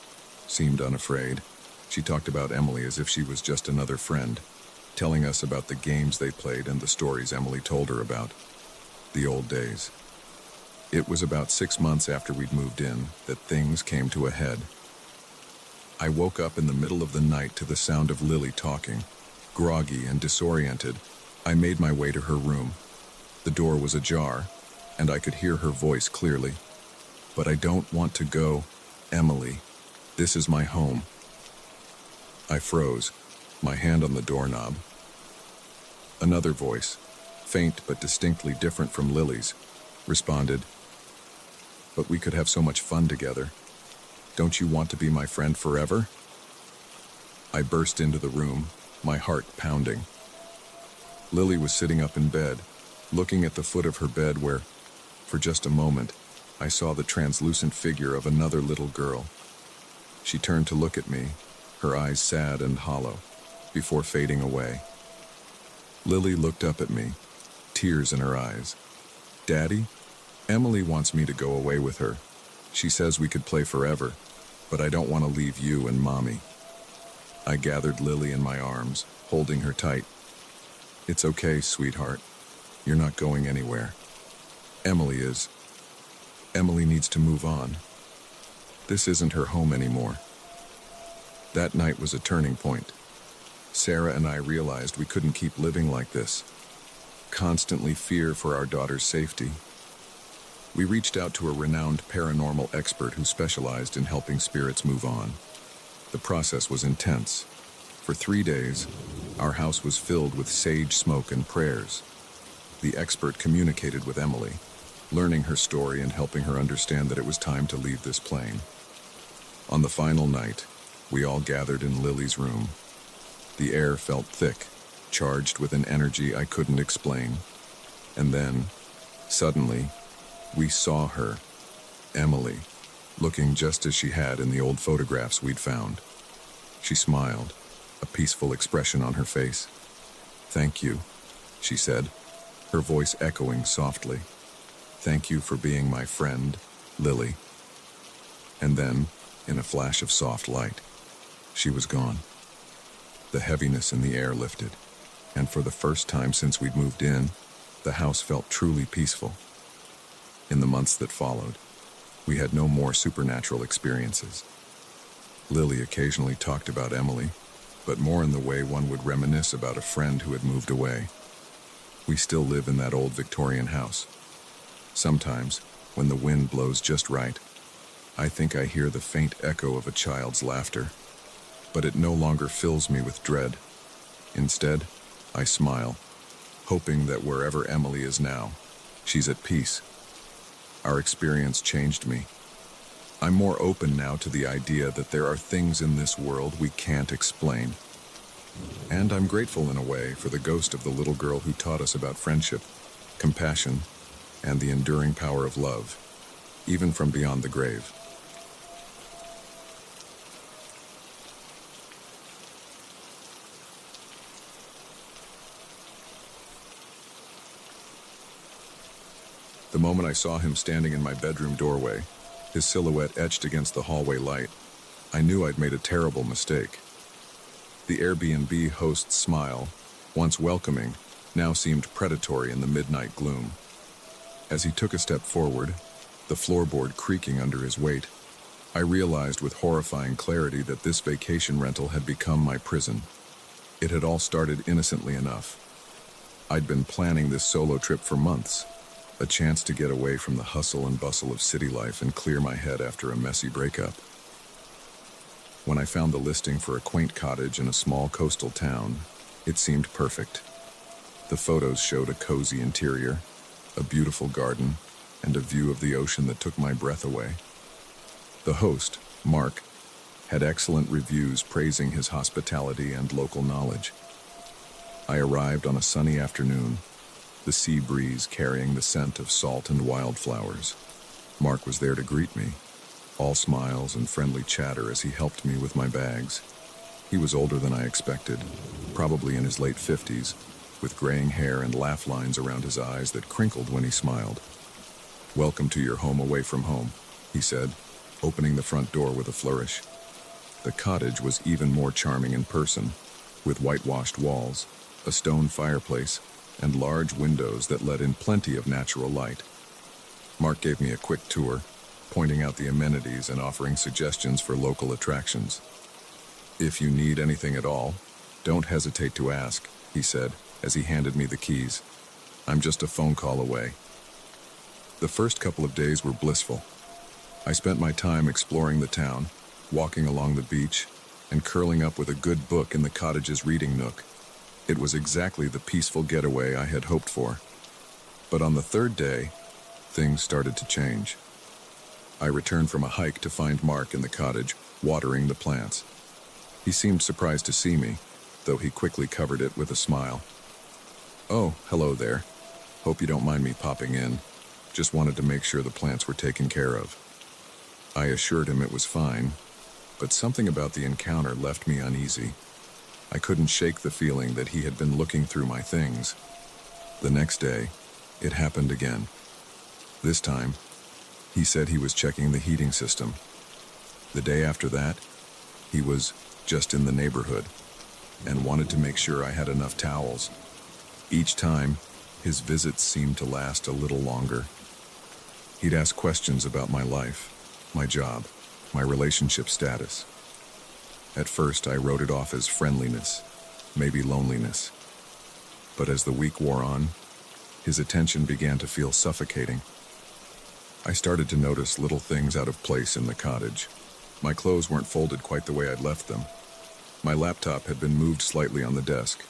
seemed unafraid. She talked about Emily as if she was just another friend, telling us about the games they played and the stories Emily told her about. The old days. It was about 6 months after we'd moved in that things came to a head. I woke up in the middle of the night to the sound of Lily talking. Groggy and disoriented, I made my way to her room. The door was ajar, and I could hear her voice clearly. "But I don't want to go, Emily. This is my home." I froze, my hand on the doorknob. Another voice, faint but distinctly different from Lily's, responded, "But we could have so much fun together. Don't you want to be my friend forever?" I burst into the room, my heart pounding. Lily was sitting up in bed, looking at the foot of her bed where, for just a moment, I saw the translucent figure of another little girl. She turned to look at me, her eyes sad and hollow, before fading away. Lily looked up at me, tears in her eyes. "Daddy, Emily wants me to go away with her. She says we could play forever, but I don't want to leave you and Mommy." I gathered Lily in my arms, holding her tight. "It's okay, sweetheart. You're not going anywhere. Emily is. Emily needs to move on. This isn't her home anymore. That night was a turning point. Sarah and I realized we couldn't keep living like this. Constantly fear for our daughter's safety. We reached out to a renowned paranormal expert who specialized in helping spirits move on. The process was intense. For 3 days, our house was filled with sage smoke and prayers. The expert communicated with Emily, learning her story and helping her understand that it was time to leave this plane. On the final night, we all gathered in Lily's room. The air felt thick, charged with an energy I couldn't explain. And then, suddenly, we saw her, Emily, looking just as she had in the old photographs we'd found. She smiled, a peaceful expression on her face. "Thank you," she said, her voice echoing softly. "Thank you for being my friend, Lily." And then, in a flash of soft light, she was gone. The heaviness in the air lifted, and for the first time since we'd moved in, the house felt truly peaceful. In the months that followed, we had no more supernatural experiences. Lily occasionally talked about Emily, but more in the way one would reminisce about a friend who had moved away. We still live in that old Victorian house. Sometimes, when the wind blows just right, I think I hear the faint echo of a child's laughter, but it no longer fills me with dread. Instead, I smile, hoping that wherever Emily is now, she's at peace. Our experience changed me. I'm more open now to the idea that there are things in this world we can't explain. And I'm grateful in a way for the ghost of the little girl who taught us about friendship, compassion, and the enduring power of love, even from beyond the grave. The moment I saw him standing in my bedroom doorway, his silhouette etched against the hallway light, I knew I'd made a terrible mistake. The Airbnb host's smile, once welcoming, now seemed predatory in the midnight gloom. As he took a step forward, the floorboard creaking under his weight, I realized with horrifying clarity that this vacation rental had become my prison. It had all started innocently enough. I'd been planning this solo trip for months, a chance to get away from the hustle and bustle of city life and clear my head after a messy breakup. When I found the listing for a quaint cottage in a small coastal town, it seemed perfect. The photos showed a cozy interior, a beautiful garden, and a view of the ocean that took my breath away. The host, Mark, had excellent reviews praising his hospitality and local knowledge. I arrived on a sunny afternoon, the sea breeze carrying the scent of salt and wildflowers. Mark was there to greet me, all smiles and friendly chatter as he helped me with my bags. He was older than I expected, probably in his late 50s, with graying hair and laugh lines around his eyes that crinkled when he smiled. "Welcome to your home away from home," he said, opening the front door with a flourish. The cottage was even more charming in person, with whitewashed walls, a stone fireplace, and large windows that let in plenty of natural light. Mark gave me a quick tour, pointing out the amenities and offering suggestions for local attractions. "If you need anything at all, don't hesitate to ask," he said as he handed me the keys. "I'm just a phone call away." The first couple of days were blissful. I spent my time exploring the town, walking along the beach, and curling up with a good book in the cottage's reading nook. It was exactly the peaceful getaway I had hoped for. But on the third day, things started to change. I returned from a hike to find Mark in the cottage, watering the plants. He seemed surprised to see me, though he quickly covered it with a smile. "Oh, hello there. Hope you don't mind me popping in. Just wanted to make sure the plants were taken care of." I assured him it was fine, but something about the encounter left me uneasy. I couldn't shake the feeling that he had been looking through my things. The next day, it happened again. This time, he said he was checking the heating system. The day after that, he was just in the neighborhood and wanted to make sure I had enough towels. Each time, His visits seemed to last a little longer. He'd ask questions about my life, my job, my relationship status. At first, I wrote it off as friendliness, maybe loneliness. But as the week wore on, his attention began to feel suffocating. I started to notice little things out of place in the cottage. My clothes weren't folded quite the way I'd left them. My laptop had been moved slightly on the desk.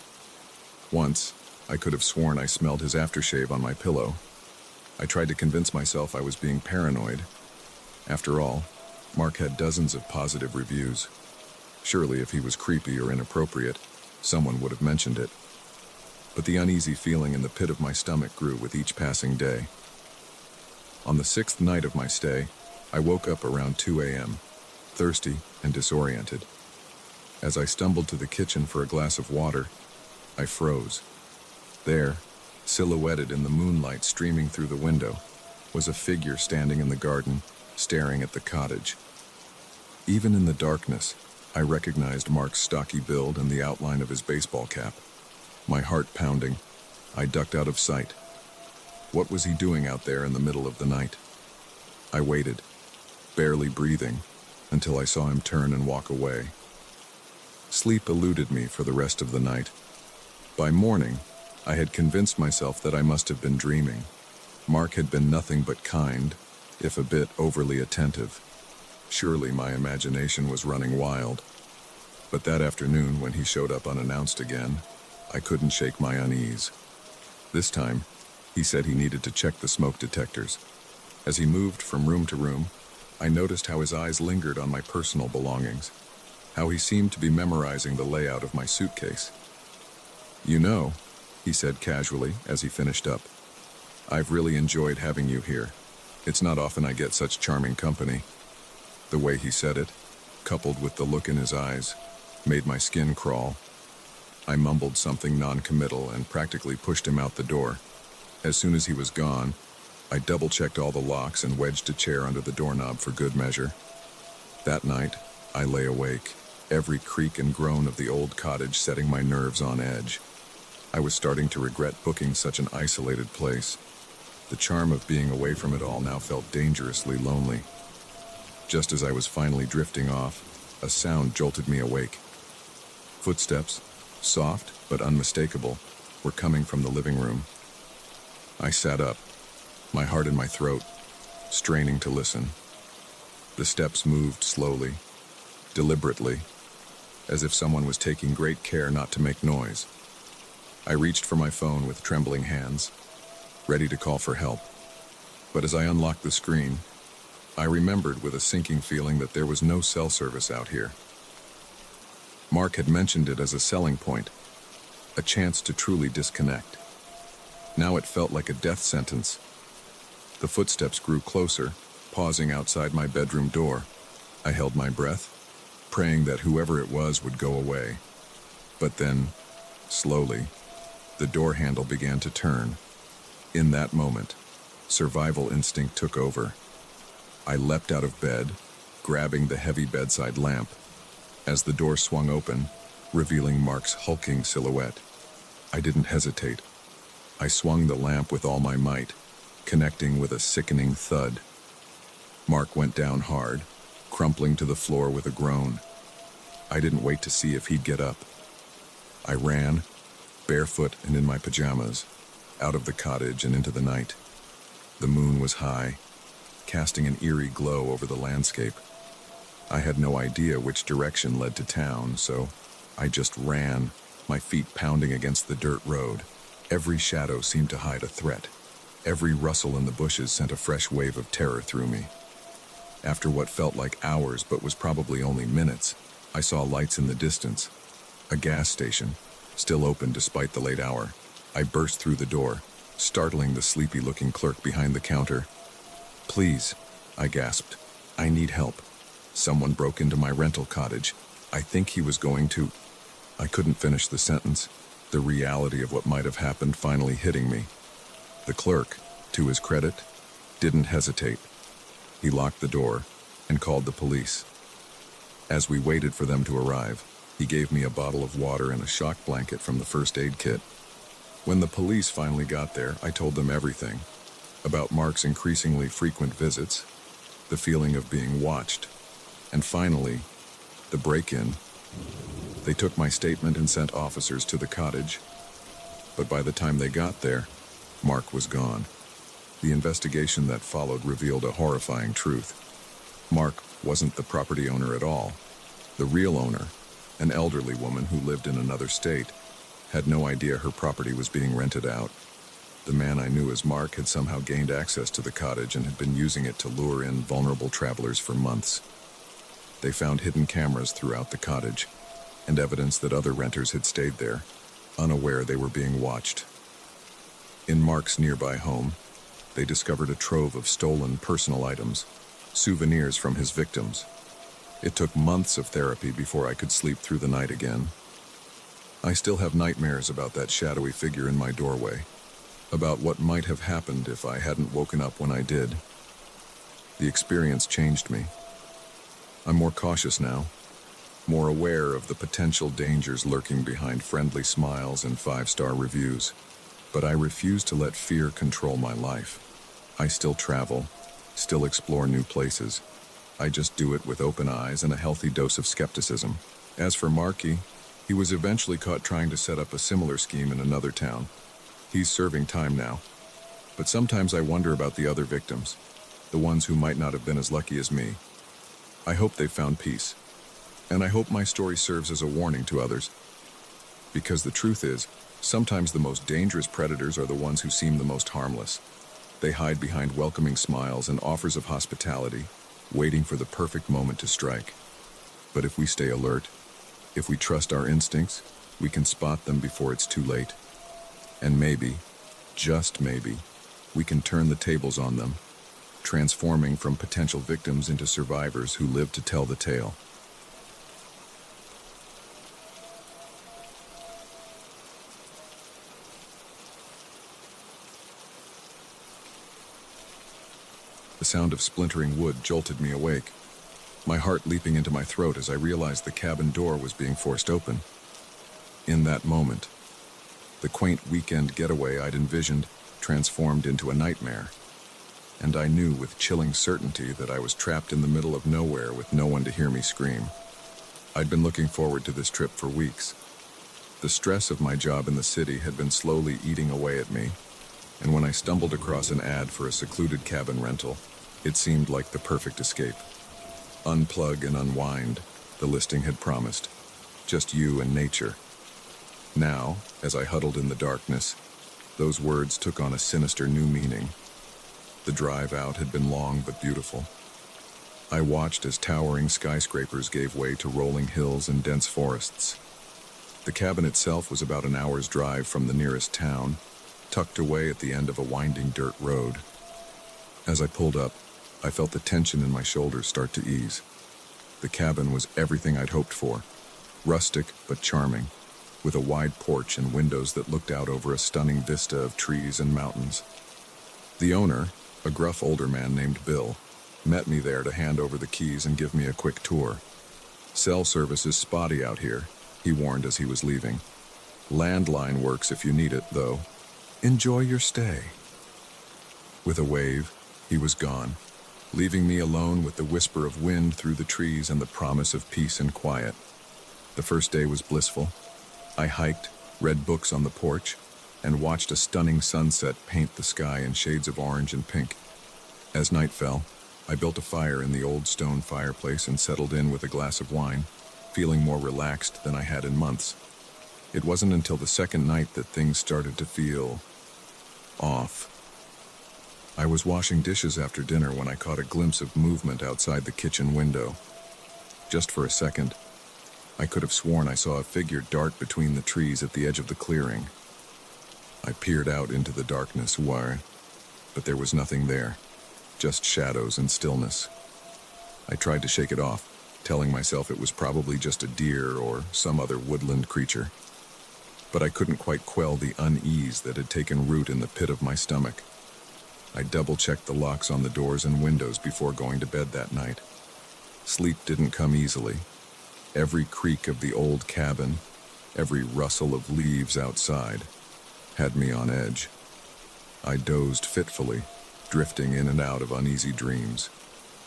Once, I could have sworn I smelled his aftershave on my pillow. I tried to convince myself I was being paranoid. After all, Mark had dozens of positive reviews. Surely if he was creepy or inappropriate, someone would have mentioned it. But the uneasy feeling in the pit of my stomach grew with each passing day. On the 6th night of my stay, I woke up around 2 a.m., thirsty and disoriented. As I stumbled to the kitchen for a glass of water, I froze. There, silhouetted in the moonlight streaming through the window, was a figure standing in the garden, staring at the cottage. Even in the darkness, I recognized Mark's stocky build and the outline of his baseball cap. My heart pounding, I ducked out of sight. What was he doing out there in the middle of the night? I waited, barely breathing, until I saw him turn and walk away. Sleep eluded me for the rest of the night. By morning, I had convinced myself that I must have been dreaming. Mark had been nothing but kind, if a bit overly attentive. Surely my imagination was running wild. But that afternoon, when he showed up unannounced again, I couldn't shake my unease. This time, he said he needed to check the smoke detectors. As he moved from room to room, I noticed how his eyes lingered on my personal belongings, how he seemed to be memorizing the layout of my suitcase. "You know," he said casually as he finished up, "I've really enjoyed having you here. It's not often I get such charming company." The way he said it, coupled with the look in his eyes, made my skin crawl. I mumbled something non-committal and practically pushed him out the door. As soon as he was gone, I double-checked all the locks and wedged a chair under the doorknob for good measure. That night, I lay awake, every creak and groan of the old cottage setting my nerves on edge. I was starting to regret booking such an isolated place. The charm of being away from it all now felt dangerously lonely. Just as I was finally drifting off, a sound jolted me awake. Footsteps, soft but unmistakable, were coming from the living room. I sat up, my heart in my throat, straining to listen. The steps moved slowly, deliberately, as if someone was taking great care not to make noise. I reached for my phone with trembling hands, ready to call for help. But as I unlocked the screen, I remembered with a sinking feeling that there was no cell service out here. Mark had mentioned it as a selling point, a chance to truly disconnect. Now it felt like a death sentence. The footsteps grew closer, pausing outside my bedroom door. I held my breath, praying that whoever it was would go away. But then, slowly, the door handle began to turn. In that moment, survival instinct took over. I leapt out of bed, grabbing the heavy bedside lamp. As the door swung open, revealing Mark's hulking silhouette, I didn't hesitate. I swung the lamp with all my might, connecting with a sickening thud. Mark went down hard, crumpling to the floor with a groan. I didn't wait to see if he'd get up. I ran, barefoot and in my pajamas, out of the cottage and into the night. The moon was high, casting an eerie glow over the landscape. I had no idea which direction led to town, so I just ran, my feet pounding against the dirt road. Every shadow seemed to hide a threat. Every rustle in the bushes sent a fresh wave of terror through me. After what felt like hours but was probably only minutes, I saw lights in the distance. A gas station, still open despite the late hour. I burst through the door, startling the sleepy-looking clerk behind the counter. "Please," I gasped. "I need help. Someone broke into my rental cottage. I think he was going to..." I couldn't finish the sentence, the reality of what might have happened finally hitting me. The clerk, to his credit, didn't hesitate. He locked the door and called the police. As we waited for them to arrive, he gave me a bottle of water and a shock blanket from the first aid kit. When the police finally got there, I told them everything about Mark's increasingly frequent visits, the feeling of being watched, and finally, the break-in. They took my statement and sent officers to the cottage, but by the time they got there, Mark was gone. The investigation that followed revealed a horrifying truth. Mark wasn't the property owner at all. The real owner, an elderly woman who lived in another state, had no idea her property was being rented out. The man I knew as Mark had somehow gained access to the cottage and had been using it to lure in vulnerable travelers for months. They found hidden cameras throughout the cottage and evidence that other renters had stayed there, unaware they were being watched. In Mark's nearby home, they discovered a trove of stolen personal items, souvenirs from his victims. It took months of therapy before I could sleep through the night again. I still have nightmares about that shadowy figure in my doorway, about what might have happened if I hadn't woken up when I did. The experience changed me. I'm more cautious now, more aware of the potential dangers lurking behind friendly smiles and 5-star reviews. But I refuse to let fear control my life. I still travel, still explore new places. I just do it with open eyes and a healthy dose of skepticism. As for Marky, he was eventually caught trying to set up a similar scheme in another town. He's serving time now. But sometimes I wonder about the other victims, the ones who might not have been as lucky as me. I hope they've found peace. And I hope my story serves as a warning to others. Because the truth is, sometimes the most dangerous predators are the ones who seem the most harmless. They hide behind welcoming smiles and offers of hospitality, waiting for the perfect moment to strike. But if we stay alert, if we trust our instincts, we can spot them before it's too late. And maybe, just maybe, we can turn the tables on them, transforming from potential victims into survivors who live to tell the tale. The sound of splintering wood jolted me awake, my heart leaping into my throat as I realized the cabin door was being forced open. In that moment, the quaint weekend getaway I'd envisioned transformed into a nightmare, and I knew with chilling certainty that I was trapped in the middle of nowhere with no one to hear me scream. I'd been looking forward to this trip for weeks. The stress of my job in the city had been slowly eating away at me, and when I stumbled across an ad for a secluded cabin rental, it seemed like the perfect escape. Unplug and unwind, the listing had promised. Just you and nature. Now, as I huddled in the darkness, those words took on a sinister new meaning. The drive out had been long but beautiful. I watched as towering skyscrapers gave way to rolling hills and dense forests. The cabin itself was about an hour's drive from the nearest town, tucked away at the end of a winding dirt road. As I pulled up, I felt the tension in my shoulders start to ease. The cabin was everything I'd hoped for, rustic but charming, with a wide porch and windows that looked out over a stunning vista of trees and mountains. The owner, a gruff older man named Bill, met me there to hand over the keys and give me a quick tour. "Cell service is spotty out here," he warned as he was leaving. "Landline works if you need it, though. Enjoy your stay." With a wave, he was gone, leaving me alone with the whisper of wind through the trees and the promise of peace and quiet. The first day was blissful. I hiked, read books on the porch, and watched a stunning sunset paint the sky in shades of orange and pink. As night fell, I built a fire in the old stone fireplace and settled in with a glass of wine, feeling more relaxed than I had in months. It wasn't until the second night that things started to feel off. I was washing dishes after dinner when I caught a glimpse of movement outside the kitchen window. Just for a second, I could have sworn I saw a figure dart between the trees at the edge of the clearing. I peered out into the darkness, but there was nothing there, just shadows and stillness. I tried to shake it off, telling myself it was probably just a deer or some other woodland creature. But I couldn't quite quell the unease that had taken root in the pit of my stomach. I double-checked the locks on the doors and windows before going to bed that night. Sleep didn't come easily. Every creak of the old cabin, every rustle of leaves outside, had me on edge. I dozed fitfully, drifting in and out of uneasy dreams.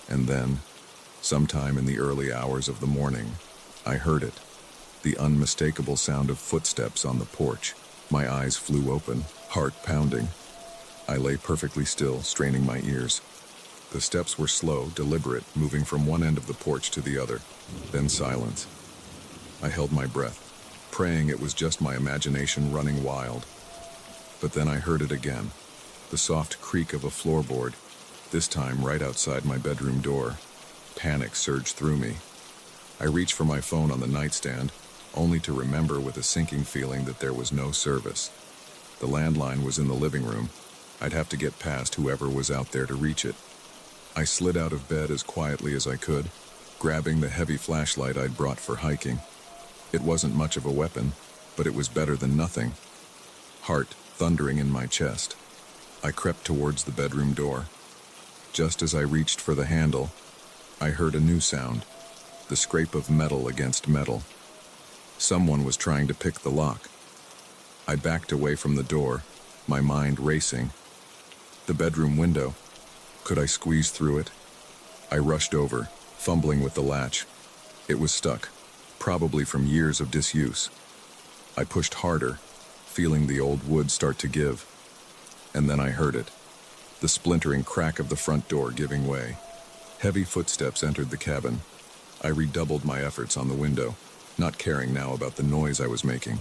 And then, sometime in the early hours of the morning, I heard it, the unmistakable sound of footsteps on the porch. My eyes flew open, heart pounding. I lay perfectly still, straining my ears. The steps were slow, deliberate, moving from one end of the porch to the other. Then silence. I held my breath, praying it was just my imagination running wild. But then I heard it again, the soft creak of a floorboard, this time right outside my bedroom door. Panic surged through me. I reached for my phone on the nightstand, only to remember with a sinking feeling that there was no service. The landline was in the living room. I'd have to get past whoever was out there to reach it. I slid out of bed as quietly as I could, grabbing the heavy flashlight I'd brought for hiking. It wasn't much of a weapon, but it was better than nothing. Heart thundering in my chest. I crept towards the bedroom door. Just as I reached for the handle, I heard a new sound, the scrape of metal against metal. Someone was trying to pick the lock. I backed away from the door, my mind racing. The bedroom window. Could I squeeze through it? I rushed over, fumbling with the latch. It was stuck, probably from years of disuse. I pushed harder, feeling the old wood start to give. And then I heard it, the splintering crack of the front door giving way. Heavy footsteps entered the cabin. I redoubled my efforts on the window, not caring now about the noise I was making.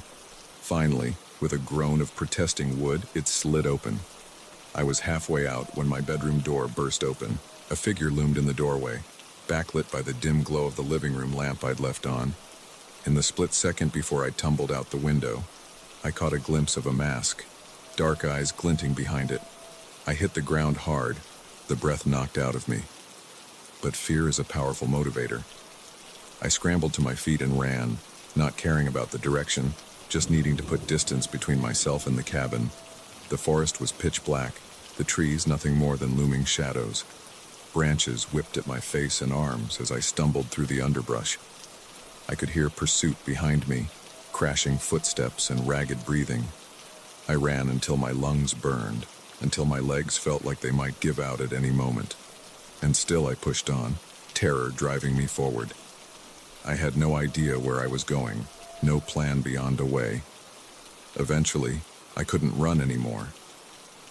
Finally, with a groan of protesting wood, it slid open. I was halfway out when my bedroom door burst open. A figure loomed in the doorway, backlit by the dim glow of the living room lamp I'd left on. In the split second before I tumbled out the window, I caught a glimpse of a mask, dark eyes glinting behind it. I hit the ground hard, the breath knocked out of me. But fear is a powerful motivator. I scrambled to my feet and ran, not caring about the direction, just needing to put distance between myself and the cabin. The forest was pitch black, the trees nothing more than looming shadows. Branches whipped at my face and arms as I stumbled through the underbrush. I could hear pursuit behind me, crashing footsteps and ragged breathing. I ran until my lungs burned, until my legs felt like they might give out at any moment. And still I pushed on, terror driving me forward. I had no idea where I was going, no plan beyond a way. Eventually, I couldn't run anymore.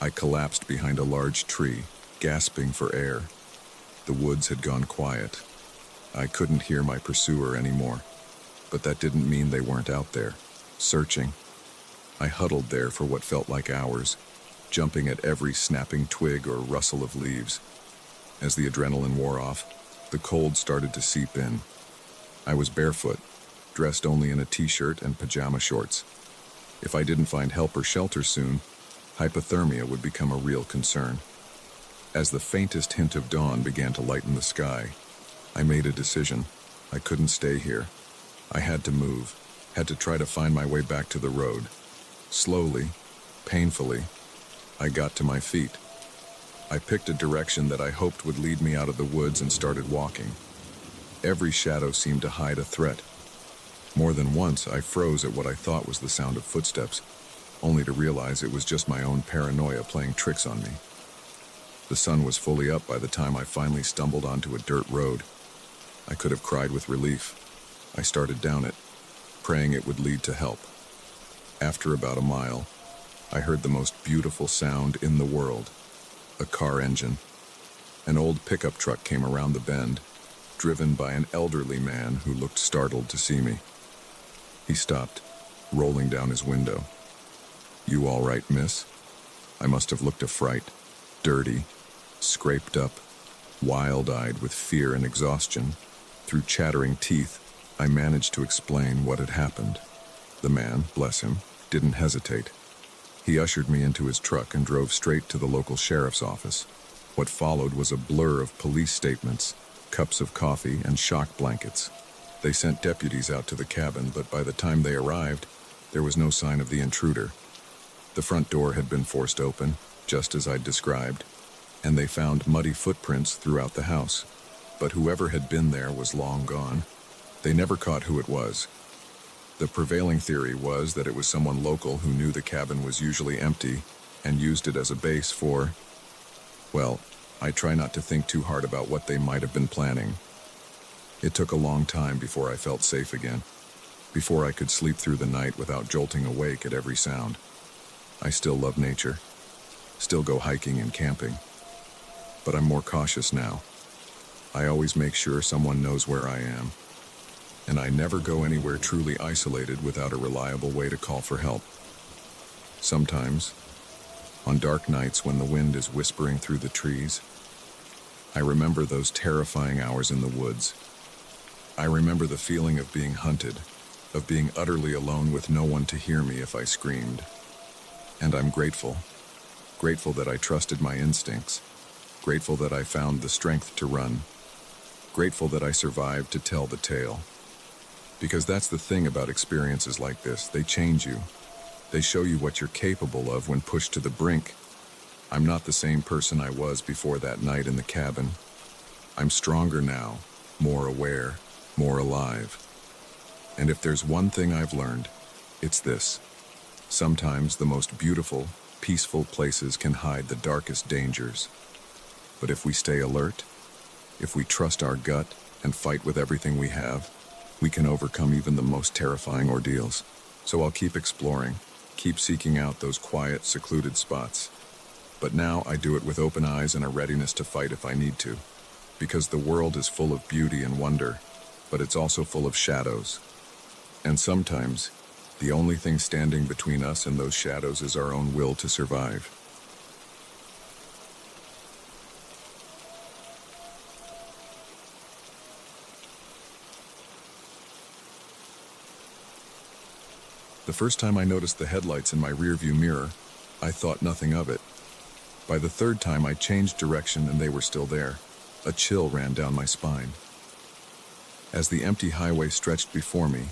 I collapsed behind a large tree, gasping for air. The woods had gone quiet. I couldn't hear my pursuer anymore, but that didn't mean they weren't out there, searching. I huddled there for what felt like hours, jumping at every snapping twig or rustle of leaves. As the adrenaline wore off, the cold started to seep in. I was barefoot, dressed only in a t-shirt and pajama shorts. If I didn't find help or shelter soon, hypothermia would become a real concern. As the faintest hint of dawn began to lighten the sky, I made a decision. I couldn't stay here. I had to move, had to try to find my way back to the road. Slowly, painfully, I got to my feet. I picked a direction that I hoped would lead me out of the woods and started walking. Every shadow seemed to hide a threat. More than once, I froze at what I thought was the sound of footsteps, only to realize it was just my own paranoia playing tricks on me. The sun was fully up by the time I finally stumbled onto a dirt road. I could have cried with relief. I started down it, praying it would lead to help. After about a mile, I heard the most beautiful sound in the world. A car engine. An old pickup truck came around the bend, driven by an elderly man who looked startled to see me. He stopped, rolling down his window. "You all right, miss?" I must have looked a fright, dirty, scraped up, wild-eyed with fear and exhaustion. Through chattering teeth, I managed to explain what had happened. The man, bless him, didn't hesitate. He ushered me into his truck and drove straight to the local sheriff's office. What followed was a blur of police statements, cups of coffee, and shock blankets. They sent deputies out to the cabin, but by the time they arrived, there was no sign of the intruder. The front door had been forced open, just as I'd described, and they found muddy footprints throughout the house. But whoever had been there was long gone. They never caught who it was. The prevailing theory was that it was someone local who knew the cabin was usually empty and used it as a base for, well, I try not to think too hard about what they might have been planning. It took a long time before I felt safe again, before I could sleep through the night without jolting awake at every sound. I still love nature, still go hiking and camping, but I'm more cautious now. I always make sure someone knows where I am, and I never go anywhere truly isolated without a reliable way to call for help. Sometimes, on dark nights when the wind is whispering through the trees, I remember those terrifying hours in the woods. I remember the feeling of being hunted, of being utterly alone with no one to hear me if I screamed. And I'm grateful that I trusted my instincts, grateful that I found the strength to run, grateful that I survived to tell the tale. Because that's the thing about experiences like this, they change you. They show you what you're capable of when pushed to the brink. I'm not the same person I was before that night in the cabin. I'm stronger now, more aware, more alive. And if there's one thing I've learned, it's this. Sometimes the most beautiful, peaceful places can hide the darkest dangers. But if we stay alert, if we trust our gut and fight with everything we have, we can overcome even the most terrifying ordeals. So I'll keep exploring, keep seeking out those quiet, secluded spots. But now I do it with open eyes and a readiness to fight if I need to. Because the world is full of beauty and wonder, but it's also full of shadows. And sometimes, the only thing standing between us and those shadows is our own will to survive. The first time I noticed the headlights in my rearview mirror, I thought nothing of it. By the third time I changed direction and they were still there. A chill ran down my spine. As the empty highway stretched before me,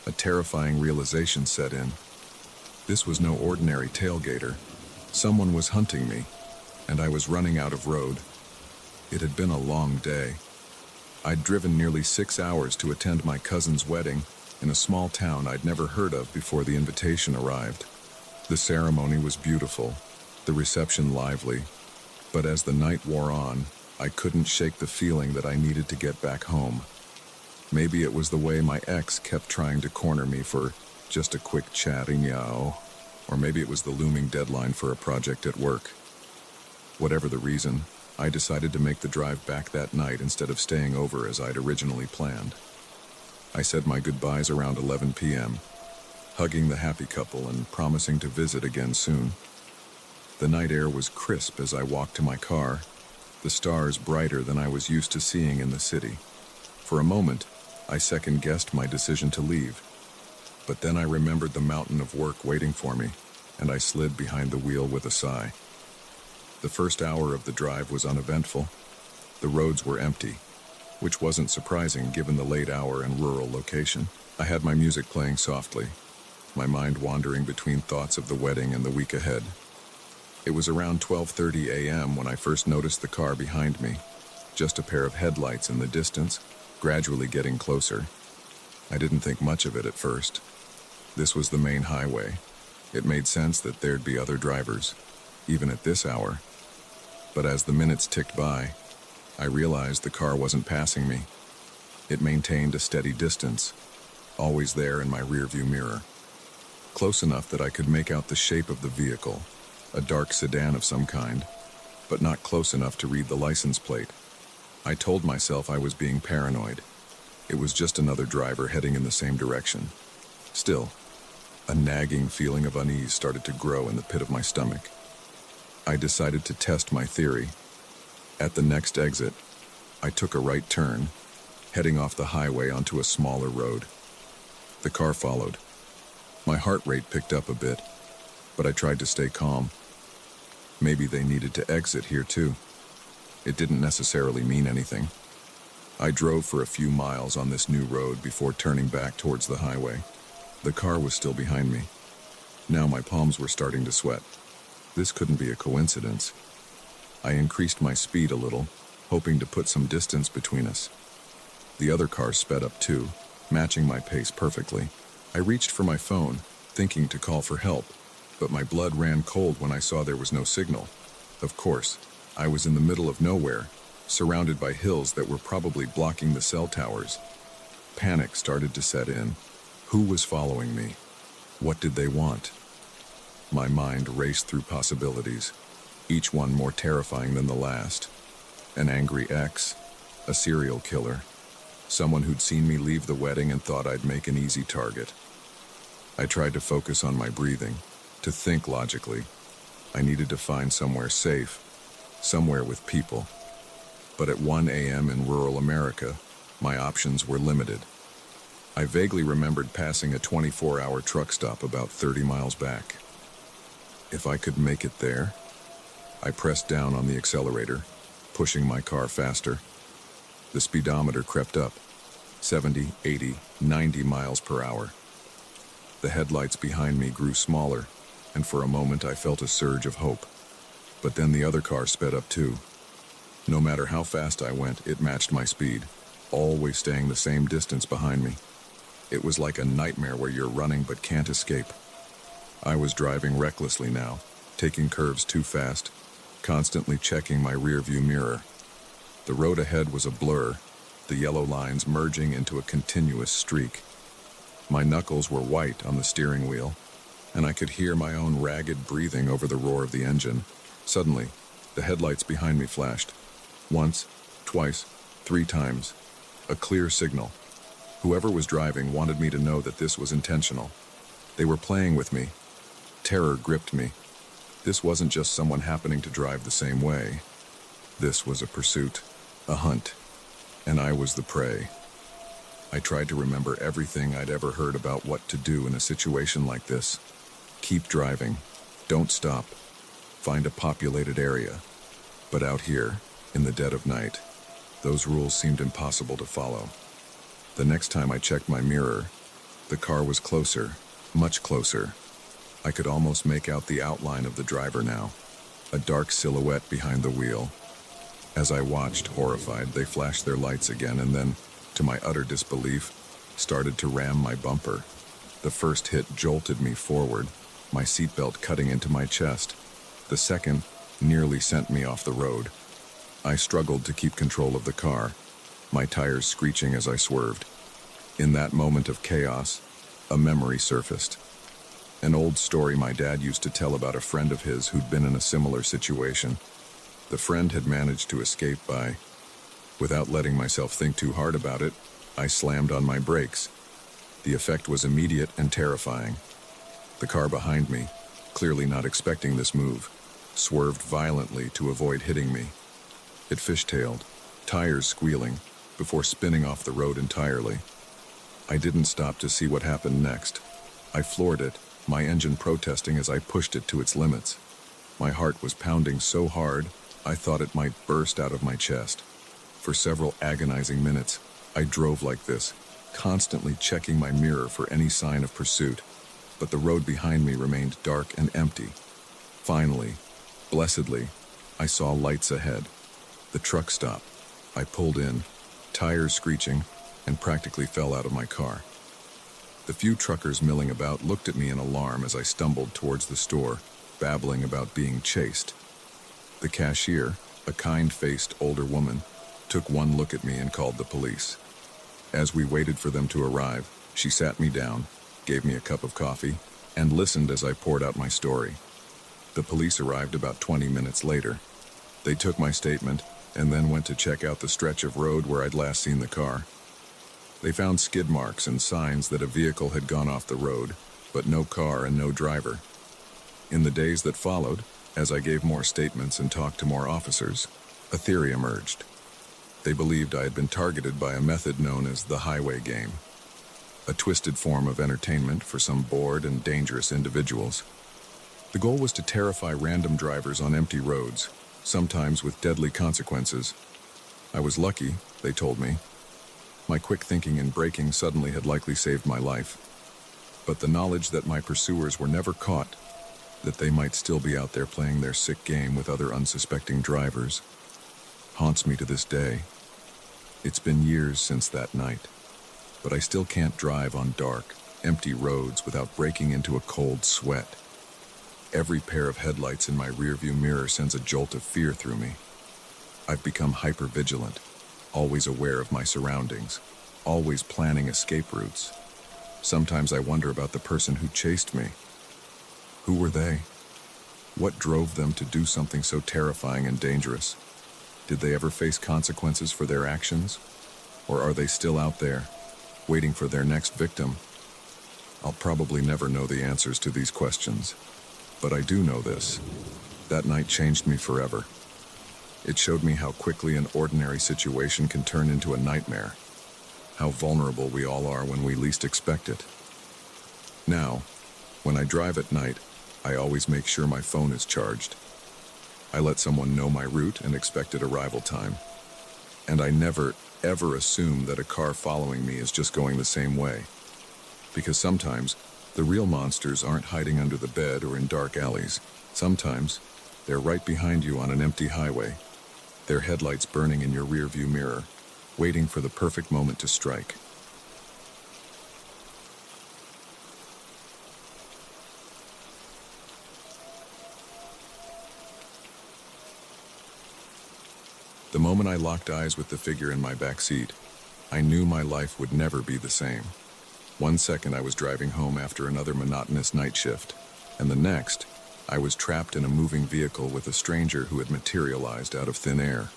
a terrifying realization set in. This was no ordinary tailgater. Someone was hunting me, and I was running out of road. It had been a long day. I'd driven nearly 6 hours to attend my cousin's wedding in a small town I'd never heard of before the invitation arrived. The ceremony was beautiful, the reception lively, but as the night wore on, I couldn't shake the feeling that I needed to get back home. Maybe it was the way my ex kept trying to corner me for just a quick chatting-yow, or maybe it was the looming deadline for a project at work. Whatever the reason, I decided to make the drive back that night instead of staying over as I'd originally planned. I said my goodbyes around 11 p.m., hugging the happy couple and promising to visit again soon. The night air was crisp as I walked to my car, the stars brighter than I was used to seeing in the city. For a moment, I second-guessed my decision to leave. But then I remembered the mountain of work waiting for me, and I slid behind the wheel with a sigh. The first hour of the drive was uneventful. The roads were empty, which wasn't surprising given the late hour and rural location. I had my music playing softly, my mind wandering between thoughts of the wedding and the week ahead. It was around 12:30 a.m. when I first noticed the car behind me, just a pair of headlights in the distance, gradually getting closer. I didn't think much of it at first. This was the main highway. It made sense that there'd be other drivers, even at this hour. But as the minutes ticked by, I realized the car wasn't passing me. It maintained a steady distance, always there in my rearview mirror. Close enough that I could make out the shape of the vehicle, a dark sedan of some kind, but not close enough to read the license plate. I told myself I was being paranoid. It was just another driver heading in the same direction. Still, a nagging feeling of unease started to grow in the pit of my stomach. I decided to test my theory. At the next exit, I took a right turn, heading off the highway onto a smaller road. The car followed. My heart rate picked up a bit, but I tried to stay calm. Maybe they needed to exit here too. It didn't necessarily mean anything. I drove for a few miles on this new road before turning back towards the highway. The car was still behind me. Now my palms were starting to sweat. This couldn't be a coincidence. I increased my speed a little, hoping to put some distance between us. The other car sped up too, matching my pace perfectly. I reached for my phone, thinking to call for help, but my blood ran cold when I saw there was no signal. Of course, I was in the middle of nowhere, surrounded by hills that were probably blocking the cell towers. Panic started to set in. Who was following me? What did they want? My mind raced through possibilities, each one more terrifying than the last. An angry ex, a serial killer, someone who'd seen me leave the wedding and thought I'd make an easy target. I tried to focus on my breathing, to think logically. I needed to find somewhere safe, somewhere with people. But at 1 a.m. in rural America, my options were limited. I vaguely remembered passing a 24-hour truck stop about 30 miles back. If I could make it there, I pressed down on the accelerator, pushing my car faster. The speedometer crept up, 70, 80, 90 miles per hour. The headlights behind me grew smaller, and for a moment I felt a surge of hope. But then the other car sped up too. No matter how fast I went, it matched my speed, always staying the same distance behind me. It was like a nightmare where you're running but can't escape. I was driving recklessly now, taking curves too fast, constantly checking my rearview mirror. The road ahead was a blur, the yellow lines merging into a continuous streak. My knuckles were white on the steering wheel, and I could hear my own ragged breathing over the roar of the engine. Suddenly, the headlights behind me flashed. Once, twice, 3 times. A clear signal. Whoever was driving wanted me to know that this was intentional. They were playing with me. Terror gripped me. This wasn't just someone happening to drive the same way. This was a pursuit, a hunt, and I was the prey. I tried to remember everything I'd ever heard about what to do in a situation like this. Keep driving. Don't stop. Find a populated area. But out here, in the dead of night, those rules seemed impossible to follow. The next time I checked my mirror, the car was closer, much closer. I could almost make out the outline of the driver now, a dark silhouette behind the wheel. As I watched, horrified, they flashed their lights again and then, to my utter disbelief, started to ram my bumper. The first hit jolted me forward, my seatbelt cutting into my chest. The second nearly sent me off the road. I struggled to keep control of the car, my tires screeching as I swerved. In that moment of chaos, a memory surfaced. An old story my dad used to tell about a friend of his who'd been in a similar situation. The friend had managed to escape by, without letting myself think too hard about it, I slammed on my brakes. The effect was immediate and terrifying. The car behind me, clearly not expecting this move, swerved violently to avoid hitting me. It fishtailed, tires squealing, before spinning off the road entirely. I didn't stop to see what happened next. I floored it, my engine protesting as I pushed it to its limits. My heart was pounding so hard, I thought it might burst out of my chest. For several agonizing minutes, I drove like this, constantly checking my mirror for any sign of pursuit. But the road behind me remained dark and empty. Finally, blessedly, I saw lights ahead. The truck stopped. I pulled in, tires screeching, and practically fell out of my car. The few truckers milling about looked at me in alarm as I stumbled towards the store, babbling about being chased. The cashier, a kind-faced older woman, took one look at me and called the police. As we waited for them to arrive, she sat me down, gave me a cup of coffee, and listened as I poured out my story. The police arrived about 20 minutes later. They took my statement and then went to check out the stretch of road where I'd last seen the car. They found skid marks and signs that a vehicle had gone off the road, but no car and no driver. In the days that followed, as I gave more statements and talked to more officers, a theory emerged. They believed I had been targeted by a method known as the highway game, a twisted form of entertainment for some bored and dangerous individuals. The goal was to terrify random drivers on empty roads, sometimes with deadly consequences. I was lucky, they told me. My quick thinking and braking suddenly had likely saved my life. But the knowledge that my pursuers were never caught, that they might still be out there playing their sick game with other unsuspecting drivers, haunts me to this day. It's been years since that night, but I still can't drive on dark, empty roads without breaking into a cold sweat. Every pair of headlights in my rearview mirror sends a jolt of fear through me. I've become hyper-vigilant, always aware of my surroundings, always planning escape routes. Sometimes I wonder about the person who chased me. Who were they? What drove them to do something so terrifying and dangerous? Did they ever face consequences for their actions? Or are they still out there, waiting for their next victim? I'll probably never know the answers to these questions. But I do know this. That night changed me forever. It showed me how quickly an ordinary situation can turn into a nightmare. How vulnerable we all are when we least expect it. Now, when I drive at night, I always make sure my phone is charged. I let someone know my route and expected arrival time. And I never, ever assume that a car following me is just going the same way. Because sometimes, the real monsters aren't hiding under the bed or in dark alleys. Sometimes, they're right behind you on an empty highway, their headlights burning in your rearview mirror, waiting for the perfect moment to strike. The moment I locked eyes with the figure in my back seat, I knew my life would never be the same. One second I was driving home after another monotonous night shift, and the next, I was trapped in a moving vehicle with a stranger who had materialized out of thin air.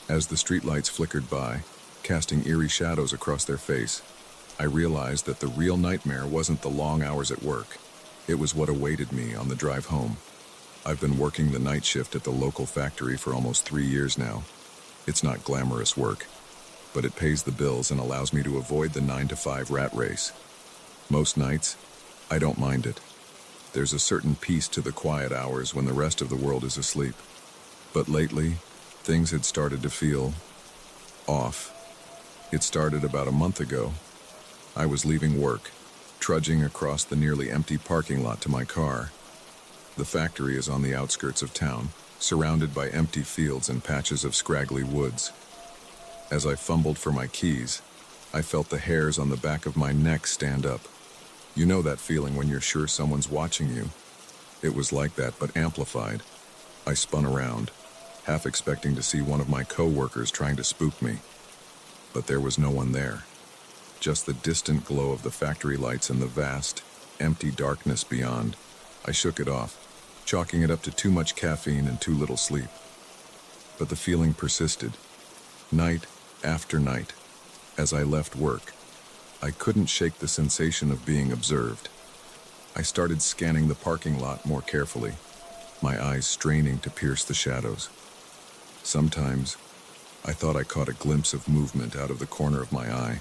As the streetlights flickered by, casting eerie shadows across their face, I realized that the real nightmare wasn't the long hours at work. It was what awaited me on the drive home. I've been working the night shift at the local factory for almost 3 years now. It's not glamorous work, but it pays the bills and allows me to avoid the 9-to-5 rat race. Most nights, I don't mind it. There's a certain peace to the quiet hours when the rest of the world is asleep. But lately, things had started to feel off. It started about a month ago. I was leaving work, trudging across the nearly empty parking lot to my car. The factory is on the outskirts of town, surrounded by empty fields and patches of scraggly woods. As I fumbled for my keys, I felt the hairs on the back of my neck stand up. You know that feeling when you're sure someone's watching you? It was like that, but amplified. I spun around, half expecting to see one of my co-workers trying to spook me. But there was no one there. Just the distant glow of the factory lights and the vast, empty darkness beyond. I shook it off, chalking it up to too much caffeine and too little sleep. But the feeling persisted. Night after night, as I left work, I couldn't shake the sensation of being observed. I started scanning the parking lot more carefully, my eyes straining to pierce the shadows. Sometimes, I thought I caught a glimpse of movement out of the corner of my eye,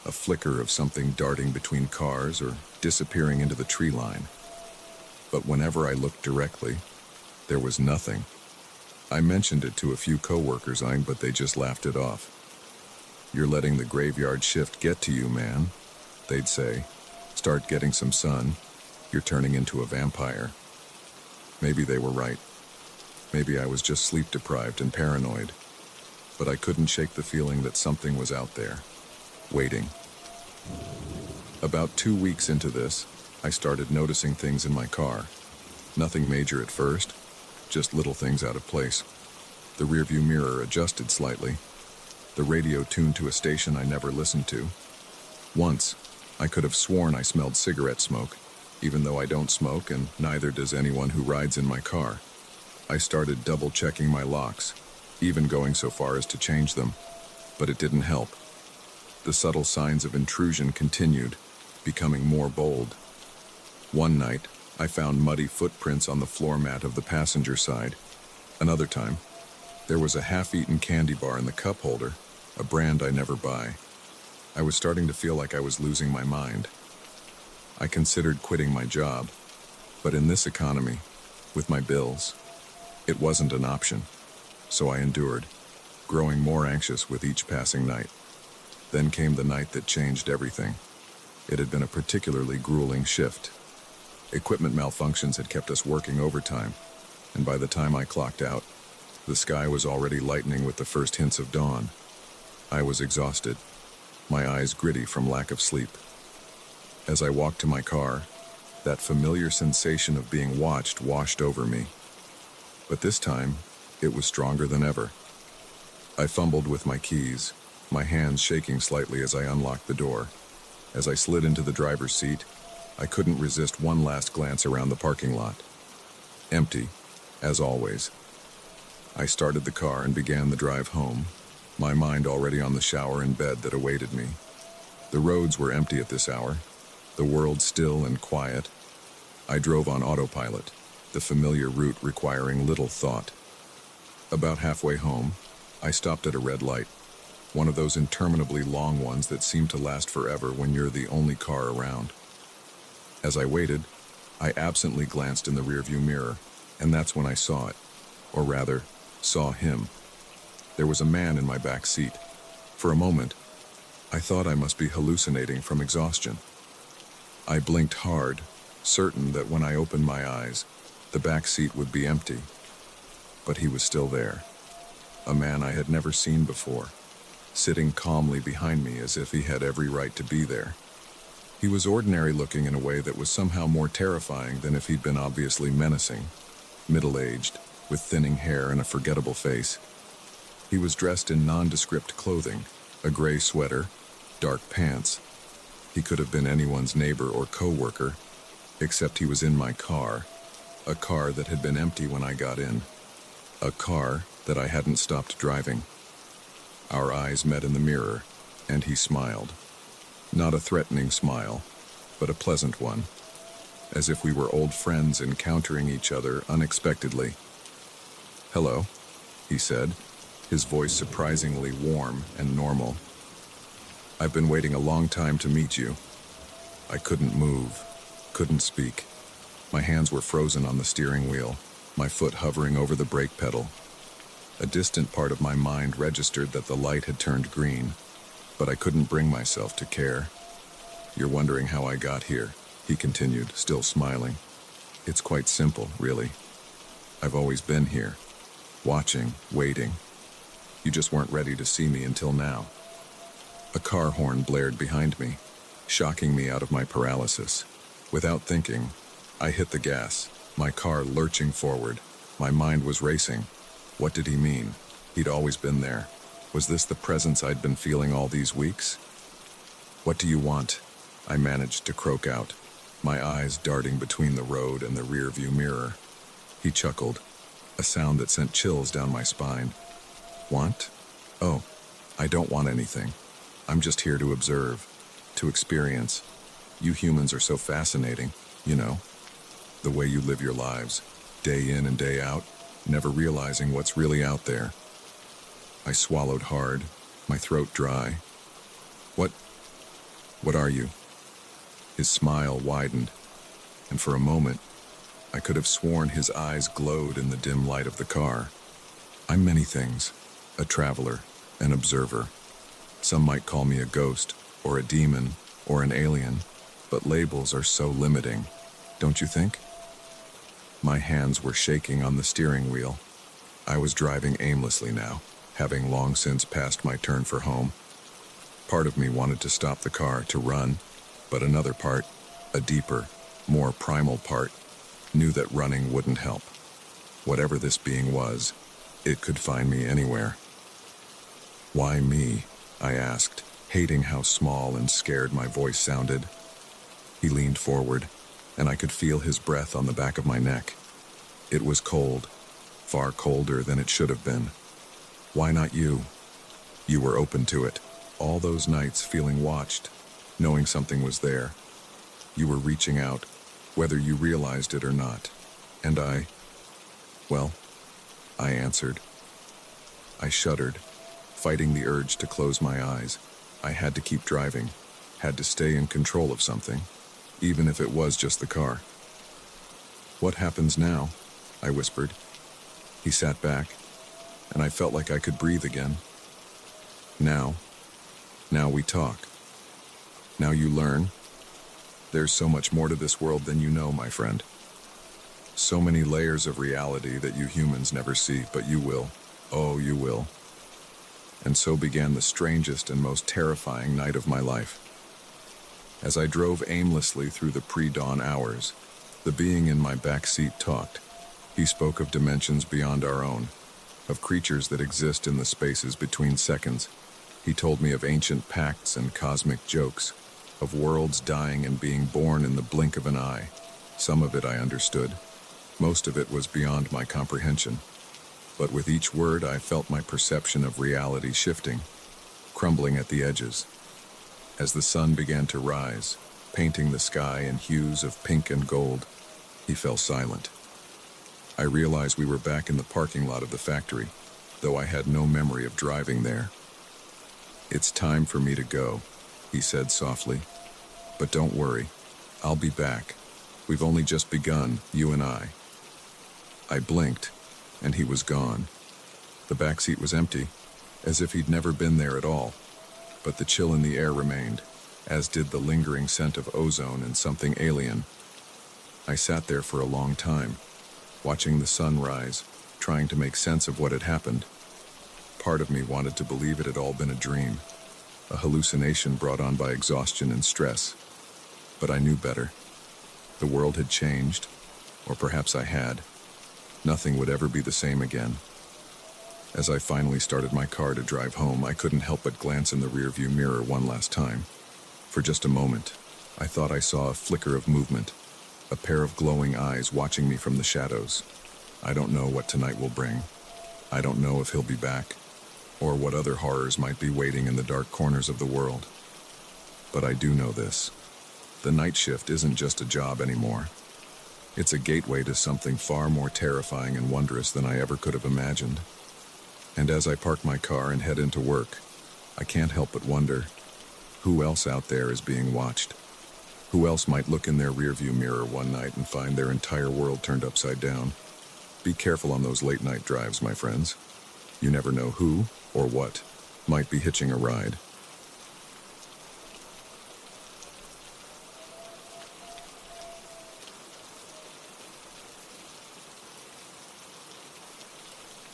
a flicker of something darting between cars or disappearing into the tree line. But whenever I looked directly, there was nothing. I mentioned it to a few coworkers, but they just laughed it off. "You're letting the graveyard shift get to you, man," they'd say. "Start getting some sun. You're turning into a vampire." Maybe they were right. Maybe I was just sleep-deprived and paranoid. But I couldn't shake the feeling that something was out there, waiting. About 2 weeks into this, I started noticing things in my car. Nothing major at first, just little things out of place. The rearview mirror adjusted slightly. The radio tuned to a station I never listened to. Once, I could have sworn I smelled cigarette smoke, even though I don't smoke and neither does anyone who rides in my car. I started double-checking my locks, even going so far as to change them, but it didn't help. The subtle signs of intrusion continued, becoming more bold. One night, I found muddy footprints on the floor mat of the passenger side. Another time, there was a half-eaten candy bar in the cup holder, a brand I never buy. I was starting to feel like I was losing my mind. I considered quitting my job, but in this economy, with my bills, it wasn't an option. So I endured, growing more anxious with each passing night. Then came the night that changed everything. It had been a particularly grueling shift. Equipment malfunctions had kept us working overtime, and by the time I clocked out, the sky was already lightening with the first hints of dawn. I was exhausted, my eyes gritty from lack of sleep. As I walked to my car, that familiar sensation of being watched washed over me. But this time, it was stronger than ever. I fumbled with my keys, my hands shaking slightly as I unlocked the door. As I slid into the driver's seat, I couldn't resist one last glance around the parking lot. Empty, as always. I started the car and began the drive home, my mind already on the shower and bed that awaited me. The roads were empty at this hour, the world still and quiet. I drove on autopilot, the familiar route requiring little thought. About halfway home, I stopped at a red light, one of those interminably long ones that seem to last forever when you're the only car around. As I waited, I absently glanced in the rearview mirror, and that's when I saw it, or rather, saw him. There was a man in my back seat. For a moment, I thought I must be hallucinating from exhaustion. I blinked hard, certain that when I opened my eyes, the back seat would be empty. But he was still there, a man I had never seen before, sitting calmly behind me as if he had every right to be there. He was ordinary looking in a way that was somehow more terrifying than if he'd been obviously menacing, middle-aged, with thinning hair and a forgettable face. He was dressed in nondescript clothing, a gray sweater, dark pants. He could have been anyone's neighbor or co-worker, except he was in my car, a car that had been empty when I got in, a car that I hadn't stopped driving. Our eyes met in the mirror, and he smiled. Not a threatening smile, but a pleasant one, as if we were old friends encountering each other unexpectedly. "Hello," he said, his voice surprisingly warm and normal. "I've been waiting a long time to meet you." I couldn't move, couldn't speak. My hands were frozen on the steering wheel, my foot hovering over the brake pedal. A distant part of my mind registered that the light had turned green, but I couldn't bring myself to care. "You're wondering how I got here," he continued, still smiling. "It's quite simple, really. I've always been here, watching, waiting. You just weren't ready to see me until now." A car horn blared behind me, shocking me out of my paralysis. Without thinking, I hit the gas, my car lurching forward. My mind was racing. What did he mean? He'd always been there. Was this the presence I'd been feeling all these weeks? "What do you want?" I managed to croak out, my eyes darting between the road and the rearview mirror. He chuckled, a sound that sent chills down my spine. "Want? Oh, I don't want anything. I'm just here to observe, to experience. You humans are so fascinating, you know. The way you live your lives, day in and day out, never realizing what's really out there." I swallowed hard, my throat dry. What are you?" His smile widened, and for a moment, I could have sworn his eyes glowed in the dim light of the car. "I'm many things. A traveler, an observer. Some might call me a ghost, or a demon, or an alien, but labels are so limiting, don't you think?" My hands were shaking on the steering wheel. I was driving aimlessly now, having long since passed my turn for home. Part of me wanted to stop the car, to run, but another part, a deeper, more primal part, knew that running wouldn't help. Whatever this being was, it could find me anywhere. "Why me?" I asked, hating how small and scared my voice sounded. He leaned forward, and I could feel his breath on the back of my neck. It was cold, far colder than it should have been. "Why not you? You were open to it, all those nights feeling watched, knowing something was there. You were reaching out, whether you realized it or not. And well, I answered. I shuddered, fighting the urge to close my eyes. I had to keep driving, had to stay in control of something, even if it was just the car. "What happens now?" I whispered. He sat back, and I felt like I could breathe again. Now we talk. Now you learn. There's so much more to this world than you know, my friend. So many layers of reality that you humans never see, but you will. Oh, you will." And so began the strangest and most terrifying night of my life. As I drove aimlessly through the pre-dawn hours, the being in my back seat talked. He spoke of dimensions beyond our own, of creatures that exist in the spaces between seconds. He told me of ancient pacts and cosmic jokes, of worlds dying and being born in the blink of an eye. Some of it I understood. Most of it was beyond my comprehension. But with each word, I felt my perception of reality shifting, crumbling at the edges. As the sun began to rise, painting the sky in hues of pink and gold, he fell silent. I realized we were back in the parking lot of the factory, though I had no memory of driving there. "It's time for me to go," he said softly. "But don't worry, I'll be back. We've only just begun, you and I." I blinked, and he was gone. The back seat was empty, as if he'd never been there at all. But the chill in the air remained, as did the lingering scent of ozone and something alien. I sat there for a long time, watching the sun rise, trying to make sense of what had happened. Part of me wanted to believe it had all been a dream, a hallucination brought on by exhaustion and stress. But I knew better. The world had changed, or perhaps I had. Nothing would ever be the same again. As I finally started my car to drive home, I couldn't help but glance in the rearview mirror one last time. For just a moment, I thought I saw a flicker of movement, a pair of glowing eyes watching me from the shadows. I don't know what tonight will bring. I don't know if he'll be back, or what other horrors might be waiting in the dark corners of the world. But I do know this. The night shift isn't just a job anymore. It's a gateway to something far more terrifying and wondrous than I ever could have imagined. And as I park my car and head into work, I can't help but wonder, who else out there is being watched? Who else might look in their rearview mirror one night and find their entire world turned upside down? Be careful on those late-night drives, my friends. You never know who or what might be hitching a ride.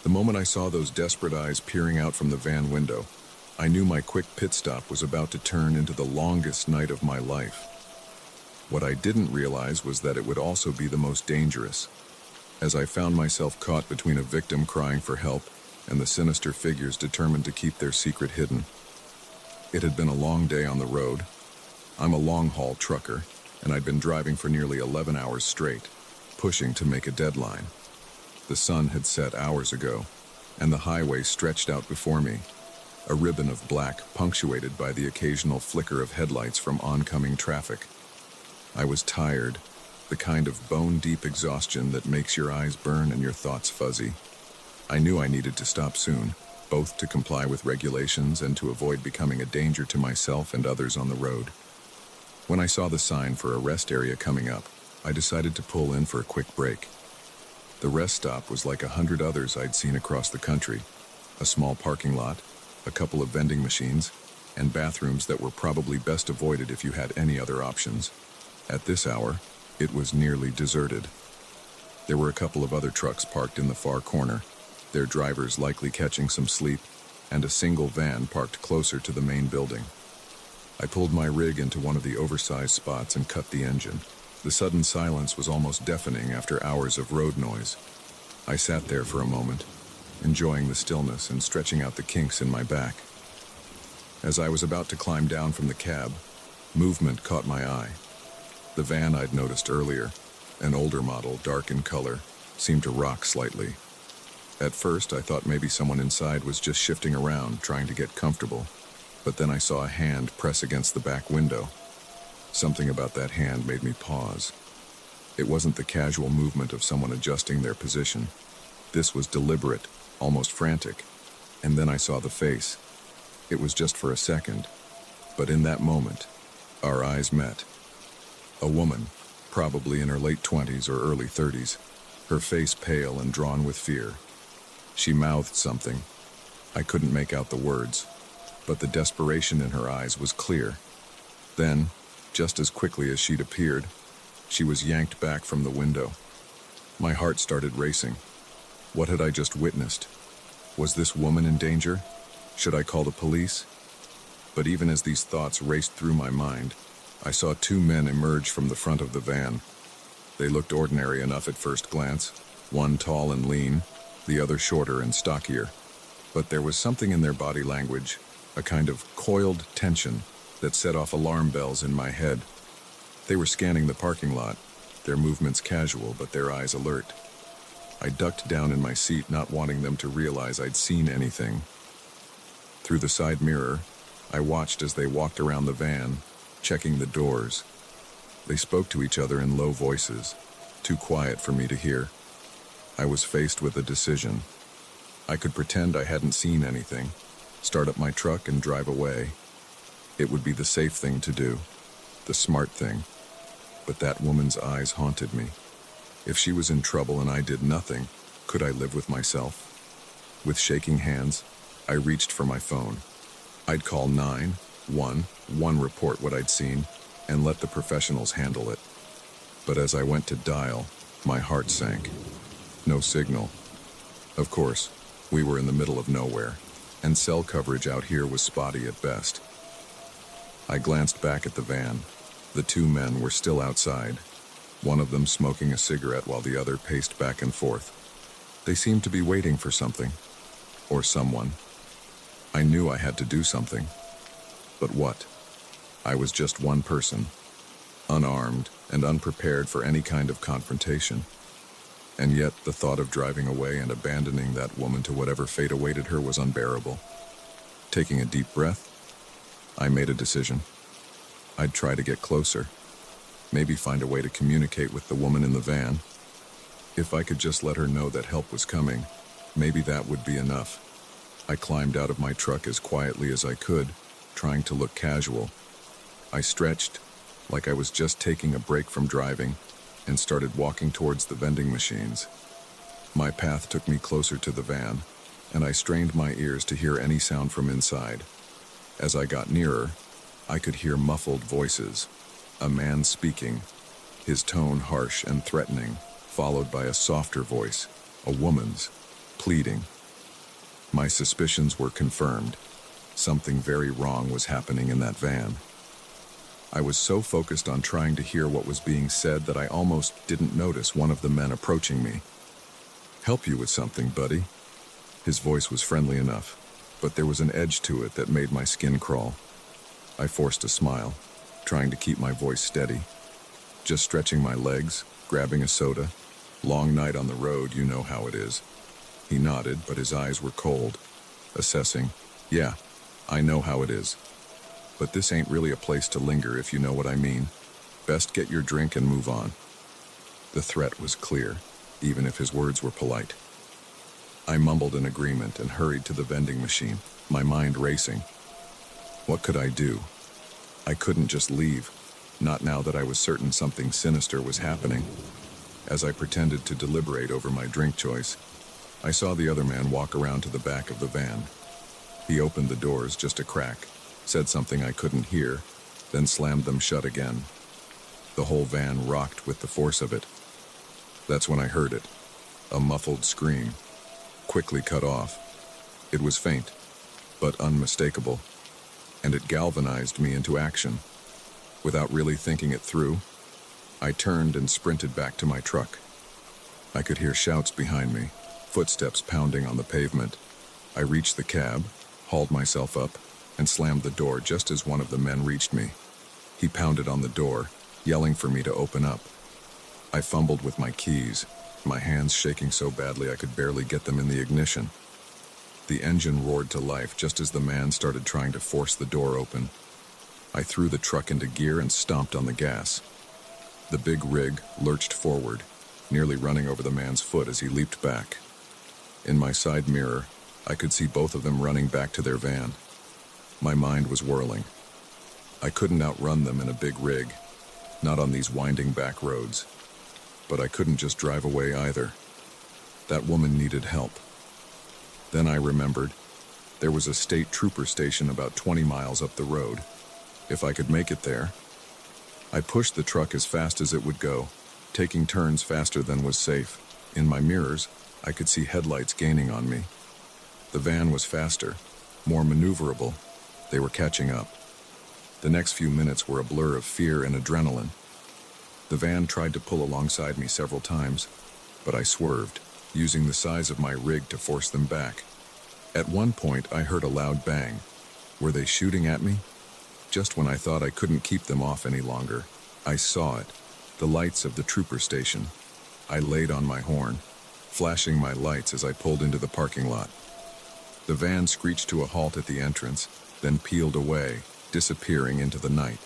The moment I saw those desperate eyes peering out from the van window, I knew my quick pit stop was about to turn into the longest night of my life. What I didn't realize was that it would also be the most dangerous, as I found myself caught between a victim crying for help and the sinister figures determined to keep their secret hidden. It had been a long day on the road. I'm a long-haul trucker, and I'd been driving for nearly 11 hours straight, pushing to make a deadline. The sun had set hours ago, and the highway stretched out before me, a ribbon of black punctuated by the occasional flicker of headlights from oncoming traffic. I was tired, the kind of bone-deep exhaustion that makes your eyes burn and your thoughts fuzzy. I knew I needed to stop soon, both to comply with regulations and to avoid becoming a danger to myself and others on the road. When I saw the sign for a rest area coming up, I decided to pull in for a quick break. The rest stop was like 100 others I'd seen across the country. A small parking lot, a couple of vending machines, and bathrooms that were probably best avoided if you had any other options. At this hour, it was nearly deserted. There were a couple of other trucks parked in the far corner, their drivers likely catching some sleep, and a single van parked closer to the main building. I pulled my rig into one of the oversized spots and cut the engine. The sudden silence was almost deafening after hours of road noise. I sat there for a moment, enjoying the stillness and stretching out the kinks in my back. As I was about to climb down from the cab, movement caught my eye. The van I'd noticed earlier, an older model, dark in color, seemed to rock slightly. At first, I thought maybe someone inside was just shifting around, trying to get comfortable. But then I saw a hand press against the back window. Something about that hand made me pause. It wasn't the casual movement of someone adjusting their position. This was deliberate, almost frantic. And then I saw the face. It was just for a second. But in that moment, our eyes met. A woman, probably in her late 20s or early 30s, her face pale and drawn with fear. She mouthed something. I couldn't make out the words, but the desperation in her eyes was clear. Then, just as quickly as she'd appeared, she was yanked back from the window. My heart started racing. What had I just witnessed? Was this woman in danger? Should I call the police? But even as these thoughts raced through my mind, I saw two men emerge from the front of the van. They looked ordinary enough at first glance, one tall and lean, the other shorter and stockier. But there was something in their body language, a kind of coiled tension that set off alarm bells in my head. They were scanning the parking lot, their movements casual but their eyes alert. I ducked down in my seat, not wanting them to realize I'd seen anything. Through the side mirror, I watched as they walked around the van, checking the doors. They spoke to each other in low voices, too quiet for me to hear. I was faced with a decision. I could pretend I hadn't seen anything, start up my truck and drive away. It would be the safe thing to do, the smart thing. But that woman's eyes haunted me. If she was in trouble and I did nothing, could I live with myself? With shaking hands, I reached for my phone. I'd call 911, report what I'd seen, and let the professionals handle it. But as I went to dial, my heart sank. No signal. Of course, we were in the middle of nowhere, and cell coverage out here was spotty at best. I glanced back at the van. The two men were still outside, one of them smoking a cigarette while the other paced back and forth. They seemed to be waiting for something, or someone. I knew I had to do something. But what? I was just one person, unarmed and unprepared for any kind of confrontation. And yet the thought of driving away and abandoning that woman to whatever fate awaited her was unbearable. Taking a deep breath, I made a decision. I'd try to get closer, maybe find a way to communicate with the woman in the van. If I could just let her know that help was coming, maybe that would be enough. I climbed out of my truck as quietly as I could, trying to look casual. I stretched, like I was just taking a break from driving, and started walking towards the vending machines. My path took me closer to the van, and I strained my ears to hear any sound from inside. As I got nearer, I could hear muffled voices, a man speaking, his tone harsh and threatening, followed by a softer voice, a woman's, pleading. My suspicions were confirmed. Something very wrong was happening in that van. I was so focused on trying to hear what was being said that I almost didn't notice one of the men approaching me. "Help you with something, buddy?" His voice was friendly enough, but there was an edge to it that made my skin crawl. I forced a smile, trying to keep my voice steady. "Just stretching my legs, grabbing a soda. Long night on the road, you know how it is." He nodded, but his eyes were cold, assessing. "Yeah, I know how it is. But this ain't really a place to linger, if you know what I mean. Best get your drink and move on." The threat was clear, even if his words were polite. I mumbled an agreement and hurried to the vending machine, my mind racing. What could I do? I couldn't just leave, not now that I was certain something sinister was happening. As I pretended to deliberate over my drink choice, I saw the other man walk around to the back of the van. He opened the doors just a crack, said something I couldn't hear, then slammed them shut again. The whole van rocked with the force of it. That's when I heard it, a muffled scream, quickly cut off. It was faint, but unmistakable, and it galvanized me into action. Without really thinking it through, I turned and sprinted back to my truck. I could hear shouts behind me, footsteps pounding on the pavement. I reached the cab, hauled myself up, and slammed the door just as one of the men reached me. He pounded on the door, yelling for me to open up. I fumbled with my keys, my hands shaking so badly I could barely get them in the ignition. The engine roared to life just as the man started trying to force the door open. I threw the truck into gear and stomped on the gas. The big rig lurched forward, nearly running over the man's foot as he leaped back. In my side mirror, I could see both of them running back to their van. My mind was whirling. I couldn't outrun them in a big rig, not on these winding back roads. But I couldn't just drive away either. That woman needed help. Then I remembered there was a state trooper station about 20 miles up the road. If I could make it there. I pushed the truck as fast as it would go, taking turns faster than was safe. In my mirrors, I could see headlights gaining on me. The van was faster, more maneuverable. They were catching up. The next few minutes were a blur of fear and adrenaline. The van tried to pull alongside me several times, but I swerved, using the size of my rig to force them back. At one point, I heard a loud bang. Were they shooting at me? Just when I thought I couldn't keep them off any longer, I saw it, the lights of the trooper station. I laid on my horn, flashing my lights as I pulled into the parking lot. The van screeched to a halt at the entrance, then peeled away, disappearing into the night.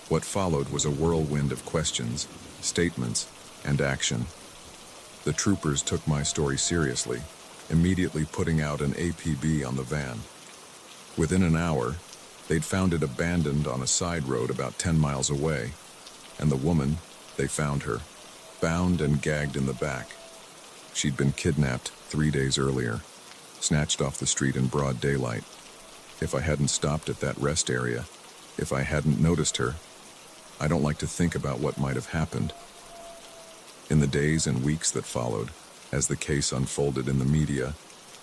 What followed was a whirlwind of questions, statements, and action. The troopers took my story seriously, immediately putting out an APB on the van. Within an hour, they'd found it abandoned on a side road about 10 miles away, and the woman, they found her, bound and gagged in the back. She'd been kidnapped 3 days earlier, snatched off the street in broad daylight. If I hadn't stopped at that rest area, if I hadn't noticed her, I don't like to think about what might have happened. In the days and weeks that followed, as the case unfolded in the media,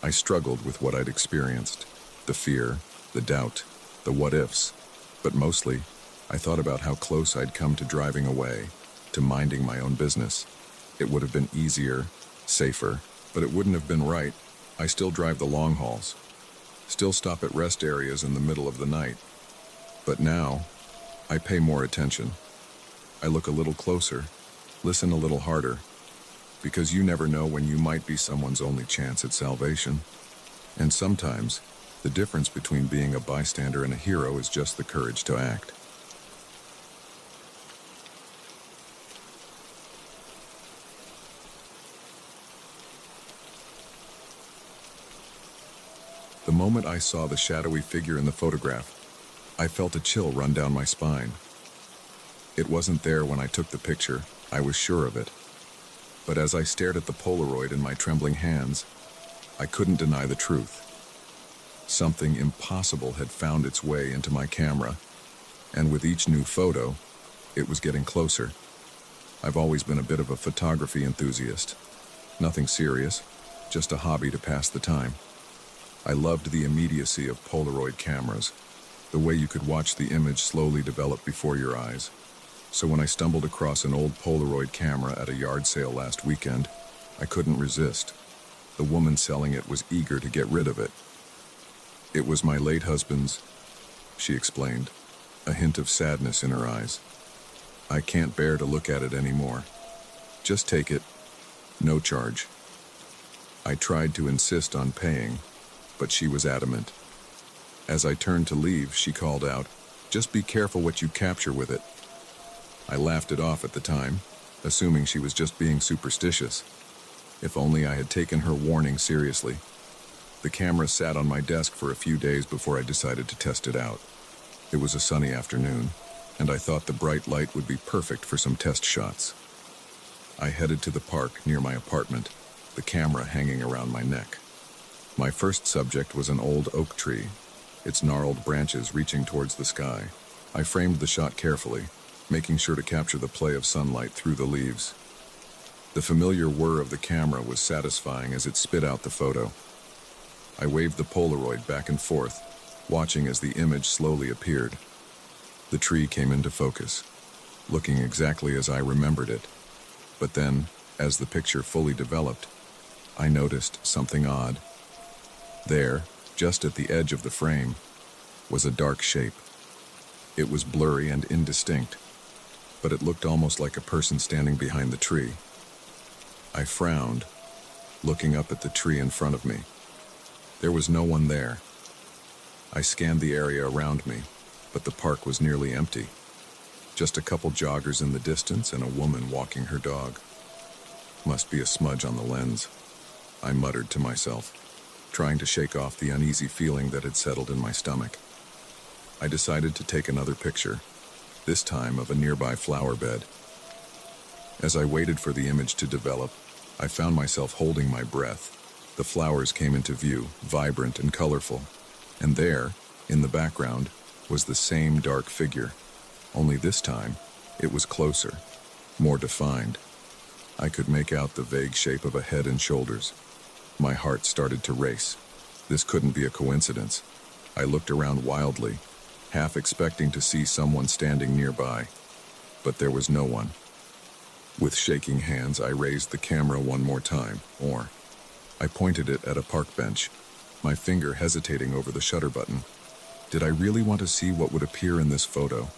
I struggled with what I'd experienced, the fear, the doubt, the what-ifs, but mostly, I thought about how close I'd come to driving away, to minding my own business. It would have been easier, safer, but it wouldn't have been right. I still drive the long hauls, still stop at rest areas in the middle of the night. But now, I pay more attention. I look a little closer, listen a little harder, because you never know when you might be someone's only chance at salvation. And sometimes, the difference between being a bystander and a hero is just the courage to act. The moment I saw the shadowy figure in the photograph, I felt a chill run down my spine. It wasn't there when I took the picture, I was sure of it. But as I stared at the Polaroid in my trembling hands, I couldn't deny the truth. Something impossible had found its way into my camera, and with each new photo, it was getting closer. I've always been a bit of a photography enthusiast. Nothing serious, just a hobby to pass the time. I loved the immediacy of Polaroid cameras, the way you could watch the image slowly develop before your eyes. So when I stumbled across an old Polaroid camera at a yard sale last weekend, I couldn't resist. The woman selling it was eager to get rid of it. "It was my late husband's," she explained, a hint of sadness in her eyes. "I can't bear to look at it anymore. Just take it, no charge." I tried to insist on paying, but she was adamant. As I turned to leave, she called out, "Just be careful what you capture with it." I laughed it off at the time, assuming she was just being superstitious. If only I had taken her warning seriously. The camera sat on my desk for a few days before I decided to test it out. It was a sunny afternoon, and I thought the bright light would be perfect for some test shots. I headed to the park near my apartment, the camera hanging around my neck. My first subject was an old oak tree, its gnarled branches reaching towards the sky. I framed the shot carefully, making sure to capture the play of sunlight through the leaves. The familiar whir of the camera was satisfying as it spit out the photo. I waved the Polaroid back and forth, watching as the image slowly appeared. The tree came into focus, looking exactly as I remembered it. But then, as the picture fully developed, I noticed something odd. There, just at the edge of the frame, was a dark shape. It was blurry and indistinct, but it looked almost like a person standing behind the tree. I frowned, looking up at the tree in front of me. There was no one there. I scanned the area around me, but the park was nearly empty. Just a couple joggers in the distance and a woman walking her dog. Must be a smudge on the lens, I muttered to myself, trying to shake off the uneasy feeling that had settled in my stomach. I decided to take another picture, this time of a nearby flower bed. As I waited for the image to develop, I found myself holding my breath. The flowers came into view, vibrant and colorful, and there, in the background, was the same dark figure. Only this time, it was closer, more defined. I could make out the vague shape of a head and shoulders. My heart started to race. This couldn't be a coincidence. I looked around wildly, half expecting to see someone standing nearby, but there was no one. With shaking hands, I raised the camera one more time, I pointed it at a park bench, my finger hesitating over the shutter button. Did I really want to see what would appear in this photo?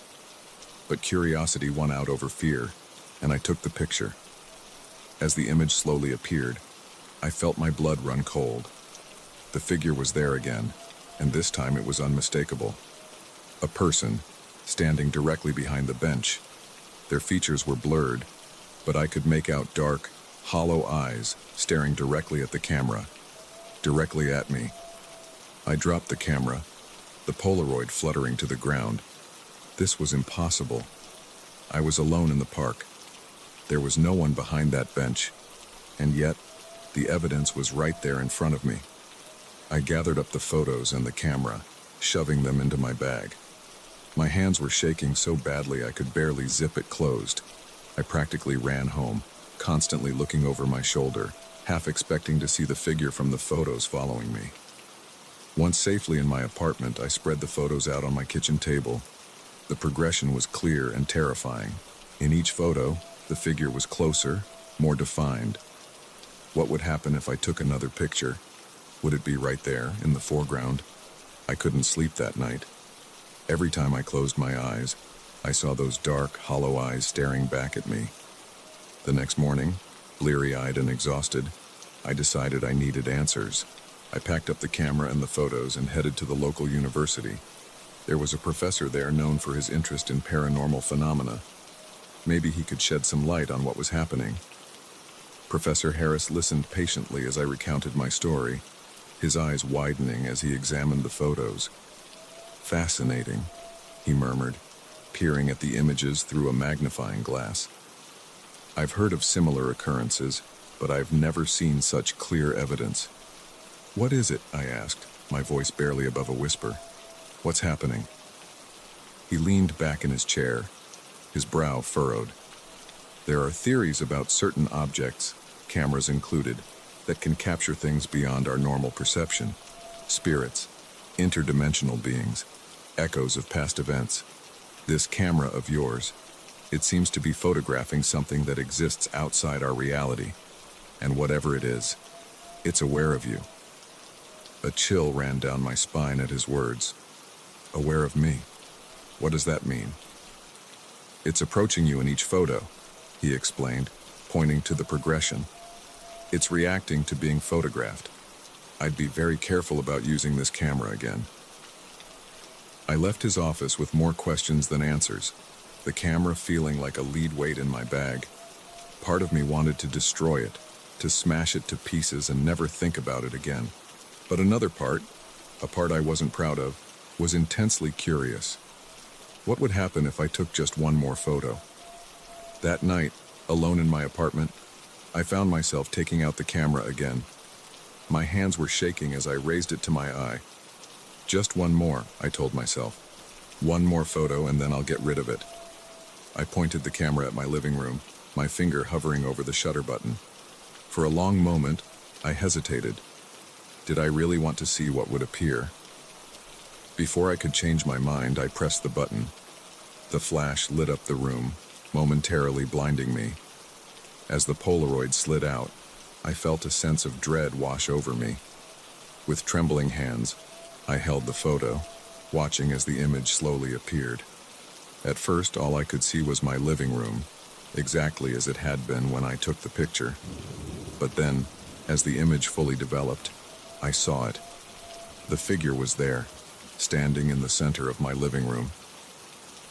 But curiosity won out over fear, and I took the picture. As the image slowly appeared, I felt my blood run cold. The figure was there again, and this time it was unmistakable. A person, standing directly behind the bench. Their features were blurred, but I could make out dark, hollow eyes staring directly at the camera, directly at me. I dropped the camera, the Polaroid fluttering to the ground. This was impossible. I was alone in the park. There was no one behind that bench, and yet the evidence was right there in front of me. I gathered up the photos and the camera, shoving them into my bag. My hands were shaking so badly I could barely zip it closed. I practically ran home, constantly looking over my shoulder, half expecting to see the figure from the photos following me. Once safely in my apartment, I spread the photos out on my kitchen table. The progression was clear and terrifying. In each photo, the figure was closer, more defined. What would happen if I took another picture? Would it be right there, in the foreground? I couldn't sleep that night. Every time I closed my eyes, I saw those dark, hollow eyes staring back at me. The next morning, bleary-eyed and exhausted, I decided I needed answers. I packed up the camera and the photos and headed to the local university. There was a professor there known for his interest in paranormal phenomena. Maybe he could shed some light on what was happening. Professor Harris listened patiently as I recounted my story, his eyes widening as he examined the photos. "Fascinating," he murmured, peering at the images through a magnifying glass. "I've heard of similar occurrences, but I've never seen such clear evidence." "What is it?" I asked, my voice barely above a whisper. "What's happening?" He leaned back in his chair, his brow furrowed. "There are theories about certain objects, cameras included, that can capture things beyond our normal perception. Spirits, interdimensional beings, echoes of past events. This camera of yours, it seems to be photographing something that exists outside our reality. And whatever it is, it's aware of you." A chill ran down my spine at his words. "Aware of me? What does that mean?" "It's approaching you in each photo," he explained, pointing to the progression. "It's reacting to being photographed. I'd be very careful about using this camera again." I left his office with more questions than answers, the camera feeling like a lead weight in my bag. Part of me wanted to destroy it, to smash it to pieces and never think about it again. But another part, a part I wasn't proud of, was intensely curious. What would happen if I took just one more photo? That night, alone in my apartment, I found myself taking out the camera again. My hands were shaking as I raised it to my eye. "Just one more," I told myself. "One more photo and then I'll get rid of it." I pointed the camera at my living room, my finger hovering over the shutter button. For a long moment, I hesitated. Did I really want to see what would appear? Before I could change my mind, I pressed the button. The flash lit up the room, momentarily blinding me. As the Polaroid slid out, I felt a sense of dread wash over me. With trembling hands, I held the photo, watching as the image slowly appeared. At first, all I could see was my living room, exactly as it had been when I took the picture. But then, as the image fully developed, I saw it. The figure was there, standing in the center of my living room.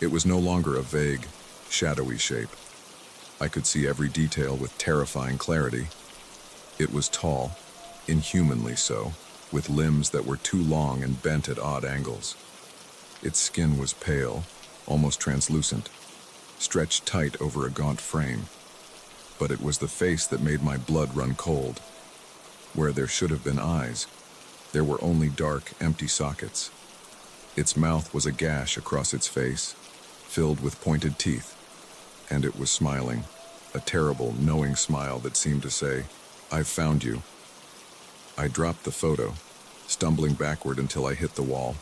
It was no longer a vague, shadowy shape. I could see every detail with terrifying clarity. It was tall, inhumanly so, with limbs that were too long and bent at odd angles. Its skin was pale, almost translucent, stretched tight over a gaunt frame. But it was the face that made my blood run cold. Where there should have been eyes, there were only dark, empty sockets. Its mouth was a gash across its face, filled with pointed teeth, and it was smiling, a terrible, knowing smile that seemed to say, "I've found you." I dropped the photo, stumbling backward until I hit the wall.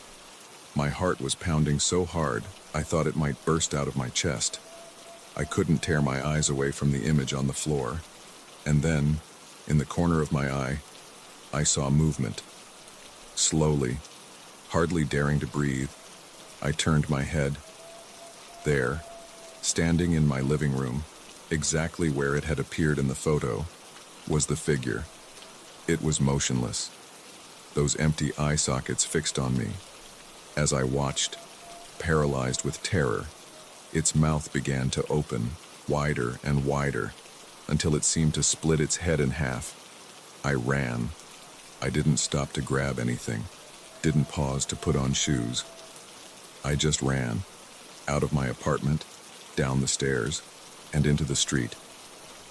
My heart was pounding so hard, I thought it might burst out of my chest. I couldn't tear my eyes away from the image on the floor. And then, in the corner of my eye, I saw movement. Slowly, hardly daring to breathe, I turned my head. There, standing in my living room, exactly where it had appeared in the photo, was the figure. It was motionless, those empty eye sockets fixed on me. As I watched, paralyzed with terror, its mouth began to open, wider and wider, until it seemed to split its head in half. I ran. I didn't stop to grab anything, didn't pause to put on shoes. I just ran, out of my apartment, down the stairs, and into the street.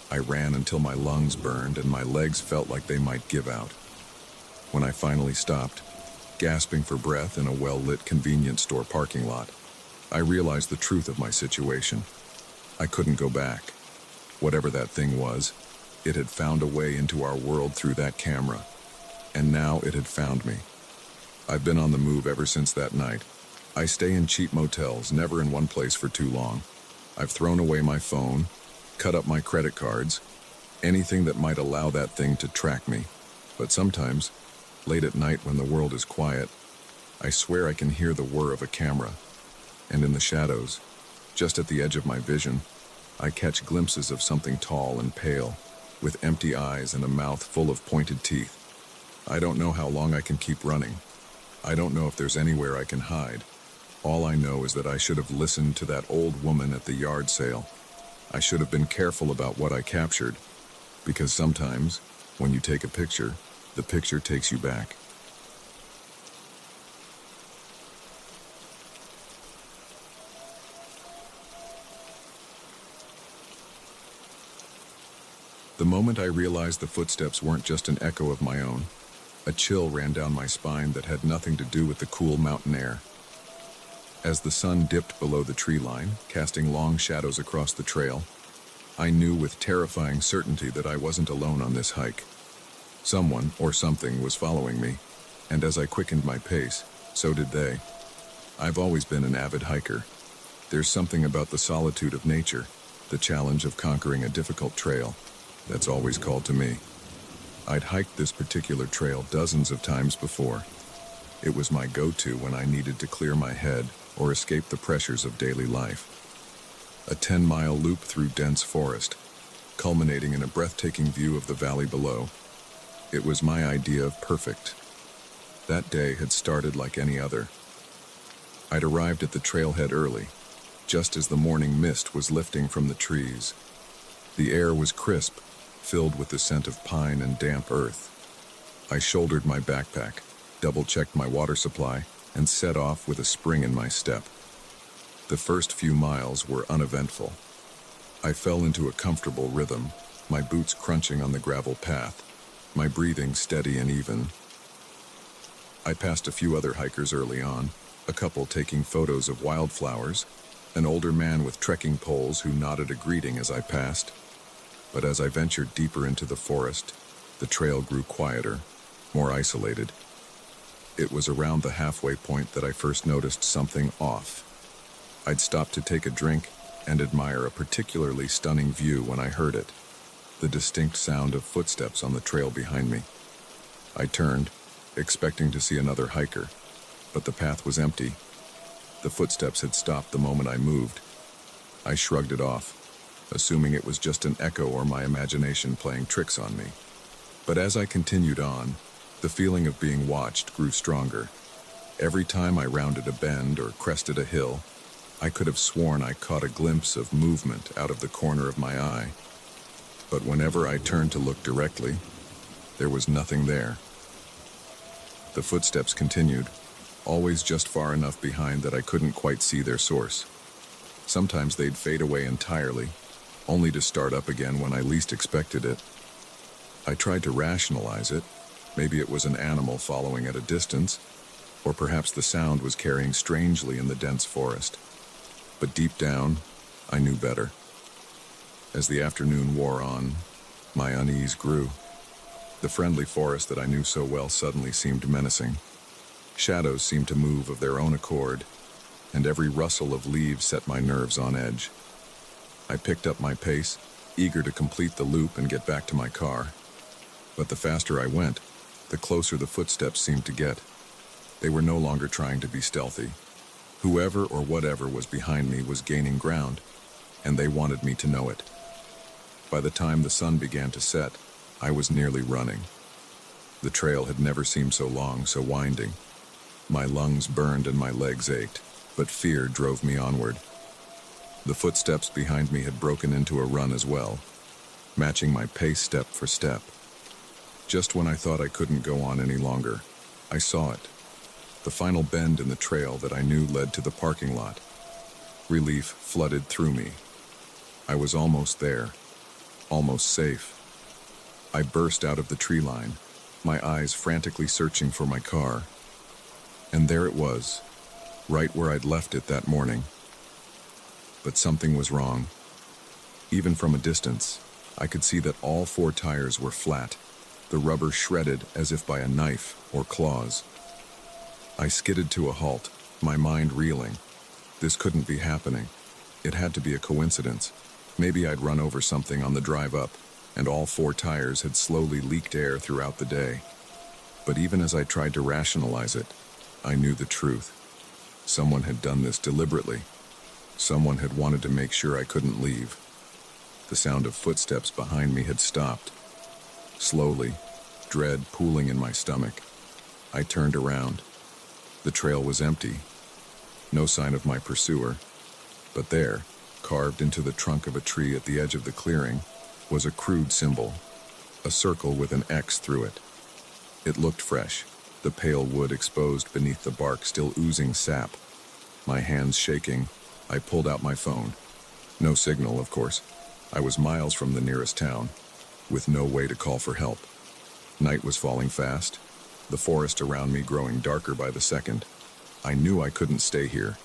I ran until my lungs burned and my legs felt like they might give out. When I finally stopped, gasping for breath in a well-lit convenience store parking lot, I realized the truth of my situation. I couldn't go back. Whatever that thing was, it had found a way into our world through that camera, and now it had found me. I've been on the move ever since that night. I stay in cheap motels, never in one place for too long. I've thrown away my phone, cut up my credit cards, anything that might allow that thing to track me. But sometimes, late at night when the world is quiet, I swear I can hear the whir of a camera. And in the shadows, just at the edge of my vision, I catch glimpses of something tall and pale, with empty eyes and a mouth full of pointed teeth. I don't know how long I can keep running. I don't know if there's anywhere I can hide. All I know is that I should have listened to that old woman at the yard sale. I should have been careful about what I captured, because sometimes, when you take a picture, the picture takes you back. The moment I realized the footsteps weren't just an echo of my own, a chill ran down my spine that had nothing to do with the cool mountain air. As the sun dipped below the tree line, casting long shadows across the trail, I knew with terrifying certainty that I wasn't alone on this hike. Someone or something was following me, and as I quickened my pace, so did they. I've always been an avid hiker. There's something about the solitude of nature, the challenge of conquering a difficult trail, that's always called to me. I'd hiked this particular trail dozens of times before. It was my go-to when I needed to clear my head or escape the pressures of daily life. A 10-mile loop through dense forest, culminating in a breathtaking view of the valley below. It was my idea of perfect. That day had started like any other. I'd arrived at the trailhead early, just as the morning mist was lifting from the trees. The air was crisp, filled with the scent of pine and damp earth. I shouldered my backpack, double-checked my water supply, and set off with a spring in my step. The first few miles were uneventful. I fell into a comfortable rhythm, my boots crunching on the gravel path, my breathing steady and even. I passed a few other hikers early on, a couple taking photos of wildflowers, an older man with trekking poles who nodded a greeting as I passed. But as I ventured deeper into the forest, the trail grew quieter, more isolated. It was around the halfway point that I first noticed something off. I'd stopped to take a drink and admire a particularly stunning view when I heard it, the distinct sound of footsteps on the trail behind me. I turned, expecting to see another hiker, but the path was empty. The footsteps had stopped the moment I moved. I shrugged it off, assuming it was just an echo or my imagination playing tricks on me. But as I continued on, the feeling of being watched grew stronger. Every time I rounded a bend or crested a hill, I could have sworn I caught a glimpse of movement out of the corner of my eye. But whenever I turned to look directly, there was nothing there. The footsteps continued, always just far enough behind that I couldn't quite see their source. Sometimes they'd fade away entirely, only to start up again when I least expected it. I tried to rationalize it. Maybe it was an animal following at a distance, or perhaps the sound was carrying strangely in the dense forest. But deep down, I knew better. As the afternoon wore on, my unease grew. The friendly forest that I knew so well suddenly seemed menacing. Shadows seemed to move of their own accord, and every rustle of leaves set my nerves on edge. I picked up my pace, eager to complete the loop and get back to my car. But the faster I went, the closer the footsteps seemed to get. They were no longer trying to be stealthy. Whoever or whatever was behind me was gaining ground, and they wanted me to know it. By the time the sun began to set, I was nearly running. The trail had never seemed so long, so winding. My lungs burned and my legs ached, but fear drove me onward. The footsteps behind me had broken into a run as well, matching my pace step for step. Just when I thought I couldn't go on any longer, I saw it. The final bend in the trail that I knew led to the parking lot. Relief flooded through me. I was almost there, almost safe. I burst out of the tree line, my eyes frantically searching for my car. And there it was, right where I'd left it that morning. But something was wrong. Even from a distance, I could see that all 4 tires were flat, the rubber shredded as if by a knife or claws. I skidded to a halt, my mind reeling. This couldn't be happening. It had to be a coincidence. Maybe I'd run over something on the drive up, and all 4 tires had slowly leaked air throughout the day. But even as I tried to rationalize it, I knew the truth. Someone had done this deliberately. Someone had wanted to make sure I couldn't leave. The sound of footsteps behind me had stopped. Slowly, dread pooling in my stomach, I turned around. The trail was empty. No sign of my pursuer. But there, carved into the trunk of a tree at the edge of the clearing, was a crude symbol, a circle with an X through it. It looked fresh, the pale wood exposed beneath the bark still oozing sap. My hands shaking, I pulled out my phone. No signal, of course. I was miles from the nearest town, with no way to call for help. Night was falling fast, the forest around me growing darker by the second. I knew I couldn't stay here,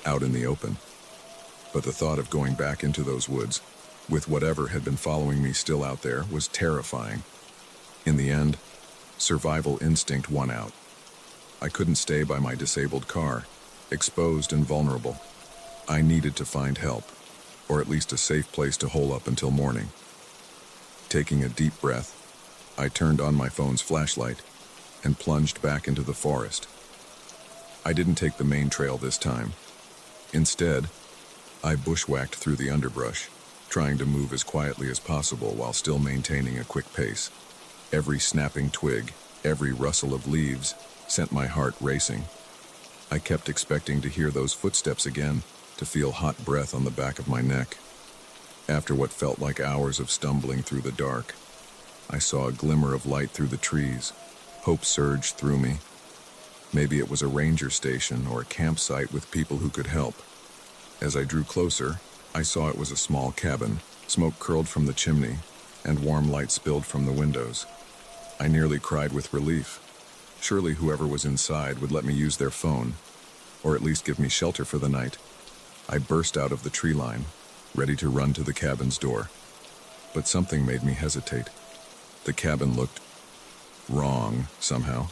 out in the open. But the thought of going back into those woods, with whatever had been following me still out there, was terrifying. In the end, survival instinct won out. I couldn't stay by my disabled car, exposed and vulnerable. I needed to find help, or at least a safe place to hole up until morning. Taking a deep breath, I turned on my phone's flashlight and plunged back into the forest. I didn't take the main trail this time. Instead, I bushwhacked through the underbrush, trying to move as quietly as possible while still maintaining a quick pace. Every snapping twig, every rustle of leaves sent my heart racing. I kept expecting to hear those footsteps again, to feel hot breath on the back of my neck. After what felt like hours of stumbling through the dark, I saw a glimmer of light through the trees. Hope surged through me. Maybe it was a ranger station or a campsite with people who could help. As I drew closer, I saw it was a small cabin. Smoke curled from the chimney, and warm light spilled from the windows. I nearly cried with relief. Surely whoever was inside would let me use their phone, or at least give me shelter for the night. I burst out of the tree line, ready to run to the cabin's door. But something made me hesitate. The cabin looked wrong, somehow.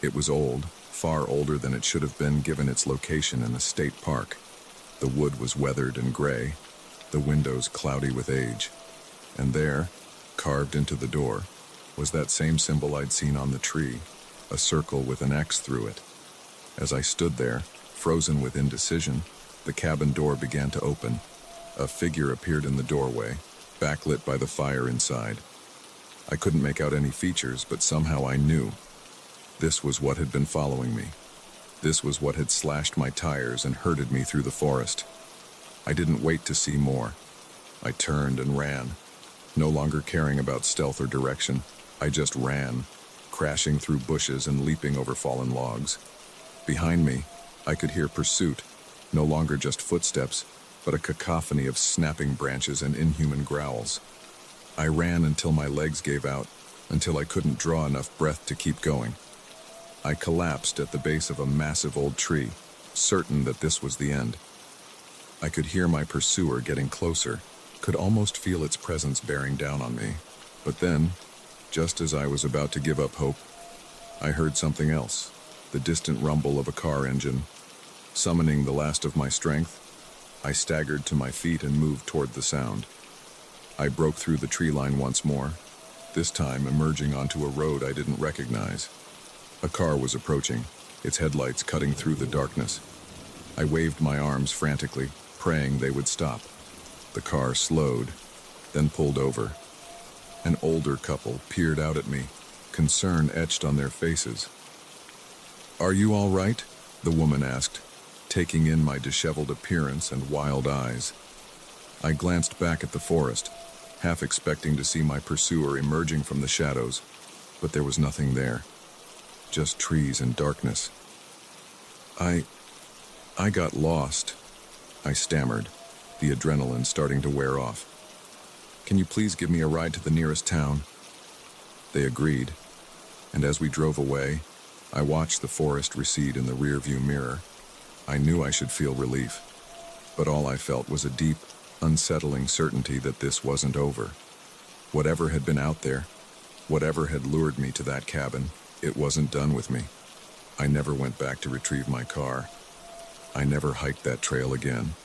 It was old, far older than it should have been given its location in a state park. The wood was weathered and gray, the windows cloudy with age. And there, carved into the door, was that same symbol I'd seen on the tree, a circle with an X through it. As I stood there, frozen with indecision, the cabin door began to open. A figure appeared in the doorway, backlit by the fire inside. I couldn't make out any features, but somehow I knew. This was what had been following me. This was what had slashed my tires and herded me through the forest. I didn't wait to see more. I turned and ran, no longer caring about stealth or direction. I just ran, crashing through bushes and leaping over fallen logs. Behind me, I could hear pursuit, no longer just footsteps, but a cacophony of snapping branches and inhuman growls. I ran until my legs gave out, until I couldn't draw enough breath to keep going. I collapsed at the base of a massive old tree, certain that this was the end. I could hear my pursuer getting closer, could almost feel its presence bearing down on me. But then, just as I was about to give up hope, I heard something else, the the distant rumble of a car engine. Summoning the last of my strength, I staggered to my feet and moved toward the sound. I broke through the tree line once more, this time emerging onto a road I didn't recognize. A car was approaching, its headlights cutting through the darkness. I waved my arms frantically, praying they would stop. The car slowed, then pulled over. An older couple peered out at me, concern etched on their faces. "Are you all right?" the woman asked, taking in my disheveled appearance and wild eyes. I glanced back at the forest, half expecting to see my pursuer emerging from the shadows, but there was nothing there. Just trees and darkness. I got lost, I stammered, the adrenaline starting to wear off. "Can you please give me a ride to the nearest town?" They agreed, and as we drove away, I watched the forest recede in the rearview mirror. I knew I should feel relief, but all I felt was a deep, unsettling certainty that this wasn't over. Whatever had been out there, whatever had lured me to that cabin, it wasn't done with me. I never went back to retrieve my car. I never hiked that trail again.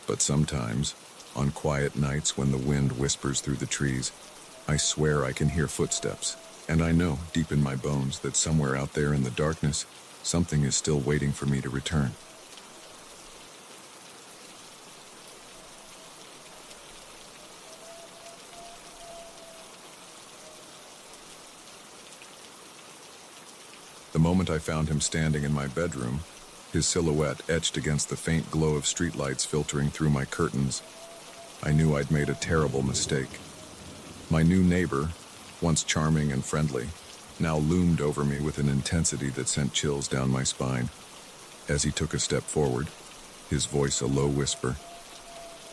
But sometimes, on quiet nights when the wind whispers through the trees, I swear I can hear footsteps, and I know, deep in my bones, that somewhere out there in the darkness, something is still waiting for me to return. The moment I found him standing in my bedroom, his silhouette etched against the faint glow of streetlights filtering through my curtains, I knew I'd made a terrible mistake. My new neighbor, once charming and friendly, now loomed over me with an intensity that sent chills down my spine. As he took a step forward, his voice a low whisper,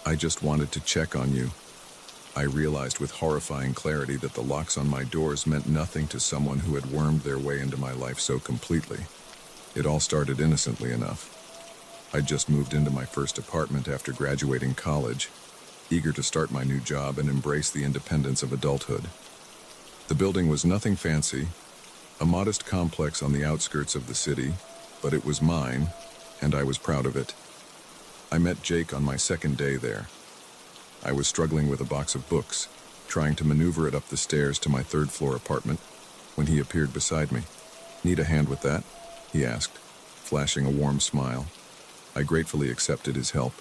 "I just wanted to check on you." I realized with horrifying clarity that the locks on my doors meant nothing to someone who had wormed their way into my life so completely. It all started innocently enough. I'd just moved into my first apartment after graduating college, eager to start my new job and embrace the independence of adulthood. The building was nothing fancy, a modest complex on the outskirts of the city, but it was mine, and I was proud of it. I met Jake on my second day there. I was struggling with a box of books, trying to maneuver it up the stairs to my third-floor apartment, when he appeared beside me. "Need a hand with that?" he asked, flashing a warm smile. I gratefully accepted his help,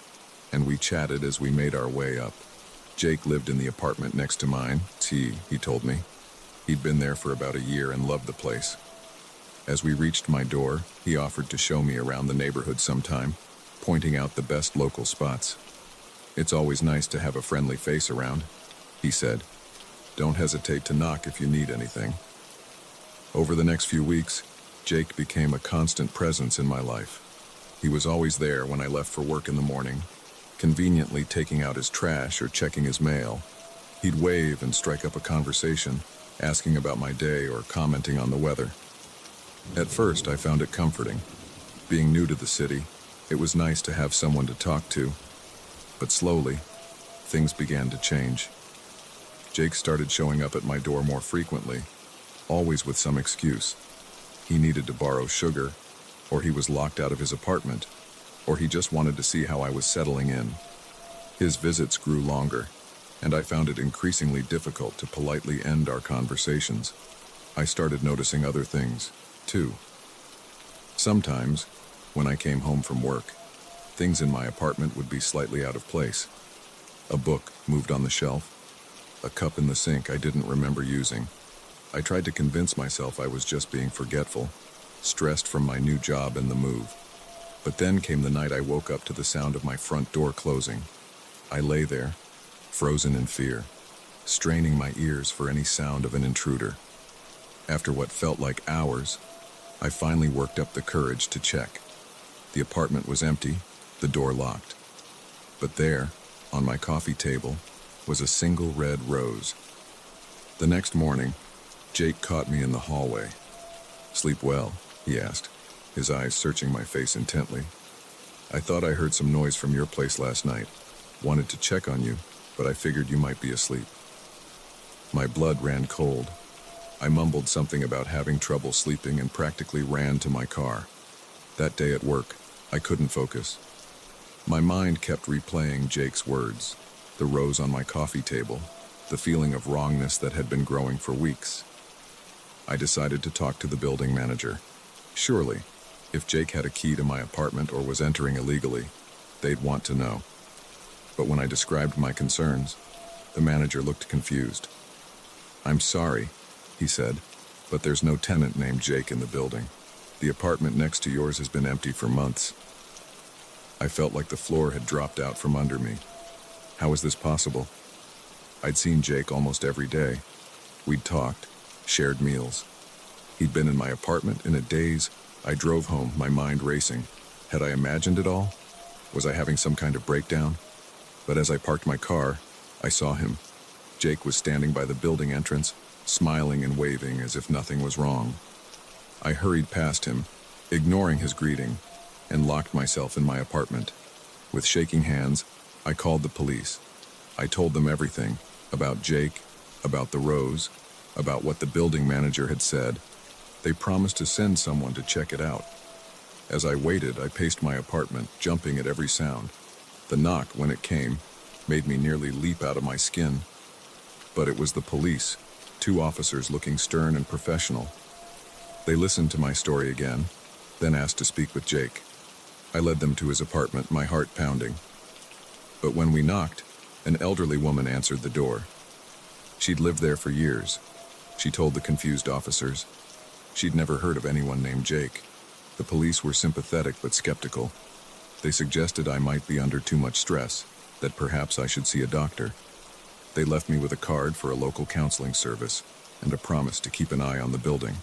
and we chatted as we made our way up. Jake lived in the apartment next to mine, he told me. He'd been there for about a year and loved the place. As we reached my door, he offered to show me around the neighborhood sometime, pointing out the best local spots. "It's always nice to have a friendly face around," he said. "Don't hesitate to knock if you need anything." Over the next few weeks, Jake became a constant presence in my life. He was always there when I left for work in the morning, conveniently taking out his trash or checking his mail. He'd wave and strike up a conversation, asking about my day or commenting on the weather. At first, I found it comforting. Being new to the city, it was nice to have someone to talk to. But slowly, things began to change. Jake started showing up at my door more frequently, always with some excuse. He needed to borrow sugar, or he was locked out of his apartment, or he just wanted to see how I was settling in. His visits grew longer, and I found it increasingly difficult to politely end our conversations. I started noticing other things, too. Sometimes, when I came home from work, things in my apartment would be slightly out of place. A book moved on the shelf, a cup in the sink I didn't remember using. I tried to convince myself I was just being forgetful, stressed from my new job and the move. But then came the night I woke up to the sound of my front door closing. I lay there, frozen in fear, straining my ears for any sound of an intruder. After what felt like hours, I finally worked up the courage to check. The apartment was empty, the door locked. But there, on my coffee table, was a single red rose. The next morning, Jake caught me in the hallway. "Sleep well?" he asked, his eyes searching my face intently. "I thought I heard some noise from your place last night. Wanted to check on you, but I figured you might be asleep." My blood ran cold. I mumbled something about having trouble sleeping and practically ran to my car. That day at work, I couldn't focus. My mind kept replaying Jake's words, the rose on my coffee table, the feeling of wrongness that had been growing for weeks. I decided to talk to the building manager. Surely, if Jake had a key to my apartment or was entering illegally, they'd want to know. But when I described my concerns, the manager looked confused. "I'm sorry," he said, "but there's no tenant named Jake in the building. The apartment next to yours has been empty for months." I felt like the floor had dropped out from under me. How was this possible? I'd seen Jake almost every day. We'd talked, shared meals. He'd been in my apartment in a daze. I drove home, my mind racing. Had I imagined it all? Was I having some kind of breakdown? But as I parked my car, I saw him. Jake was standing by the building entrance, smiling and waving as if nothing was wrong. I hurried past him, ignoring his greeting, and locked myself in my apartment. With shaking hands, I called the police. I told them everything, about Jake, about the rose, about what the building manager had said. They promised to send someone to check it out. As I waited, I paced my apartment, jumping at every sound. The knock, when it came, made me nearly leap out of my skin. But it was the police, 2 officers looking stern and professional. They listened to my story again, then asked to speak with Jake. I led them to his apartment, my heart pounding. But when we knocked, an elderly woman answered the door. She'd lived there for years, she told the confused officers. She'd never heard of anyone named Jake. The police were sympathetic but skeptical. They suggested I might be under too much stress, that perhaps I should see a doctor. They left me with a card for a local counseling service and a promise to keep an eye on the building.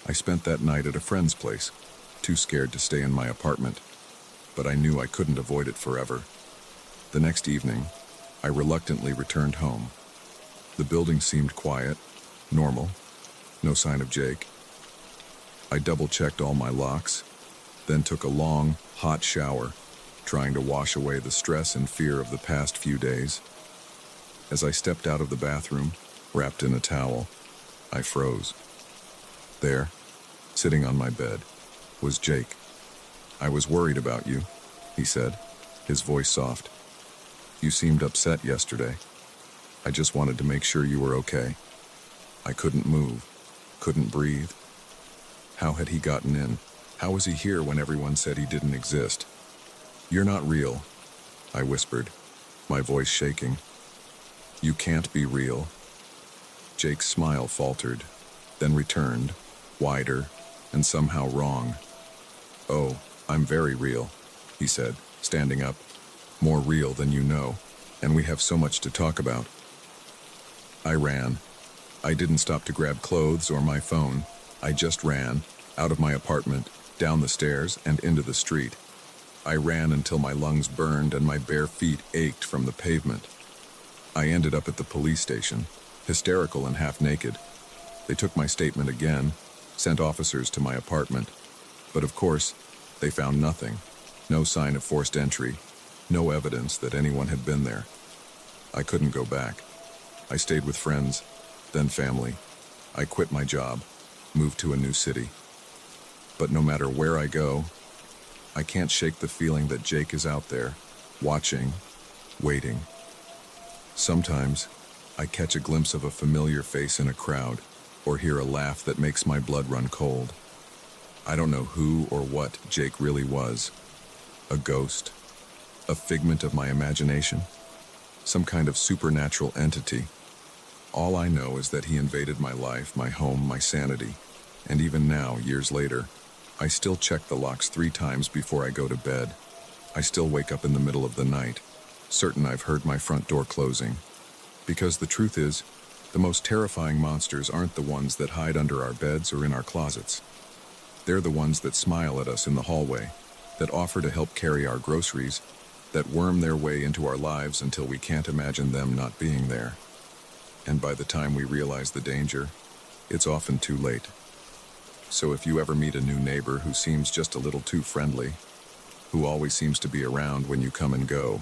I spent that night at a friend's place, too scared to stay in my apartment, but I knew I couldn't avoid it forever. The next evening, I reluctantly returned home. The building seemed quiet, normal, no sign of Jake. I double-checked all my locks, then took a long, hot shower, trying to wash away the stress and fear of the past few days. As I stepped out of the bathroom, wrapped in a towel, I froze. There, sitting on my bed, was Jake. "I was worried about you," he said, his voice soft. "You seemed upset yesterday. I just wanted to make sure you were okay." I couldn't move, couldn't breathe. How had he gotten in? How was he here when everyone said he didn't exist? "You're not real," I whispered, my voice shaking. "You can't be real." Jake's smile faltered, then returned, wider, and somehow wrong. "Oh, I'm very real," he said, standing up. "More real than you know, and we have so much to talk about." I ran. I didn't stop to grab clothes or my phone. I just ran, out of my apartment, down the stairs, and into the street. I ran until my lungs burned and my bare feet ached from the pavement. I ended up at the police station, hysterical and half naked. They took my statement again, sent officers to my apartment. But of course, they found nothing. No sign of forced entry, no evidence that anyone had been there. I couldn't go back. I stayed with friends, then family. I quit my job, moved to a new city. But no matter where I go, I can't shake the feeling that Jake is out there, watching, waiting. Sometimes, I catch a glimpse of a familiar face in a crowd, or hear a laugh that makes my blood run cold. I don't know who or what Jake really was. A ghost? A figment of my imagination? Some kind of supernatural entity? All I know is that he invaded my life, my home, my sanity. And even now, years later, I still check the locks 3 times before I go to bed. I still wake up in the middle of the night, certain I've heard my front door closing. Because the truth is, the most terrifying monsters aren't the ones that hide under our beds or in our closets. They're the ones that smile at us in the hallway, that offer to help carry our groceries, that worm their way into our lives until we can't imagine them not being there. And by the time we realize the danger, it's often too late. So if you ever meet a new neighbor who seems just a little too friendly, who always seems to be around when you come and go,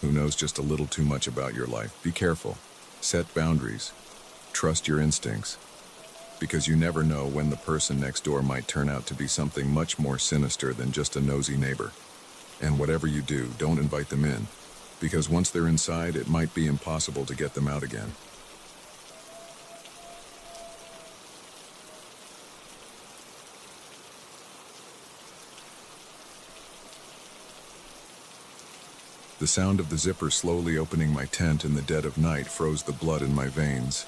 who knows just a little too much about your life, be careful. Set boundaries. Trust your instincts, because you never know when the person next door might turn out to be something much more sinister than just a nosy neighbor. And whatever you do, don't invite them in, because once they're inside, it might be impossible to get them out again. The sound of the zipper slowly opening my tent in the dead of night froze the blood in my veins.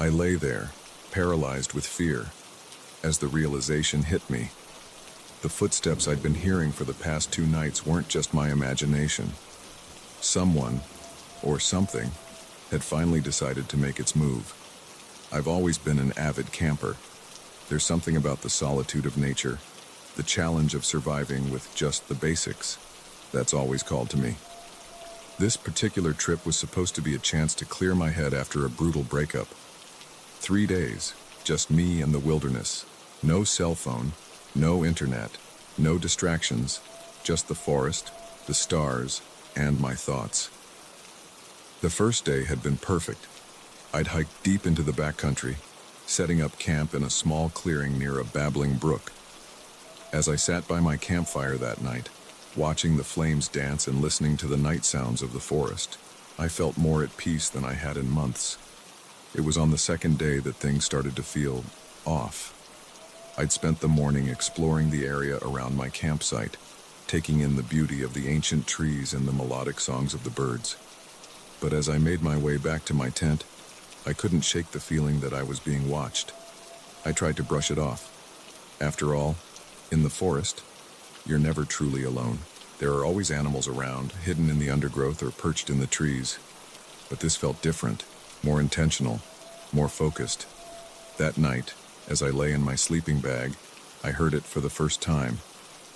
I lay there, paralyzed with fear, as the realization hit me. The footsteps I'd been hearing for the past 2 nights weren't just my imagination. Someone, or something, had finally decided to make its move. I've always been an avid camper. There's something about the solitude of nature, the challenge of surviving with just the basics, that's always called to me. This particular trip was supposed to be a chance to clear my head after a brutal breakup. 3 days, just me and the wilderness. No cell phone, no internet, no distractions, just the forest, the stars, and my thoughts. The first day had been perfect. I'd hiked deep into the backcountry, setting up camp in a small clearing near a babbling brook. As I sat by my campfire that night, watching the flames dance and listening to the night sounds of the forest, I felt more at peace than I had in months. It was on the second day that things started to feel off. I'd spent the morning exploring the area around my campsite, taking in the beauty of the ancient trees and the melodic songs of the birds. But as I made my way back to my tent, I couldn't shake the feeling that I was being watched. I tried to brush it off. After all, in the forest, you're never truly alone. There are always animals around, hidden in the undergrowth or perched in the trees. But this felt different, more intentional, more focused. That night, as I lay in my sleeping bag, I heard it for the first time.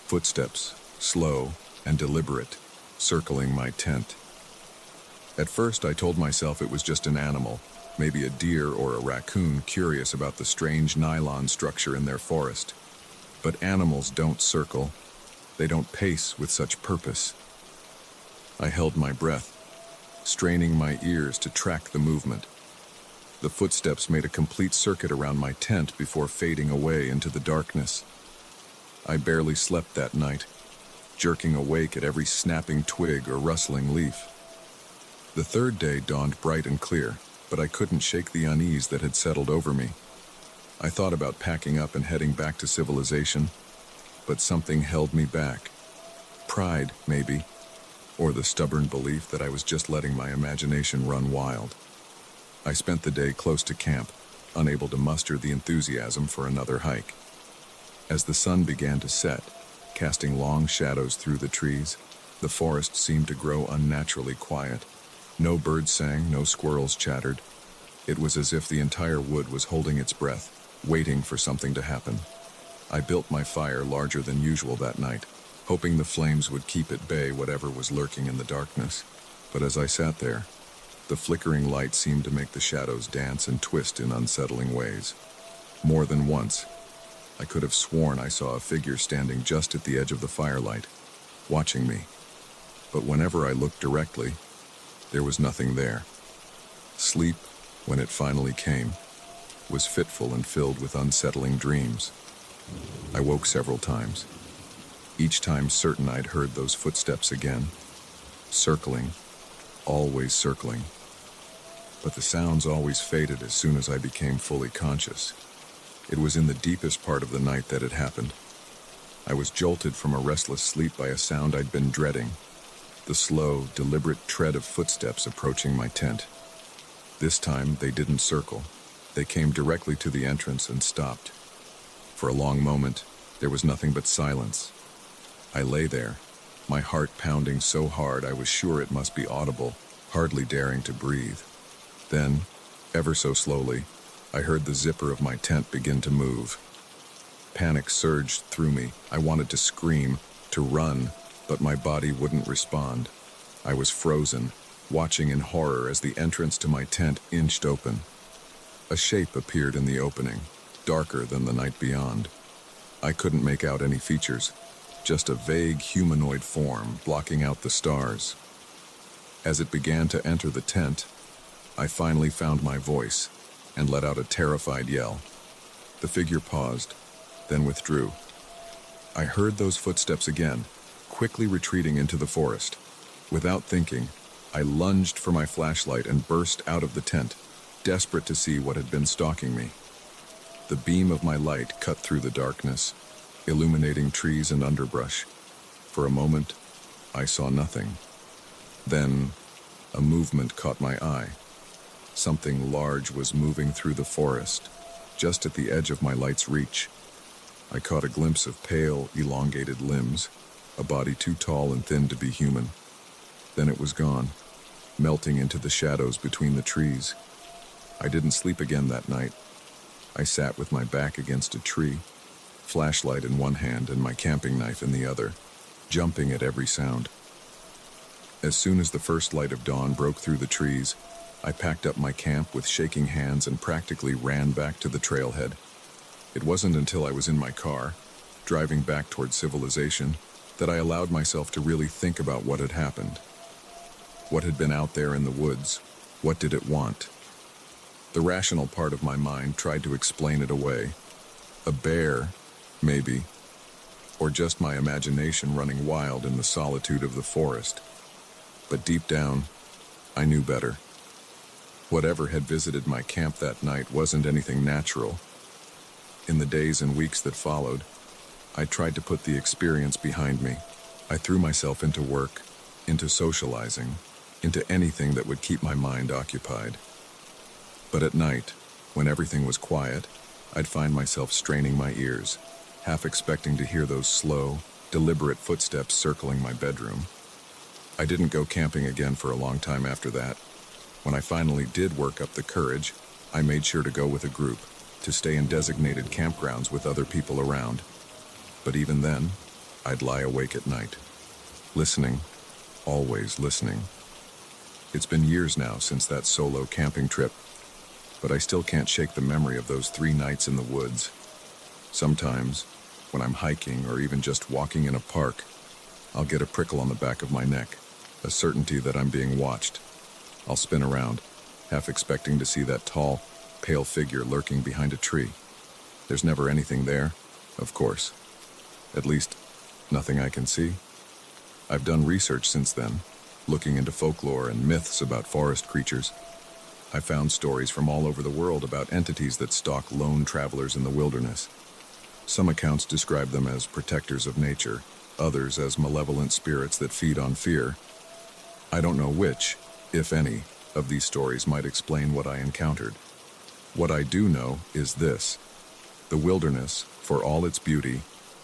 Footsteps, slow and deliberate, circling my tent. At first, I told myself it was just an animal, maybe a deer or a raccoon curious about the strange nylon structure in their forest. But animals don't circle. They don't pace with such purpose. I held my breath, straining my ears to track the movement. The footsteps made a complete circuit around my tent before fading away into the darkness. I barely slept that night, jerking awake at every snapping twig or rustling leaf. The third day dawned bright and clear, but I couldn't shake the unease that had settled over me. I thought about packing up and heading back to civilization, but something held me back. Pride, maybe, or the stubborn belief that I was just letting my imagination run wild. I spent the day close to camp, unable to muster the enthusiasm for another hike. As the sun began to set, casting long shadows through the trees, the forest seemed to grow unnaturally quiet. No birds sang, no squirrels chattered. It was as if the entire wood was holding its breath, waiting for something to happen. I built my fire larger than usual that night, hoping the flames would keep at bay whatever was lurking in the darkness. But as I sat there, the flickering light seemed to make the shadows dance and twist in unsettling ways. More than once, I could have sworn I saw a figure standing just at the edge of the firelight, watching me. But whenever I looked directly, there was nothing there. Sleep, when it finally came, was fitful and filled with unsettling dreams. I woke several times, each time certain I'd heard those footsteps again, circling, always circling. But the sounds always faded as soon as I became fully conscious. It was in the deepest part of the night that it happened. I was jolted from a restless sleep by a sound I'd been dreading, the slow, deliberate tread of footsteps approaching my tent. This time, they didn't circle. They came directly to the entrance and stopped. For a long moment, there was nothing but silence. I lay there, my heart pounding so hard I was sure it must be audible, hardly daring to breathe. Then, ever so slowly, I heard the zipper of my tent begin to move. Panic surged through me. I wanted to scream, to run, but my body wouldn't respond. I was frozen, watching in horror as the entrance to my tent inched open. A shape appeared in the opening, darker than the night beyond. I couldn't make out any features, just a vague humanoid form blocking out the stars. As it began to enter the tent, I finally found my voice, and let out a terrified yell. The figure paused, then withdrew. I heard those footsteps again, quickly retreating into the forest. Without thinking, I lunged for my flashlight and burst out of the tent, desperate to see what had been stalking me. The beam of my light cut through the darkness, illuminating trees and underbrush. For a moment, I saw nothing. Then, a movement caught my eye. Something large was moving through the forest, just at the edge of my light's reach. I caught a glimpse of pale, elongated limbs, a body too tall and thin to be human. Then it was gone, melting into the shadows between the trees. I didn't sleep again that night. I sat with my back against a tree, flashlight in one hand and my camping knife in the other, jumping at every sound. As soon as the first light of dawn broke through the trees, I packed up my camp with shaking hands and practically ran back to the trailhead. It wasn't until I was in my car, driving back toward civilization, that I allowed myself to really think about what had happened. What had been out there in the woods? What did it want? The rational part of my mind tried to explain it away. A bear, maybe, or just my imagination running wild in the solitude of the forest. But deep down, I knew better. Whatever had visited my camp that night wasn't anything natural. In the days and weeks that followed, I tried to put the experience behind me. I threw myself into work, into socializing, into anything that would keep my mind occupied. But at night, when everything was quiet, I'd find myself straining my ears, half expecting to hear those slow, deliberate footsteps circling my bedroom. I didn't go camping again for a long time after that. When I finally did work up the courage, I made sure to go with a group, to stay in designated campgrounds with other people around. But even then, I'd lie awake at night, listening, always listening. It's been years now since that solo camping trip, but I still can't shake the memory of those 3 nights in the woods. Sometimes, when I'm hiking or even just walking in a park, I'll get a prickle on the back of my neck, a certainty that I'm being watched. I'll spin around, half expecting to see that tall, pale figure lurking behind a tree. There's never anything there, of course. At least, nothing I can see. I've done research since then, looking into folklore and myths about forest creatures. I found stories from all over the world about entities that stalk lone travelers in the wilderness. Some accounts describe them as protectors of nature, others as malevolent spirits that feed on fear. I don't know which, if any, of these stories might explain what I encountered. What I do know is this: the wilderness, for all its beauty,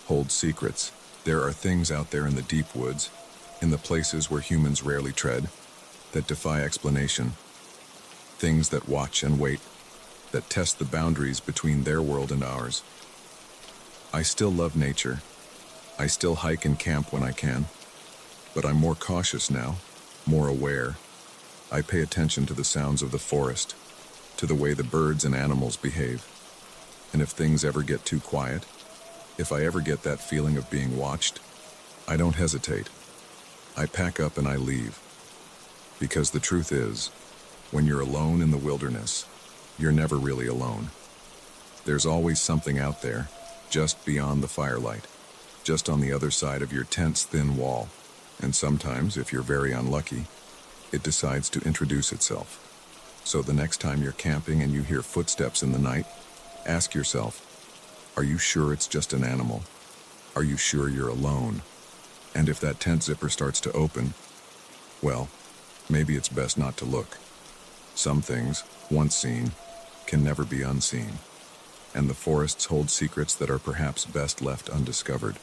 holds secrets. There are things out there in the deep woods, in the places where humans rarely tread, that defy explanation. Things that watch and wait, that test the boundaries between their world and ours. I still love nature. I still hike and camp when I can, but I'm more cautious now, more aware. I pay attention to the sounds of the forest, to the way the birds and animals behave. And if things ever get too quiet, if I ever get that feeling of being watched, I don't hesitate. I pack up and I leave. Because the truth is, when you're alone in the wilderness, you're never really alone. There's always something out there, just beyond the firelight, just on the other side of your tent's thin wall. And sometimes, if you're very unlucky, it decides to introduce itself. So the next time you're camping and you hear footsteps in the night, ask yourself, are you sure it's just an animal? Are you sure you're alone? And if that tent zipper starts to open, well, maybe it's best not to look. Some things, once seen, can never be unseen. And the forests hold secrets that are perhaps best left undiscovered.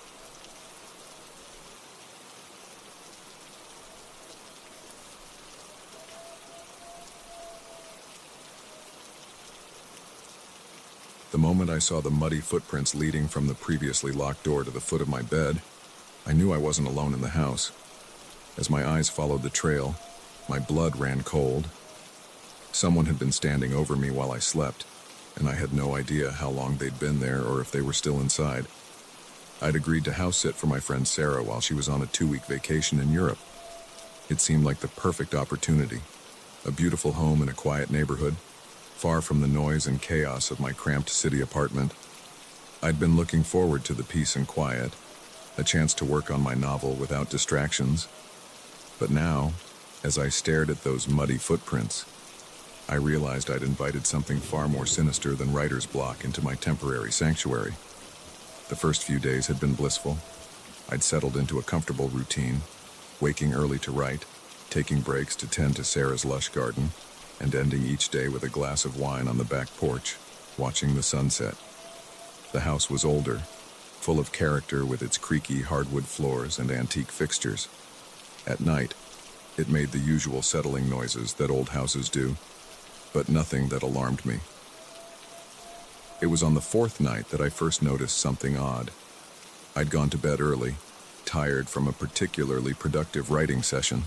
The moment I saw the muddy footprints leading from the previously locked door to the foot of my bed, I knew I wasn't alone in the house. As my eyes followed the trail, my blood ran cold. Someone had been standing over me while I slept, and I had no idea how long they'd been there or if they were still inside. I'd agreed to house sit for my friend Sarah while she was on a 2-week vacation in Europe. It seemed like the perfect opportunity. A beautiful home in a quiet neighborhood, far from the noise and chaos of my cramped city apartment. I'd been looking forward to the peace and quiet, a chance to work on my novel without distractions. But now, as I stared at those muddy footprints, I realized I'd invited something far more sinister than writer's block into my temporary sanctuary. The first few days had been blissful. I'd settled into a comfortable routine, waking early to write, taking breaks to tend to Sarah's lush garden, and ending each day with a glass of wine on the back porch, watching the sunset. The house was older, full of character with its creaky hardwood floors and antique fixtures. At night, it made the usual settling noises that old houses do, but nothing that alarmed me. It was on the fourth night that I first noticed something odd. I'd gone to bed early, tired from a particularly productive writing session.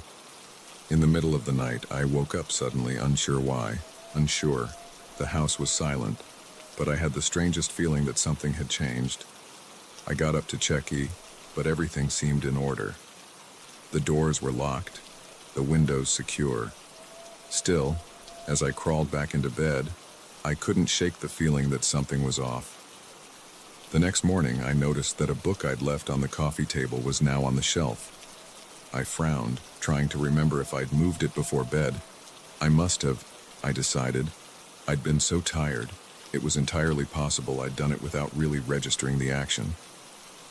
In the middle of the night, I woke up suddenly, unsure why. Unsure. The house was silent, but I had the strangest feeling that something had changed. I got up to check, but everything seemed in order. The doors were locked, the windows secure. Still, as I crawled back into bed, I couldn't shake the feeling that something was off. The next morning, I noticed that a book I'd left on the coffee table was now on the shelf. I frowned, trying to remember if I'd moved it before bed. I must have, I decided. I'd been so tired, it was entirely possible I'd done it without really registering the action.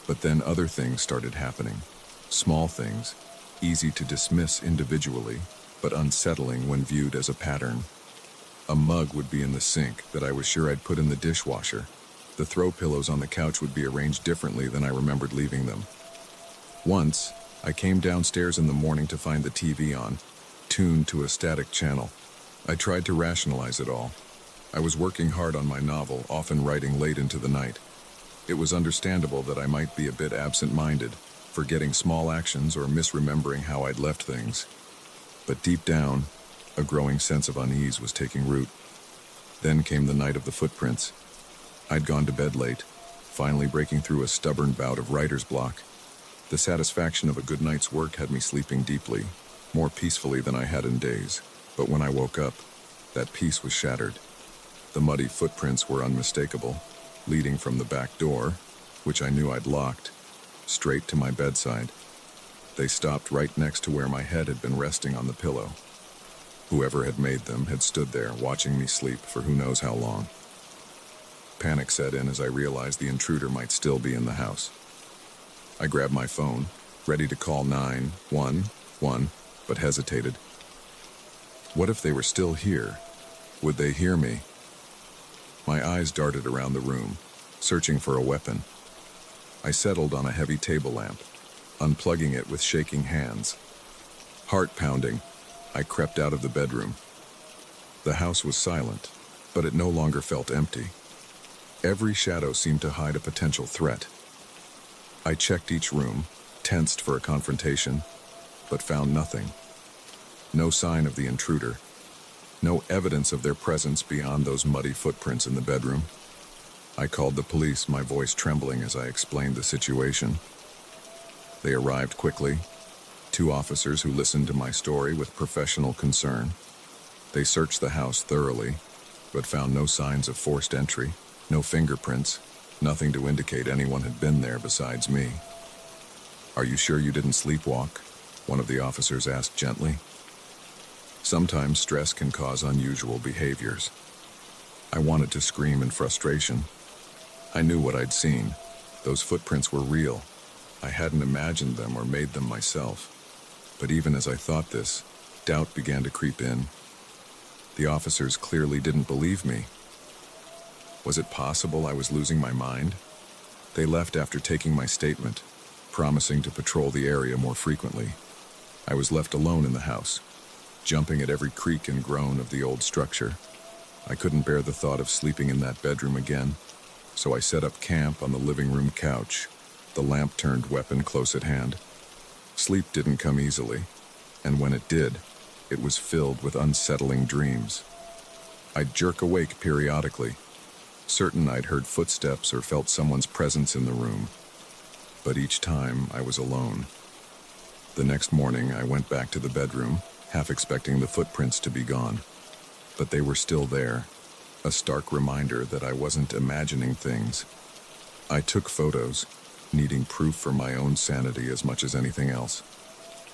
But then other things started happening. Small things, easy to dismiss individually, but unsettling when viewed as a pattern. A mug would be in the sink that I was sure I'd put in the dishwasher. The throw pillows on the couch would be arranged differently than I remembered leaving them. Once, I came downstairs in the morning to find the TV on, tuned to a static channel. I tried to rationalize it all. I was working hard on my novel, often writing late into the night. It was understandable that I might be a bit absent-minded, forgetting small actions or misremembering how I'd left things. But deep down, a growing sense of unease was taking root. Then came the night of the footprints. I'd gone to bed late, finally breaking through a stubborn bout of writer's block. The satisfaction of a good night's work had me sleeping deeply, more peacefully than I had in days. But when I woke up, that peace was shattered. The muddy footprints were unmistakable, leading from the back door, which I knew I'd locked, straight to my bedside. They stopped right next to where my head had been resting on the pillow. Whoever had made them had stood there, watching me sleep for who knows how long. Panic set in as I realized the intruder might still be in the house. I grabbed my phone, ready to call 911, but hesitated. What if they were still here? Would they hear me? My eyes darted around the room, searching for a weapon. I settled on a heavy table lamp, unplugging it with shaking hands. Heart pounding, I crept out of the bedroom. The house was silent, but it no longer felt empty. Every shadow seemed to hide a potential threat. I checked each room, tensed for a confrontation, but found nothing. No sign of the intruder. No evidence of their presence beyond those muddy footprints in the bedroom. I called the police, my voice trembling as I explained the situation. They arrived quickly, 2 officers who listened to my story with professional concern. They searched the house thoroughly, but found no signs of forced entry, no fingerprints, nothing to indicate anyone had been there besides me. "Are you sure you didn't sleepwalk?" one of the officers asked gently. Sometimes stress can cause unusual behaviors. I wanted to scream in frustration. I knew what I'd seen. Those footprints were real. I hadn't imagined them or made them myself. But even as I thought this, doubt began to creep in. The officers clearly didn't believe me. Was it possible I was losing my mind? They left after taking my statement, promising to patrol the area more frequently. I was left alone in the house, jumping at every creak and groan of the old structure. I couldn't bear the thought of sleeping in that bedroom again, so I set up camp on the living room couch, the lamp-turned weapon close at hand. Sleep didn't come easily, and when it did, it was filled with unsettling dreams. I'd jerk awake periodically, certain I'd heard footsteps or felt someone's presence in the room. But each time, I was alone. The next morning, I went back to the bedroom, half expecting the footprints to be gone. But they were still there, a stark reminder that I wasn't imagining things. I took photos, needing proof for my own sanity as much as anything else.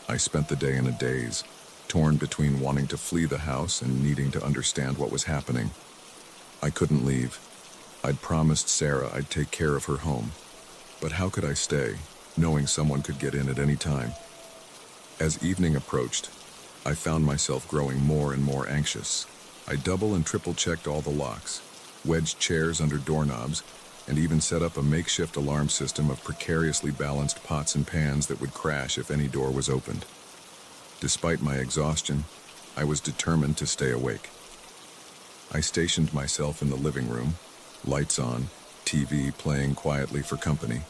I spent the day in a daze, torn between wanting to flee the house and needing to understand what was happening. I couldn't leave. I'd promised Sarah I'd take care of her home. But how could I stay, knowing someone could get in at any time? As evening approached, I found myself growing more and more anxious. I double and triple checked all the locks, wedged chairs under doorknobs, and even set up a makeshift alarm system of precariously balanced pots and pans that would crash if any door was opened. Despite my exhaustion, I was determined to stay awake. I stationed myself in the living room, lights on, TV playing quietly for company.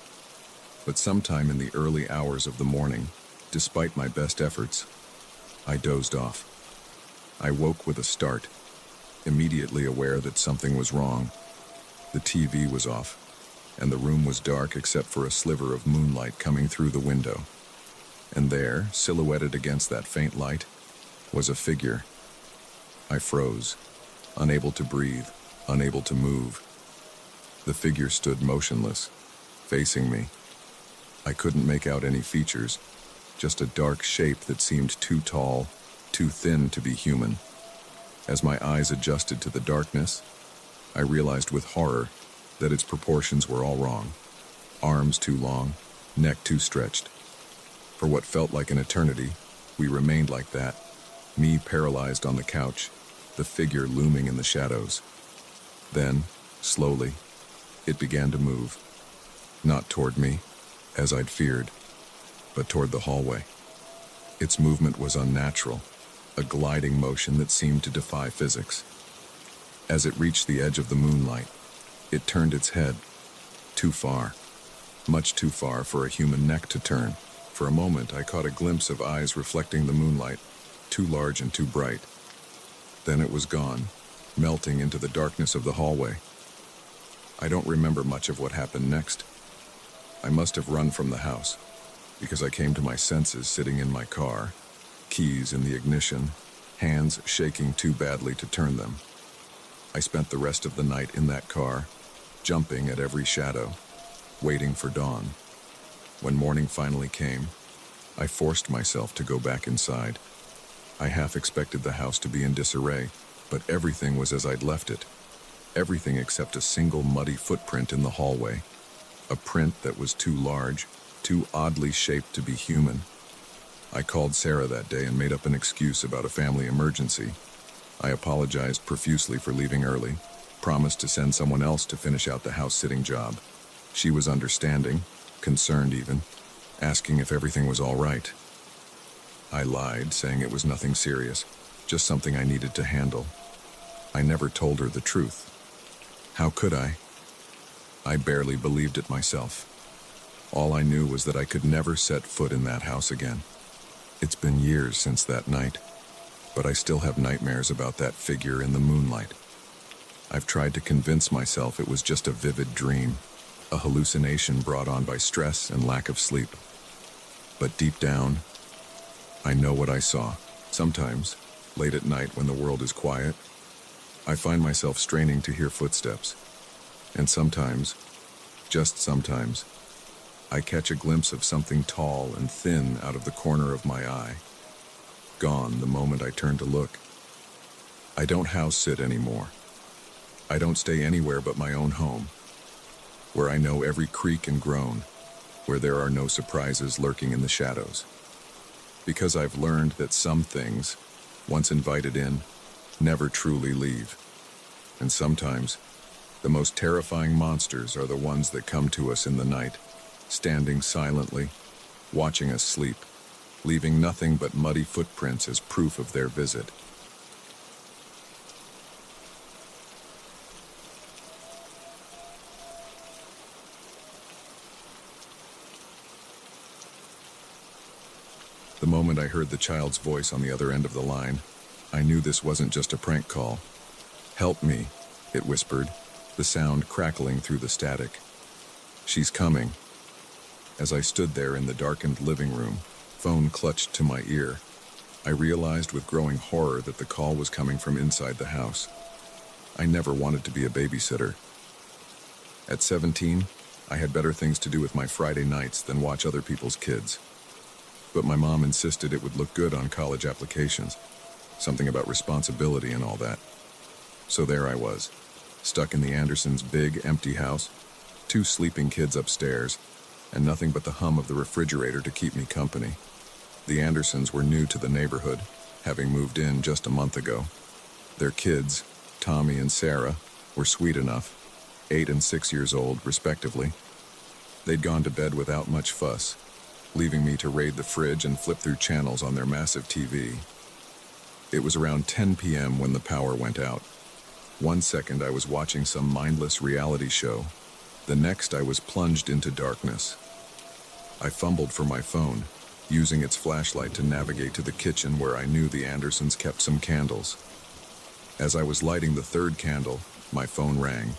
But sometime in the early hours of the morning, despite my best efforts, I dozed off. I woke with a start, immediately aware that something was wrong. The TV was off, and the room was dark except for a sliver of moonlight coming through the window. And there, silhouetted against that faint light, was a figure. I froze, unable to breathe, unable to move. The figure stood motionless, facing me. I couldn't make out any features, just a dark shape that seemed too tall, too thin to be human. As my eyes adjusted to the darkness, I realized with horror that its proportions were all wrong. Arms too long, neck too stretched. For what felt like an eternity, we remained like that, me paralyzed on the couch, the figure looming in the shadows. Then, slowly, it began to move. Not toward me, as I'd feared, but toward the hallway. Its movement was unnatural, a gliding motion that seemed to defy physics. As it reached the edge of the moonlight, it turned its head. Too far. Much too far for a human neck to turn. For a moment, I caught a glimpse of eyes reflecting the moonlight, too large and too bright. Then it was gone, melting into the darkness of the hallway. I don't remember much of what happened next. I must have run from the house, because I came to my senses sitting in my car, keys in the ignition, hands shaking too badly to turn them. I spent the rest of the night in that car, jumping at every shadow, waiting for dawn. When morning finally came, I forced myself to go back inside. I half expected the house to be in disarray, but everything was as I'd left it. Everything except a single muddy footprint in the hallway. A print that was too large, too oddly shaped to be human. I called Sarah that day and made up an excuse about a family emergency. I apologized profusely for leaving early, promised to send someone else to finish out the house-sitting job. She was understanding, concerned even, asking if everything was all right. I lied, saying it was nothing serious, just something I needed to handle. I never told her the truth. How could I? I barely believed it myself. All I knew was that I could never set foot in that house again. It's been years since that night, but I still have nightmares about that figure in the moonlight. I've tried to convince myself it was just a vivid dream, a hallucination brought on by stress and lack of sleep. But deep down, I know what I saw. Sometimes, late at night when the world is quiet, I find myself straining to hear footsteps. And sometimes, just sometimes, I catch a glimpse of something tall and thin out of the corner of my eye. Gone the moment I turn to look. I don't house sit anymore. I don't stay anywhere but my own home, where I know every creak and groan, where there are no surprises lurking in the shadows. Because I've learned that some things, once invited in, never truly leave. And sometimes, the most terrifying monsters are the ones that come to us in the night, standing silently, watching us sleep, leaving nothing but muddy footprints as proof of their visit. The moment I heard the child's voice on the other end of the line, I knew this wasn't just a prank call. "Help me," it whispered, the sound crackling through the static. "She's coming." As I stood there in the darkened living room, phone clutched to my ear, I realized with growing horror that the call was coming from inside the house. I never wanted to be a babysitter. At 17, I had better things to do with my Friday nights than watch other people's kids. But my mom insisted it would look good on college applications, something about responsibility and all that. So there I was, stuck in the Andersons' big, empty house, 2 sleeping kids upstairs, and nothing but the hum of the refrigerator to keep me company. The Andersons were new to the neighborhood, having moved in just a month ago. Their kids, Tommy and Sarah, were sweet enough, 8 and 6 years old, respectively. They'd gone to bed without much fuss, leaving me to raid the fridge and flip through channels on their massive TV. It was around 10 p.m. when the power went out. 1 second I was watching some mindless reality show. The next I was plunged into darkness. I fumbled for my phone, using its flashlight to navigate to the kitchen where I knew the Andersons kept some candles. As I was lighting the 3rd candle, my phone rang.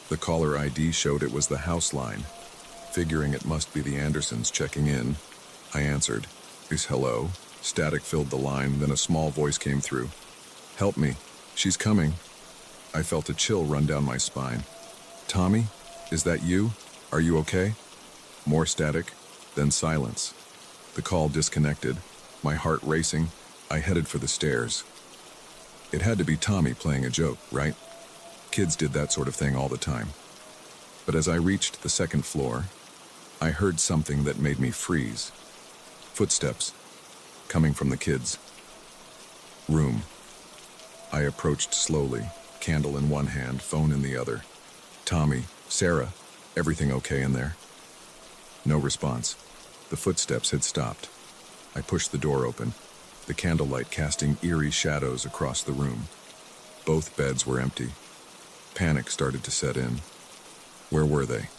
The caller ID showed it was the house line. Figuring it must be the Andersons checking in, I answered. Hello? Static filled the line, then a small voice came through. Help me. She's coming. I felt a chill run down my spine. Tommy? Is that you? Are you okay? More static, then silence. The call disconnected. My heart racing, I headed for the stairs. It had to be Tommy playing a joke, right? Kids did that sort of thing all the time. But as I reached the 2nd floor, I heard something that made me freeze. Footsteps, coming from the kids' room. I approached slowly, candle in one hand, phone in the other. Tommy, Sarah, everything okay in there? No response. The footsteps had stopped. I pushed the door open, the candlelight casting eerie shadows across the room. Both beds were empty. Panic started to set in. Where were they?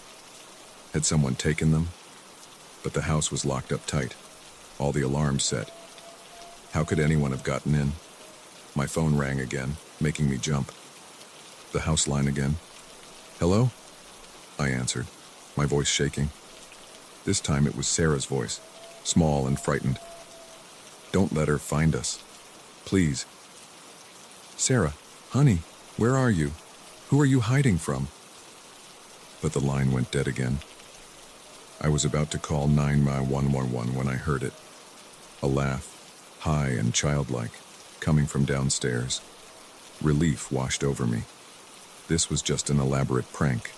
Had someone taken them? But the house was locked up tight. All the alarms set. How could anyone have gotten in? My phone rang again, making me jump. The house line again. Hello? I answered, my voice shaking. This time it was Sarah's voice, small and frightened. Don't let her find us. Please. Sarah, honey, where are you? Who are you hiding from? But the line went dead again. I was about to call 911 when I heard it. A laugh, high and childlike, coming from downstairs. Relief washed over me. This was just an elaborate prank.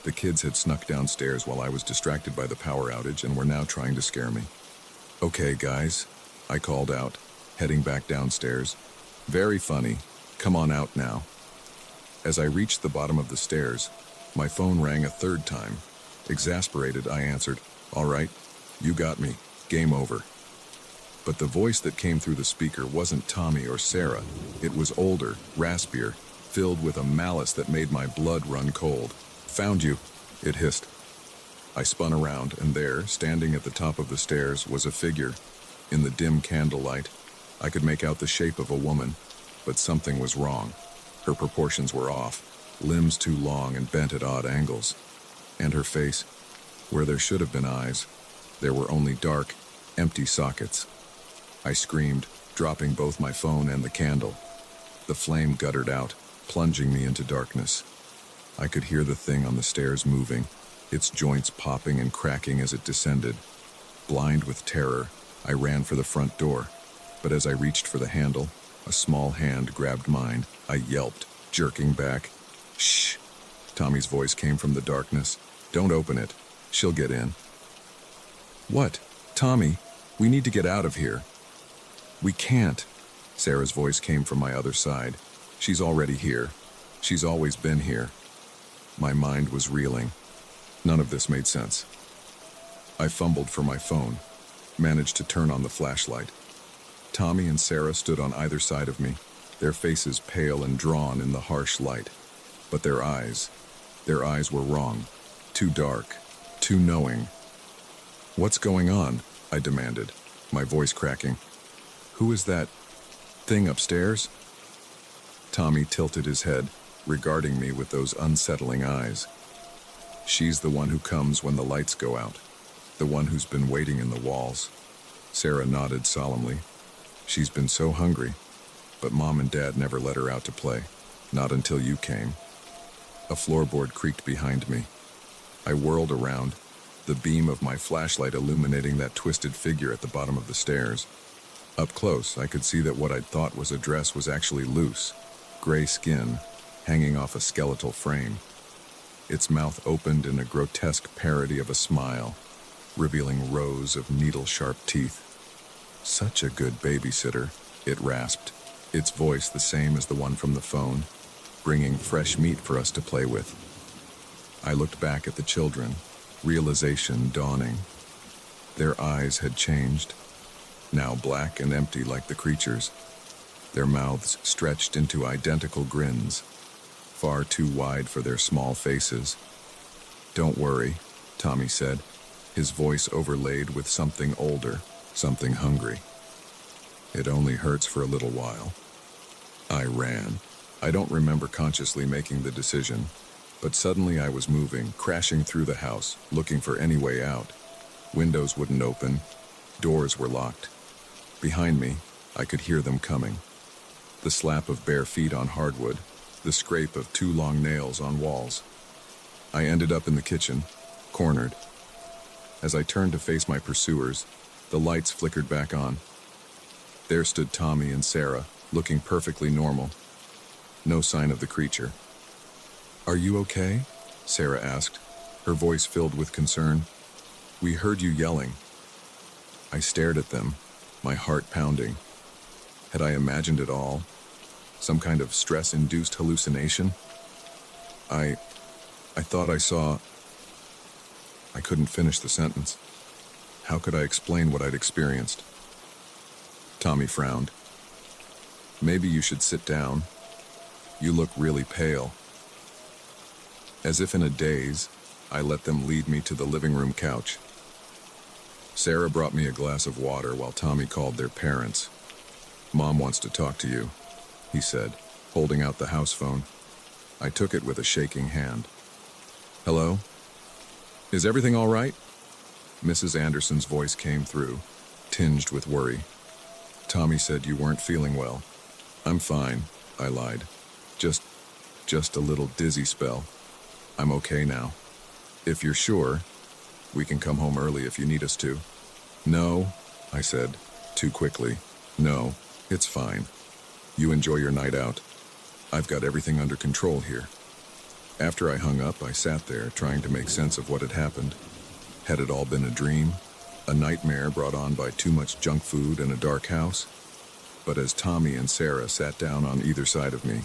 The kids had snuck downstairs while I was distracted by the power outage and were now trying to scare me. Okay, guys, I called out, heading back downstairs. Very funny. Come on out now. As I reached the bottom of the stairs, my phone rang a 3rd time. Exasperated, I answered, All right, you got me. Game over. But the voice that came through the speaker wasn't Tommy or Sarah. It was older, raspier, filled with a malice that made my blood run cold. Found you, it hissed. I spun around, and there, standing at the top of the stairs, was a figure. In the dim candlelight, I could make out the shape of a woman, but something was wrong. Her proportions were off, limbs too long and bent at odd angles. And her face, where there should have been eyes, there were only dark, empty sockets. I screamed, dropping both my phone and the candle. The flame guttered out, plunging me into darkness. I could hear the thing on the stairs moving, its joints popping and cracking as it descended. Blind with terror, I ran for the front door, but as I reached for the handle, a small hand grabbed mine. I yelped, jerking back. Shh! Tommy's voice came from the darkness. Don't open it. She'll get in. What? Tommy, we need to get out of here. We can't. Sarah's voice came from my other side. She's already here. She's always been here. My mind was reeling. None of this made sense. I fumbled for my phone, managed to turn on the flashlight. Tommy and Sarah stood on either side of me, their faces pale and drawn in the harsh light. But their eyes were wrong. Too dark, too knowing. What's going on? I demanded, my voice cracking. Who is that thing upstairs? Tommy tilted his head, regarding me with those unsettling eyes. She's the one who comes when the lights go out, the one who's been waiting in the walls. Sarah nodded solemnly. She's been so hungry, but Mom and Dad never let her out to play. Not until you came. A floorboard creaked behind me. I whirled around, the beam of my flashlight illuminating that twisted figure at the bottom of the stairs. Up close, I could see that what I'd thought was a dress was actually loose, gray skin, hanging off a skeletal frame. Its mouth opened in a grotesque parody of a smile, revealing rows of needle-sharp teeth. "Such a good babysitter," it rasped, its voice the same as the one from the phone, bringing fresh meat for us to play with. I looked back at the children, realization dawning. Their eyes had changed, now black and empty like the creatures, their mouths stretched into identical grins, far too wide for their small faces. "Don't worry," Tommy said, his voice overlaid with something older, something hungry. "It only hurts for a little while." I ran. I don't remember consciously making the decision, but suddenly I was moving, crashing through the house, looking for any way out. Windows wouldn't open, doors were locked. Behind me, I could hear them coming. The slap of bare feet on hardwood, the scrape of 2 long nails on walls. I ended up in the kitchen, cornered. As I turned to face my pursuers, the lights flickered back on. There stood Tommy and Sarah, looking perfectly normal. No sign of the creature. "Are you okay?" Sarah asked, her voice filled with concern. "We heard you yelling." I stared at them, my heart pounding. Had I imagined it all? Some kind of stress-induced hallucination? I thought I saw... I couldn't finish the sentence. How could I explain what I'd experienced? Tommy frowned. "Maybe you should sit down. You look really pale." As if in a daze, I let them lead me to the living room couch. Sarah brought me a glass of water while Tommy called their parents. "Mom wants to talk to you," he said, holding out the house phone. I took it with a shaking hand. "Hello? Is everything all right?" Mrs. Anderson's voice came through, tinged with worry. "Tommy said you weren't feeling well." "I'm fine," I lied. Just a little dizzy spell. I'm okay now. If you're sure, we can come home early if you need us to." "No," I said, too quickly. "No, it's fine. You enjoy your night out. I've got everything under control here." After I hung up, I sat there trying to make sense of what had happened. Had it all been a dream? A nightmare brought on by too much junk food and a dark house? But as Tommy and Sarah sat down on either side of me,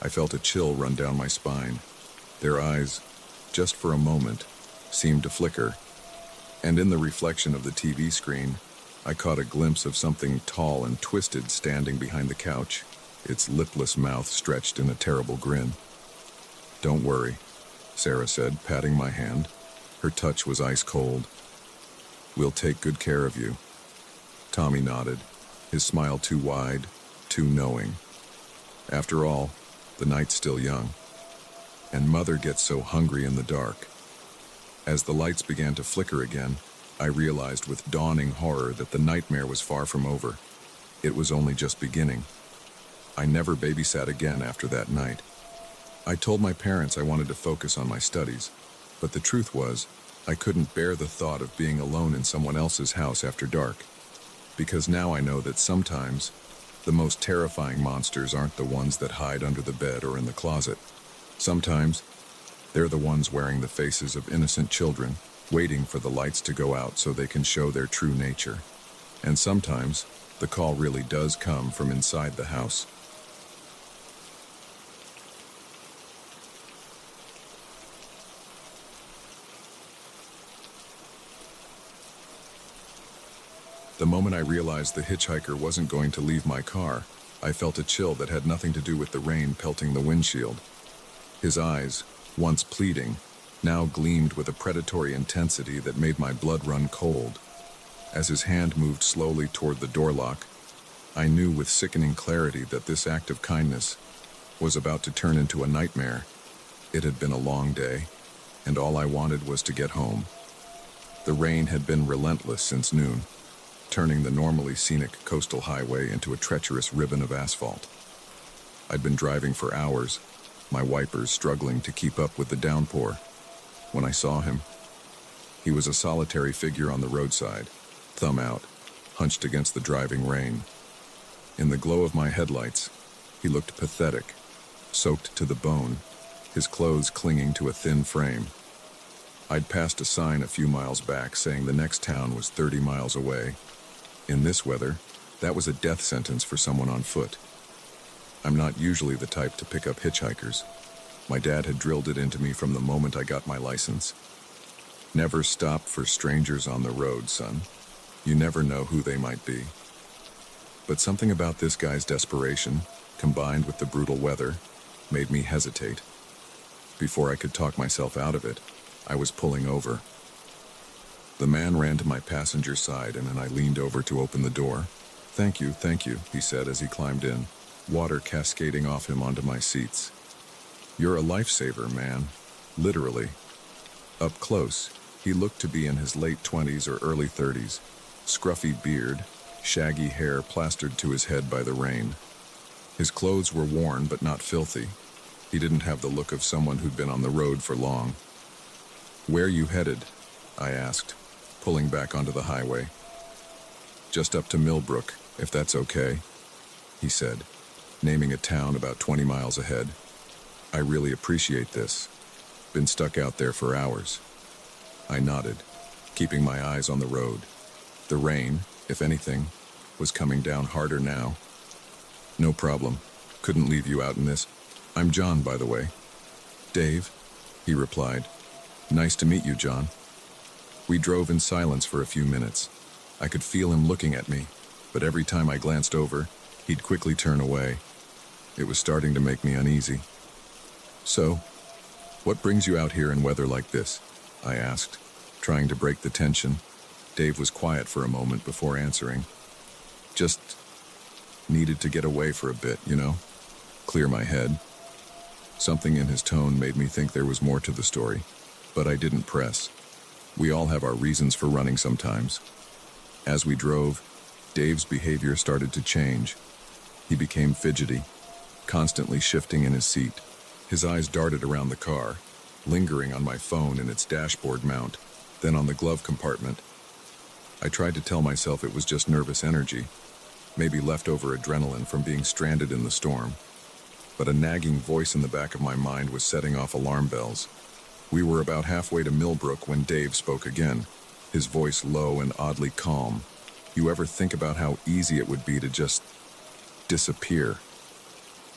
I felt a chill run down my spine. Their eyes, just for a moment, seemed to flicker, and in the reflection of the TV screen, I caught a glimpse of something tall and twisted standing behind the couch, its lipless mouth stretched in a terrible grin. "Don't worry," Sarah said, patting my hand. Her touch was ice cold. "We'll take good care of you." Tommy nodded, his smile too wide, too knowing. After all, the night's still young, and Mother gets so hungry in the dark. As the lights began to flicker again, I realized with dawning horror that the nightmare was far from over. It was only just beginning. I never babysat again after that night. I told my parents I wanted to focus on my studies, but the truth was, I couldn't bear the thought of being alone in someone else's house after dark. Because now I know that sometimes, the most terrifying monsters aren't the ones that hide under the bed or in the closet. Sometimes, they're the ones wearing the faces of innocent children, waiting for the lights to go out so they can show their true nature. And sometimes, the call really does come from inside the house. The moment I realized the hitchhiker wasn't going to leave my car, I felt a chill that had nothing to do with the rain pelting the windshield. His eyes, once pleading, now gleamed with a predatory intensity that made my blood run cold. As his hand moved slowly toward the door lock, I knew with sickening clarity that this act of kindness was about to turn into a nightmare. It had been a long day, and all I wanted was to get home. The rain had been relentless since noon, turning the normally scenic coastal highway into a treacherous ribbon of asphalt. I'd been driving for hours, my wipers struggling to keep up with the downpour. When I saw him, he was a solitary figure on the roadside, thumb out, hunched against the driving rain. In the glow of my headlights, he looked pathetic, soaked to the bone, his clothes clinging to a thin frame. I'd passed a sign a few miles back saying the next town was 30 miles away. In this weather, that was a death sentence for someone on foot. I'm not usually the type to pick up hitchhikers. My dad had drilled it into me from the moment I got my license. Never stop for strangers on the road, son. You never know who they might be. But something about this guy's desperation, combined with the brutal weather, made me hesitate. Before I could talk myself out of it, I was pulling over. The man ran to my passenger side and then I leaned over to open the door. Thank you, he said as he climbed in, water cascading off him onto my seats. You're a lifesaver, man. Literally. Up close, he looked to be in his late 20s or early 30s, scruffy beard, shaggy hair plastered to his head by the rain. His clothes were worn but not filthy. He didn't have the look of someone who'd been on the road for long. Where you headed? I asked, pulling back onto the highway. Just up to Millbrook, if that's okay, he said, naming a town about 20 miles ahead. I really appreciate this. Been stuck out there for hours. I nodded, keeping my eyes on the road. The rain, if anything, was coming down harder now. No problem. Couldn't leave you out in this. I'm John, by the way. Dave, he replied. Nice to meet you, John. We drove in silence for a few minutes. I could feel him looking at me, but every time I glanced over, he'd quickly turn away. It was starting to make me uneasy. So, what brings you out here in weather like this? I asked, trying to break the tension. Dave was quiet for a moment before answering. Just needed to get away for a bit, you know? Clear my head. Something in his tone made me think there was more to the story, but I didn't press. We all have our reasons for running sometimes. As we drove, Dave's behavior started to change. He became fidgety, constantly shifting in his seat. His eyes darted around the car, lingering on my phone in its dashboard mount, then on the glove compartment. I tried to tell myself it was just nervous energy, maybe leftover adrenaline from being stranded in the storm. But a nagging voice in the back of my mind was setting off alarm bells. We were about halfway to Millbrook when Dave spoke again, his voice low and oddly calm. You ever think about how easy it would be to just disappear?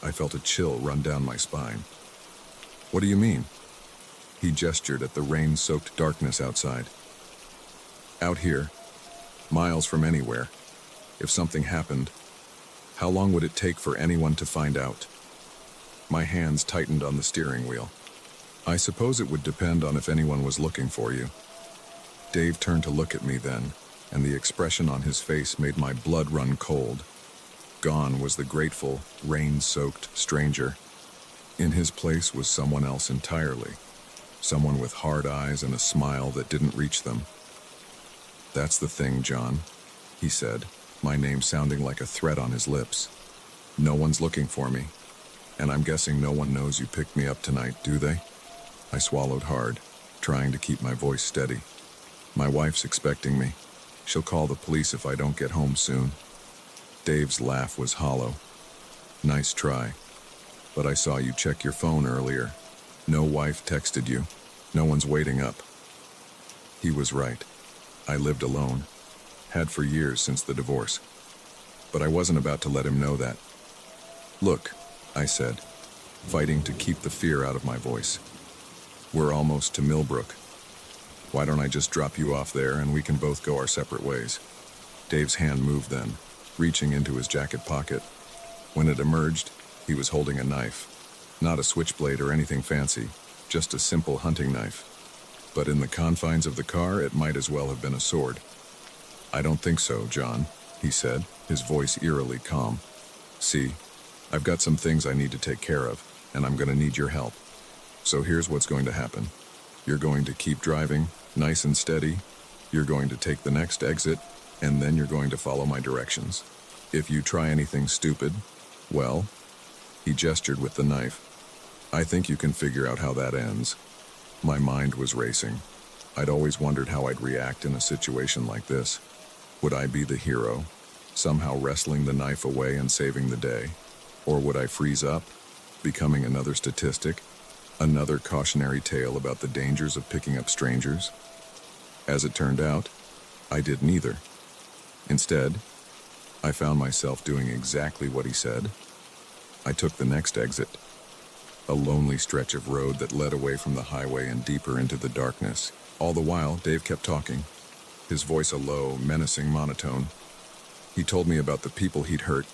I felt a chill run down my spine. What do you mean? He gestured at the rain-soaked darkness outside. Out here, miles from anywhere, if something happened, how long would it take for anyone to find out? My hands tightened on the steering wheel. I suppose it would depend on if anyone was looking for you. Dave turned to look at me then, and the expression on his face made my blood run cold. Gone was the grateful, rain-soaked stranger. In his place was someone else entirely. Someone with hard eyes and a smile that didn't reach them. That's the thing, John, he said, my name sounding like a threat on his lips. No one's looking for me, and I'm guessing no one knows you picked me up tonight, do they? I swallowed hard, trying to keep my voice steady. My wife's expecting me. She'll call the police if I don't get home soon. Dave's laugh was hollow. Nice try. But I saw you check your phone earlier. No wife texted you. No one's waiting up. He was right. I lived alone. Had for years since the divorce. But I wasn't about to let him know that. Look, I said, fighting to keep the fear out of my voice. We're almost to Millbrook. Why don't I just drop you off there and we can both go our separate ways? Dave's hand moved then, reaching into his jacket pocket. When it emerged, he was holding a knife. Not a switchblade or anything fancy, just a simple hunting knife. But in the confines of the car, it might as well have been a sword. I don't think so, John, he said, his voice eerily calm. See, I've got some things I need to take care of, and I'm going to need your help. So here's what's going to happen. You're going to keep driving, nice and steady. You're going to take the next exit, and then you're going to follow my directions. If you try anything stupid, well, He gestured with the knife. "I think you can figure out how that ends." My mind was racing. I'd always wondered how I'd react in a situation like this. Would I be the hero, somehow wrestling the knife away and saving the day? Or would I freeze up, becoming another statistic, another cautionary tale about the dangers of picking up strangers? As it turned out, I did neither. Instead, I found myself doing exactly what he said. I took the next exit, a lonely stretch of road that led away from the highway and deeper into the darkness. All the while, Dave kept talking, his voice a low, menacing monotone. He told me about the people he'd hurt,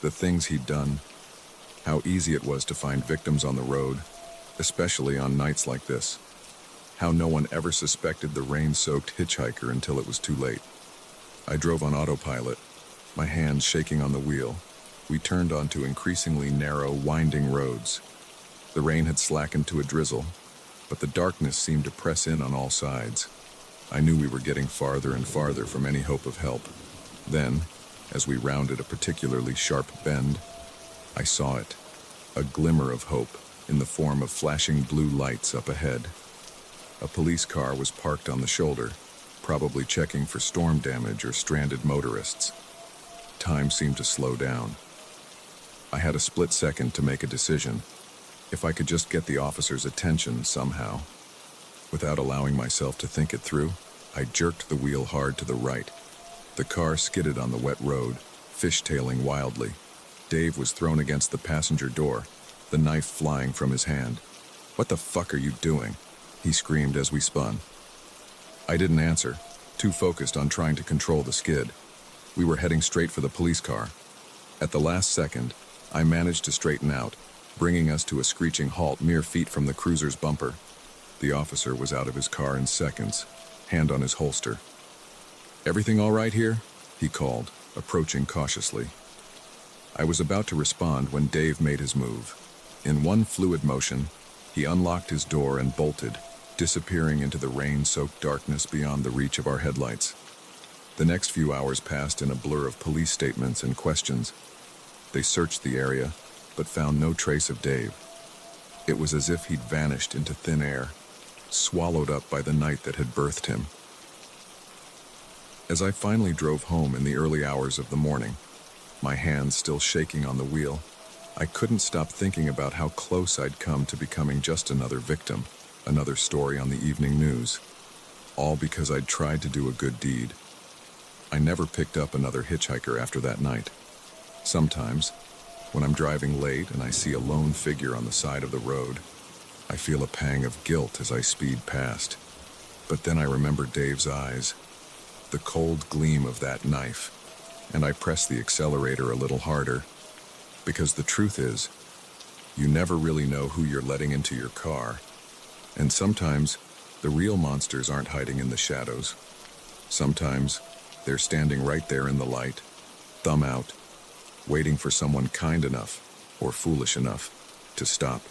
the things he'd done, how easy it was to find victims on the road, especially on nights like this. How no one ever suspected the rain-soaked hitchhiker until it was too late. I drove on autopilot, my hands shaking on the wheel. We turned onto increasingly narrow, winding roads. The rain had slackened to a drizzle, but the darkness seemed to press in on all sides. I knew we were getting farther and farther from any hope of help. Then, as we rounded a particularly sharp bend, I saw it, a glimmer of hope in the form of flashing blue lights up ahead. A police car was parked on the shoulder, probably checking for storm damage or stranded motorists. Time seemed to slow down. I had a split second to make a decision. If I could just get the officer's attention somehow. Without allowing myself to think it through, I jerked the wheel hard to the right. The car skidded on the wet road, fishtailing wildly. Dave was thrown against the passenger door, the knife flying from his hand. "What the fuck are you doing?" he screamed as we spun. I didn't answer, too focused on trying to control the skid. We were heading straight for the police car. At the last second, I managed to straighten out, bringing us to a screeching halt mere feet from the cruiser's bumper. The officer was out of his car in seconds, hand on his holster. "Everything all right here?" he called, approaching cautiously. I was about to respond when Dave made his move. In one fluid motion, he unlocked his door and bolted, disappearing into the rain-soaked darkness beyond the reach of our headlights. The next few hours passed in a blur of police statements and questions. They searched the area, but found no trace of Dave. It was as if he'd vanished into thin air, swallowed up by the night that had birthed him. As I finally drove home in the early hours of the morning, my hands still shaking on the wheel, I couldn't stop thinking about how close I'd come to becoming just another victim, another story on the evening news. All because I'd tried to do a good deed. I never picked up another hitchhiker after that night. Sometimes, when I'm driving late and I see a lone figure on the side of the road, I feel a pang of guilt as I speed past. But then I remember Dave's eyes, the cold gleam of that knife, and I press the accelerator a little harder. Because the truth is, you never really know who you're letting into your car. And sometimes, the real monsters aren't hiding in the shadows. Sometimes, they're standing right there in the light, thumb out, waiting for someone kind enough or foolish enough to stop.